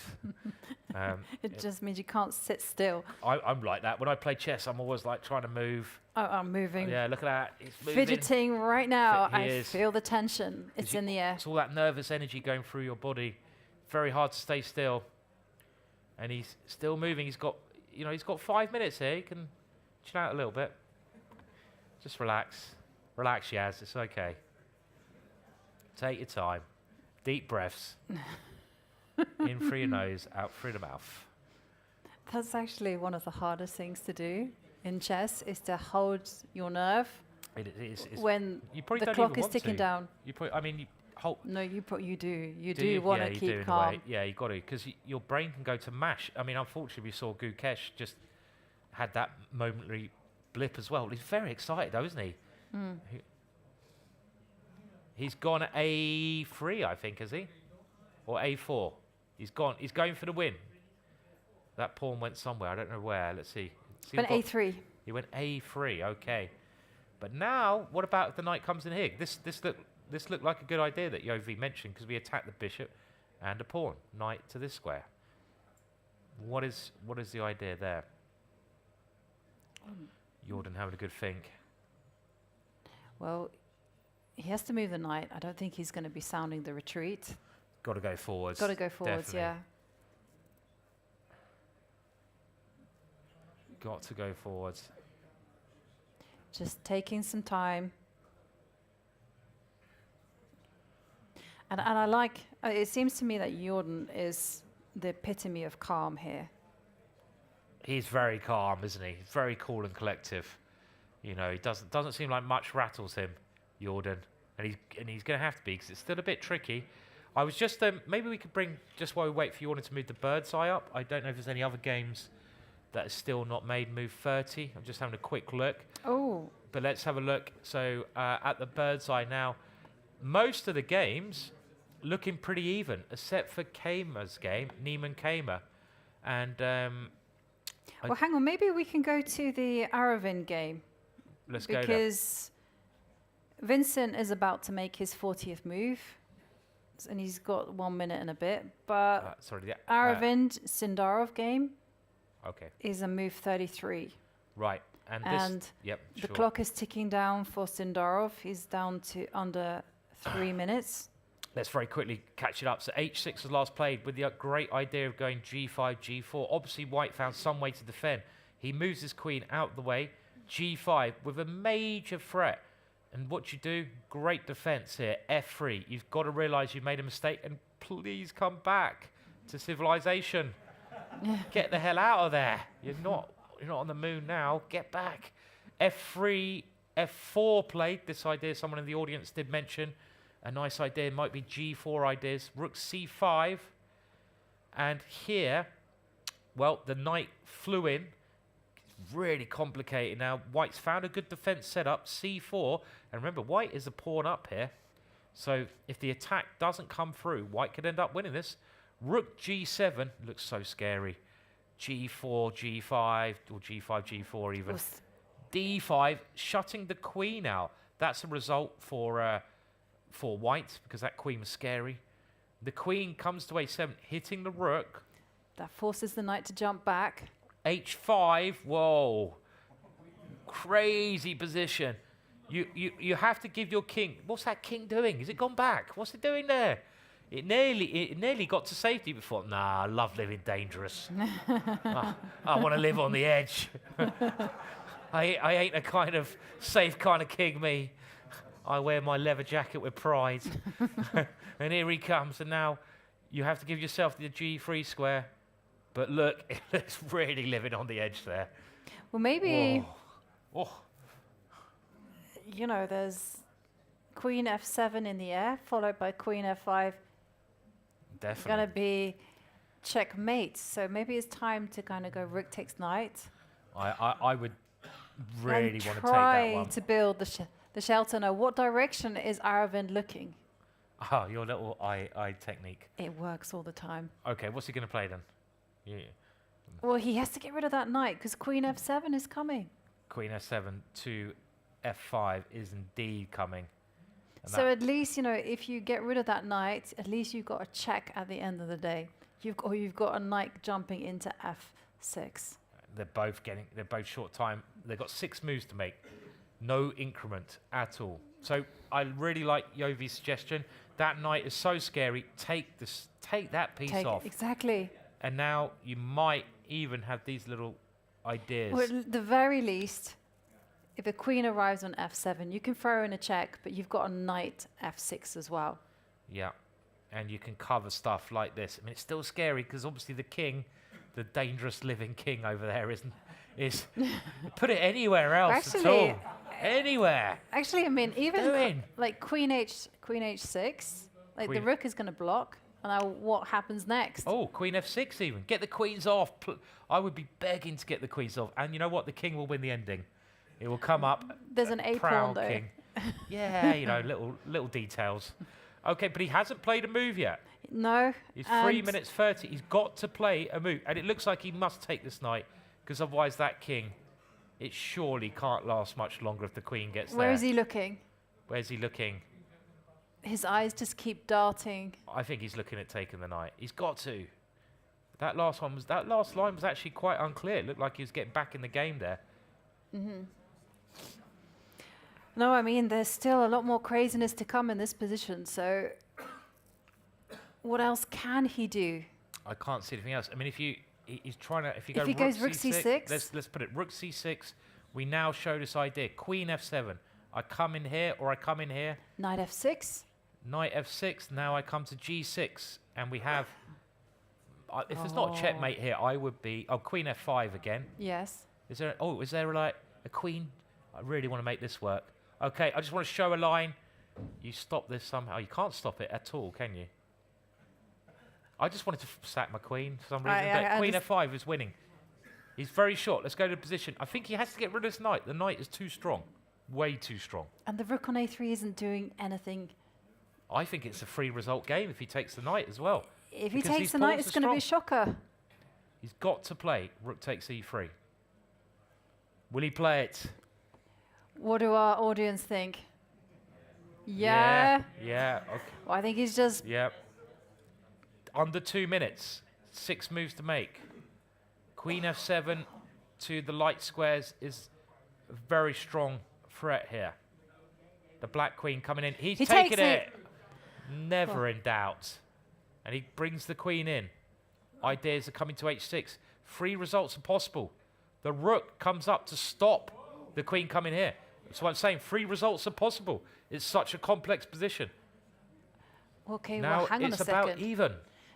It just means you can't sit still. I'm like that. When I play chess, I'm always like trying to move. Oh, I'm moving. Yeah, look at that. It's moving. Fidgeting right now. He I is. feel the tension. It's in the air. It's all that nervous energy going through your body. Very hard to stay still. And he's still moving. He's got 5 minutes here. He can chill out a little bit. Just relax. Relax, Yaz. It's okay. Take your time. Deep breaths. In through your nose, out through the mouth. That's actually one of the hardest things to do in chess, is to hold your nerve when the clock is ticking down. No, you do want to keep calm. Yeah, you got to, because your brain can go to mash. I mean, unfortunately, we saw Gukesh just had that momentary blip as well. He's very excited, though, isn't he? Mm. He's gone at a3, I think, is he? Or a4. He's gone. He's going for the win. That pawn went somewhere. I don't know where. Let's see. Went a3. He went a3. Okay. But now, what about if the knight comes in here? This looked like a good idea that Yovi mentioned, because we attacked the bishop and a pawn. Knight to this square. What is the idea there? Jordan having a good think. Well, he has to move the knight. I don't think he's going to be sounding the retreat. Got to go forwards. Got to go forwards, definitely. yeah. Got to go forwards. Just taking some time. And I like, it seems to me that Jordan is the epitome of calm here. He's very calm, isn't he? Very cool and collective. You know, he doesn't seem like much rattles him, Jordan. And he's going to have to be, because it's still a bit tricky. I was just, maybe we could bring, just while we wait for Jordan to move the bird's eye up. I don't know if there's any other games that are still not made move 30. I'm just having a quick look. Oh. But let's have a look. So at the bird's eye now, most of the games looking pretty even, except for Keymer's game, Niemann Keymer. And well, hang on, maybe we can go to the Aravind game. Let's go there. Because Vincent is about to make his 40th move, and he's got 1 minute and a bit. But Aravind Sindarov game is a move 33. Right. And the clock is ticking down for Sindarov. He's down to under 3 minutes. Let's very quickly catch it up. So h6 was last played with the great idea of going g5, g4. Obviously, white found some way to defend. He moves his queen out the way, g5 with a major threat. And what you do, great defense here, f3. You've got to realize you made a mistake, and please come back to civilization. Get the hell out of there. You're not on the moon now. Get back. f3, f4 played. This idea someone in the audience did mention. A nice idea might be g4 ideas. Rook c5. And here, well, the knight flew in. It's really complicated now. White's found a good defense setup, c4. And remember, white is a pawn up here. So if the attack doesn't come through, white could end up winning this. Rook g7 looks so scary. g4, g5, or g5, g4 even. d5, shutting the queen out. That's a result for white, because that queen was scary. The queen comes to a7, hitting the rook. That forces the knight to jump back. h5, whoa. Crazy position. You have to give your king. What's that king doing? Is it gone back? What's it doing there? It nearly got to safety before. Nah, I love living dangerous. I want to live on the edge. I ain't a kind of safe kind of king, me. I wear my leather jacket with pride. And here he comes, and now you have to give yourself the g3 square. But look, it's really living on the edge there. Well, maybe, oh. You know, there's queen f7 in the air, followed by queen f5. Definitely. Going to be checkmate. So maybe it's time to kind of go rook takes knight. I would really want to take that try one. to build the shelter. Now, what direction is Aravind looking? Oh, your little eye technique. It works all the time. Okay, what's he going to play then? Yeah. Well, he has to get rid of that knight because Queen F7 is coming. Queen F7 to F5 is indeed coming. And So at least, you know, if you get rid of that knight, at least you've got a check at the end of the day. You've got a knight jumping into F6. they're both short time. They've got 6 moves to make. No increment at all. So I really like Yovi's suggestion. That knight is so scary. Take that piece off. Exactly. And now you might even have these little ideas. Well, at the very least, if a queen arrives on F7, you can throw in a check, but you've got a knight F6 as well. Yeah. And you can cover stuff like this. I mean, it's still scary because obviously the king, the dangerous living king over there, is put it anywhere else at all. Anywhere. Actually, I mean, even like Queen H6, like the rook is going to block. And now what happens next? Oh, Queen F6 even. Get the queens off. I would be begging to get the queens off. And you know what? The king will win the ending. It will come up. There's an A pawn though. King. Yeah, you know, little details. Okay, but he hasn't played a move yet. No. He's 3 minutes 30. He's got to play a move. And it looks like he must take this knight, because otherwise that king, it surely can't last much longer if the queen gets there. Where is he looking? Where's he looking? His eyes just keep darting. I think he's looking at taking the knight. He's got to. That last line was actually quite unclear. It looked like he was getting back in the game there. Mm-hmm. No, I mean, there's still a lot more craziness to come in this position. So what else can he do? I can't see anything else. I mean, if he's trying to, if he goes rook C6, let's put it rook C6. We now show this idea. Queen F7. I come in here or I come in here. Knight F6. Knight F6. Now I come to G6, and we have. If there's not a checkmate here, I would be. Oh, Queen F5 again. Yes. Is there like a queen? I really want to make this work. Okay, I just want to show a line. You stop this somehow. You can't stop it at all, can you? I just wanted to sack my queen for some reason. But Queen F5 is winning. He's very short. Let's go to position. I think he has to get rid of this knight. The knight is too strong. Way too strong. And the rook on A3 isn't doing anything. I think it's a free result game if he takes the knight as well. If he takes the knight, it's going to be a shocker. He's got to play. Rook takes E3. Will he play it? What do our audience think? Yeah. Yeah. Okay. Well, I think he's just. Yep. Under 2 minutes. 6 moves to make. Queen F7 to the light squares is a very strong threat here. The black queen coming in. He's taking it. Never in doubt. And he brings the queen in. Ideas are coming to H6. 3 results are possible. The rook comes up to stop the queen coming here. So I'm saying 3 results are possible. It's such a complex position. Okay, now well, hang on a second. It's about even.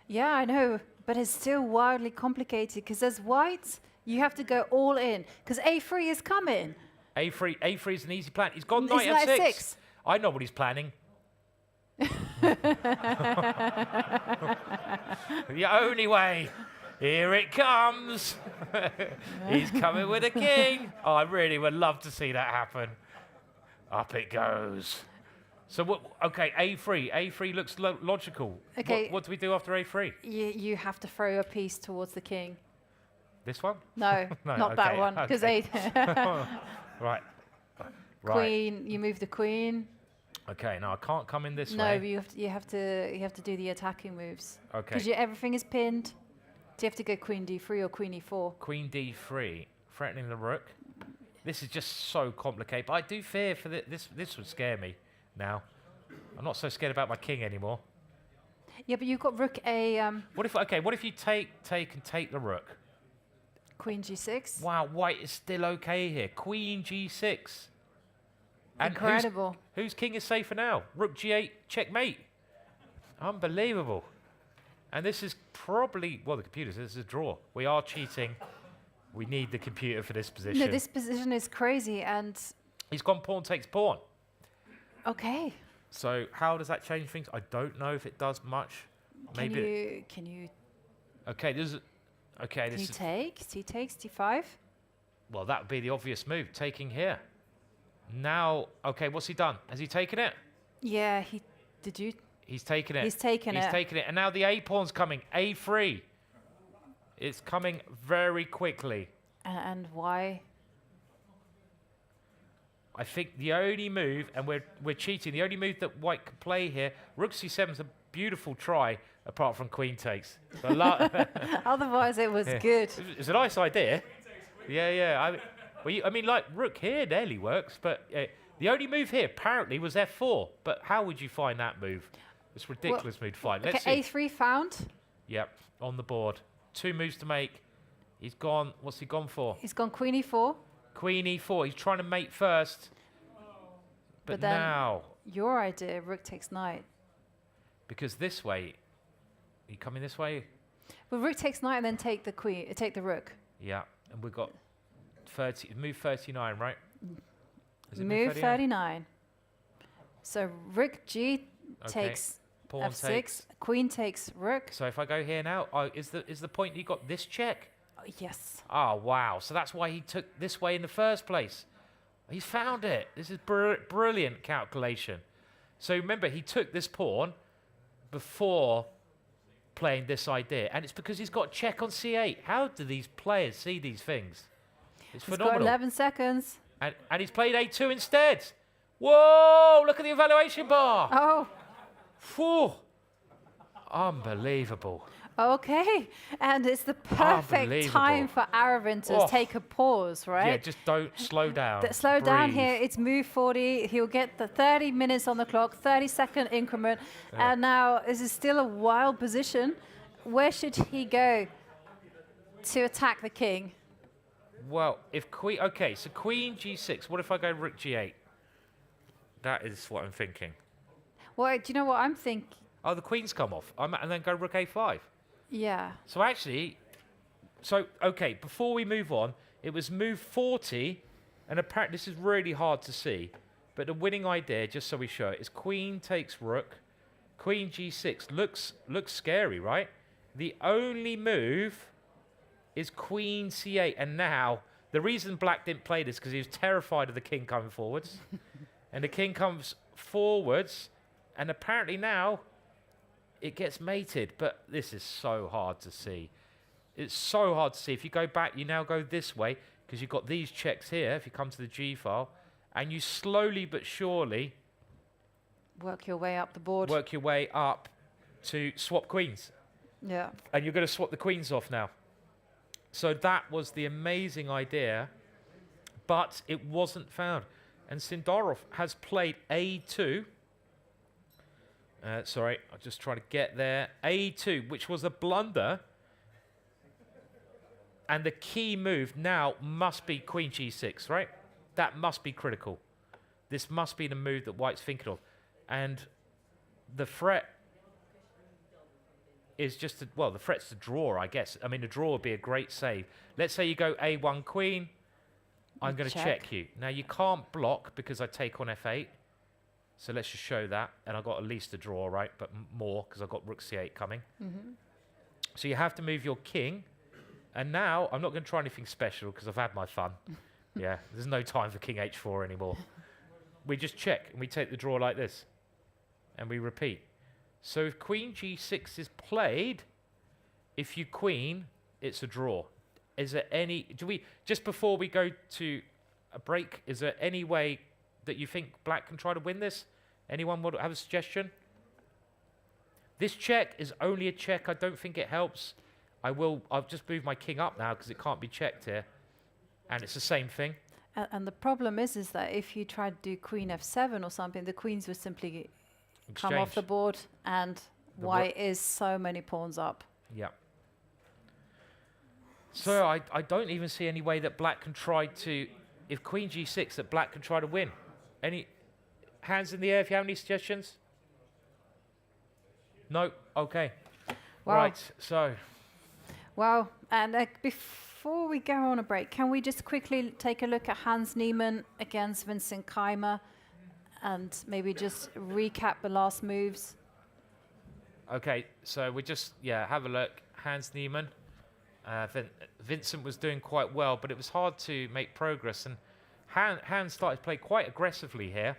Yeah, I know, but it's still wildly complicated because as white, you have to go all in because A3 is coming. A3 is an easy plan. He's gone knight F6. I know what he's planning. The only way. Here it comes. He's coming with a king. Oh, I really would love to see that happen. Up it goes. So what? Okay, A3. A3 looks logical. Okay. What do we do after A3? You have to throw a piece towards the king. This one? No, no not that one. Because Right. Queen. You move the queen. Okay, now I can't come in this way. No, you have to do the attacking moves. Okay. Because everything is pinned. Do you have to go Queen D3 or Queen E4? Queen D3, threatening the rook. This is just so complicated. But I do fear for this would scare me now. I'm not so scared about my king anymore. Yeah, but you've got rook A. What if you take and take the rook? Queen G6. Wow, white is still okay here. Queen G6. And incredible. Whose king is safer now? Rook G8, checkmate. Unbelievable. And this is probably, well, the computer says this is a draw. We are cheating. We need the computer for this position. No, this position is crazy, and he's gone pawn takes pawn. Okay. So how does that change things? I don't know if it does much. Maybe. Can you? Okay, this is. Okay, this is. He takes D5. Well, that would be the obvious move, taking here. Now, okay, what's he done? Has he taken it? Yeah, did you? He's taken it. He's taken it. He's taken it. And now the A pawn's coming. A3. It's coming very quickly. And why? I think the only move, and we're cheating, the only move that White can play here, Rook C7 is a beautiful try, apart from Queen takes. Otherwise, it was good. It's a nice idea. Yeah. I mean, like, Rook here nearly works, but the only move here apparently was F4. But how would you find that move? It's a ridiculous move to find. Let's see. A3 found. Yep, on the board. 2 moves to make. He's gone. What's he gone for? He's gone Queen E4. Queen E4. He's trying to mate first. But then now. Your idea, Rook takes knight. Because this way. Are you coming this way? Well, Rook takes knight and then take the queen. Take the Rook. Yeah, and we've got 30. Move 39, right? Is it move 39. So Rook G takes Pawn F6. takes. Queen takes Rook. So if I go here now, is the point you got this check? Yes. Oh, wow. So that's why he took this way in the first place. He's found it. This is brilliant calculation. So remember, he took this pawn before playing this idea. And it's because he's got check on C8. How do these players see these things? It's phenomenal. He's got 11 seconds. And he's played A2 instead. Whoa, look at the evaluation bar. Oh. Whew. Unbelievable. Okay, and it's the perfect time for Aravind to take a pause, right? Yeah, just don't slow down. Slow down here. It's move 40. He'll get the 30 minutes on the clock, 30-second increment. Yeah. And now this is still a wild position. Where should he go to attack the king? Well, if Queen... Okay, so Queen G6. What if I go Rook G8? That is what I'm thinking. Well, do you know what I'm thinking? Oh, the Queen's come off. And then go Rook A5. Yeah. So actually... okay, before we move on, it was move 40, and apparently this is really hard to see, but the winning idea, just so we show it, is Queen takes Rook, Queen G6. Looks scary, right? The only move is Queen C8, and now, the reason Black didn't play this because he was terrified of the king coming forwards, and the king comes forwards, and apparently now it gets mated, but this is so hard to see. It's so hard to see. If you go back, you now go this way, because you've got these checks here, if you come to the G file, and you slowly but surely work your way up the board. Work your way up to swap queens. Yeah. And you're going to swap the queens off now. So that was the amazing idea, but it wasn't found. And Sindarov has played A2. Sorry, I'll just try to get there. A2, which was a blunder. And the key move now must be Queen G6, right? That must be critical. This must be the move that White's thinking of. And the threat is just, the threat's to draw, I guess. I mean, a draw would be a great save. Let's say you go A1 Queen. I'm going to check you. Now, you can't block because I take on F8. So let's just show that. And I've got at least a draw, right? But more because I've got Rook C8 coming. Mm-hmm. So you have to move your king. And now, I'm not going to try anything special because I've had my fun. Yeah, there's no time for King H4 anymore. We just check and we take the draw like this. And we repeat. So if Queen G6 is played, if you queen, it's a draw. Is there any... just before we go to a break, is there any way that you think Black can try to win this? Anyone would have a suggestion? This check is only a check. I don't think it helps. I'll just move my king up now because it can't be checked here. And it's the same thing. And the problem is that if you try to do Queen F7 or something, the queens would simply come off the board and White is so many pawns up. Yeah. So I don't even see any way that Black can try to, if Queen G6, that Black can try to win. Any hands in the air if you have any suggestions? No? Okay. Wow. Right, so... Well, and before we go on a break, can we just quickly take a look at Hans Niemann against Vincent Keymer and maybe just recap the last moves? Okay, so we just, have a look. Hans Niemann. Vincent was doing quite well, but it was hard to make progress. And Hans started to play quite aggressively here,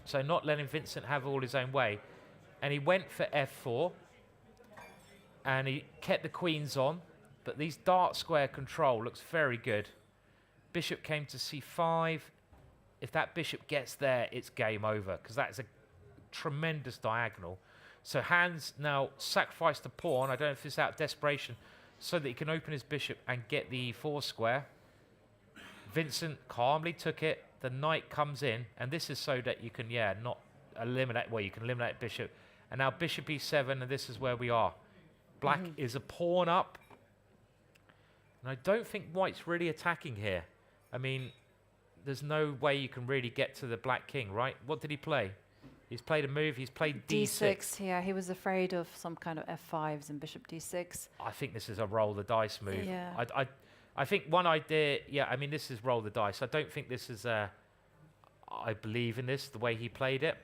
so not letting Vincent have all his own way. and he went for f4, and he kept the queens on, but these dark square control looks very good. Bishop came to c5. If that bishop gets there, it's game over, because that's a tremendous diagonal. So Hans now sacrificed the pawn, I don't know if it's out of desperation, so that he can open his bishop and get the e4 square. Vincent calmly took it, the knight comes in, and this is so that you can, not eliminate, well, you can eliminate bishop. And now bishop e7, and this is where we are. Black is a pawn up. And I don't think white's really attacking here. I mean, there's no way you can really get to the black king, right? What did he play? He's played a move, he's played d6. Yeah, he was afraid of some kind of f5s and bishop d6. I think this is a roll the dice move. Yeah. I think one idea, I mean, this is roll the dice. I don't think this is I believe in this, the way he played it.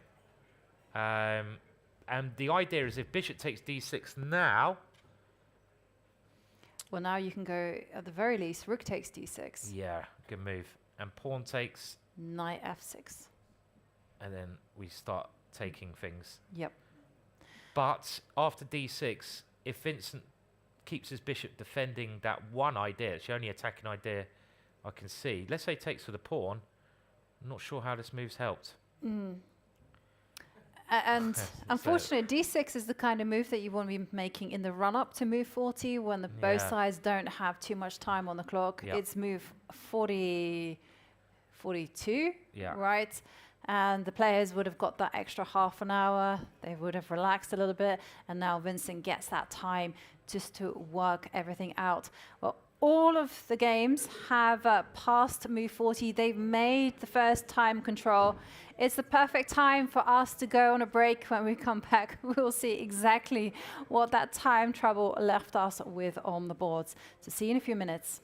And the idea is if bishop takes d6 now. Well, now you can go, at the very least, rook takes d6. Yeah, good move. And pawn takes. Knight f6. And then we start taking things. Yep. But after d6, if Vincent keeps his bishop defending that one idea, it's the only attacking idea I can see. Let's say he takes for the pawn. I'm not sure how this move's helped. And unfortunately, d6 is the kind of move that you want to be making in the run-up to move 40 when both sides don't have too much time on the clock. It's move 42, right? And the players would have got that extra half an hour. They would have relaxed a little bit. And now Vincent gets that time just to work everything out. Well, all of the games have passed move 40. They've made the first time control. It's the perfect time for us to go on a break. When we come back, we'll see exactly what that time trouble left us with on the boards. So see you in a few minutes.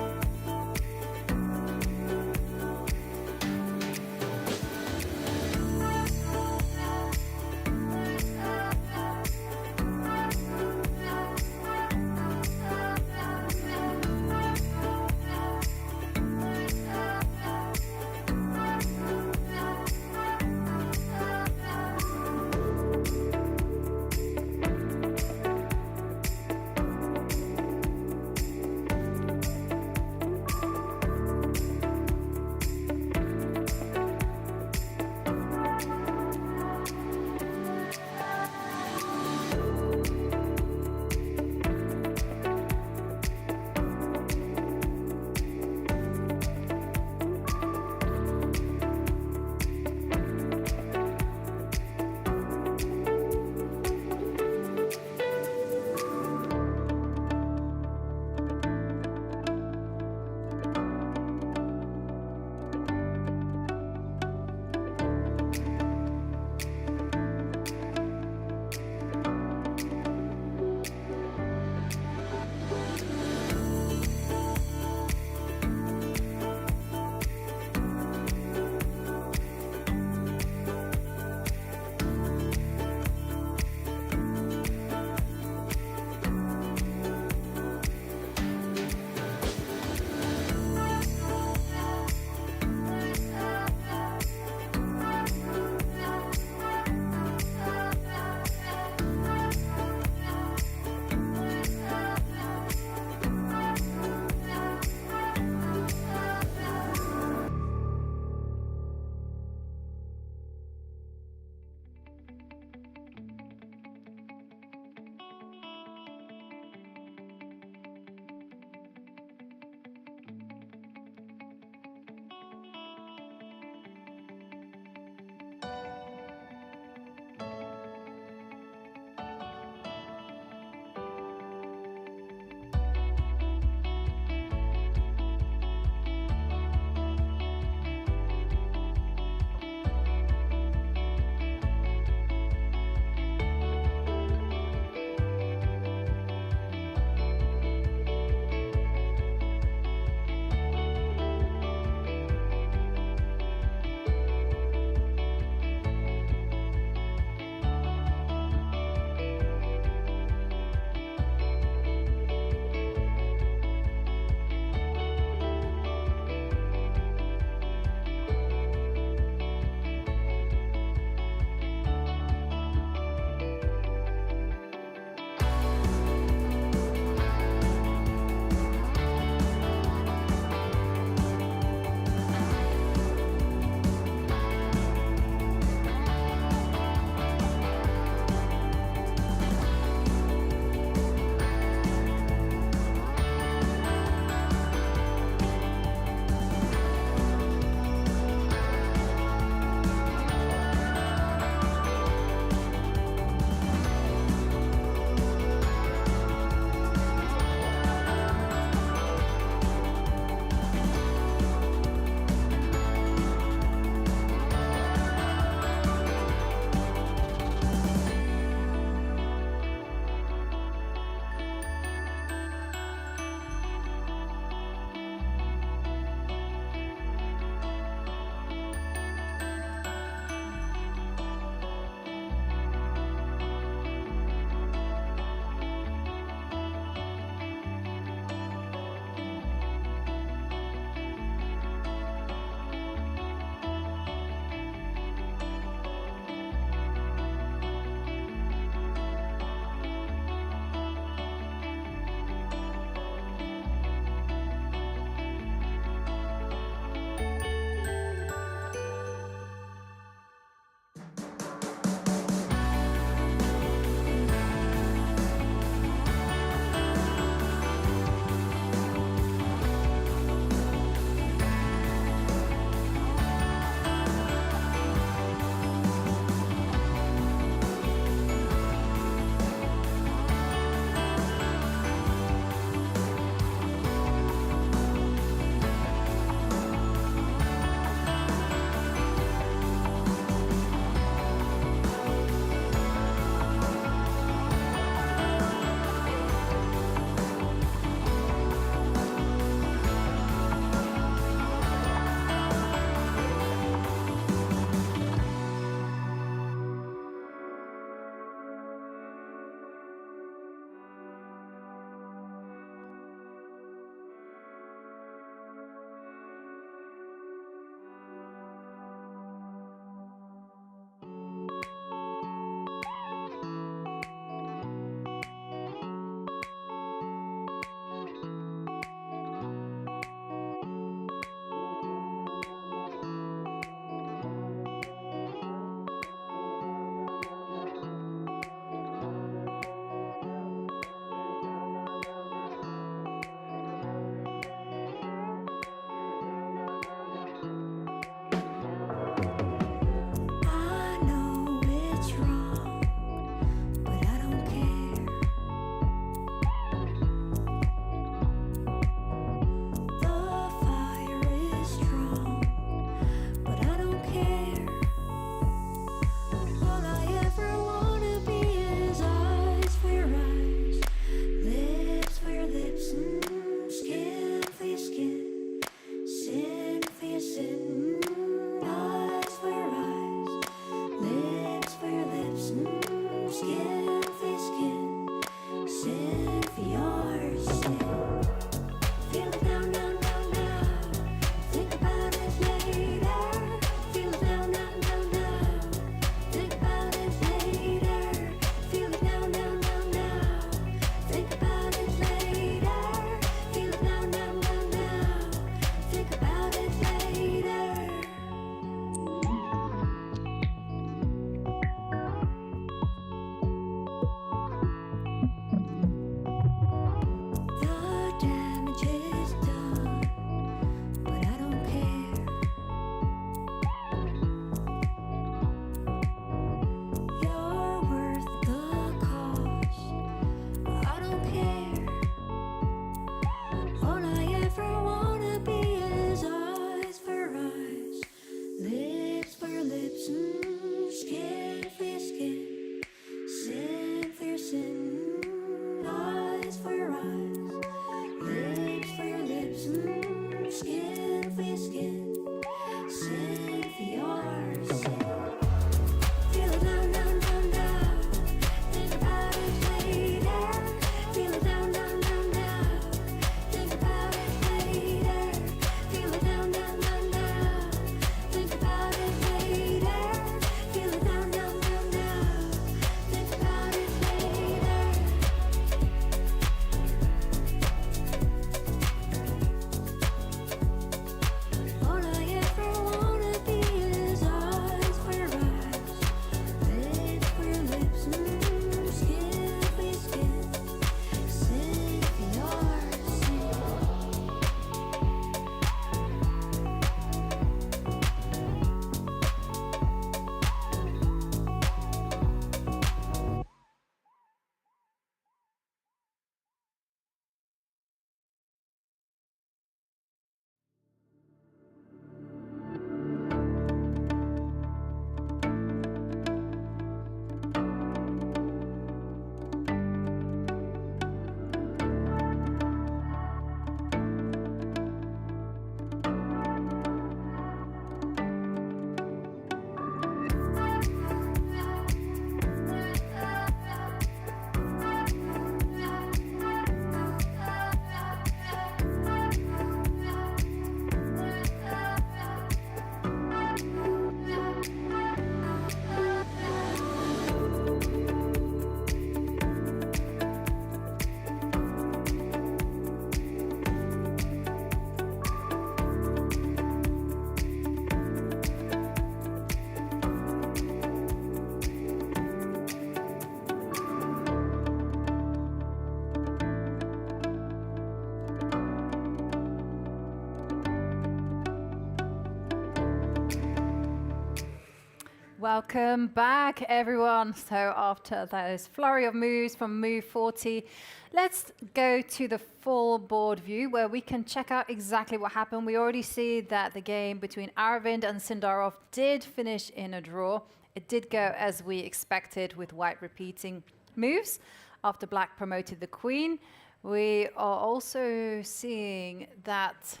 Welcome back, everyone. So after those flurry of moves from move 40, let's go to the full board view where we can check out exactly what happened. We already see that the game between Aravind and Sindarov did finish in a draw. It did go as we expected, with white repeating moves after black promoted the queen. We are also seeing that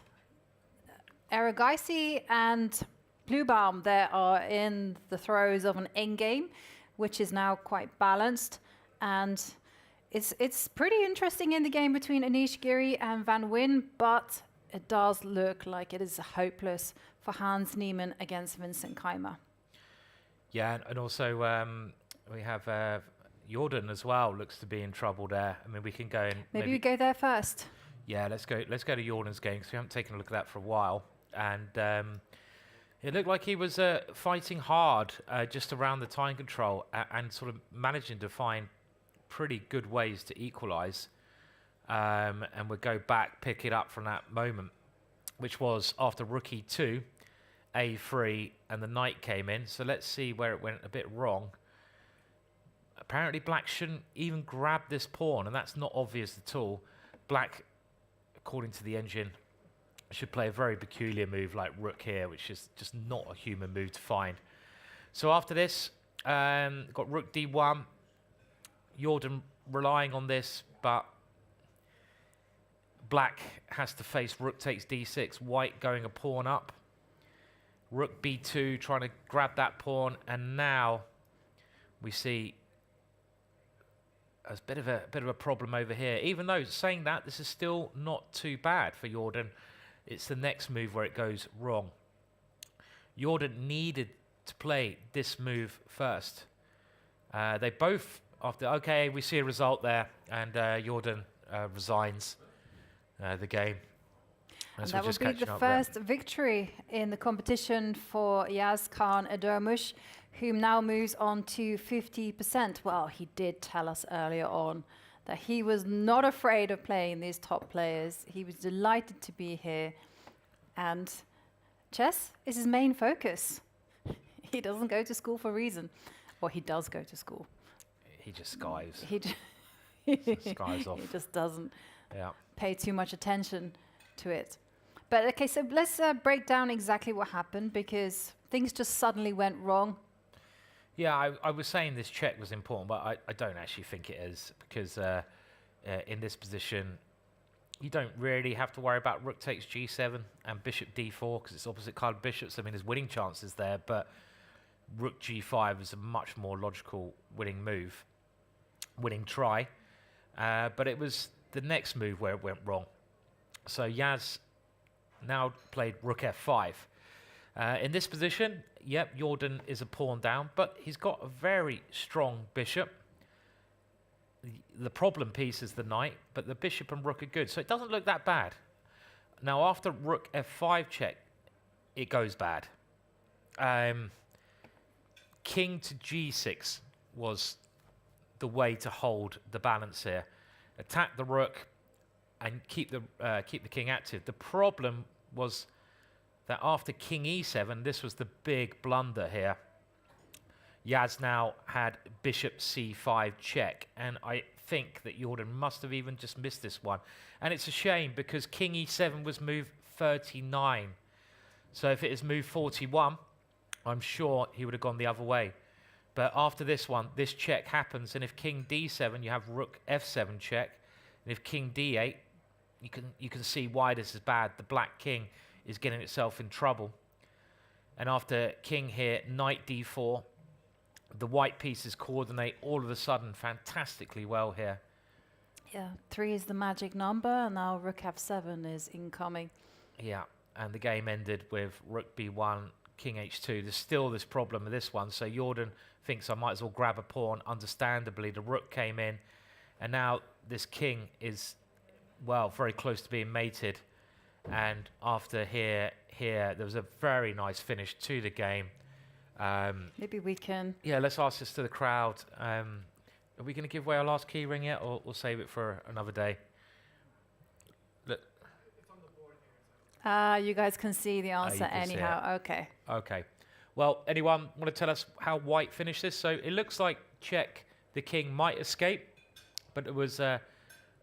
Erigaisi and Bluebaum there are in the throes of an endgame, which is now quite balanced. And it's pretty interesting in the game between Anish Giri and Van Nguyen, but it does look like it is hopeless for Hans Niemann against Vincent Keymer. Yeah, and also we have Jordan as well, looks to be in trouble there. I mean, we can go in. Maybe we go there first. Yeah, let's go to Jordan's game, because we haven't taken a look at that for a while. And it looked like he was fighting hard just around the time control and sort of managing to find pretty good ways to equalise. And we'll go back, pick it up from that moment, which was after rook e2, a3, and the knight came in. So let's see where it went a bit wrong. Apparently black shouldn't even grab this pawn, and that's not obvious at all. Black, according to the engine, should play a very peculiar move like rook here, which is just not a human move to find. So after this, got rook d1. Jordan relying on this, but black has to face rook takes d6, white going a pawn up. Rook b2, trying to grab that pawn, and now we see a bit of a problem over here. Even though, saying that, this is still not too bad for Jordan. It's the next move where it goes wrong. Jordan needed to play this move first. They both, okay, we see a result there, and Jordan resigns the game. And that will be the first victory in the competition for Yazkhan Erdogmus, whom now moves on to 50%. Well, he did tell us earlier on that he was not afraid of playing these top players. He was delighted to be here. And chess is his main focus. He doesn't go to school for a reason. Or he does go to school. He just skies. He skies off. He just doesn't Yeah. pay too much attention to it. But okay, so let's break down exactly what happened, because things just suddenly went wrong. Yeah, I was saying this check was important, but I don't actually think it is, because in this position, you don't really have to worry about rook takes g7 and bishop d4, because it's opposite colored bishops. I mean, there's winning chances there, but rook g5 is a much more logical winning move, winning try. But it was the next move where it went wrong. So Yaz now played rook f5. In this position, yep, Jordan is a pawn down, but he's got a very strong bishop. The problem piece is the knight, but the bishop and rook are good, so it doesn't look that bad. Now, after rook f5 check, it goes bad. King to g6 was the way to hold the balance here. Attack the rook and keep the king active. The problem was that after king e7, this was the big blunder here. Yaz now had bishop c5 check, and I think that Jordan must have even just missed this one. And it's a shame, because king e7 was move 39. So if it is move 41, I'm sure he would have gone the other way. But after this one, this check happens, and if king d7, you have rook f7 check, and if king d8, you can see why this is bad. The black king is getting itself in trouble. And after king here, knight d4, the white pieces coordinate all of a sudden fantastically well here. Yeah, 3 is the magic number, and now rook f7 is incoming. Yeah, and the game ended with rook b1, king h2. There's still this problem with this one, so Jordan thinks I might as well grab a pawn. Understandably, the rook came in, and now this king is, well, very close to being mated. And after here, there was a very nice finish to the game. Maybe we can... Yeah, let's ask this to the crowd. Are we going to give away our last key ring yet, or we'll save it for another day? You guys can see the answer anyhow. Okay. Okay. Well, anyone want to tell us how White finished this? So it looks like check, the king might escape, but it was a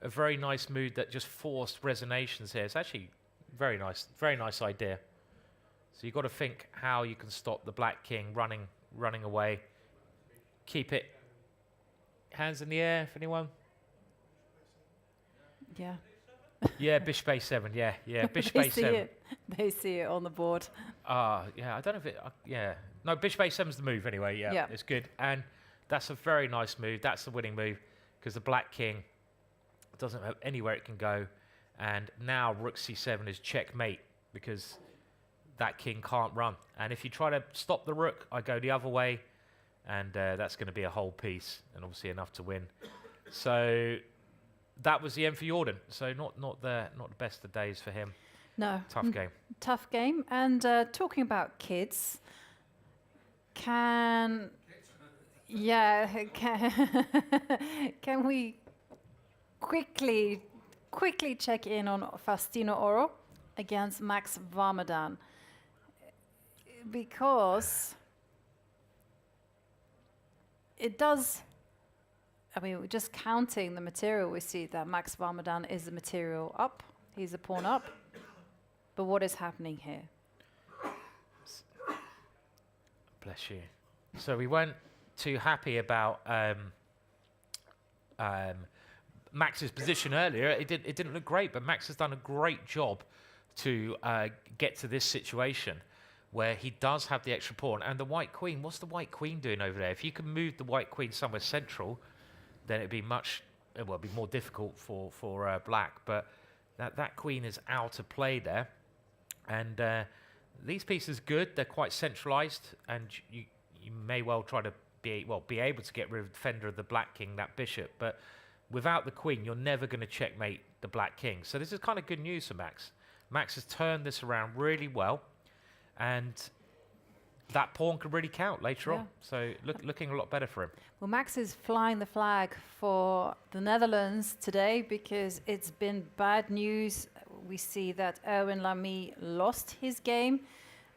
very nice move that just forced resignations here. It's actually very nice idea. So you've got to think how you can stop the black king running away. Keep it hands in the air, if anyone. Yeah. Yeah, bishop a7. Yeah, bishop a7. They see it on the board. Yeah, I don't know if it. Yeah, no, bishop a7 is the move anyway. Yeah, it's good, and that's a very nice move. That's the winning move because the black king doesn't have anywhere it can go, and now rook c7 is checkmate because that king can't run. And if you try to stop the rook, I go the other way, and that's going to be a whole piece, and obviously enough to win. So that was the end for Jordan. So not the best of days for him. No. Tough game. Tough game. And talking about kids, can we quickly check in on Faustino Oro against Max Warmerdam? Because it does. I mean, we're just counting the material, we see that Max Warmerdam is the material up. He's a pawn up. But what is happening here? Bless you. So we weren't too happy about Max's position earlier. It didn't look great, but Max has done a great job to get to this situation where he does have the extra pawn. And the white queen, what's the white queen doing over there? If you can move the white queen somewhere central, then it'd be it'd be more difficult for black. But that queen is out of play there, and these pieces good. They're quite centralized, and you may well try to be able to get rid of the defender of the black king, that bishop. But without the queen, you're never going to checkmate the black king. So this is kind of good news for Max. Max has turned this around really well, and that pawn could really count later on. So looking a lot better for him. Well, Max is flying the flag for the Netherlands today because it's been bad news. We see that Erwin Lamy lost his game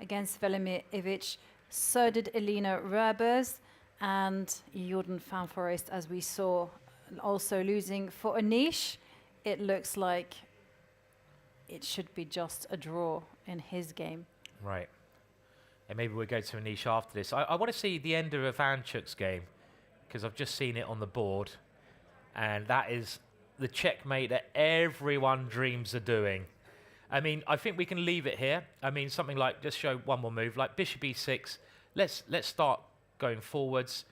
against Velimir Ivic. So did Elina Roebers and Jordan van Foreest, as we saw, also losing for Anish. It looks like it should be just a draw in his game. Right. And maybe we'll go to Anish after this. I want to see the end of Ivanchuk's game because I've just seen it on the board. And that is the checkmate that everyone dreams of doing. I mean, I think we can leave it here. I mean, something like, just show one more move, like bishop e6. Let's start going forwards.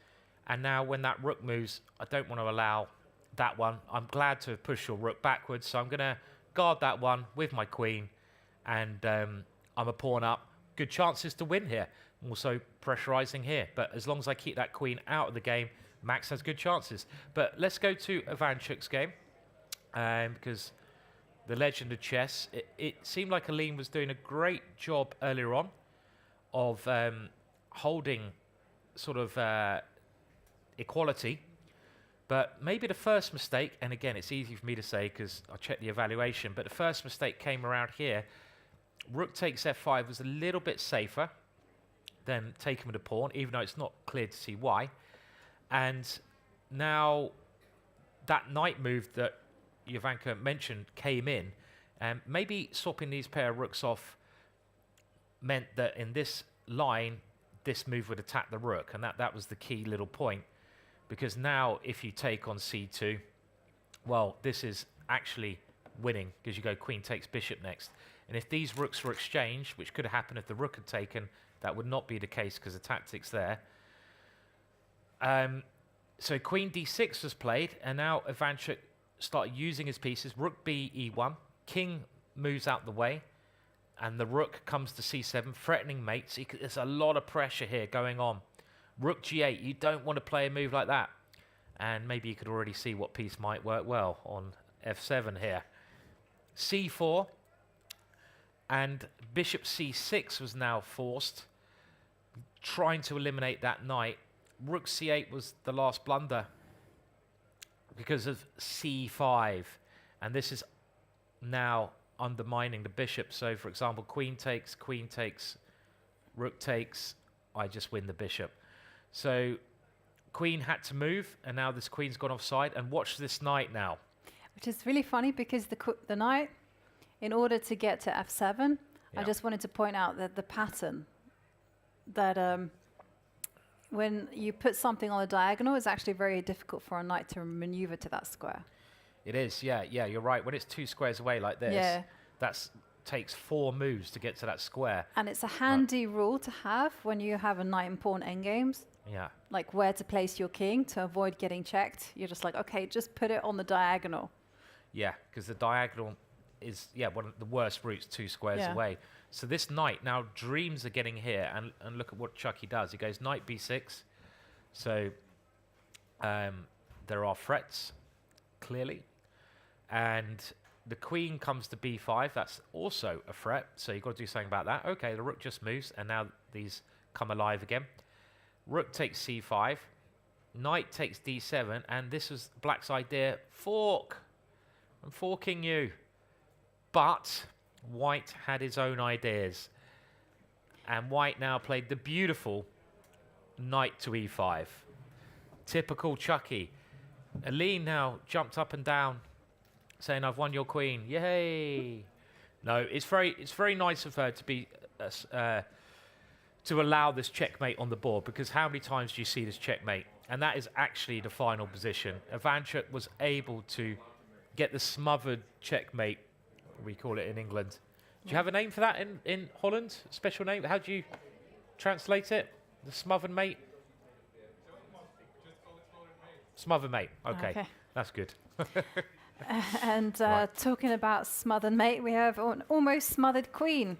And now when that rook moves, I don't want to allow that one. I'm glad to have pushed your rook backwards. So I'm going to guard that one with my queen. And I'm a pawn up. Good chances to win here. I'm also pressurizing here. But as long as I keep that queen out of the game, Max has good chances. But let's go to Ivanchuk's game. Because the legend of chess, it seemed like Aline was doing a great job earlier on of holding sort of equality. But maybe the first mistake, and again, it's easy for me to say because I checked the evaluation, but the first mistake came around here. Rook takes f5 was a little bit safer than taking with a pawn, even though it's not clear to see why. And now that knight move that Ivanka mentioned came in, and maybe swapping these pair of rooks off meant that in this line, this move would attack the rook, and that was the key little point. Because now if you take on c2, well, this is actually winning because you go queen takes bishop next. And if these rooks were exchanged, which could have happened if the rook had taken, that would not be the case because the tactic's there. So queen d6 was played, and now Ivanchuk started using his pieces. Rook b e1, king moves out the way, and the rook comes to c7, threatening mates. There's a lot of pressure here going on. Rook g8, you don't want to play a move like that. And maybe you could already see what piece might work well on f7 here. c4, and bishop c6 was now forced, trying to eliminate that knight. Rook c8 was the last blunder because of c5, and this is now undermining the bishop. So for example, queen takes, rook takes, I just win the bishop. So queen had to move, and now this queen's gone offside. And watch this knight now. Which is really funny because the knight, in order to get to f7, I just wanted to point out that the pattern that when you put something on the diagonal, it's actually very difficult for a knight to maneuver to that square. It is, yeah, you're right. When it's 2 squares away like this, that takes 4 moves to get to that square. And it's a handy rule to have when you have a knight and pawn endgames. Yeah. Like where to place your king to avoid getting checked. You're just like, okay, just put it on the diagonal. Yeah, because the diagonal is, one of the worst routes 2 squares away. So this knight now dreams of getting here, and look at what Chucky does. He goes knight b6. So there are threats, clearly. And the queen comes to b5. That's also a threat, so you've got to do something about that. Okay, the rook just moves, and now these come alive again. Rook takes c5. Knight takes d7, and this was black's idea. Fork! I'm forking you. But white had his own ideas. And white now played the beautiful knight to e5. Typical Chucky. Aline now jumped up and down, saying, I've won your queen. Yay! No, it's very nice of her to be to allow this checkmate on the board, because how many times do you see this checkmate? And that is actually the final position. Ivanchuk was able to get the smothered checkmate, we call it in England. Do you have a name for that in Holland? A special name? How do you translate it? The smothered mate? Smothered mate. Okay. That's good. And talking about smothered mate, we have an almost smothered queen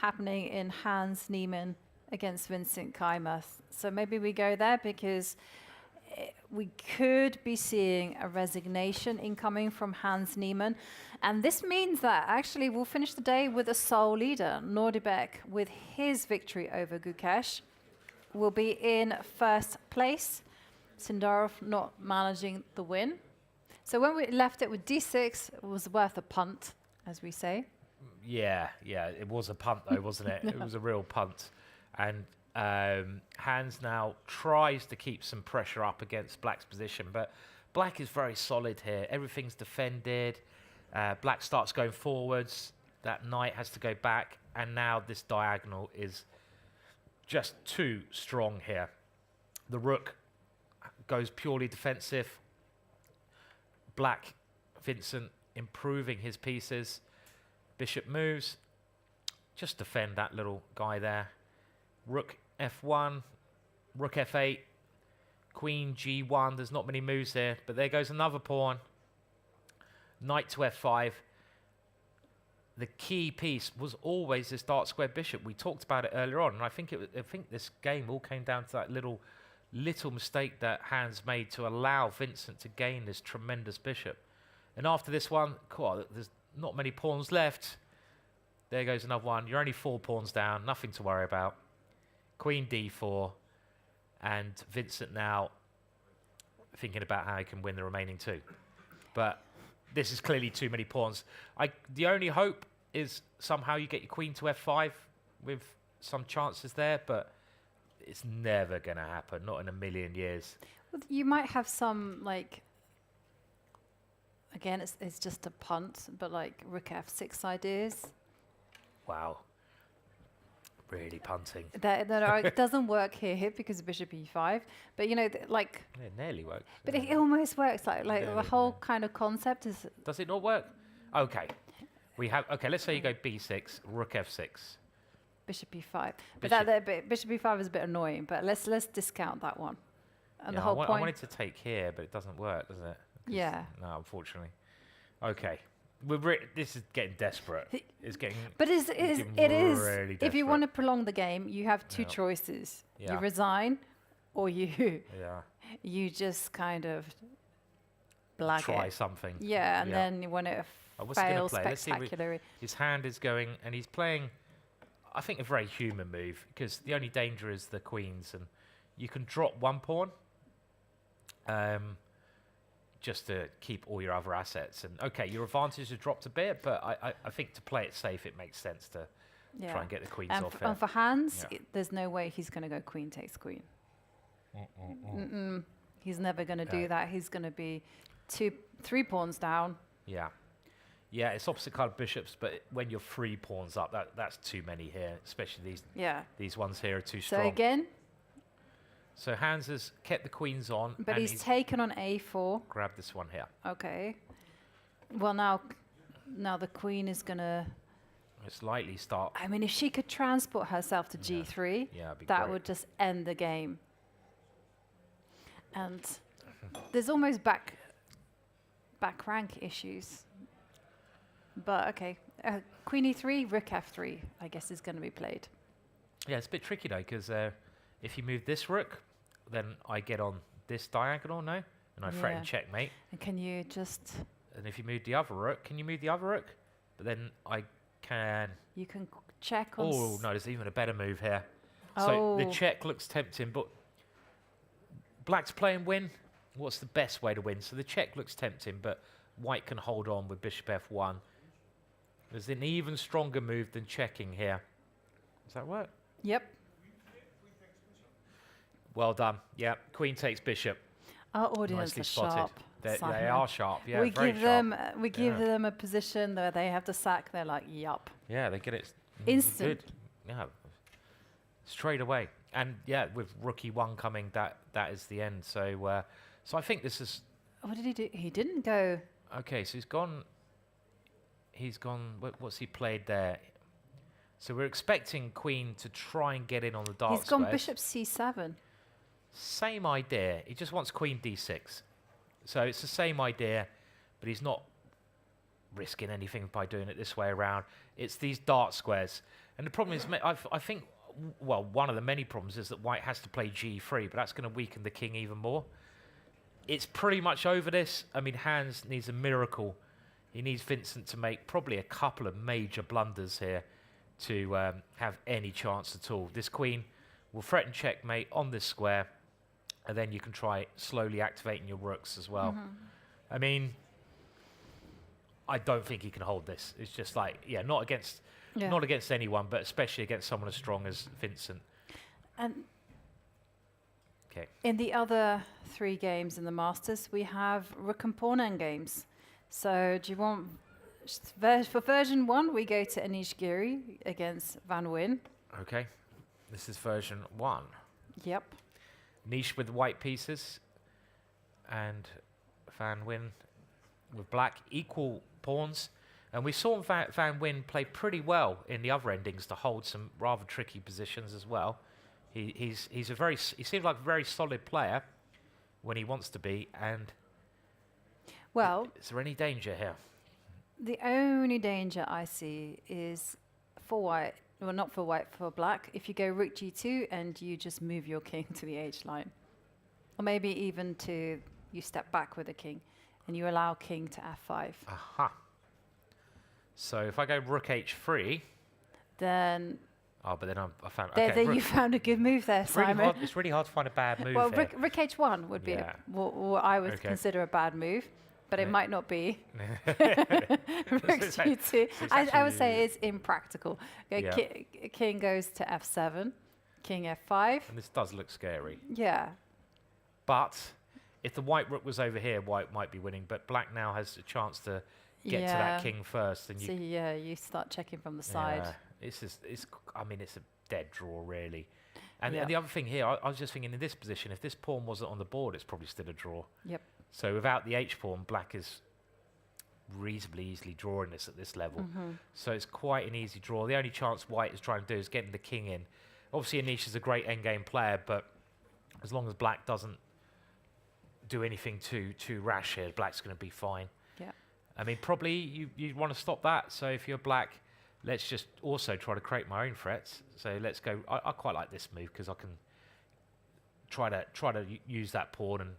happening in Hans Niemann against Vincent Keymer. So maybe we go there because we could be seeing a resignation incoming from Hans Niemann. And this means that actually we'll finish the day with a sole leader. Nodirbek, with his victory over Gukesh, will be in first place. Sindarov not managing the win. So when we left it with d6, it was worth a punt, as we say. Yeah, it was a punt though, wasn't it? It was a real punt. And Hans now tries to keep some pressure up against black's position, but black is very solid here. Everything's defended. Black starts going forwards. That knight has to go back, and now this diagonal is just too strong here. The rook goes purely defensive. Black, Vincent, improving his pieces. Bishop moves. Just defend that little guy there. Rook f1, rook f8, queen g1. There's not many moves here, but there goes another pawn. Knight to f5. The key piece was always this dark square bishop. We talked about it earlier on, and I think this game all came down to that little mistake that Hans made to allow Vincent to gain this tremendous bishop. And after this one, cool, there's not many pawns left. There goes another one. You're only 4 pawns down, nothing to worry about. Queen d4, and Vincent now thinking about how he can win the remaining 2. But this is clearly too many pawns. The only hope is somehow you get your queen to f5 with some chances there, but it's never going to happen, not in a million years. Well, you might have some, like, again, it's just a punt, but like rook f6 ideas. Wow. Really punting. It doesn't work here because of bishop e5, but you know, it nearly works. But it almost works. Like the whole kind of concept is. Does it not work? Okay, let's say you go b6, rook f6, bishop e5. But bishop e5 is a bit annoying. But let's discount that one. And the whole point. I wanted to take here, but it doesn't work, does it? Yeah. No, unfortunately. Okay. This is getting desperate. It's getting. But it is. Really if you want to prolong the game, you have 2 choices. Yeah. You resign, or you. Yeah. You just kind of. Blag Try it. something. Yeah, and then when it fails spectacularly. His hand is going, and he's playing. I think a very human move, because the only danger is the queens, and you can drop 1 pawn. Just to keep all your other assets. And okay, your advantage has dropped a bit, but I think to play it safe, it makes sense to try and get the queens and off and for Hans, Yeah. there's no way he's going to go queen takes queen. He's never going to do No. that. He's going to be 3 pawns down. Yeah. Yeah, it's opposite colored bishops, but when you're 3 pawns up, that's too many here, especially these ones here are too So strong. again, So Hans has kept the queens on, but and he's taken on a4. grabbed this one here. Okay. Well, now the queen is going to... It's lightly start. I mean, if she could transport herself to g3, Yeah, it'd be that great. would just end the game. And there's almost back rank issues. But okay, queen e3, rook f3, I guess is going to be played. Yeah, it's a bit tricky though, because if you move this rook, then I get on this diagonal, no? And I threaten Yeah. checkmate. And can you just... And if you move the other rook, can you move the other rook? But then I can... You can check on... Oh, no, there's even a better move here. So the check looks tempting, but black's playing win. What's the best way to win? So the check looks tempting, but white can hold on with bishop f1. There's an even stronger move than checking here. Does that work? Yep. Well done. Yeah, queen takes bishop. Our audience Nicely are spotted. sharp. They Simon. are sharp. Yeah, we very give sharp. them we give them a position where they have to sack. They're like, yup. Yeah, they get it Instant. Good. Yeah, straight away. And yeah, with rook e1 coming, that is the end. So so I think this is What did he do? He didn't go. okay. So he's gone. What's he played there? So we're expecting queen to try and get in on the dark He's gone squares. bishop c7. Same idea. He just wants queen d6. So it's the same idea, but he's not risking anything by doing it this way around. It's these dark squares. And the problem is, I think, well, one of the many problems is that white has to play g3, but that's going to weaken the king even more. It's pretty much over this. I mean, Hans needs a miracle. He needs Vincent to make probably a couple of major blunders here to have any chance at all. This queen will threaten checkmate on this square, and then you can try slowly activating your rooks as well. I mean, I don't think he can hold this. It's just like, yeah, not against anyone, but especially against someone as strong as Vincent. And okay. in the other 3 games in the Masters, we have rook and pawn endgames. So do you want... For version 1, we go to Anish Giri against Van Nguyen. Okay. This is version 1. Yep. Niche with white pieces, and Van Nguyen with black, equal pawns. And we saw Van Nguyen play pretty well in the other endings to hold some rather tricky positions as well. He seems like a very solid player when he wants to be. And well, is there any danger here? The only danger I see is for white. Well, not for white, for black. If you go rook g2 and you just move your king to the h line, or maybe even you step back with the king and you allow king to f5. Aha. So if I go rook h3, then... Oh, but then I found... There, okay, you found a good move there, Simon. It's really hard to find a bad move well, here. rook h1 would be what I would consider a bad move, but it might not be. Rook g2. I would say it's impractical. King goes to f7, king f5. And this does look scary. Yeah. But if the white rook was over here, white might be winning, but black now has a chance to get to that king first. And so you start checking from the side. It's a dead draw, really. And the other thing here, I was just thinking in this position, if this pawn wasn't on the board, it's probably still a draw. Yep. So without the h-pawn, black is reasonably easily drawing this at this level. So it's quite an easy draw. The only chance white is trying to do is getting the king in. Obviously, Anish is a great endgame player, but as long as black doesn't do anything too rash here, black's going to be fine. Yeah. I mean, probably you want to stop that. So if you're black, let's just also try to create my own threats. So let's go. I quite like this move because I can try to use that pawn, and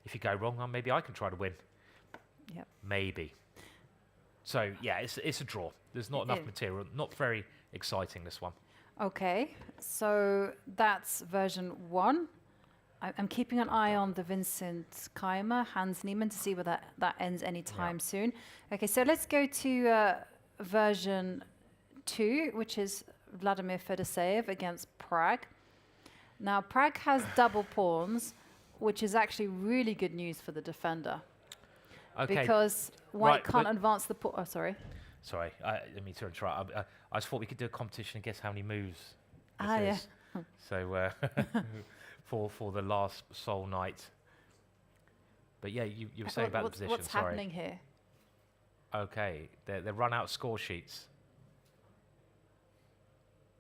if you go wrong, well, maybe I can try to win. Yep. Maybe. So yeah, it's a draw. There's not enough material. Not very exciting, this one. Okay, so that's version 1. I'm keeping an eye on the Vincent Keymer, Hans Niemann, to see whether that ends any time soon. Okay, so let's go to version 2, which is Vladimir Fedoseev against Prague. Now, Prague has double pawns, which is actually really good news for the defender. Okay. Because White can't advance the pawn. Oh, sorry. Sorry, I didn't mean to interrupt. I just thought we could do a competition and guess how many moves this Yeah. is. So for the last Seoul night. But yeah, you were saying about the position. What's sorry. happening here? Okay, they run out score sheets.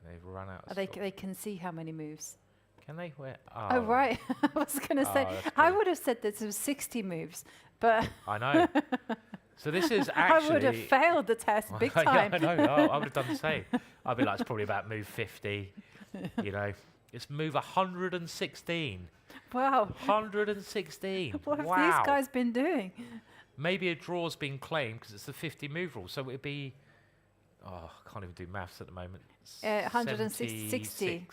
They've run out. They can see how many moves. Can they? Where? Oh, right. I was going to say, I would have said this was 60 moves, but I know. So this is actually... I would have failed the test big time. Yeah, I know. I would have done the same. I'd be like, it's probably about move 50. You know, it's move 116. Wow. 116. What have wow. these guys been doing? Maybe a draw's been claimed because it's the 50 move rule. So it'd be... Oh, I can't even do maths at the moment. 160.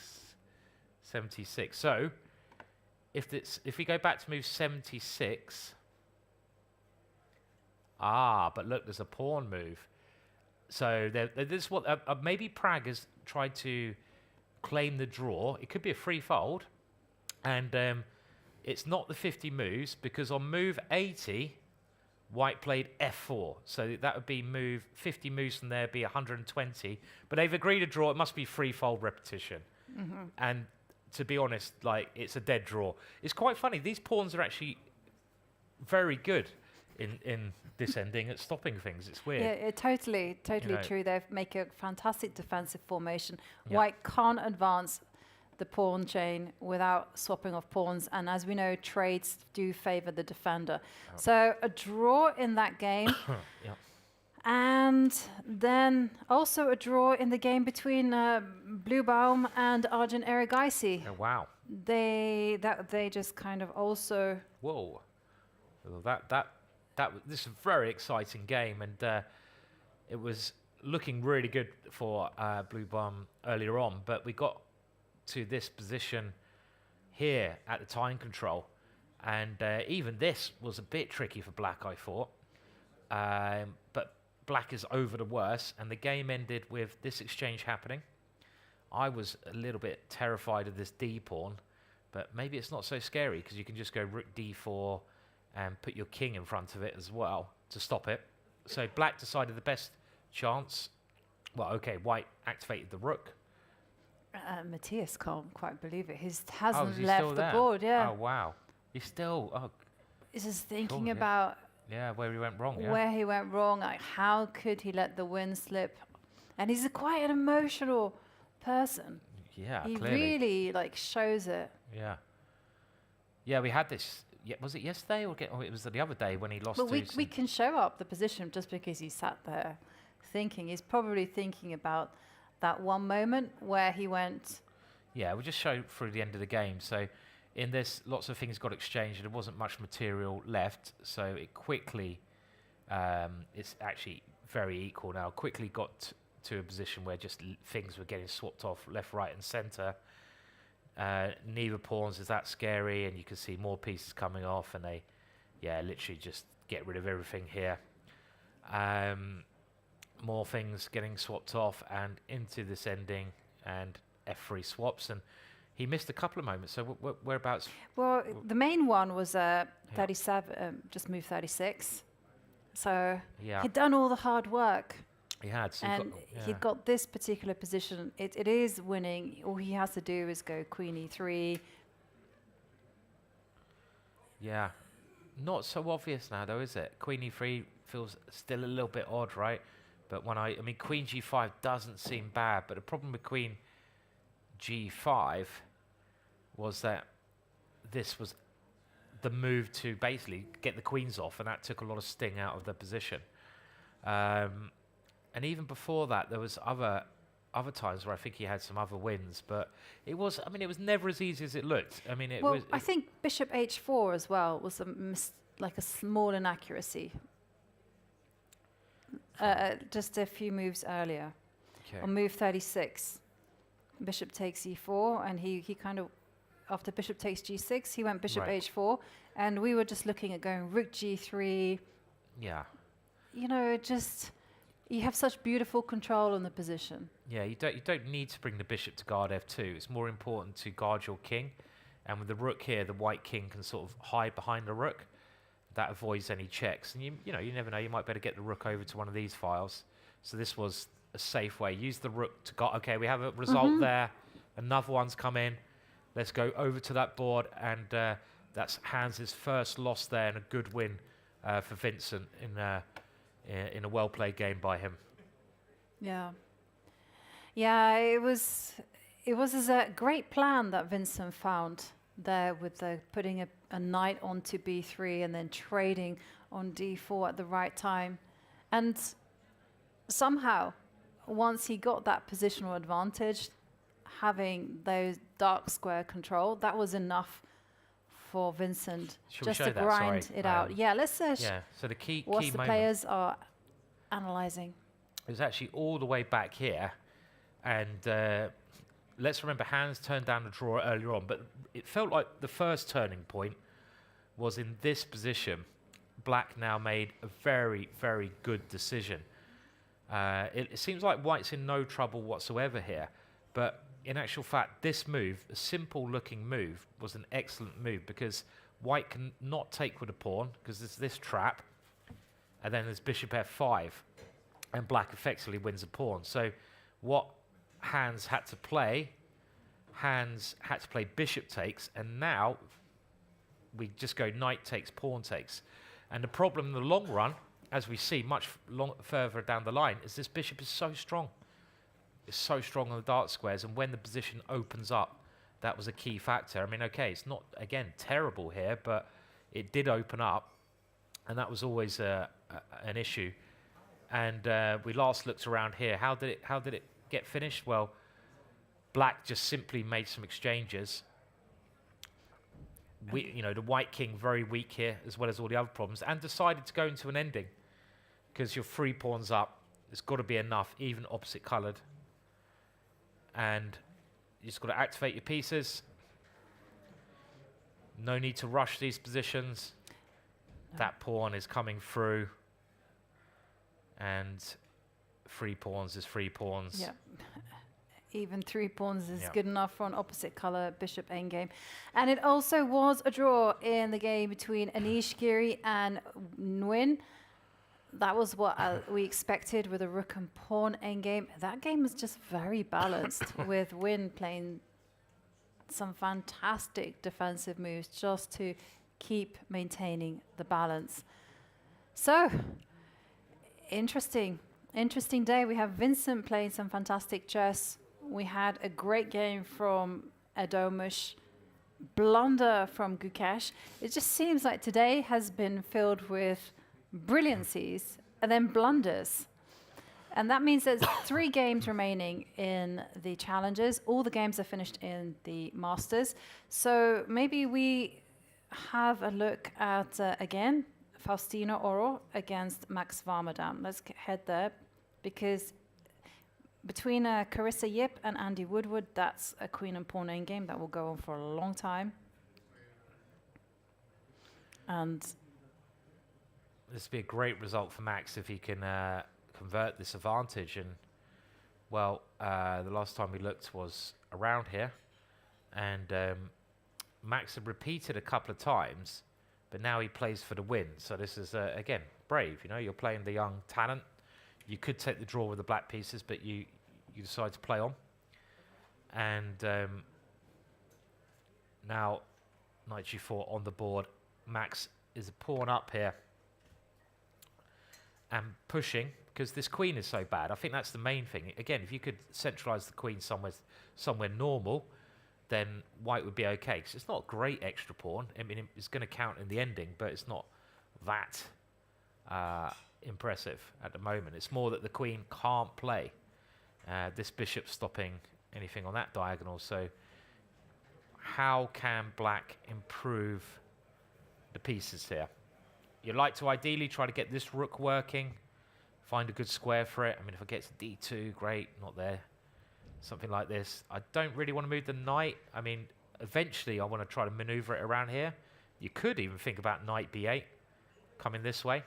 76. So if we go back to move 76... but look, there's a pawn move. So this is what maybe Prague has tried to claim the draw. It could be a free fold, and it's not the 50 moves because on move 80, White played f4. So that would be move 50 moves from there, be 120. But they've agreed a draw. It must be free fold repetition. And to be honest, like it's a dead draw. It's quite funny. These pawns are actually very good in this ending at stopping things. It's weird. Yeah, totally You know. true. They make a fantastic defensive formation. Yeah. White can't advance the pawn chain without swapping off pawns, and as we know, trades do favor the defender. So a draw in that game. Yeah. And then also a draw in the game between Bluebaum and Arjun Erigaisi. Oh, wow. They just kind of also... Whoa. Well, this is a very exciting game, and it was looking really good for Bluebaum earlier on, but we got to this position here at the time control, and even this was a bit tricky for Black, I thought. But Black is over the worst, and the game ended with this exchange happening. I was a little bit terrified of this D pawn, but maybe it's not so scary because you can just go rook D4 and put your king in front of it as well to stop it. So Black decided the best chance. Well, okay, White activated the rook. Matthias can't quite believe it. He hasn't he left still the there? board, yeah. Oh, wow. He's still... Oh, He's just thinking cool, yeah. about yeah, where he went wrong, yeah. where he went wrong, like how could he let the win slip? And he's quite an emotional person. Yeah, he clearly. really like shows it. Yeah. Yeah, we had this... Yeah, was it yesterday or it was the other day when he lost But to... we can show up the position just because he sat there thinking. He's probably thinking about that one moment where he went... Yeah, we'll just show through the end of the game. So in this, lots of things got exchanged. There wasn't much material left. So it quickly, it's actually very equal now. Quickly got to a position where just things were getting swapped off left, right and centre. Neither pawns is that scary, and you can see more pieces coming off, and they, yeah, literally just get rid of everything here. More things getting swapped off and into this ending, and F3 swaps, and he missed a couple of moments. So whereabouts? Well, the main one was 37, just moved 36. So Yeah. he'd done all the hard work. He had. So And he'd got this particular position. It is winning. All he has to do is go queen e3. Yeah. Not so obvious now, though, is it? Queen e3 feels still a little bit odd, right? But when I mean, queen g5 doesn't seem bad, but the problem with queen g5 was that this was the move to basically get the queens off, and that took a lot of sting out of the position. And even before that, there was other times where I think he had some other wins, but it was, I mean, it was never as easy as it looked. I mean, it was... I think bishop h4 as well was like a small inaccuracy. Just a few moves earlier. Okay. On move 36, bishop takes e4, and he kind of, after bishop takes g6, he went bishop Right. h4, and we were just looking at going rook g3. Yeah. You know, it just... You have such beautiful control on the position. Yeah, you don't need to bring the bishop to guard f2. It's more important to guard your king. And with the rook here, the white king can sort of hide behind the rook. That avoids any checks. And you know, you never know, you might better get the rook over to one of these files. So this was a safe way. Use the rook to guard. Okay, we have a result there. Another one's come in. Let's go over to that board, and that's Hans' first loss there, and a good win for Vincent in a well-played game by him. Yeah. Yeah, it was a great plan that Vincent found there with the putting a knight onto b3 and then trading on d4 at the right time. And somehow, once he got that positional advantage, having those dark square control, that was enough for Vincent just to grind it out. Yeah, let's yeah, so the key what the moment players are analyzing. It was actually all the way back here, and let's remember Hans turned down the draw earlier on, but it felt like the first turning point was in this position. Black now made a very, very good decision. It seems like White's in no trouble whatsoever here, but in actual fact, this move, a simple looking move, was an excellent move because White can not take with a pawn because there's this trap, and then there's bishop f5, and Black effectively wins a pawn. So what Hans had to play bishop takes, and now we just go knight takes, pawn takes. And the problem in the long run, as we see much further down the line, is this bishop is so strong. It's so strong on the dark squares, and when the position opens up, that was a key factor. I mean, okay, it's not, again, terrible here, but it did open up, and that was always an issue. And we last looked around here. How did it get finished? Well, Black just simply made some exchanges. The white king very weak here, as well as all the other problems, and decided to go into an ending because you're 3 pawns up. It's got to be enough, even opposite coloured. And you just got to activate your pieces. No need to rush these positions. No. That pawn is coming through. And 3 pawns is 3 pawns. Yeah. Even 3 pawns is good enough for an opposite color bishop endgame. And it also was a draw in the game between Anish Giri and Nguyen. That was what we expected with a rook and pawn endgame. That game was just very balanced with Nguyen playing some fantastic defensive moves just to keep maintaining the balance. So, interesting day. We have Vincent playing some fantastic chess. We had a great game from Erdogmus, blunder from Gukesh. It just seems like today has been filled with brilliancies and then blunders. And that means there's 3 games remaining in the challenges. All the games are finished in the Masters. So maybe we have a look at, again, Faustino Oro against Max Warmerdam. Let's head there, because between Carissa Yip and Andy Woodward, that's a queen and pawn endgame that will go on for a long time. And this would be a great result for Max if he can convert this advantage. And, well, the last time we looked was around here. And Max had repeated a couple of times, but now he plays for the win. So this is, again, brave. You know, you're playing the young talent. You could take the draw with the black pieces, but you decide to play on. And now, knight g4 on the board. Max is a pawn up here and pushing, because this queen is so bad. I think that's the main thing. Again, if you could centralize the queen somewhere normal, then white would be okay, because it's not a great extra pawn. I mean, it's going to count in the ending, but it's not that impressive at the moment. It's more that the queen can't play. This bishop stopping anything on that diagonal. So how can black improve the pieces here? You'd like to ideally try to get this rook working, find a good square for it. I mean, if it gets d2, great, not there. Something like this. I don't really want to move the knight. I mean, eventually I want to try to maneuver it around here. You could even think about knight b8, coming this way.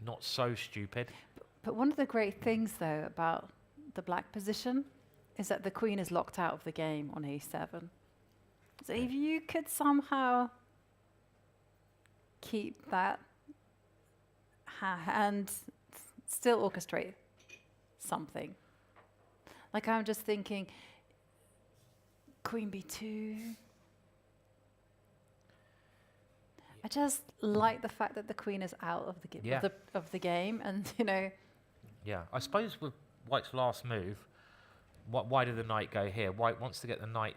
Not so stupid. But one of the great things, though, about the black position is that the queen is locked out of the game on a7. So if you could somehow keep that and still orchestrate something. Like I'm just thinking, queen b2. I just like the fact that the queen is out of the, of the game, and you know. Yeah, I suppose with White's last move, why did the knight go here? White wants to get the knight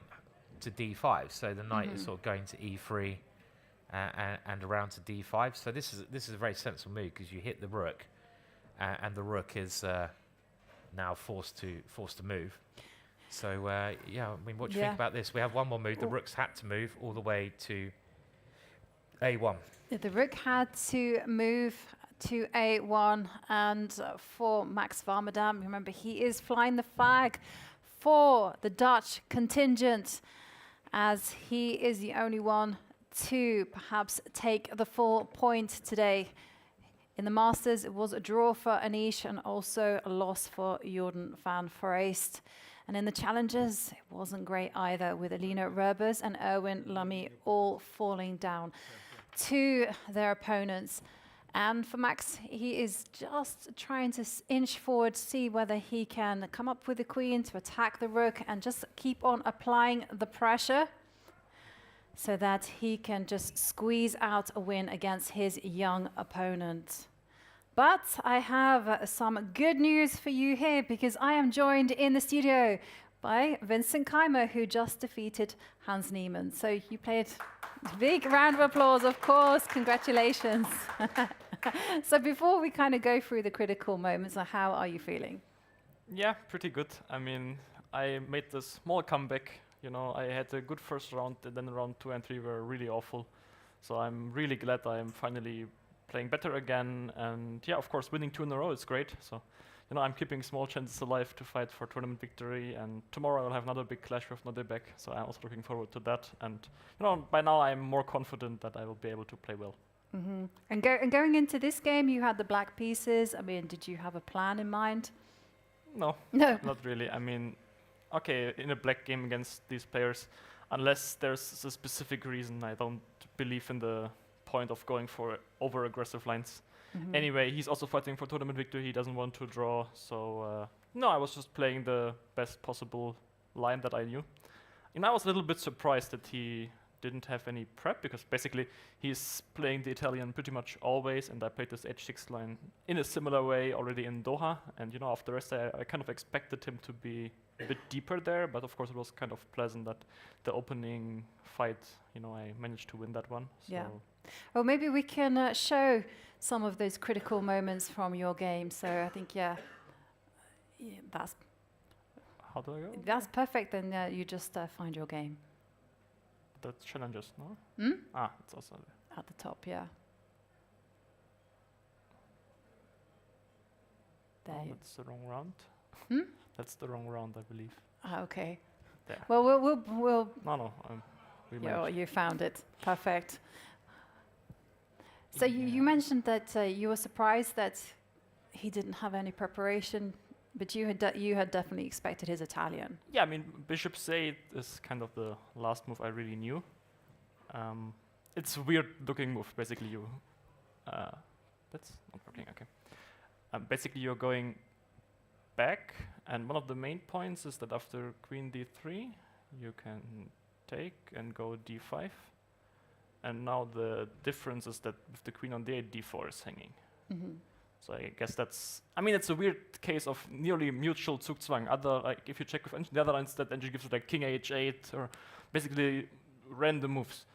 to d5, so the knight is sort of going to e3 and around to d5. So this is a very sensible move because you hit the rook, and the rook is now forced to move. So yeah, I mean, what do you think about this? We have one more move. The rook's had to move all the way to a1. The rook had to move to a1, and for Max Warmerdam, remember he is flying the flag for the Dutch contingent, as he is the only one to perhaps take the full point today. In the Masters, it was a draw for Anish and also a loss for Jordan van Foreest. And in the Challengers, it wasn't great either, with Alina Roebers and Erwin Lamy all falling down to their opponents. And for Max, he is just trying to inch forward, see whether he can come up with the queen to attack the rook and just keep on applying the pressure so that he can just squeeze out a win against his young opponent. But I have some good news for you here, because I am joined in the studio by Vincent Keymer, who just defeated Hans Niemann. So you played. Big round of applause, of course. Congratulations. So before we kind of go through the critical moments, how are you feeling? Yeah, pretty good. I mean, I made this small comeback. You know, I had a good first round, and then round 2 and 3 were really awful. So I'm really glad I'm finally playing better again. And yeah, of course, winning 2 in a row is great. So, you know, I'm keeping small chances alive to fight for tournament victory. And tomorrow I'll have another big clash with Nodirbek. So I'm also looking forward to that. And, you know, by now I'm more confident that I will be able to play well. And going into this game, you had the black pieces. I mean, did you have a plan in mind? No, no, not really. I mean, okay, in a black game against these players, unless there's a specific reason, I don't believe in the point of going for over-aggressive lines. Anyway, he's also fighting for tournament victory. He doesn't want to draw. So, no, I was just playing the best possible line that I knew. And I was a little bit surprised that he didn't have any prep, because basically he's playing the Italian pretty much always, and I played this h6 line in a similar way already in Doha. And, you know, after the rest, I kind of expected him to be a bit deeper there, but of course it was kind of pleasant that the opening fight, you know, I managed to win that one. So yeah. Well, maybe we can show some of those critical moments from your game. So I think, yeah that's... How do I go? That's perfect, then you just find your game. The Challengers, no? Ah, it's also there. At the top, yeah. There. Oh, that's the wrong round. That's the wrong round, I believe. Okay. There. Well, we'll. No. You found it. Perfect. So you mentioned that you were surprised that he didn't have any preparation, but you had definitely expected his Italian. Yeah, I mean, Bishop C8 is kind of the last move I really knew. It's a weird-looking move. Basically, you. That's not working. Okay. Basically, you're going back, and one of the main points is that after Queen D3, you can take and go D5. And now the difference is that with the Queen on D8, D4 is hanging. So I guess that's, I mean, it's a weird case of nearly mutual Zugzwang. Like if you check with the other lines, that engine gives you like King H8 or basically random moves.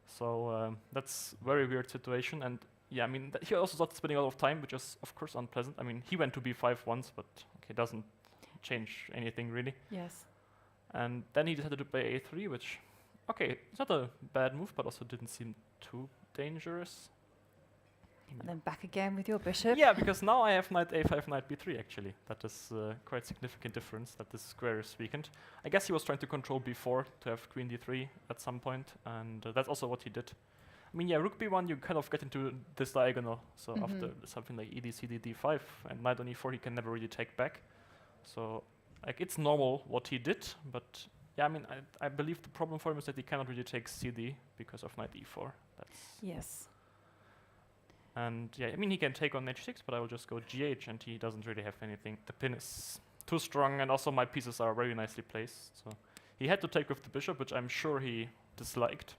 So that's a very weird situation. And yeah, I mean, he also started spending a lot of time, which is of course unpleasant. I mean, he went to B5 once, but okay, doesn't change anything really. Yes. And then he decided to play A3, which, okay, it's not a bad move, but also didn't seem too dangerous. And then back again with your bishop. Yeah, because now I have knight A5, knight B3 actually. That is quite significant difference that this square is weakened. I guess he was trying to control B4 to have queen D3 at some point, and that's also what he did. I mean, yeah, rook b1, you kind of get into this diagonal. So after something like ed, cd, d5, and knight on e4, he can never really take back. So, like, it's normal what he did, but yeah, I mean, I believe the problem for him is that he cannot really take cd because of knight e4. That's Yes. And yeah, I mean, he can take on h6, but I will just go gh, and he doesn't really have anything. The pin is too strong, and also my pieces are very nicely placed. So he had to take with the bishop, which I'm sure he disliked.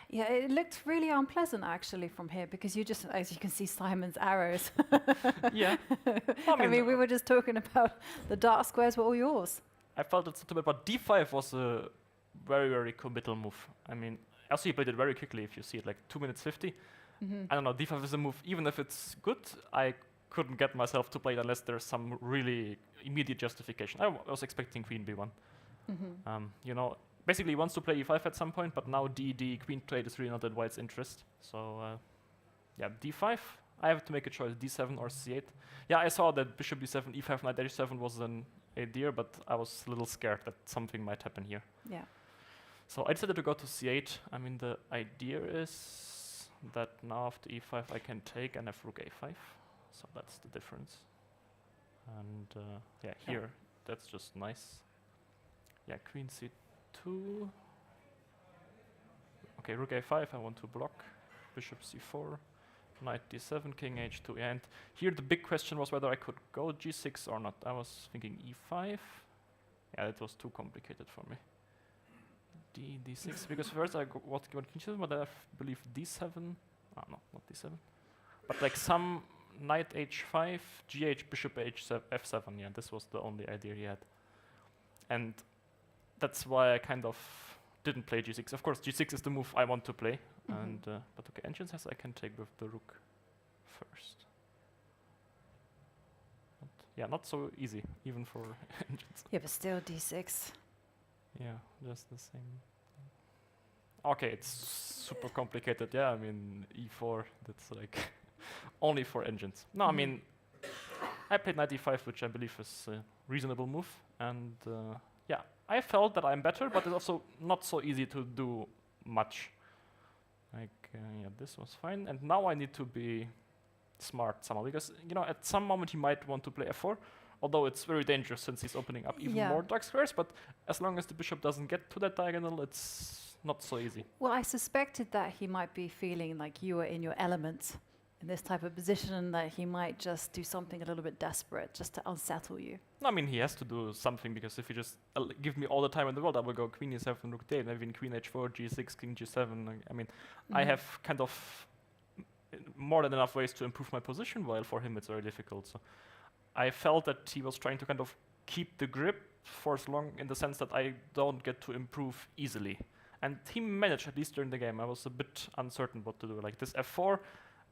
Yeah, it looked really unpleasant actually from here because you just, as you can see, Simon's arrows. Yeah. I mean, we were just talking about the dark squares were all yours. I felt it's a little bit, but d5 was a very, very committal move. I mean, also he played it very quickly. If you see it, like 2 minutes 50. I don't know. D5 is a move. Even if it's good, I couldn't get myself to play it unless there's some really immediate justification. I was expecting queen b1. You know, basically he wants to play e5 at some point, but now d queen trade is really not in White's interest. So yeah, d5. I have to make a choice: d7 or c8. Yeah, I saw that bishop b7, e5, knight h7 was an idea, but I was a little scared that something might happen here. Yeah. So I decided to go to c8. I mean, the idea is that now after e5 I can take and have rook a5. So that's the difference. And yeah, here, that's just nice. Yeah, queen c2. Okay, rook a5, I want to block. Bishop c4, knight d7, king h2. Yeah, and here the big question was whether I could go g6 or not. I was thinking e5. Yeah, it was too complicated for me. d6, because first I got king g7, but I believe d7. Oh, no, not d7. But like some knight h5, gh, bishop h7, f7. Yeah, this was the only idea he had. And that's why I kind of didn't play g6. Of course, g6 is the move I want to play. And but okay, engine says I can take with the rook first. But yeah, not so easy, even for engines. Yeah, but still d6. Yeah, just the same. Okay, it's super complicated. Yeah, I mean, e4, that's like only for engines. No, I mean, I played knight e5, which I believe is a reasonable move. And yeah, I felt that I'm better, but it's also not so easy to do much. Like, yeah, this was fine. And now I need to be smart somehow, because, you know, at some moment he might want to play f4, although it's very dangerous since he's opening up even more dark squares. But as long as the bishop doesn't get to that diagonal, it's not so easy. Well, I suspected that he might be feeling like you were in your element in this type of position, that he might just do something a little bit desperate just to unsettle you. No, I mean, he has to do something, because if he just give me all the time in the world, I will go queen e7, rook d8, maybe queen h4, g6, king g7. I mean, I have kind of more than enough ways to improve my position, while for him it's very difficult. So I felt that he was trying to kind of keep the grip for as long, in the sense that I don't get to improve easily. And he managed, at least during the game. I was a bit uncertain what to do. Like this f4,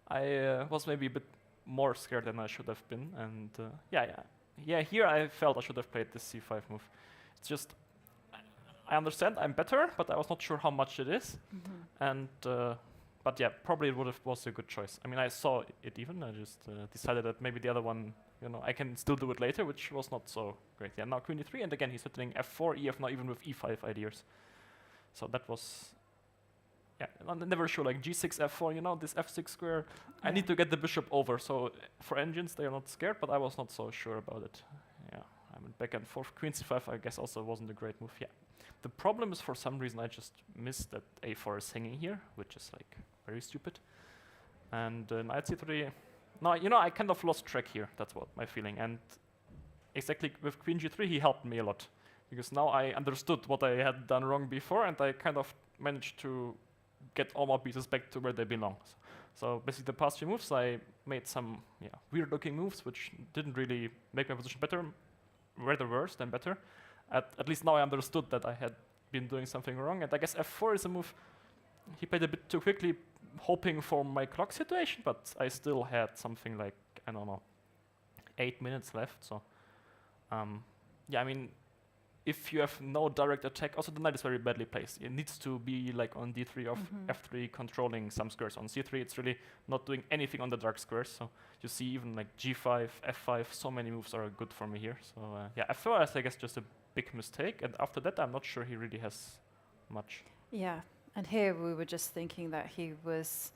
I was maybe a bit more scared than I should have been. And yeah, here I felt I should have played this c5 move. It's just, I understand I'm better, but I was not sure how much it is. And but yeah, probably it was a good choice. I mean, I saw it even. I just decided that maybe the other one, you know, I can still do it later, which was not so great. Yeah, now queen e3, and again he's threatening f4, ef, now even with e5 ideas. So that was, yeah, I'm never sure, like g6, f4, you know, this f6 square. I need to get the bishop over. So for engines, they are not scared, but I was not so sure about it. Yeah, I went back and forth. Queen c5, I guess, also wasn't a great move. Yeah. The problem is, for some reason, I just missed that a4 is hanging here, which is like very stupid. And knight c3, no, you know, I kind of lost track here. That's what my feeling. And exactly with queen g3, he helped me a lot, because now I understood what I had done wrong before, and I kind of managed to get all my pieces back to where they belong. So basically, the past few moves, I made some weird-looking moves, which didn't really make my position better, rather worse than better. At least now I understood that I had been doing something wrong, and I guess f4 is a move he played a bit too quickly, hoping for my clock situation, but I still had something like, I don't know, 8 minutes left. So yeah, I mean, if you have no direct attack, also the knight is very badly placed. It needs to be like on d3 or f3, controlling some squares. On c3, it's really not doing anything on the dark squares. So you see even like g5, f5, so many moves are good for me here. So yeah, f4 is, I guess, just a big mistake. And after that, I'm not sure he really has much. Yeah, And here we were just thinking that he was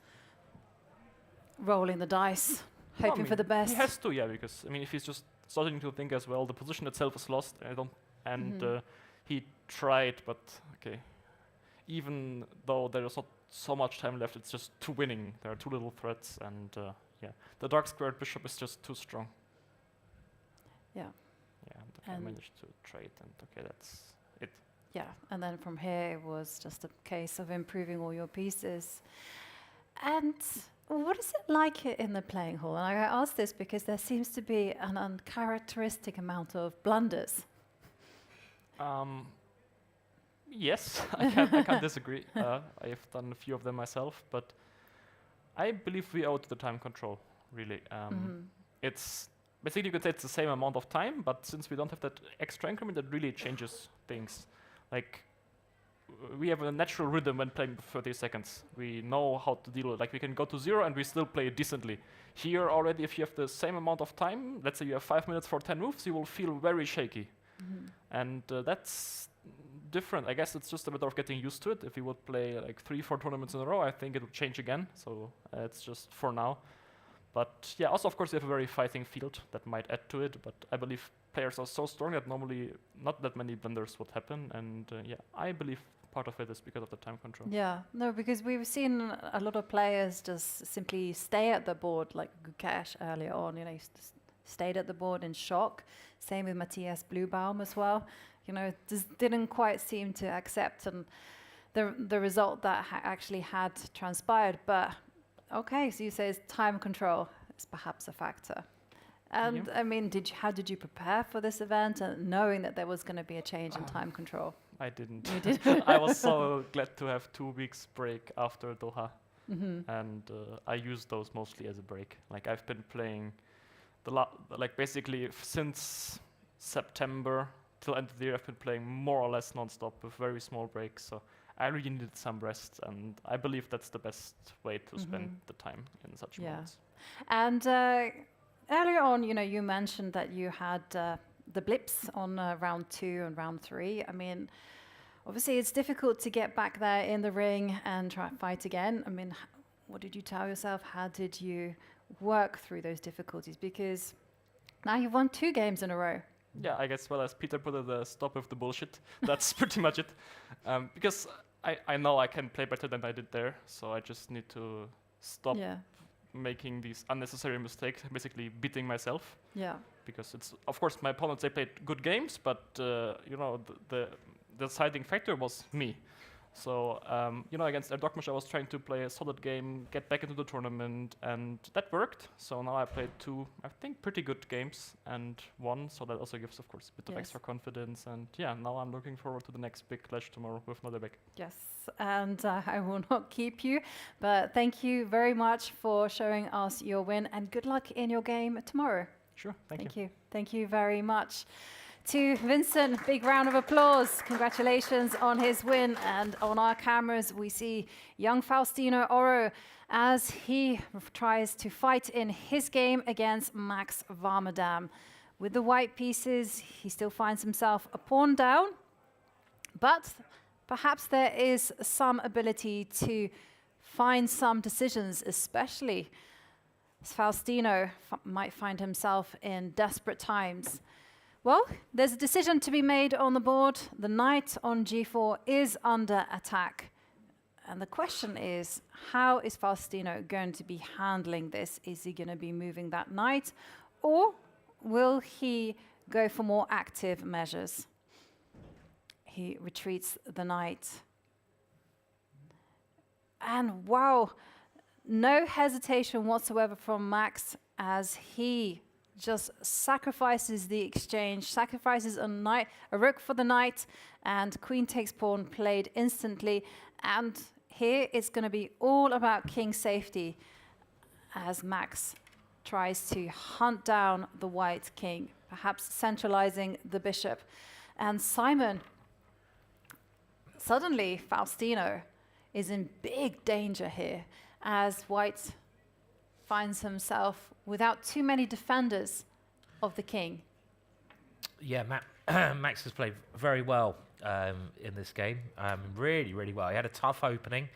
rolling the dice, Well, I hoping for mean, the best. He has to, yeah, because I mean, if he's just starting to think as well, the position itself is lost. He tried, but okay. Even though there is not so much time left, it's just too winning. There are too little threats, and yeah, the dark squared bishop is just too strong. Yeah. Yeah, and I managed to trade, and okay, that's it. Yeah, and then from here it was just a case of improving all your pieces. And what is it like in the playing hall? And I ask this because there seems to be an uncharacteristic amount of blunders. Yes, I can't disagree. I have done a few of them myself, but I believe we owe it to the time control, really. It's basically, you could say it's the same amount of time, but since we don't have that extra increment, that really changes things. Like, we have a natural rhythm when playing 30 seconds. We know how to deal with it. Like, we can go to 0 and we still play decently. Here already, if you have the same amount of time, let's say you have 5 minutes for 10 moves, you will feel very shaky. And that's different. I guess it's just a matter of getting used to it. If we would play like 3-4 tournaments in a row, I think it would change again. So it's just for now. But yeah, also of course we have a very fighting field that might add to it. But I believe players are so strong that normally not that many blunders would happen. And yeah, I believe part of it is because of the time control. Yeah, no, because we've seen a lot of players just simply stay at the board, like Gukesh earlier on. You know, he stayed at the board in shock. Same with Matthias Bluebaum as well. You know, just didn't quite seem to accept and the result that actually had transpired. But okay, so you say it's time control is perhaps a factor. And I mean, how did you prepare for this event, and knowing that there was going to be a change in time control? I didn't. You did? I was so glad to have 2 weeks break after Doha, and I used those mostly as a break. Like I've been playing like basically since September till end of the year, I've been playing more or less non-stop with very small breaks. So I really needed some rest, and I believe that's the best way to spend the time in such moments. And earlier on, you know, you mentioned that you had the blips on round 2 and round 3. I mean, obviously it's difficult to get back there in the ring and try to fight again. I mean, what did you tell yourself? How did you work through those difficulties? Because now you've won 2 games in a row. Yeah, I guess, well, as Peter put it, stop with the bullshit. That's pretty much it. Because I know I can play better than I did there, so I just need to stop making these unnecessary mistakes, basically beating myself. Yeah. Because it's, of course, my opponents, they played good games, but, you know, the deciding factor was me. So, you know, against Erdogmus, I was trying to play a solid game, get back into the tournament, and that worked. So now I played 2, I think, pretty good games and won. So that also gives, of course, a bit of extra confidence. And yeah, now I'm looking forward to the next big clash tomorrow with Nodirbek. Yes, and I will not keep you, but thank you very much for showing us your win, and good luck in your game tomorrow. Sure, thank you. Thank you very much. To Vincent, big round of applause. Congratulations on his win. And on our cameras, we see young Faustino Oro as he tries to fight in his game against Max Warmerdam. With the white pieces, he still finds himself a pawn down, but perhaps there is some ability to find some decisions, especially as Faustino might find himself in desperate times. Well, there's a decision to be made on the board. The knight on g4 is under attack. And the question is, how is Faustino going to be handling this? Is he going to be moving that knight, or will he go for more active measures? He retreats the knight. And wow, no hesitation whatsoever from Max as he just sacrifices the exchange, sacrifices a knight, a rook for the knight, and queen takes pawn played instantly. And here it's going to be all about king safety as Max tries to hunt down the white king, perhaps centralizing the bishop. And Simon, suddenly Faustino is in big danger here as white finds himself without too many defenders of the king. Yeah, Max has played very well in this game. Really, really well. He had a tough opening.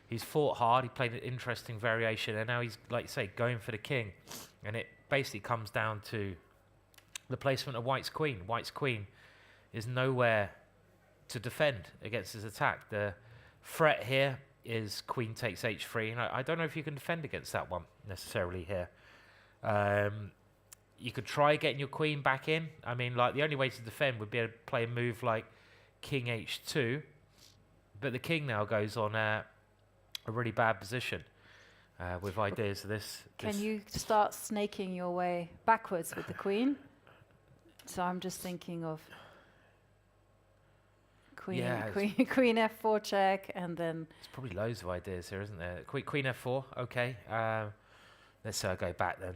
He's fought hard. He played an interesting variation, and now he's, like you say, going for the king. And it basically comes down to the placement of White's queen. White's queen is nowhere to defend against his attack. The threat here is queen takes h3, and I don't know if you can defend against that one necessarily here. You could try getting your queen back in. I mean, like, the only way to defend would be to play a move like king h2, but the king now goes on a really bad position with ideas of this. Can you start snaking your way backwards with the queen? So I'm just thinking of queen f4 check, and then... There's probably loads of ideas here, isn't there? Queen f4, okay. Let's go back then.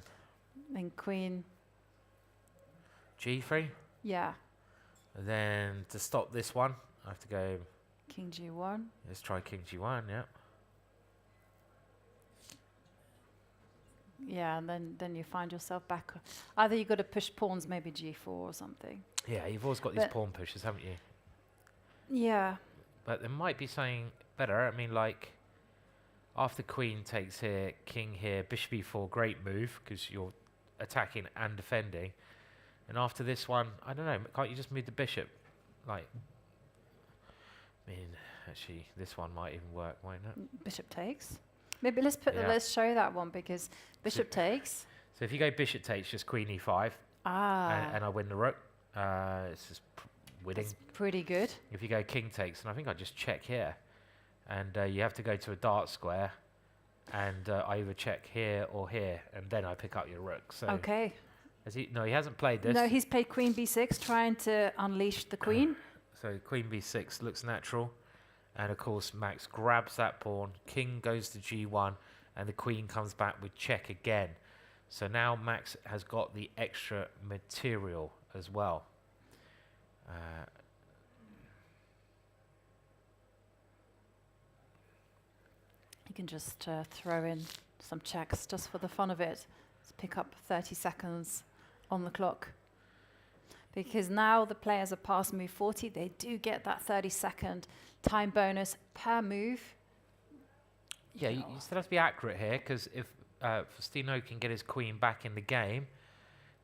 Then queen... g3? Yeah. And then to stop this one, I have to go... King g1. Let's try king g1, yeah. Yeah, and then you find yourself back. Either you've got to push pawns, maybe g4 or something. Yeah, you've always got these pawn pushes, haven't you? Yeah. But there might be something better. I mean, like, after queen takes here, king here, bishop e4, great move, because you're attacking and defending. And after this one, I don't know, can't you just move the bishop? Like, I mean, actually, this one might even work, might not? Bishop takes. Maybe let's show that one, because bishop takes. So if you go bishop takes, just queen e5, and I win the rook. It's just winning. That's pretty good. If you go king takes, and I think I just check here, and you have to go to a dart square, and I either check here or here, and then I pick up your rook. So okay. No, he hasn't played this. No, he's played queen b6, trying to unleash the queen. So queen b6 looks natural. And of course, Max grabs that pawn, king goes to g1, and the queen comes back with check again. So now Max has got the extra material as well. You can just throw in some checks just for the fun of it. Let's pick up 30 seconds on the clock. Because now the players are past move 40, they do get that 30-second time bonus per move. Yeah, you still have to be accurate here, because if Faustino can get his queen back in the game,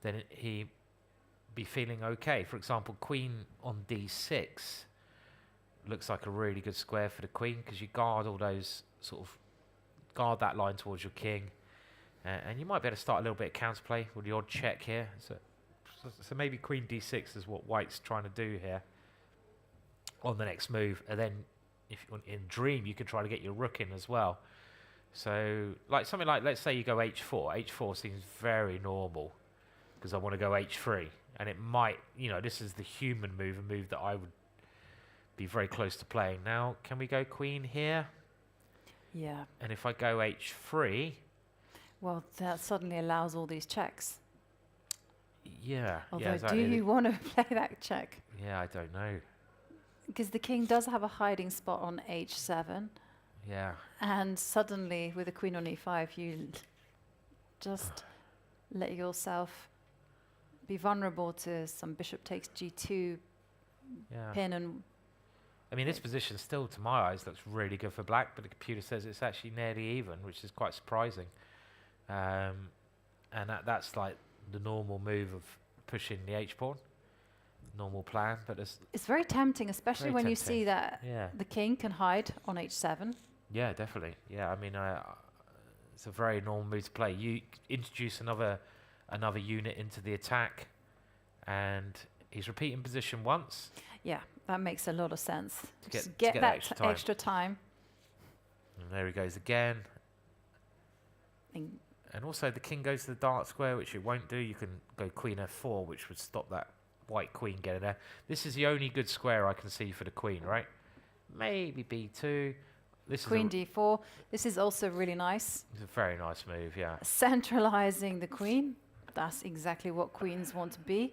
then he'd be feeling okay. For example, queen on d6 looks like a really good square for the queen, because you guard all those guard that line towards your king, and you might be able to start a little bit of counterplay with the odd check here. So maybe queen d6 is what White's trying to do here on the next move, and then if in dream you can try to get your rook in as well. So like something like, let's say you go h4. H4 seems very normal because I want to go h3, and it might, this is the human move, a move that I would be very close to playing. Now, can we go queen here? Yeah. And if I go h3, well, that suddenly allows all these checks. Yeah. Although, yeah, exactly. do you want to play that check? Yeah, I don't know. Because the king does have a hiding spot on h7. Yeah. And suddenly, with the queen on e5, you just let yourself be vulnerable to some bishop takes g2 pin. And I mean, this position still, to my eyes, looks really good for black, but the computer says it's actually nearly even, which is quite surprising. And that's like the normal move of pushing the h-pawn. Normal plan, but it's very tempting, especially when you see that the king can hide on h7. Yeah, definitely. Yeah, I mean, it's a very normal move to play. You introduce another unit into the attack, and he's repeating position once. Yeah, that makes a lot of sense. To get that extra time. And there he goes again. And also the king goes to the dart square, which it won't do. You can go queen f4, which would stop that white queen getting there. This is the only good square I can see for the queen, right? Maybe b2. This queen d4. This is also really nice. It's a very nice move, yeah. Centralizing the queen. That's exactly what queens want to be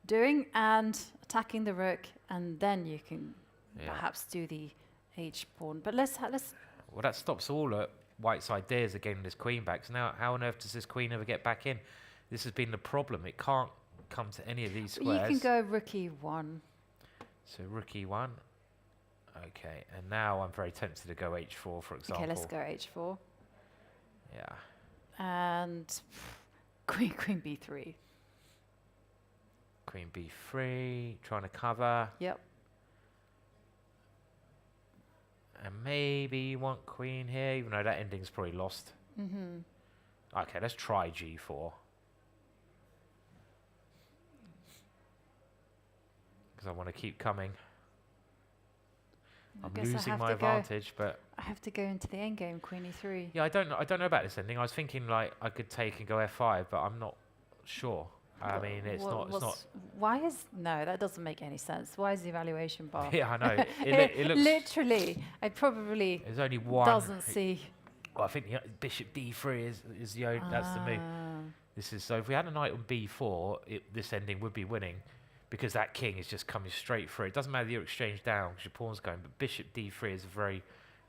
doing, and attacking the rook, and then you can perhaps do the h-pawn. But let's. Well, that stops all White's ideas of getting this queen back. So now, how on earth does this queen ever get back in? This has been the problem. It can't come to any of these squares. You can go rook e1. So rook e1. Okay, and now I'm very tempted to go h4, for example. Okay, let's go h4. Yeah. And queen b3. Queen b3, trying to cover. Yep. And maybe you want queen here, even though that ending's probably lost. Mm-hmm. Okay, let's try g4. Because I want to keep coming. I'm losing my advantage, but I have to go into the endgame, queen e3. yeah, I don't know about this ending. I was thinking like I could take and go f5, but I'm not sure. I mean, it's not. Why is no? That doesn't make any sense. Why is the evaluation bar? Yeah, I know. It looks literally. I probably. There's only one. Doesn't see. Well, I think bishop d3 is the that's the move. This is so. If we had a knight on b4, this ending would be winning, because that king is just coming straight through. It doesn't matter that you're exchange down because your pawn's going, but bishop d3 is a very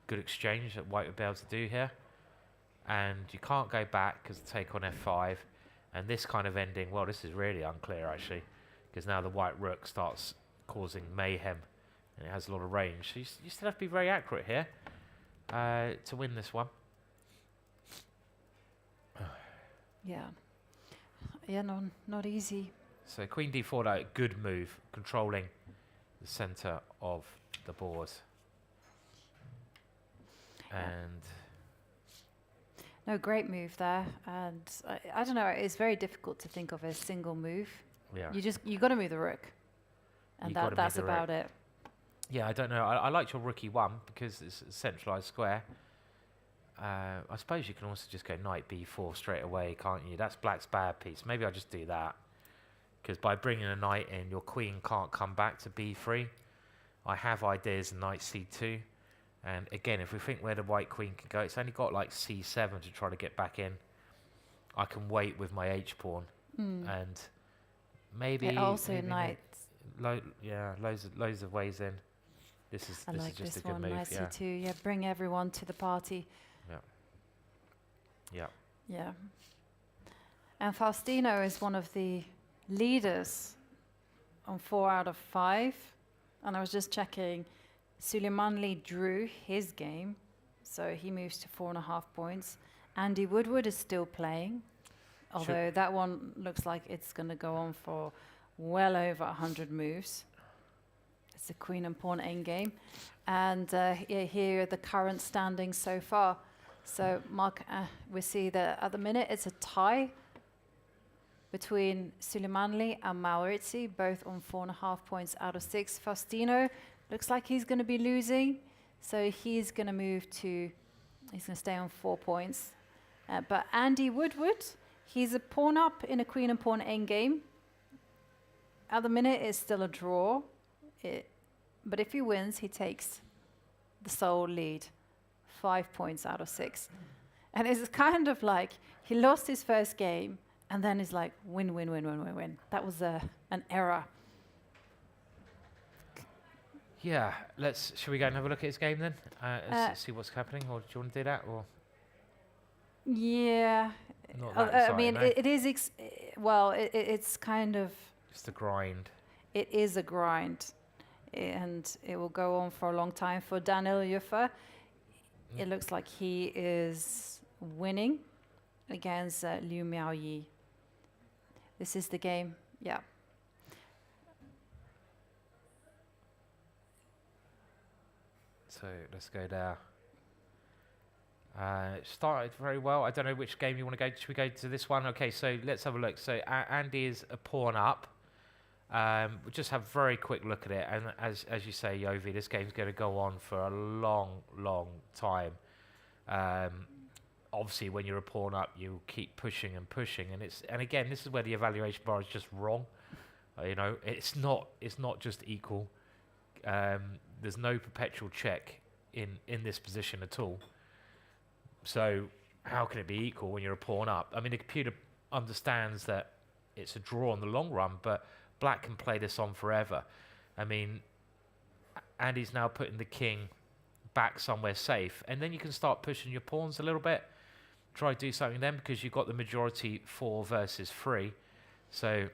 good exchange that white would be able to do here. And you can't go back because the take on f5. And this kind of ending, well, this is really unclear actually, because now the white rook starts causing mayhem, and it has a lot of range. So you still have to be very accurate here to win this one. Yeah. Yeah, no, not easy. So queen d4, though, good move, controlling the center of the board. And no, great move there. And I don't know, it's very difficult to think of a single move. yeah, You got to move the rook, and You gotta move that's the rook. about it. yeah, I don't know. I liked your rook e1 because it's a centralized square. I suppose you can also just go knight b4 straight away, can't you? That's black's bad piece. Maybe I'll just do that. Because by bringing a knight in, your queen can't come back to b3. I have ideas in knight c2. And again, if we think where the white queen can go, it's only got like c7 to try to get back in. I can wait with my h-pawn. And maybe... Also maybe knight. Loads of ways in. This is I like just this a good one, move, knight yeah. c2. Yeah, bring everyone to the party. Yeah. Yeah. And Faustino is one of the leaders on 4 out of 5. And I was just checking, Suleimanli drew his game, so he moves to 4.5 points. Andy Woodward is still playing, although that one looks like it's going to go on for well over 100 moves. It's a queen and pawn endgame. And here are the current standings so far. So, Mark, we see that at the minute it's a tie between Suleimanli and Maurizi, both on 4.5 points out of 6. Faustino looks like he's going to be losing, so he's going to move to, he's going to stay on 4 points. But Andy Woodward, he's a pawn up in a queen and pawn endgame. At the minute, it's still a draw. But if he wins, he takes the sole lead, 5 points out of 6. And it's kind of like he lost his first game, and then it's like win, win, win, win, win, win. That was an error. Yeah, shall we go and have a look at his game then? See what's happening, or do you want to do that? Or yeah, not that I exciting, mean, no? it is, it's kind of... Just a grind. It is a grind, and it will go on for a long time. For Daniel Juffer, it looks like he is winning against Liu Miaoyi. This is the game, yeah. So let's go there. Started very well. I don't know which game you want to go to. Should we go to this one? Okay, so let's have a look. So Andy is a pawn up. We'll just have a very quick look at it. And as you say, Yovi, this game's going to go on for a long, long time. Obviously, when you're a pawn up, you keep pushing and pushing, and again, this is where the evaluation bar is just wrong. You know, it's not just equal. There's no perpetual check in this position at all. So how can it be equal when you're a pawn up? I mean, the computer understands that it's a draw in the long run, but black can play this on forever. I mean, Andy's now putting the king back somewhere safe, and then you can start pushing your pawns a little bit. Try to do something then, because you've got the majority 4 versus 3. So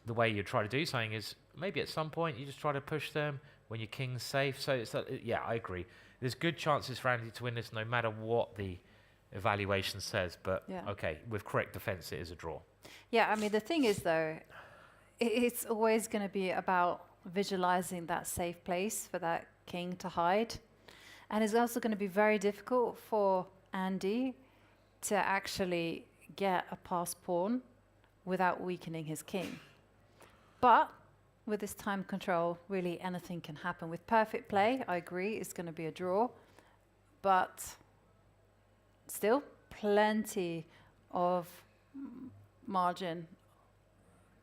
the way you try to do something is maybe at some point you just try to push them when your king's safe. So it's yeah, I agree. There's good chances for Andy to win this no matter what the evaluation says. But okay, with correct defense, it is a draw. Yeah, I mean, the thing is, though, it's always going to be about visualizing that safe place for that king to hide. And it's also going to be very difficult for Andy to actually get a passed pawn without weakening his king. But with this time control, really anything can happen. With perfect play, I agree, it's going to be a draw. But still, plenty of margin,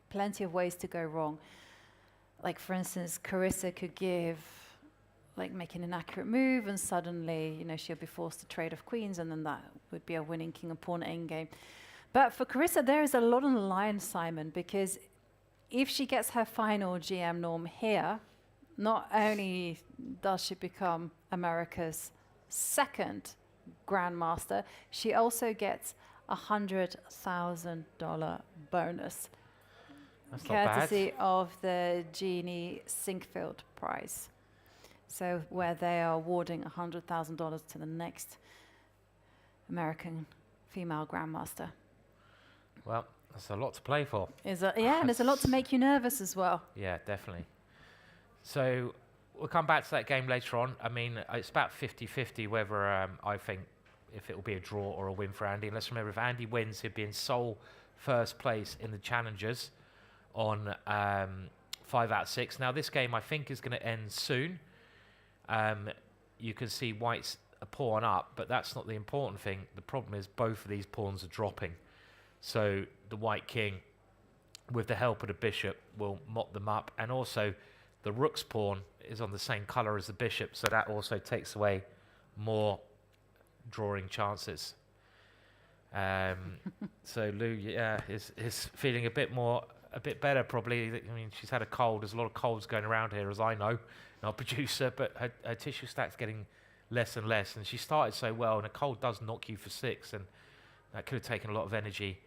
plenty of ways to go wrong. Like, for instance, Carissa could give, like, make an inaccurate move, and suddenly, you know, she'll be forced to trade off queens, and then that would be a winning king and pawn at endgame. But for Carissa, there is a lot on the line, Simon, because if she gets her final GM norm here, not only does she become America's second grandmaster, she also gets $100,000 bonus. That's not bad. Courtesy of the Jeannie Sinkfield Prize. So where they are awarding $100,000 to the next American female grandmaster. Well, that's a lot to play for. Yeah, and there's a lot to make you nervous as well. Yeah, definitely. So we'll come back to that game later on. I mean, it's about 50-50 whether I think if it will be a draw or a win for Andy. And let's remember, if Andy wins, he'd be in sole first place in the Challengers on 5 out of 6. Now, this game, I think, is going to end soon. You can see White's a pawn up, but that's not the important thing. The problem is both of these pawns are dropping. So the White king, with the help of the bishop, will mop them up. And also, the rook's pawn is on the same colour as the bishop, so that also takes away more drawing chances. So Lou, yeah, is feeling a bit better probably. I mean, she's had a cold. There's a lot of colds going around here, as I know, our producer. But her tissue stack's getting less and less, and she started so well. And a cold does knock you for 6, and that could have taken a lot of energy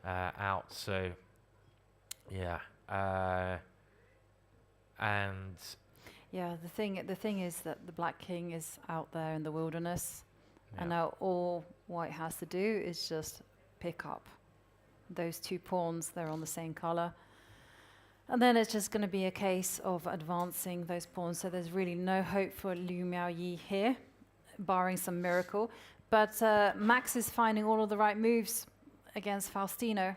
out. So yeah, and yeah, the thing is that the Black King is out there in the wilderness, and now all White has to do is just pick up those 2 pawns. They're on the same color, and then it's just going to be a case of advancing those pawns. So there's really no hope for Liu Miaoyi here, barring some miracle. But Max is finding all of the right moves against Faustino.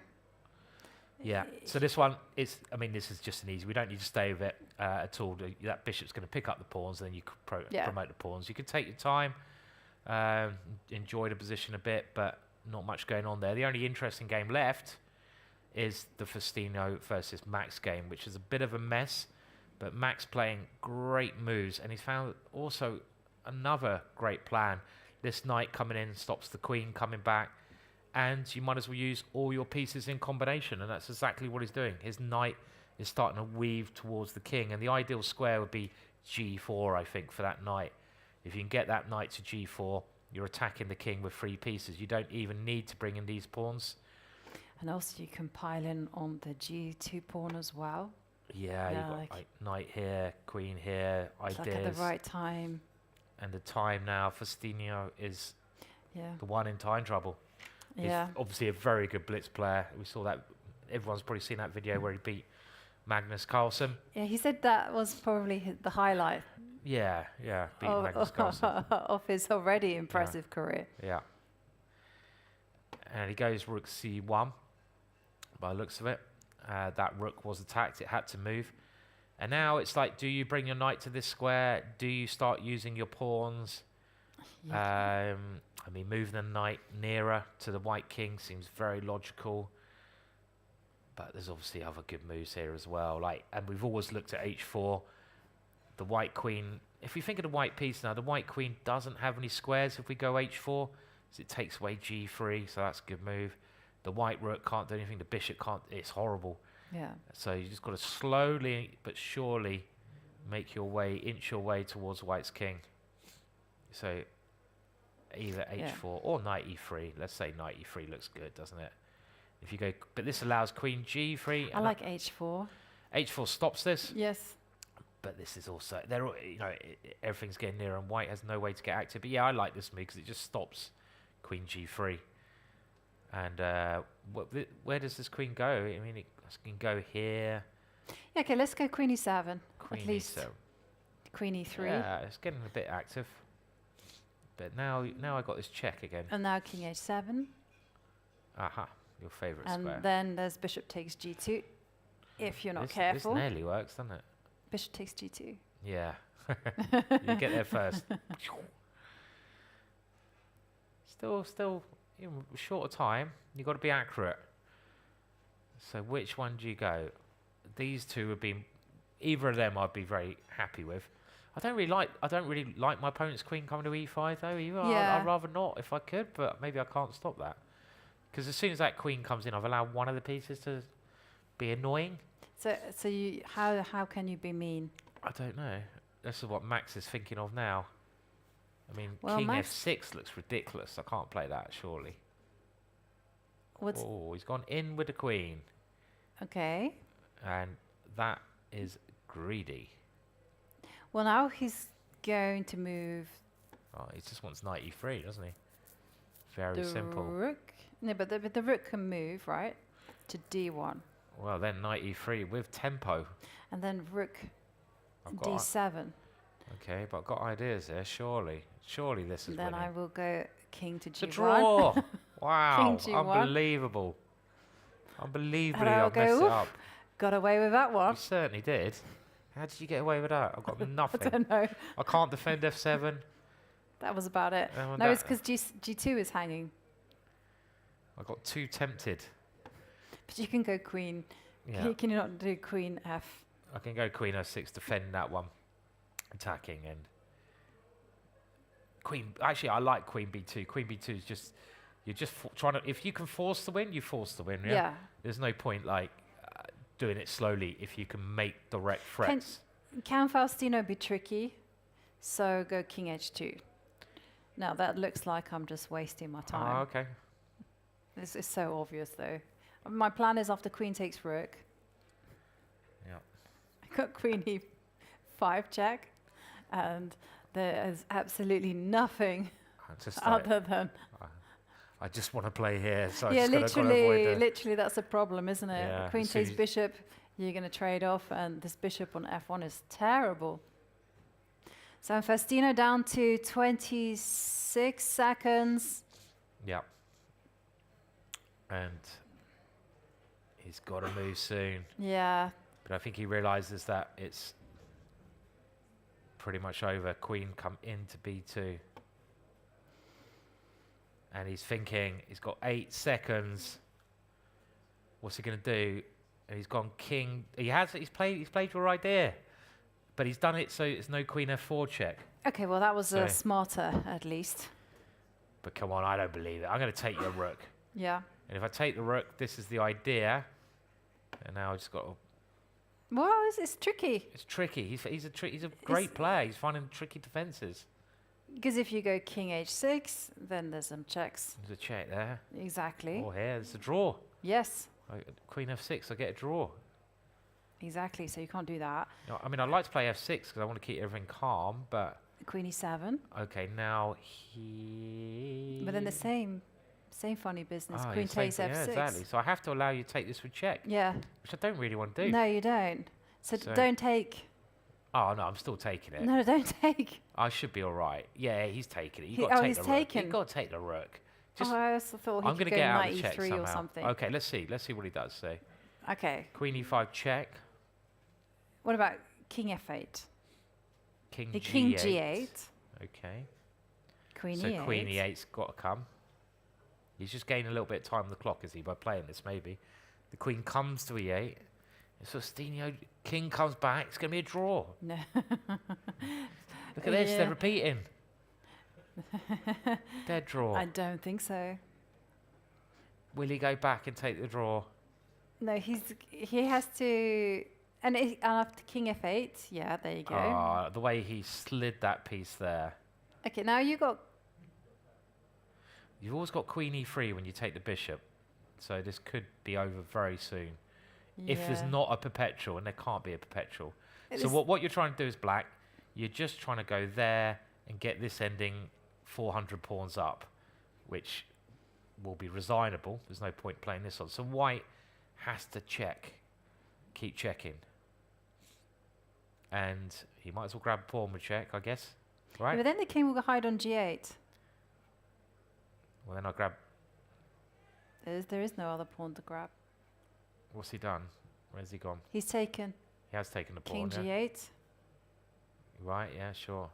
Yeah, so this one is, I mean, this is just an easy, we don't need to stay with it at all. That bishop's going to pick up the pawns, then you could promote the pawns. You can take your time, enjoy the position a bit, but not much going on there. The only interesting game left is the Faustino versus Max game, which is a bit of a mess, but Max playing great moves, and he's found also another great plan. This knight coming in stops the queen coming back, and you might as well use all your pieces in combination, and that's exactly what he's doing. His knight is starting to weave towards the king, and the ideal square would be g4, I think, for that knight. If you can get that knight to g4, you're attacking the king with 3 pieces. You don't even need to bring in these pawns. And also you can pile in on the g2 pawn as well. Yeah, you've got like knight here, queen here, ideas. Like at the right time. And the time now for Faustino is the one in time trouble. Yeah. He's obviously a very good blitz player. We saw that. Everyone's probably seen that video where he beat Magnus Carlsen. Yeah, he said that was probably the highlight. Yeah, beat Magnus Carlsen. Of his already impressive career. Yeah. And he goes rook c1 by the looks of it. That rook was attacked. It had to move. And now it's like, do you bring your knight to this square? Do you start using your pawns? Yeah. I mean, moving the knight nearer to the White king seems very logical. But there's obviously other good moves here as well. And we've always looked at h4. The White queen, if we think of the white piece now, the White queen doesn't have any squares if we go h4. So it takes away g3, so that's a good move. The White rook can't do anything. The bishop can't. It's horrible. Yeah. So you just got to slowly but surely inch your way towards White's king. So either h4 or knight e3. Let's say knight e3 looks good, doesn't it? If you go, but this allows queen g3. I like h4. H4 stops this. Yes. But this is also, everything's getting near and white has no way to get active. But yeah, I like this move because it just stops queen g3. And where does this queen go? I mean, it can go here. Yeah, okay, let's go queen e7. Queen at least. e7. Queen e3. Yeah, it's getting a bit active. But now I got this check again. And now king h7. Aha, your favourite and square. And then there's bishop takes g2. If you're not careful. This nearly works, doesn't it? Bishop takes g2. Yeah. You get there first. Still, short of time. You've got to be accurate. So which one do you go? These two would be, either of them I'd be very happy with. I don't really like my opponent's queen coming to e5 though. Yeah. I'd rather not if I could, but maybe I can't stop that. Because as soon as that queen comes in, I've allowed one of the pieces to be annoying. So you how can you be mean? I don't know. This is what Max is thinking of now. I mean, well, king Max f6 looks ridiculous. I can't play that, surely. Oh, he's gone in with the queen. Okay. And that is greedy. Well, now he's going to move. Oh, he just wants knight e3, doesn't he? Very simple. Rook. No, but the rook can move, right? To d1. Well, then knight e3 with tempo. And then rook d7. Okay, but I've got ideas there, surely. Surely this is Then winning. I will go king to g1. It's a draw! Wow, King G1. unbelievable. Unbelievably, And I'll I've messed it go, up. Got away with that one. You certainly did. How did you get away with that? I've got nothing. I don't know. I can't defend f7. That was about it. Oh, No, it's because g2 is hanging. I got too tempted. But you can go queen. Yeah. Can you not do queen f? I can go queen f6, defend that one. Attacking and... Queen... Actually, I like queen b2. Queen b2 is just... You're just trying to... If you can force the win, you force the win, yeah? Yeah. There's no point, doing it slowly if you can make direct threats. Can Faustino be tricky? So go king h2. Now, that looks like I'm just wasting my time. Oh, okay. This is so obvious, though. My plan is after queen takes rook. Yeah. I got queen e5 check, and there is absolutely nothing other than... I just want to play here, so yeah, I just gotta avoid literally that's a problem, isn't it? Yeah, Queen takes bishop, you're going to trade off, and this bishop on f1 is terrible. So Faustino down to 26 seconds. Yeah. And he's got to move soon. Yeah. But I think he realizes that it's pretty much over. Queen come into b2. And he's thinking, he's got 8 seconds. What's he going to do? And he's gone king. He's played your idea. But he's done it so it's no queen f4 check. Okay, well, that was smarter, at least. But come on, I don't believe it. I'm going to take your rook. Yeah. And if I take the rook, this is the idea. And now I just got to... Well, it's tricky. It's tricky. He's a great player. He's finding tricky defenses. Because if you go king h6, then there's some checks. There's a check there. Exactly. Oh, here, there's a draw. Yes. Queen f6, I get a draw. Exactly, so you can't do that. No, I mean, I'd like to play f6 because I want to keep everything calm, but... Queen e7. Okay, now he... But then the same funny business. Oh, Queen takes f6. Yeah, exactly. So I have to allow you to take this with check. Yeah. Which I don't really want to do. No, you don't. So don't take. Oh, no, I'm still taking it. No, don't take. I should be all right. Yeah, he's taking it. He's taken. You've got to take the rook. I also thought he could go knight e3 or something. Okay, let's see. Let's see what he does. So. Okay. Queen e5 check. What about king f8? King G8. King G8. Okay. Queen so e8. Queen e8's got to come. He's just gaining a little bit of time on the clock, is he, by playing this, maybe. The queen comes to e8. So Faustino, king comes back. It's going to be a draw. No. Look at this. They're repeating. Dead draw. I don't think so. Will he go back and take the draw? No, he has to... And after king f8, yeah, there you go. The way he slid that piece there. Okay, now you got... You've always got queen e3 when you take the bishop. So this could be over very soon. if there's Yeah. not a perpetual, and there can't be a perpetual. It So is- what you're trying to do is black. You're just trying to go there and get this ending 400 pawns up, which will be resignable. There's no point playing this on. So white has to check, keep checking. And he might as well grab a pawn with check, I guess. Right? But then the king will hide on g8. Well, then I'll grab... There is no other pawn to grab. What's he done? Where's he gone? He's taken He has taken the king pawn, yeah? g8. Right, yeah, sure.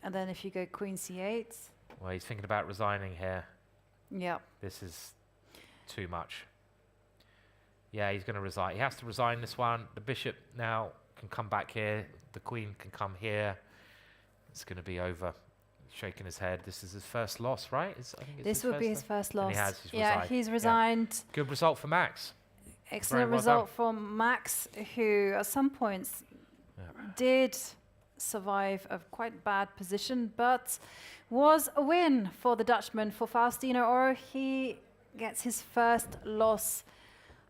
And then if you go queen c8. Well, he's thinking about resigning here. Yeah. This is too much. Yeah, he's going to resign. He has to resign this one. The bishop now can come back here. The queen can come here. It's going to be over. Shaking his head. This is his first loss, right? I think it's This would be his first And loss. he has. He's Yeah, resigned. he's Yeah. resigned. Good result for Max. Excellent Very well result done. from Max, who at some points did survive a quite bad position, but was a win for the Dutchman. For Faustino Oro, he gets his first loss,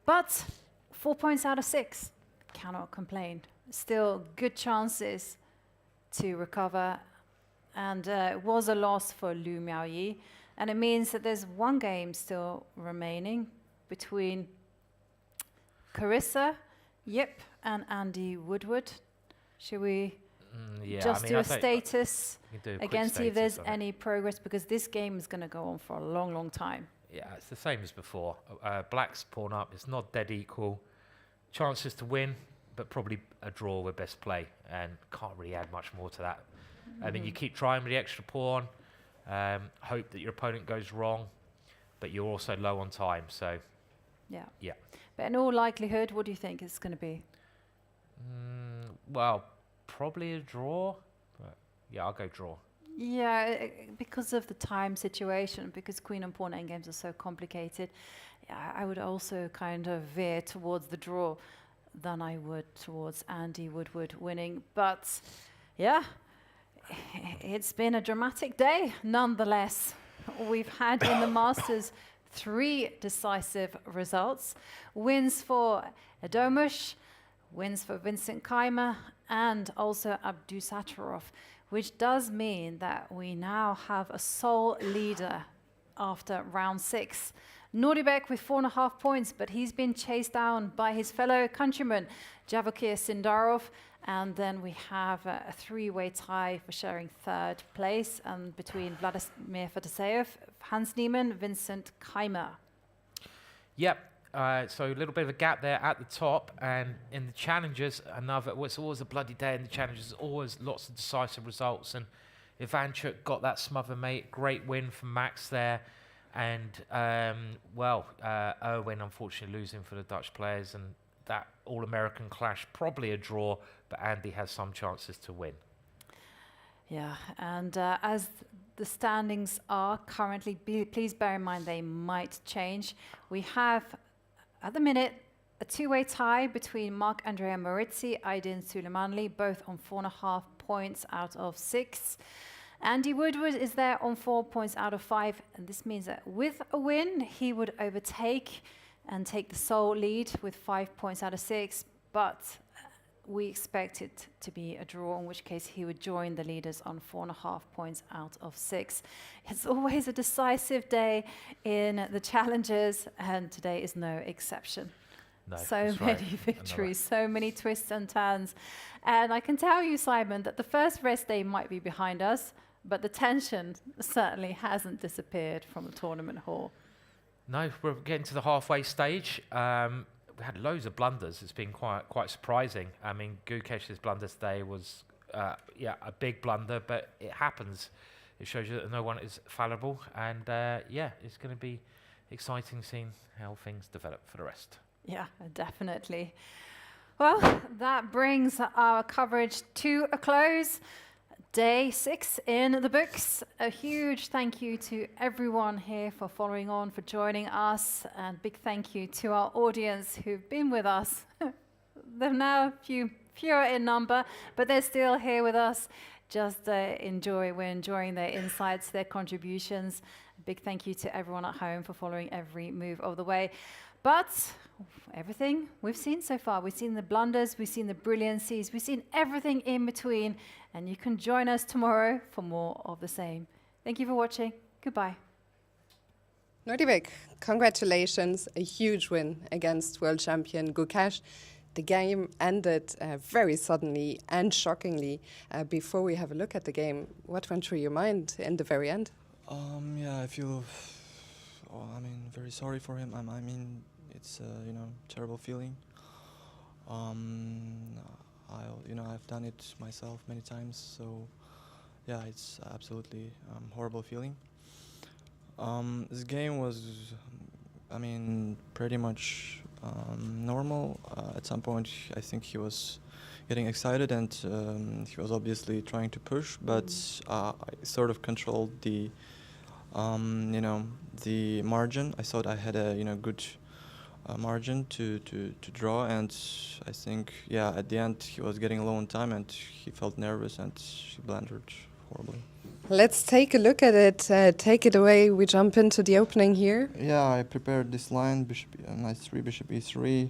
but 4 points out of 6. Cannot complain. Still good chances to recover, and it was a loss for Liu Miaoyi, and it means that there's one game still remaining between Carissa, Yip, and Andy Woodward. Should we Yeah, just I mean, do I a think status we can do a quick again, see if there's status on it. any progress, because this game is going to go on for a long, long time. Yeah, it's the same as before. Black's pawn up. It's not dead equal. Chances to win, but probably a draw with best play, and can't really add much more to that. I mean, you keep trying with the extra pawn, hope that your opponent goes wrong, but you're also low on time, so Yeah. yeah. But in all likelihood, what do you think it's going to be? Well, probably a draw, but yeah, I'll go draw. Yeah, because of the time situation, because queen and pawn endgames are so complicated, yeah, I would also kind of veer towards the draw than I would towards Andy Woodward winning. But yeah, it's been a dramatic day nonetheless. We've had in the Masters 3 decisive results. Wins for Erdogmus, wins for Vincent Keymer, and also Abdusattorov, which does mean that we now have a sole leader after round 6. Nodirbek with 4.5 points, but he's been chased down by his fellow countryman, Vachier Sindarov. And then we have a 3-way tie for sharing 3rd place between Vladimir Fedoseev, Hans Niemann, Vincent Keymer. Yep. So a little bit of a gap there at the top, and in the challenges, it's always a bloody day in the challenges, always lots of decisive results, and Ivanchuk got that smother mate, great win from Max there, and Erwin unfortunately losing for the Dutch players, and that all-American clash, probably a draw, but Andy has some chances to win. Yeah, and as the standings are currently, please bear in mind they might change. We have, at the minute, a 2-way tie between Marc-Andrea Morizzi, Aydin Suleimanli, both on 4.5 points out of 6. Andy Woodward is there on 4 points out of 5, and this means that with a win, he would overtake and take the sole lead with 5 points out of 6, but we expect it to be a draw, in which case he would join the leaders on 4.5 points out of 6. It's always a decisive day in the challenges, and today is no exception. No, So that's many right. victories, so many twists and turns. And I can tell you, Simon, that the first rest day might be behind us, but the tension certainly hasn't disappeared from the tournament hall. No, we're getting to the halfway stage. We had loads of blunders. It's been quite surprising. I mean, Gukesh's blunder today was, a big blunder, but it happens. It shows you that no one is fallible, and it's going to be exciting seeing how things develop for the rest. Yeah, definitely. Well, that brings our coverage to a close. Day 6 in the books. A huge thank you to everyone here for following on, for joining us, and big thank you to our audience who've been with us. They're now fewer in number, but they're still here with us. Just we're enjoying their insights, their contributions. A big thank you to everyone at home for following every move of the way. But everything we've seen so far, we've seen the blunders, we've seen the brilliancies, we've seen everything in between, and you can join us tomorrow for more of the same. Thank you for watching. Goodbye. Nodirbek, congratulations, a huge win against world champion Gukesh. The game ended very suddenly and shockingly. Before we have a look at the game, what went through your mind in the very end? Yeah, I feel, very sorry for him. I mean, it's terrible feeling. I've done it myself many times, so yeah, it's absolutely horrible feeling. This game was, pretty much normal. At some point, I think he was getting excited and he was obviously trying to push, but I sort of controlled the, the margin. I thought I had a, good margin to draw, and I think, yeah, at the end he was getting low on time and he felt nervous and he blundered horribly. Let's take a look at it. Take it away. We jump into the opening here. Yeah, I prepared this line, bishop, knight 3, bishop e3.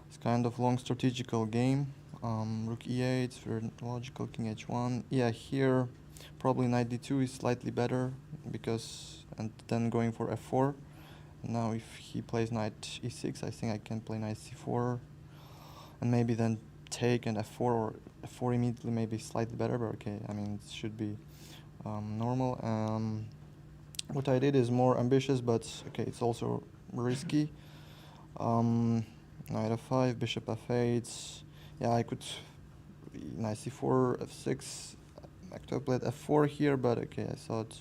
It's kind of long strategical game. Rook e8, very logical, king h1. Yeah, here probably knight d2 is slightly better and then going for f4. Now if he plays knight e6, I think I can play knight c4 and maybe then take and f4 or f4 immediately, maybe slightly better, but okay, it should be normal. What I did is more ambitious, but okay, it's also risky. Knight f5, bishop f8. Yeah, I could knight c4, f6. I could have played f4 here, but okay, I thought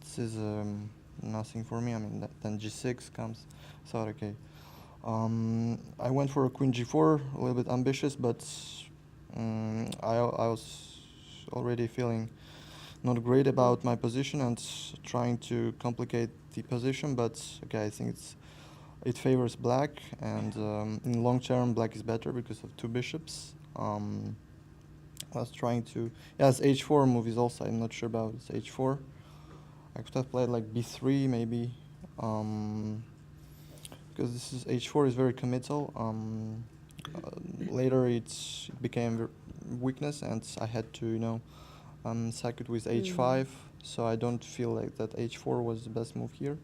this is nothing for me. Then g6 comes. I thought okay. I went for a queen g4, a little bit ambitious, but I was already feeling not great about my position and trying to complicate the position, but okay, I think it favors black, and in long term black is better because of two bishops. I was trying to, yes, h4 move is also, I'm not sure about this h4. I could have played like b3 maybe, because this is h4 is very committal. Later it became weakness and I had to, sack it with h5, so I don't feel like that h4 was the best move here.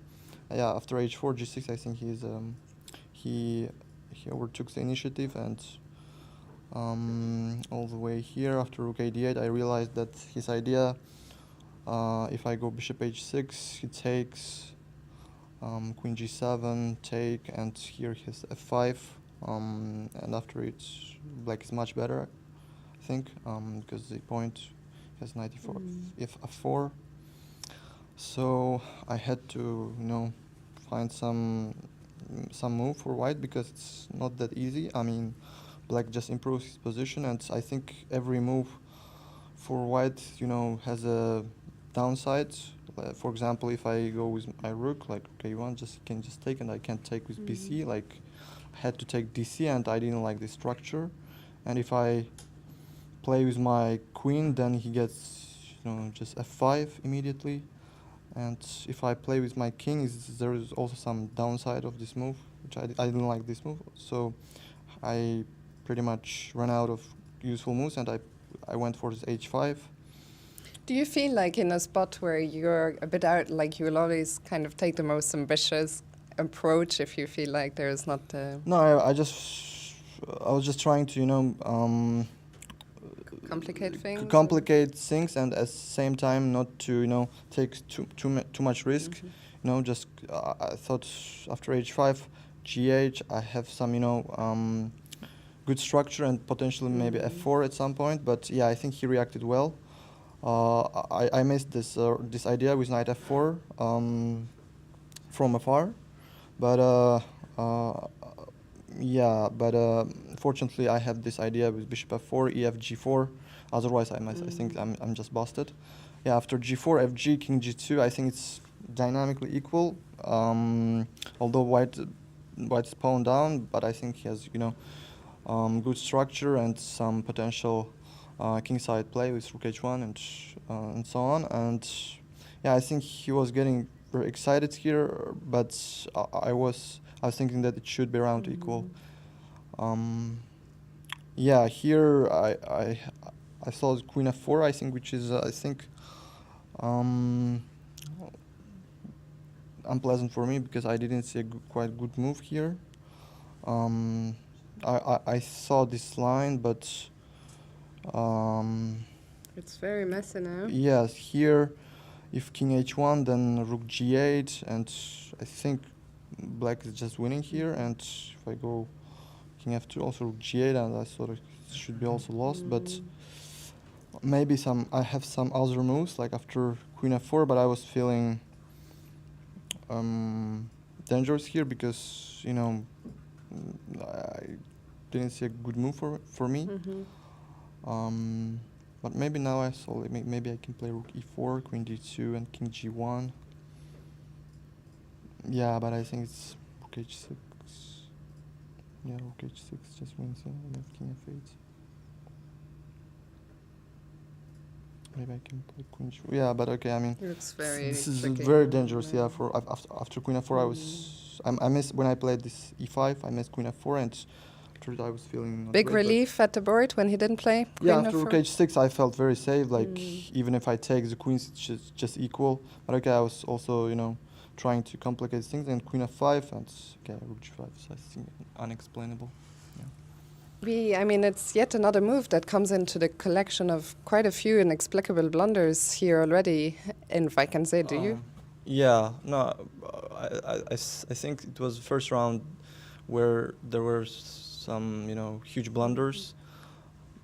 Yeah, after h4, g6, I think he overtook the initiative, and all the way here after rook a8, I realized that his idea, if I go bishop h6, he takes, queen g7, take, and here his f5, and after it, black is much better, I think, because the point has knight e4, if f4. So I had to, find some move for white because it's not that easy. Black just improves his position, and I think every move for white, has a downside. For example, if I go with my rook, like k1, can just take, and I can't take with bc. Like I had to take dc, and I didn't like the structure. And if I play with my queen, then he gets, just f5 immediately. And if I play with my king, there is also some downside of this move, which I didn't like this move. So I pretty much ran out of useful moves, and I went for this h5. Do you feel like in a spot where you're a bit out, like you will always kind of take the most ambitious approach if you feel like there's not the... No, I was just trying to, complicate things, and at the same time not to, take too much risk. Just I thought after h5, g8, I have some, good structure and potentially maybe f4 at some point. But yeah, I think he reacted well. I missed this idea with knight f4 from afar, but fortunately I have this idea with bishop f4, ef g4. Otherwise, I think I'm just busted. Yeah, after g4, fg, king g2, I think it's dynamically equal. Although white's pawn down, but I think he has good structure and some potential kingside play with rook h1 and so on. And yeah, I think he was getting very excited here, but I was thinking that it should be around equal. Yeah, here I saw Queen f4, I think, which is unpleasant for me because I didn't see a quite good move here. I saw this line, but It's very messy now. yes, here, if King h1, then Rook g8, and I think Black is just winning here. And if I go King f2, also Rook g8, and I thought it should be also lost. But maybe I have some other moves, like after Queen f4, but I was feeling dangerous here because, you know, I didn't see a good move for me. But maybe now I saw maybe I can play Rook e4, Queen d2, and King g1. Yeah, but I think it's Rook h6. Yeah, Rook h6 just wins. Yeah, and then King f8. Maybe I can play Queen g4. Yeah, but okay. I mean, It's very this is tricky. very dangerous. Yeah, for after Queen f4, I missed when I played this e5. I missed Queen f4, and after I was feeling not Big great, but relief at the board when he didn't play. yeah, Queen after f4. Rook h6, I felt very safe. Like even if I take the queens, it's just equal. But okay, I was also, you know, trying to complicate things. And Queen f5, and okay, Rook g5. So I think unexplainable. I mean, it's yet another move that comes into the collection of quite a few inexplicable blunders here already in Vachier-Lagrave. Do you? Yeah, no, I think it was the first round where there were some, you know, huge blunders.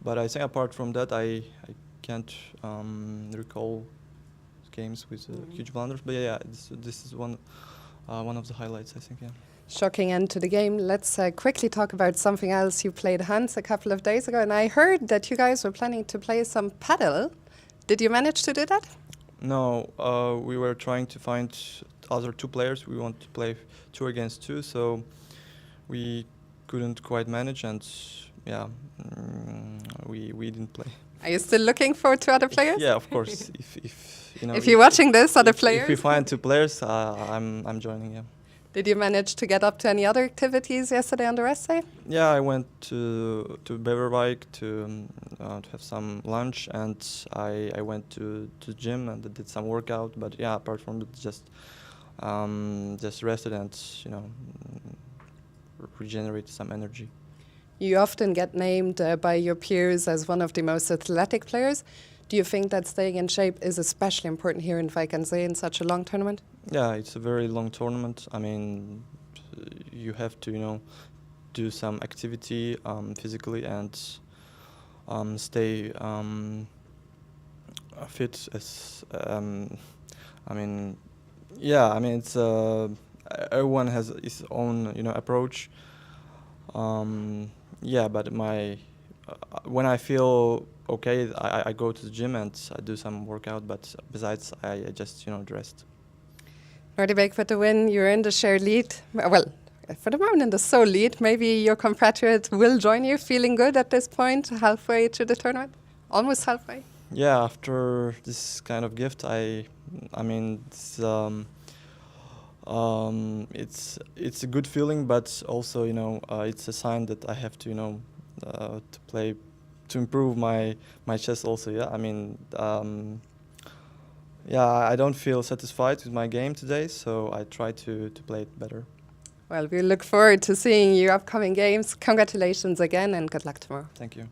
But I think apart from that, I can't recall games with huge blunders. But yeah, this is one of the highlights, I think. Yeah. Shocking end to the game. Let's quickly talk about something else. You played Hans a couple of days ago, and I heard that you guys were planning to play some paddle. Did you manage to do that? No, we were trying to find other two players. We want to play 2 against 2, so we couldn't quite manage, and yeah, we didn't play. Are you still looking for 2 other players? Yeah, of course. if you know, if you're watching this, other players. If we find 2 players, I'm joining. Yeah. Did you manage to get up to any other activities yesterday on the rest day? Yeah, I went to Wijk to have some lunch, and I went to gym and did some workout. But yeah, apart from it, just rested and, you know, regenerate some energy. You often get named by your peers as one of the most athletic players. Do you think that staying in shape is especially important here in Vachier-Lagrave in such a long tournament? Yeah, it's a very long tournament. I mean, you have to, you know, do some activity physically and stay fit. As I mean, yeah, I mean, it's everyone has his own, you know, approach. Yeah, but when I feel okay, I go to the gym and I do some workout. But besides, I just, you know, rest. Nodirbek with the win. You're in the shared lead. Well, for the moment in the sole lead. Maybe your compatriot will join you. Feeling good at this point, halfway through the tournament? Almost halfway? Yeah, after this kind of gift, I mean, it's a good feeling, but also, you know, it's a sign that I have to, you know, to improve my chess also. Yeah, I mean, yeah, I don't feel satisfied with my game today, so I try to play it better. Well, we look forward to seeing your upcoming games. Congratulations again, and good luck tomorrow. Thank you.